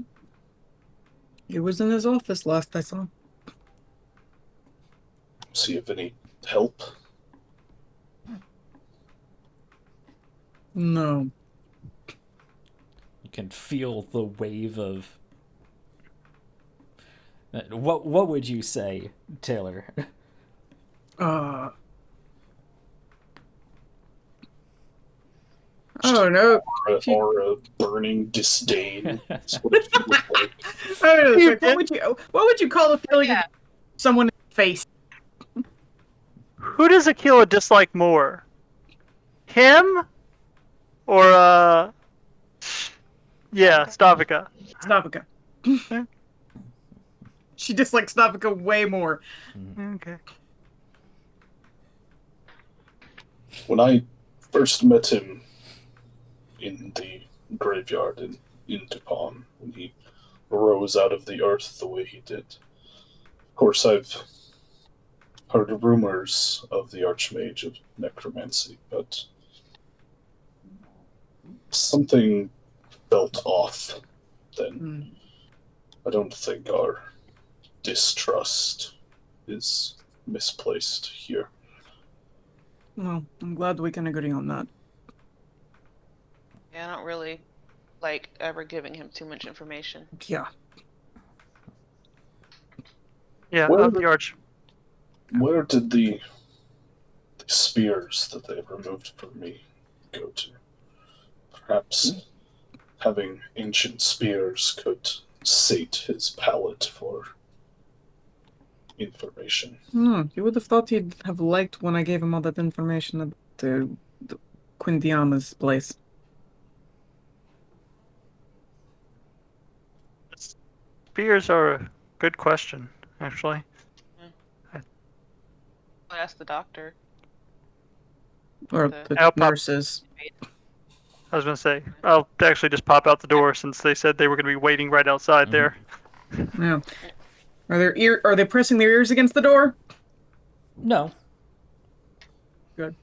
D: He was in his office last I saw.
E: Does he have any help?
D: No.
A: You can feel the wave of... What would you say, Taylor?
D: Oh no.
E: Or a burning disdain. That's what it feels like.
D: I don't know,
C: You
D: like, what would you call the feeling of
B: Yeah.
D: someone in the face?
C: Who does Aquila dislike more? Him or yeah, Stavika.
D: Stavika. She dislikes Stavika way more.
C: Okay.
E: When I first met him in the graveyard in Dupont, when he rose out of the earth the way he did. Of course, I've heard rumors of the Archmage of Necromancy, but something felt off then. I don't think our distrust is misplaced here.
D: Well, I'm glad we can agree on that.
B: Yeah, I don't really like ever giving him too much information.
D: Yeah.
C: Yeah,
E: Well,
C: of the arch.
E: Where did the spears that they removed from me go to? Perhaps having ancient spears could sate his palate for information.
D: You would have thought he'd have liked when I gave him all that information about the Quindiama's place.
C: Spears are a good question, actually.
B: I'll ask the doctor.
D: Or
B: The-
D: the
C: I'll pop-
D: nurses.
C: I was gonna say, I'll actually just pop out the door since they said they were gonna be waiting right outside there.
D: Yeah. Are they pressing their ears against the door?
A: No.
D: Good.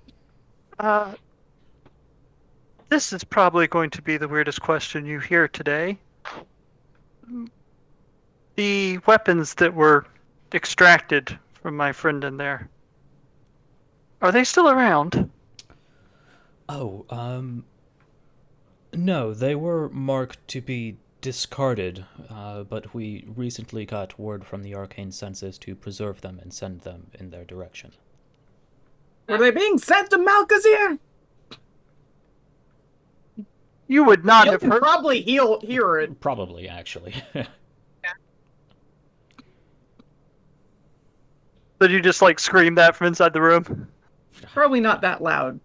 C: This is probably going to be the weirdest question you hear today. The weapons that were extracted from my friend in there, are they still around?
A: Oh, no, they were marked to be discarded, but we recently got word from the Arcane Census to preserve them and send them in their direction.
D: Were they being sent to Malkazir?
C: You would not
D: You
C: have
D: can
C: heard.
D: probably hear it.
A: Probably, actually.
C: Did you just like scream that from inside the room?
D: Probably not that loud.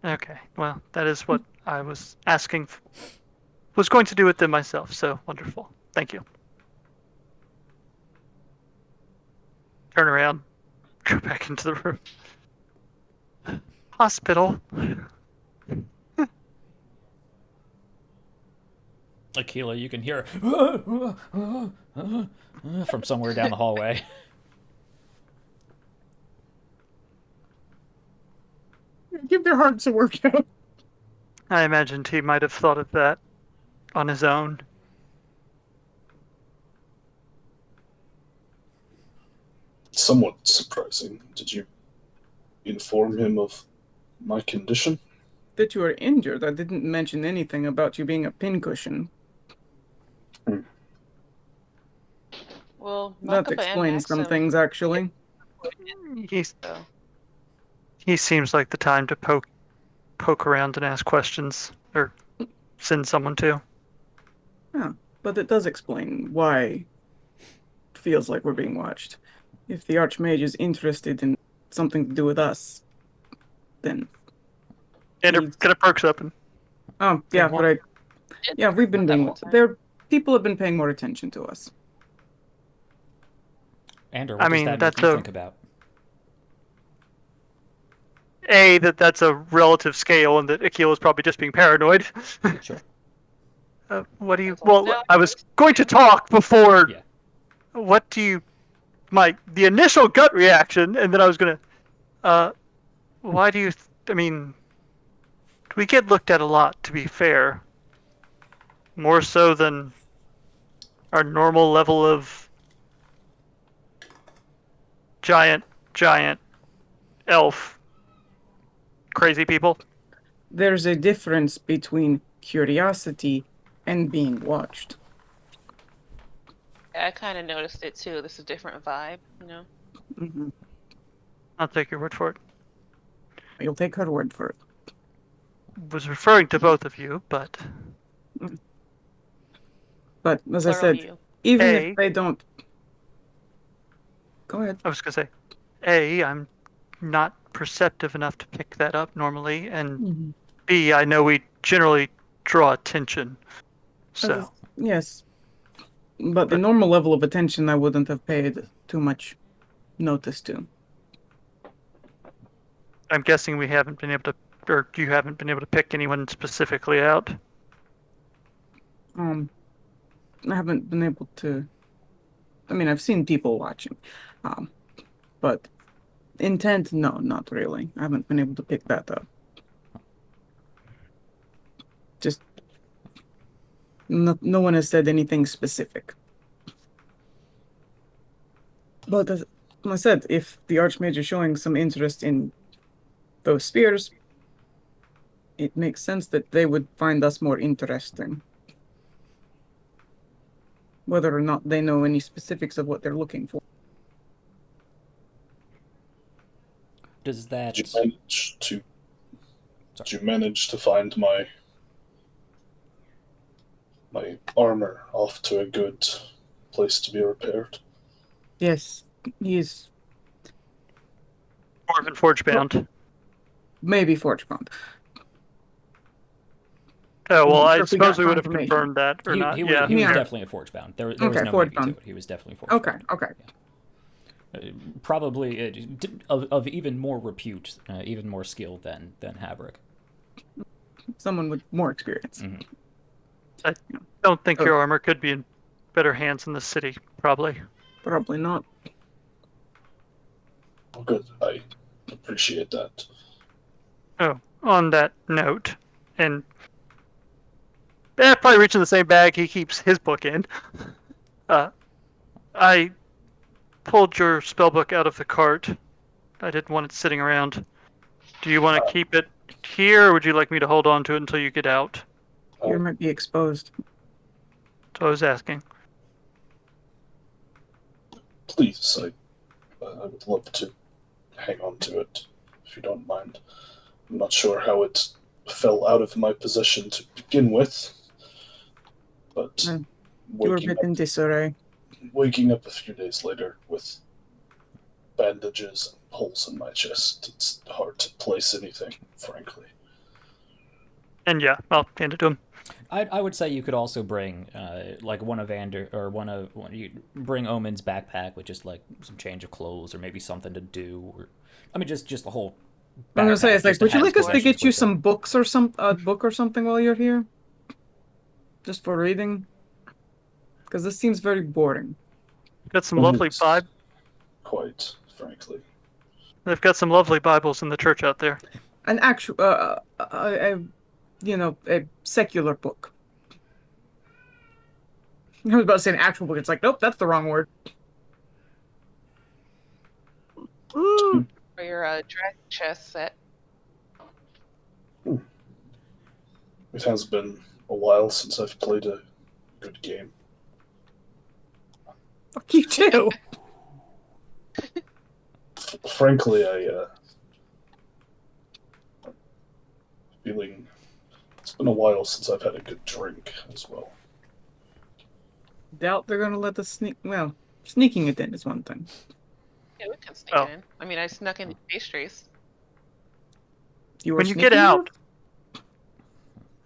C: Okay, well, that is what I was asking. Was going to do with them myself, so wonderful. Thank you. Turn around, go back into the room. Hospital.
A: Aquila, you can hear from somewhere down the hallway.
D: Give their hearts a workout.
C: I imagined he might have thought of that on his own.
E: Somewhat surprising. Did you inform him of my condition?
D: That you are injured. I didn't mention anything about you being a pincushion.
B: Well,
D: That
B: Makaba and
D: explains some
B: Maxim-
D: things, actually.
B: So,
C: He seems like the time to poke around and ask questions, or send someone to.
D: Yeah, but it does explain why it feels like we're being watched. If the Archmage is interested in something to do with us, then...
C: And it kind of perks up and
D: Oh, yeah, but we've been being... People have been paying more attention to us.
A: Andrew, what does that
C: that's
A: make you think about?
C: that's a relative scale, and that Akil is probably just being paranoid.
A: Sure.
C: What do you?
B: That's all.
C: Well, I was going to talk before.
A: Yeah.
C: What do you? The initial gut reaction, and then I was gonna. Why do you? I mean, we get looked at a lot. To be fair, more so than our normal level of giant elf crazy people.
D: There's a difference between curiosity and being watched.
B: I kind of noticed it too. This is a different vibe, you know?
D: Mm-hmm.
C: I'll take your word for it.
D: You'll take her word for it.
C: Was referring to both of you, but
D: But as I
B: Plural
D: said,
B: you.
D: even
C: A.
D: if they don't, go ahead.
C: I was gonna say, A, I'm not perceptive enough to pick that up normally, and
D: Mhm.
C: B, I know we generally draw attention. So
D: Yes, but the normal level of attention I wouldn't have paid too much notice to.
C: I'm guessing we haven't been able to, or you haven't been able to pick anyone specifically out.
D: I haven't been able to. I mean, I've seen people watching, but intent, no, not really. I haven't been able to pick that up. Just no one has said anything specific. But as I said, if the Archmage is showing some interest in those spears, it makes sense that they would find us more interesting. Whether or not they know any specifics of what they're looking for.
A: Does that?
E: Did you manage to?
A: Sorry.
E: Did you manage to find my armor off to a good place to be repaired?
D: Yes, he's
C: Dwarven Forge bound.
D: maybe forge bound.
C: Oh, well,
D: Wasn't
C: I
D: sure if we
C: suppose
D: got
C: we would have
D: confirmation.
C: confirmed that or not.
A: He
C: Yeah.
A: was
D: Yeah.
A: definitely a forge bound. There was
D: Okay,
A: no
D: forge
A: maybe to
D: bound.
A: it. He was definitely forge
D: Okay,
A: bound.
D: okay.
A: Probably of even more repute, even more skill than Havrick.
D: Someone with more experience.
A: Mhm.
C: I don't think
D: Oh.
C: your armor could be in better hands in the city, probably.
D: Probably not.
E: Oh, good. I appreciate that.
C: Oh, on that note, and probably reaching the same bag he keeps his book in. I pulled your spellbook out of the cart. I didn't want it sitting around. Do you want to keep it here, or would you like me to hold on to it until you get out?
D: You might be exposed.
C: So I was asking.
E: Please, I would love to hang on to it, if you don't mind. I'm not sure how it fell out of my possession to begin with, but
D: You were a
E: waking
D: bit in disarray.
E: waking up a few days later with bandages and holes in my chest, it's hard to place anything, frankly.
C: And yeah, I'll hand it to him.
A: I would say you could also bring like you bring Omen's backpack with just like some change of clothes or maybe something to do, or I mean just the whole.
D: I'm gonna say
A: backpack
D: it's like,
A: just to
D: would you
A: have his
D: like us to
A: possessions
D: get you
A: with him.
D: some books or book or something while you're here? Just for reading? Because this seems very boring.
C: Got some lovely Bible.
E: Quite frankly.
C: They've got some lovely Bibles in the church out there.
D: An actual, a secular book. I was about to say an actual book. It's like, nope, that's the wrong word.
C: Ooh.
B: For your dragon chest set.
E: It has been a while since I've played a good game.
D: Fuck you too.
E: Frankly, feeling it's been a while since I've had a good drink as well.
D: Doubt they're gonna let us sneak. Well, sneaking it in is one thing.
B: Yeah, we can sneak
C: Oh.
B: in. I mean, I snuck in the pastries.
D: You were
C: When you get
D: sneaking
C: out,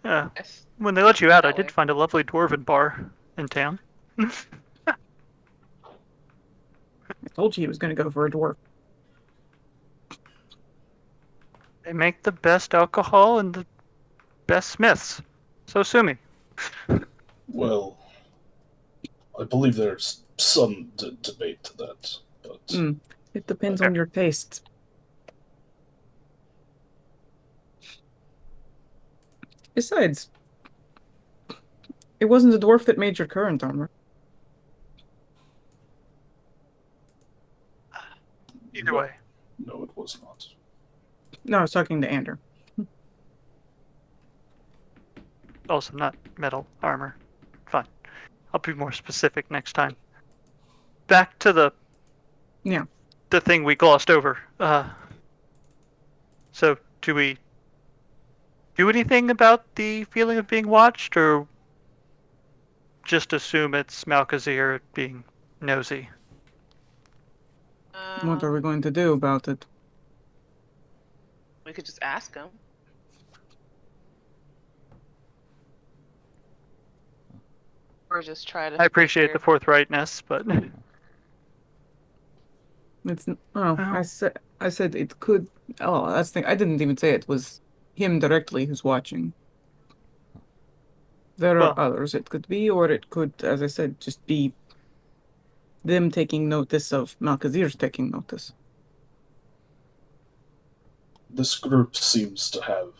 C: yeah,
B: Yes.
C: when they let you out, I
B: That
C: did
B: way.
C: find a lovely dwarven bar in town.
D: I told you he was gonna go for a dwarf.
C: They make the best alcohol and the best smiths. So sue me.
E: Well, I believe there's some debate to that, but
D: It depends on your taste. Besides, it wasn't the dwarf that made your current armor.
C: Either way.
E: no, it was not.
D: No, I was talking to Ander.
C: Also not metal armor. Fine. I'll be more specific next time. Back to the
D: Yeah.
C: thing we glossed over. So, do we do anything about the feeling of being watched, or just assume it's Malkazir being nosy?
D: What are we going to do about it?
B: We could just ask him. Or just try to
C: I appreciate
B: figure.
C: the forthrightness, but
D: It's oh,
C: Oh.
D: I said it could. Oh, that's the thing. I didn't even say it was him directly who's watching. There are
C: well,
D: others it could be, or it could, as I said, just be them taking notice of Malkazir's taking notice.
E: This group seems to have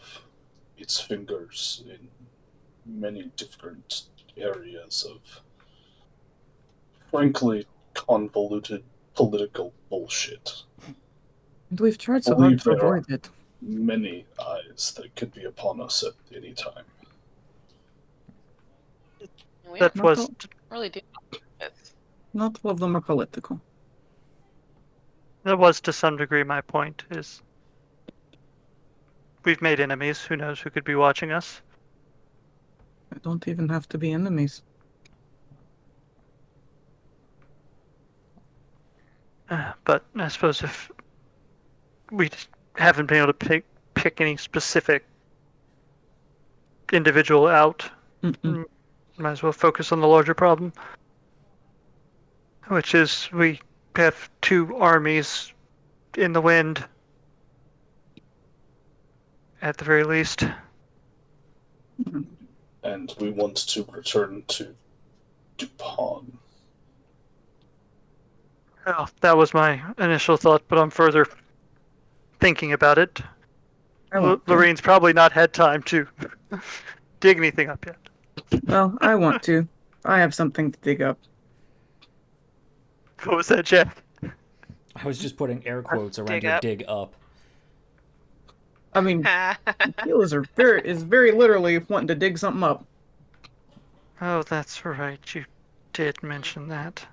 E: its fingers in many different areas of, frankly, convoluted political bullshit.
D: And we've tried so hard
E: Believe
D: to
E: there are
D: avoid it.
E: many eyes that could be upon us at any time.
B: We
C: that
B: don't
C: was
B: really do this.
D: Not all of them are political.
C: to some degree my point. Is we've made enemies. Who knows who could be watching us?
D: They don't even have to be enemies.
C: But I suppose if we just haven't been able to pick any specific individual out,
D: Mm-mm.
C: might as well focus on the larger problem, which is we have two armies in the wind, at the very least.
E: And we want to return to Dupont.
C: Well, that was my initial thought, but I'm further thinking about it.
D: I want to.
C: Lorraine's probably not had time to dig anything up yet.
D: Well, I want to. I have something to dig up.
C: What was that, Jack?
A: I was just putting air quotes around
B: Dig
A: your
B: up.
A: dig up.
D: I mean, Keelas are very literally wanting to dig something up.
C: Oh, that's right. You did mention that.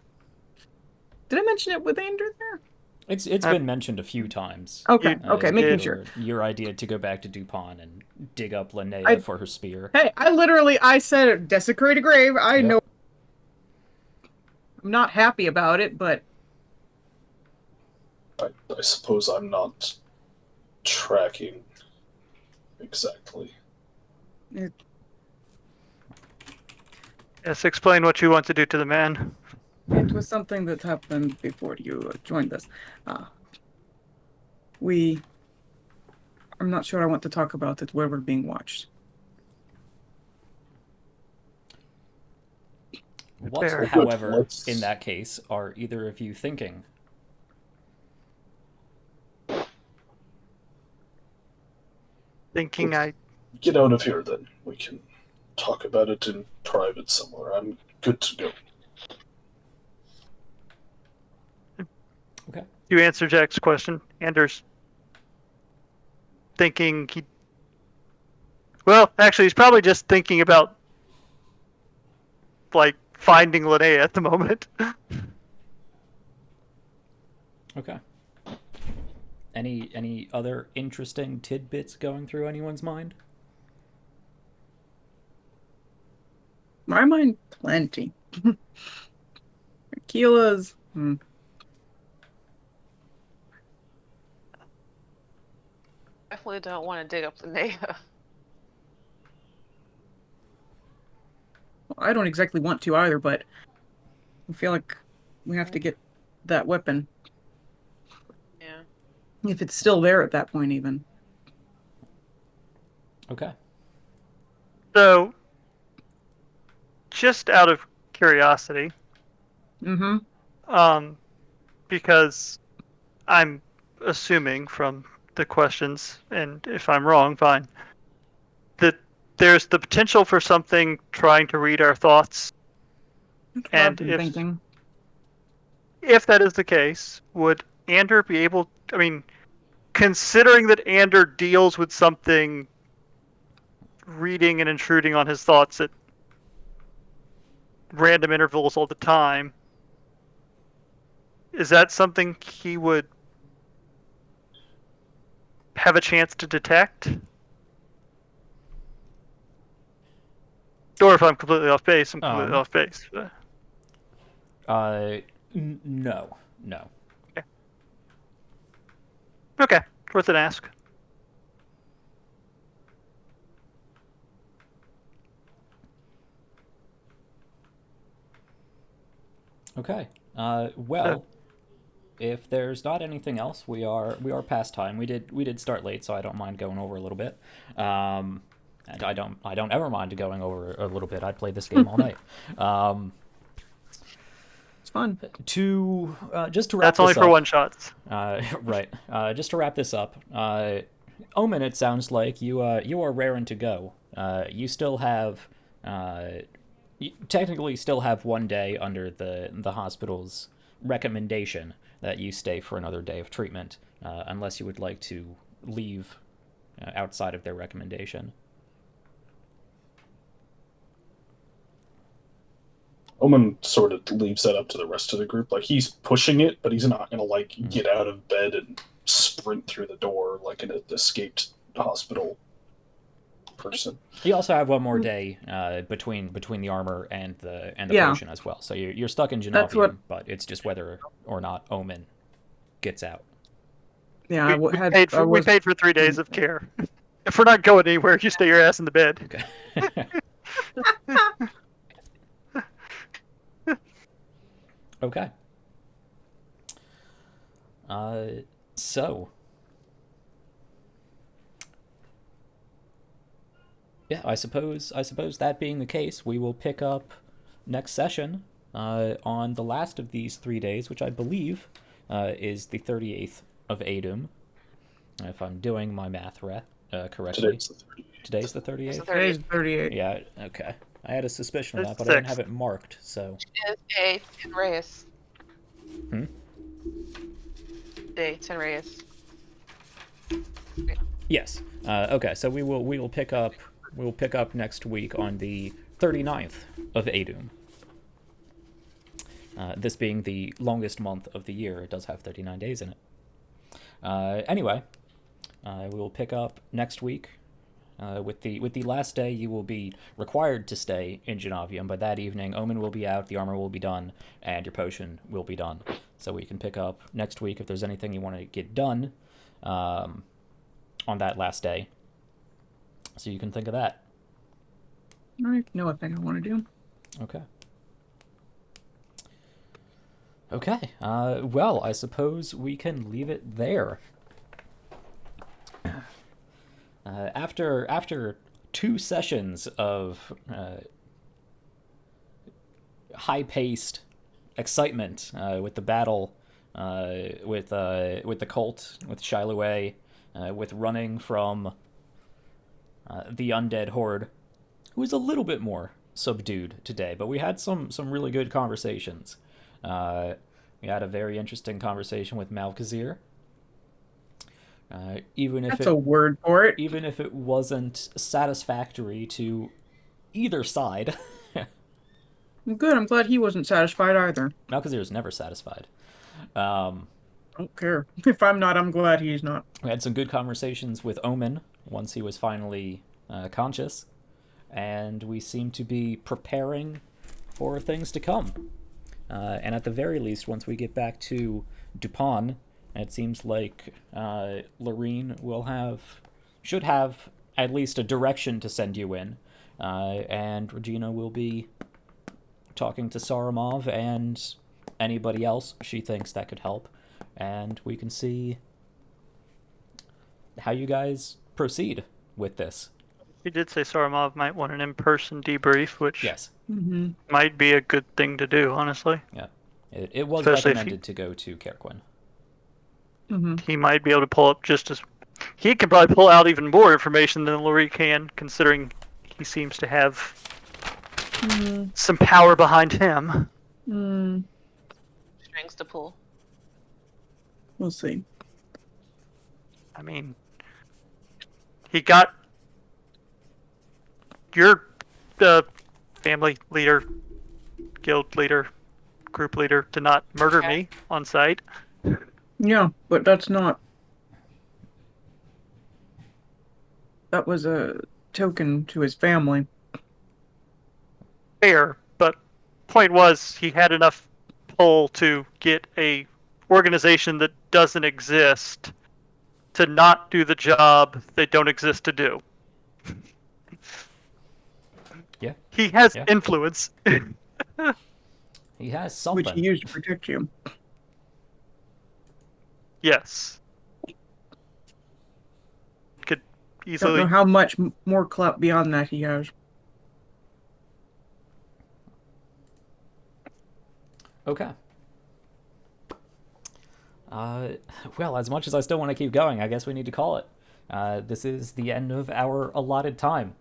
D: Did I mention it with Andrew there?
A: It's been mentioned a few times.
D: Okay,
C: You
D: okay, making
C: did.
D: sure.
A: Your idea to go back to Dupont and dig up Linnea
D: I-
A: for her spear.
D: Hey, I said desecrate a grave. I
A: Yep.
D: know I'm not happy about it, but
E: I suppose I'm not tracking exactly.
C: Yes, explain what you want to do to the man.
D: it was something that happened before you joined us. I'm not sure I want to talk about it where we're being watched.
A: What,
C: Fair.
A: however,
E: Let's-
A: in that case, are either of you thinking?
C: Thinking I
E: Get out of here then. We can talk about it in private somewhere. I'm good to go.
A: Okay.
C: you answer Jack's question. Anders thinking he. Well, actually, he's probably just thinking about like finding Linnea at the moment.
A: Okay. Any other interesting tidbits going through anyone's mind?
D: My mind, plenty. Keela's.
B: Definitely don't want to dig up the Naya.
D: I don't exactly want to either, but I feel like we have to get that weapon.
B: Yeah.
D: If it's still there at that point, even.
A: Okay.
C: So, just out of curiosity,
D: Mm-hmm.
C: because I'm assuming from the questions, and if I'm wrong, fine, that there's the potential for something trying to read our thoughts.
D: That's what
C: And
D: I've been
C: if-
D: thinking.
C: If that is the case, would Ander be able? I mean, considering that Ander deals with something reading and intruding on his thoughts at random intervals all the time, is that something he would have a chance to detect? Or if I'm completely off base, I'm completely off base.
A: No.
C: Okay, worth an ask.
A: Okay. Well, if there's not anything else, we are past time. We did start late, so I don't mind going over a little bit. And I don't ever mind going over a little bit. I'd play this game all night.
D: It's fun.
A: Just to wrap
C: That's only
A: this
C: for
A: up,
C: one shots.
A: right. Just to wrap this up, Omen, it sounds like you are raring to go. You still have, you technically still have 1 day under the hospital's recommendation that you stay for another day of treatment, unless you would like to leave outside of their recommendation.
E: Omen sort of leaves that up to the rest of the group. Like, he's pushing it, but he's not gonna like get out of bed and sprint through the door like an escaped hospital person.
A: You also have 1 more day between the armor and the
D: Yeah.
A: potion as well. So you're stuck in
D: That's
A: Genovium,
D: what-
A: but it's just whether or not Omen gets out.
D: Yeah,
C: We paid for 3 days of care. If we're not going anywhere, you stay your ass in the bed.
A: Okay. Okay. So. Yeah, I suppose that being the case, we will pick up next session on the last of these 3 days, which I believe is the 38th of Adum, if I'm doing my math correctly.
E: Today's the 38th.
A: Today's the 38th?
D: Today's 38.
A: Yeah, okay. I had a suspicion of that,
C: It's
A: but I didn't
C: 6th.
A: have it marked, so...
B: It is a Tenreyes.
A: Hmm?
B: Day Tenreyes.
A: Yes. Okay, so we will pick up next week on the 39th of Adum. This being the longest month of the year, it does have 39 days in it. Anyway, we will pick up next week. With the last day, you will be required to stay in Genovium, but that evening, Omen will be out, the armor will be done, and your potion will be done. So we can pick up next week if there's anything you want to get done on that last day. So you can think of that.
D: I know what thing I want to do.
A: Okay. Okay. Well, I suppose we can leave it there. After 2 sessions of high-paced excitement with the battle, with the cult, with Shiloh, with running from the undead horde, who was a little bit more subdued today, but we had some really good conversations. We had a very interesting conversation with Malkazir.
D: That's a word for it.
A: Even if it wasn't satisfactory to either side.
D: Good, I'm glad he wasn't satisfied either.
A: Malkazir is never satisfied.
D: I don't care. If I'm not, I'm glad he's not.
A: We had some good conversations with Omen once he was finally conscious, and we seem to be preparing for things to come. And at the very least, once we get back to Dupont, it seems like Lorene should have at least a direction to send you in, and Regina will be talking to Saramov and anybody else she thinks that could help, and we can see how you guys proceed with this.
C: He did say Saramov might want an in-person debrief, which
A: Yes.
D: Mm-hmm.
C: might be a good thing to do, honestly.
A: Yeah. It was
C: Especially if
A: recommended to go to Kerquin.
D: Mm-hmm.
C: He might be able to pull up just as... He can probably pull out even more information than Lori can, considering he seems to have some power behind him.
D: Mm,
B: Strings to pull.
D: we'll see.
C: I mean, he got your family leader, guild leader, group leader to not murder me on sight.
D: Yeah, but that's not that was a token to his family.
C: Fair, but point was he had enough pull to get a organization that doesn't exist to not do the job they don't exist to do.
A: Yeah.
C: He has
A: Yeah.
C: influence.
A: He has
D: Which
A: something.
D: he used to protect you.
C: Yes. Could
D: Don't
C: easily.
D: know how much more clout beyond that he has.
A: Okay. Well, as much as I still want to keep going, I guess we need to call it. This is the end of our allotted time.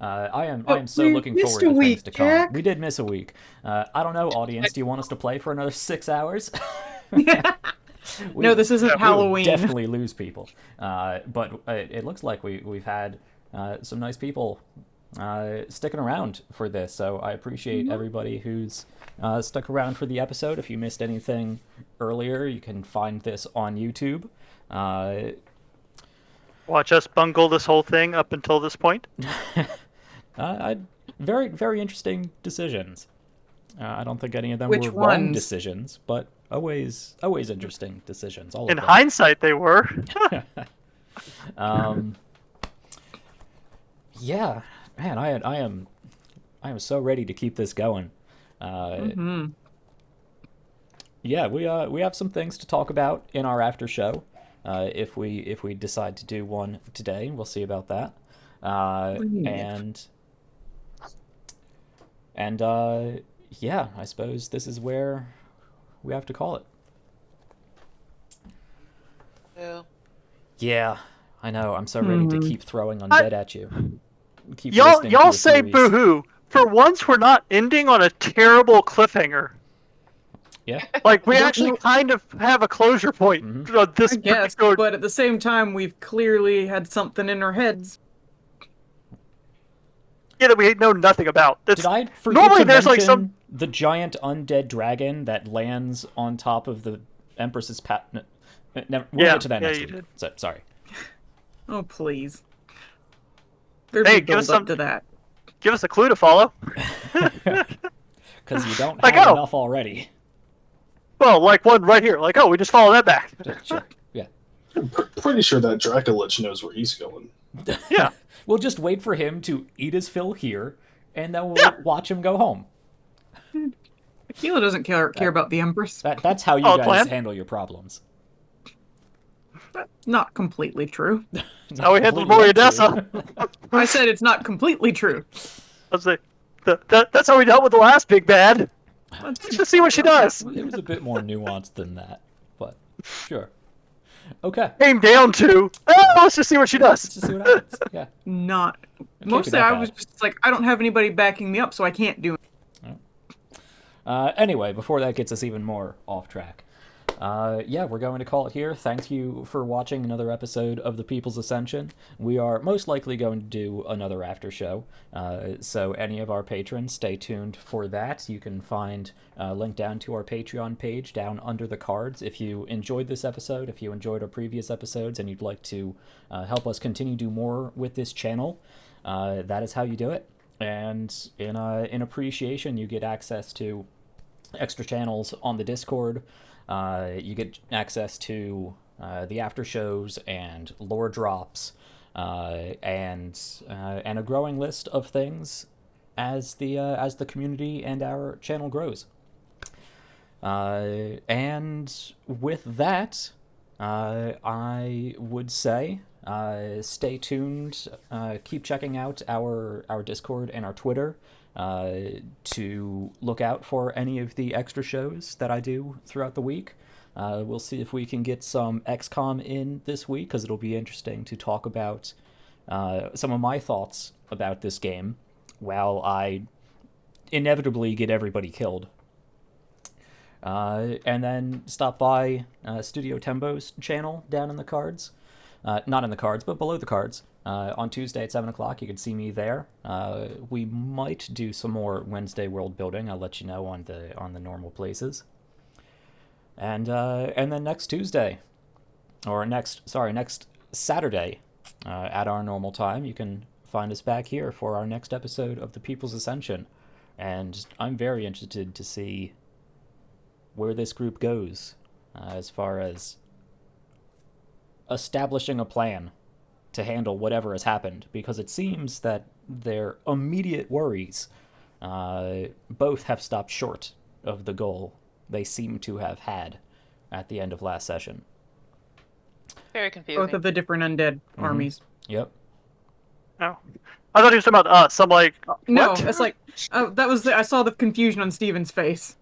A: I am so
D: we
A: looking
D: missed
A: forward
D: a
A: to things
D: week,
A: to come.
D: Jack.
A: We did miss a week. I don't know, audience. Do you want us to play for another 6 hours?
D: No, this isn't
A: We would
D: Halloween.
A: definitely lose people. But it looks like we've had some nice people sticking around for this. So I appreciate everybody who's stuck around for the episode. If you missed anything earlier, you can find this on YouTube.
C: Watch us bungle this whole thing up until this point.
A: Very, very interesting decisions. I don't think any of them
D: Which
A: were wrong
D: ones?
A: decisions, but always interesting decisions. All
C: In
A: of them.
C: hindsight, they were.
A: Yeah, man, I am so ready to keep this going. Yeah, we have some things to talk about in our after show. If we decide to do one today, we'll see about that. And yeah, I suppose this is where we have to call it.
B: Yeah.
A: Yeah, I know. I'm so ready to keep throwing undead at you. Keep
C: Y'all
A: listening to your
C: say
A: theories.
C: boo-hoo. For once, we're not ending on a terrible cliffhanger.
A: Yeah.
C: Like, we actually kind of have a closure point on this
D: I guess,
C: particular...
D: but at the same time, we've clearly had something in our heads.
C: Yeah, that we know nothing about.
A: Did I forget
C: normally
A: to
C: there's, like,
A: mention the giant undead dragon that lands on top of the Empress's we'll get to that next
C: you
A: week.
C: did.
A: So, sorry.
D: Oh, please. There's
C: Hey,
D: a
C: give us
D: build up
C: some-
D: to that.
C: Give us a clue to follow.
A: Because you don't
C: Like,
A: have
C: oh.
A: enough already.
C: Well, like one right here. Like, oh, we just follow that back.
A: Sure. Yeah.
E: I'm pretty sure that Dracolich knows where he's going.
C: Yeah.
A: We'll just wait for him to eat his fill here, and then we'll watch him go home.
D: Aquila doesn't care about the Empress.
A: That's how you
C: Oh,
A: guys
C: plan?
A: handle your problems.
D: Not completely true.
C: How we handled
A: Completely
C: Moriadessa.
A: untrue.
D: I said it's not completely true.
C: Let's say that's how we dealt with the last big bad. Let's just see what she does.
A: It was a bit more nuanced than that, but sure. Okay.
C: Came down to, let's just see what she does.
A: Let's just see what happens. Yeah.
D: Not.
A: be
D: Mostly,
A: that
D: I
A: bad.
D: was just like, I don't have anybody backing me up, so I can't do it.
A: Anyway, before that gets us even more off track, yeah, we're going to call it here. Thank you for watching another episode of The People's Ascension. We are most likely going to do another after show, so any of our patrons, stay tuned for that. You can find a link down to our Patreon page down under the cards. If you enjoyed this episode, if you enjoyed our previous episodes, and you'd like to help us continue to do more with this channel, that is how you do it. And in appreciation, you get access to extra channels on the Discord. You get access to the after shows and lore drops, and a growing list of things as the community and our channel grows. And with that, I would say stay tuned. Keep checking out our Discord and our Twitter to look out for any of the extra shows that I do throughout the week. We'll see if we can get some XCOM in this week, because it'll be interesting to talk about some of my thoughts about this game while I inevitably get everybody killed. And then stop by Studio Tembo's channel down in the cards. Not in the cards, but below the cards. On Tuesday at 7 o'clock, you can see me there. We might do some more Wednesday world building. I'll let you know on the normal places. And then next Tuesday, or next Saturday, at our normal time, you can find us back here for our next episode of the People's Ascension. And I'm very interested to see where this group goes as far as establishing a plan to handle whatever has happened, because it seems that their immediate worries both have stopped short of the goal they seem to have had at the end of last session.
B: Very confusing.
D: Both of the different undead armies.
A: Yep.
C: No. I thought he was talking about us. I'm like,
D: No,
C: what?
D: it's like that was. I saw the confusion on Steven's face.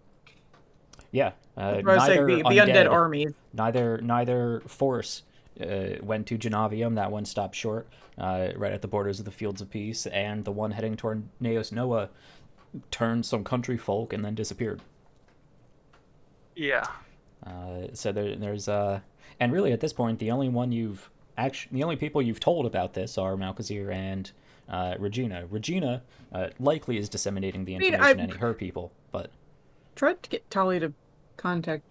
A: Yeah.
D: I was saying the undead armies.
A: Neither force went to Genavium. That one stopped short, right at the borders of the Fields of Peace, and the one heading toward Neos Noah turned some country folk and then disappeared.
C: Yeah.
A: So there's and really at this point the only people you've told about this are Malkazir and Regina. Regina likely is disseminating the information to any her people, but
D: tried to get Talia to contact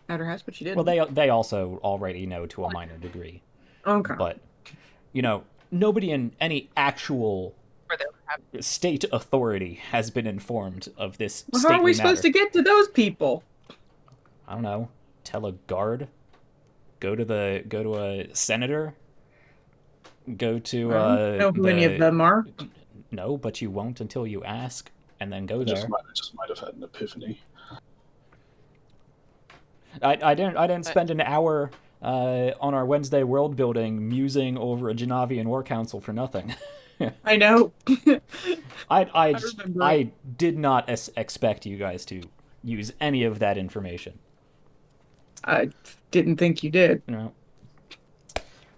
D: Outer House, but she didn't.
A: Well, they also already know to a minor degree.
D: Okay.
A: But nobody in any actual state authority has been informed of this.
D: Well, how are we supposed to get to those people?
A: I don't know. Tell a guard. Go to a senator. Go to
D: I don't know who any of them are.
A: No, but you won't until you ask, and then go there.
E: I just might have had an epiphany.
A: I didn't spend an hour on our Wednesday world building musing over a Genavian war council for nothing.
D: I know.
A: I did not expect you guys to use any of that information.
D: I didn't think you did.
A: No.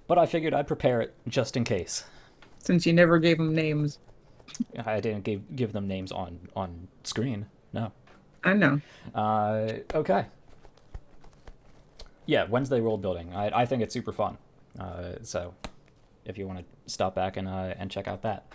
A: But I figured I'd prepare it just in case.
D: Since you never gave them names.
A: I didn't give them names on screen. No.
D: I know.
A: Okay. Yeah, Wednesday world building. I think it's super fun. So if you want to stop back and check out that.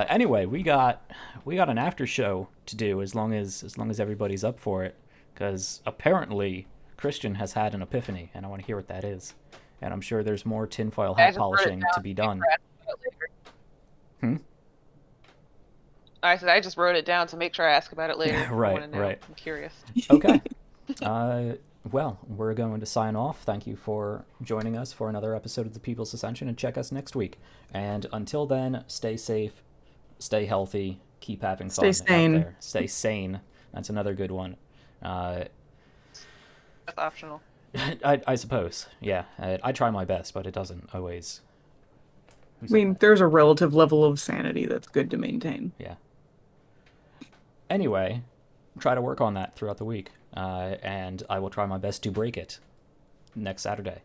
A: Anyway, we got an after show to do as long as everybody's up for it, because apparently Christian has had an epiphany, and I want to hear what that is. And I'm sure there's more tinfoil hat polishing to be done.
B: I said I just wrote it down to make sure I ask about it later.
A: Right.
B: I'm curious.
A: Okay. Well, we're going to sign off. Thank you for joining us for another episode of the People's Ascension, and check us next week. And until then, stay safe, stay healthy, keep having fun
D: Stay sane.
A: out there. Stay sane. That's another good one.
B: That's optional.
A: I suppose. Yeah. I try my best, but it doesn't always.
D: I mean, there's a relative level of sanity that's good to maintain.
A: Yeah. Anyway, try to work on that throughout the week, and I will try my best to break it next Saturday.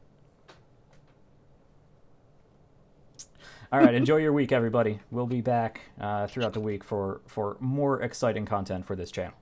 A: All right, enjoy your week, everybody. We'll be back throughout the week for more exciting content for this channel.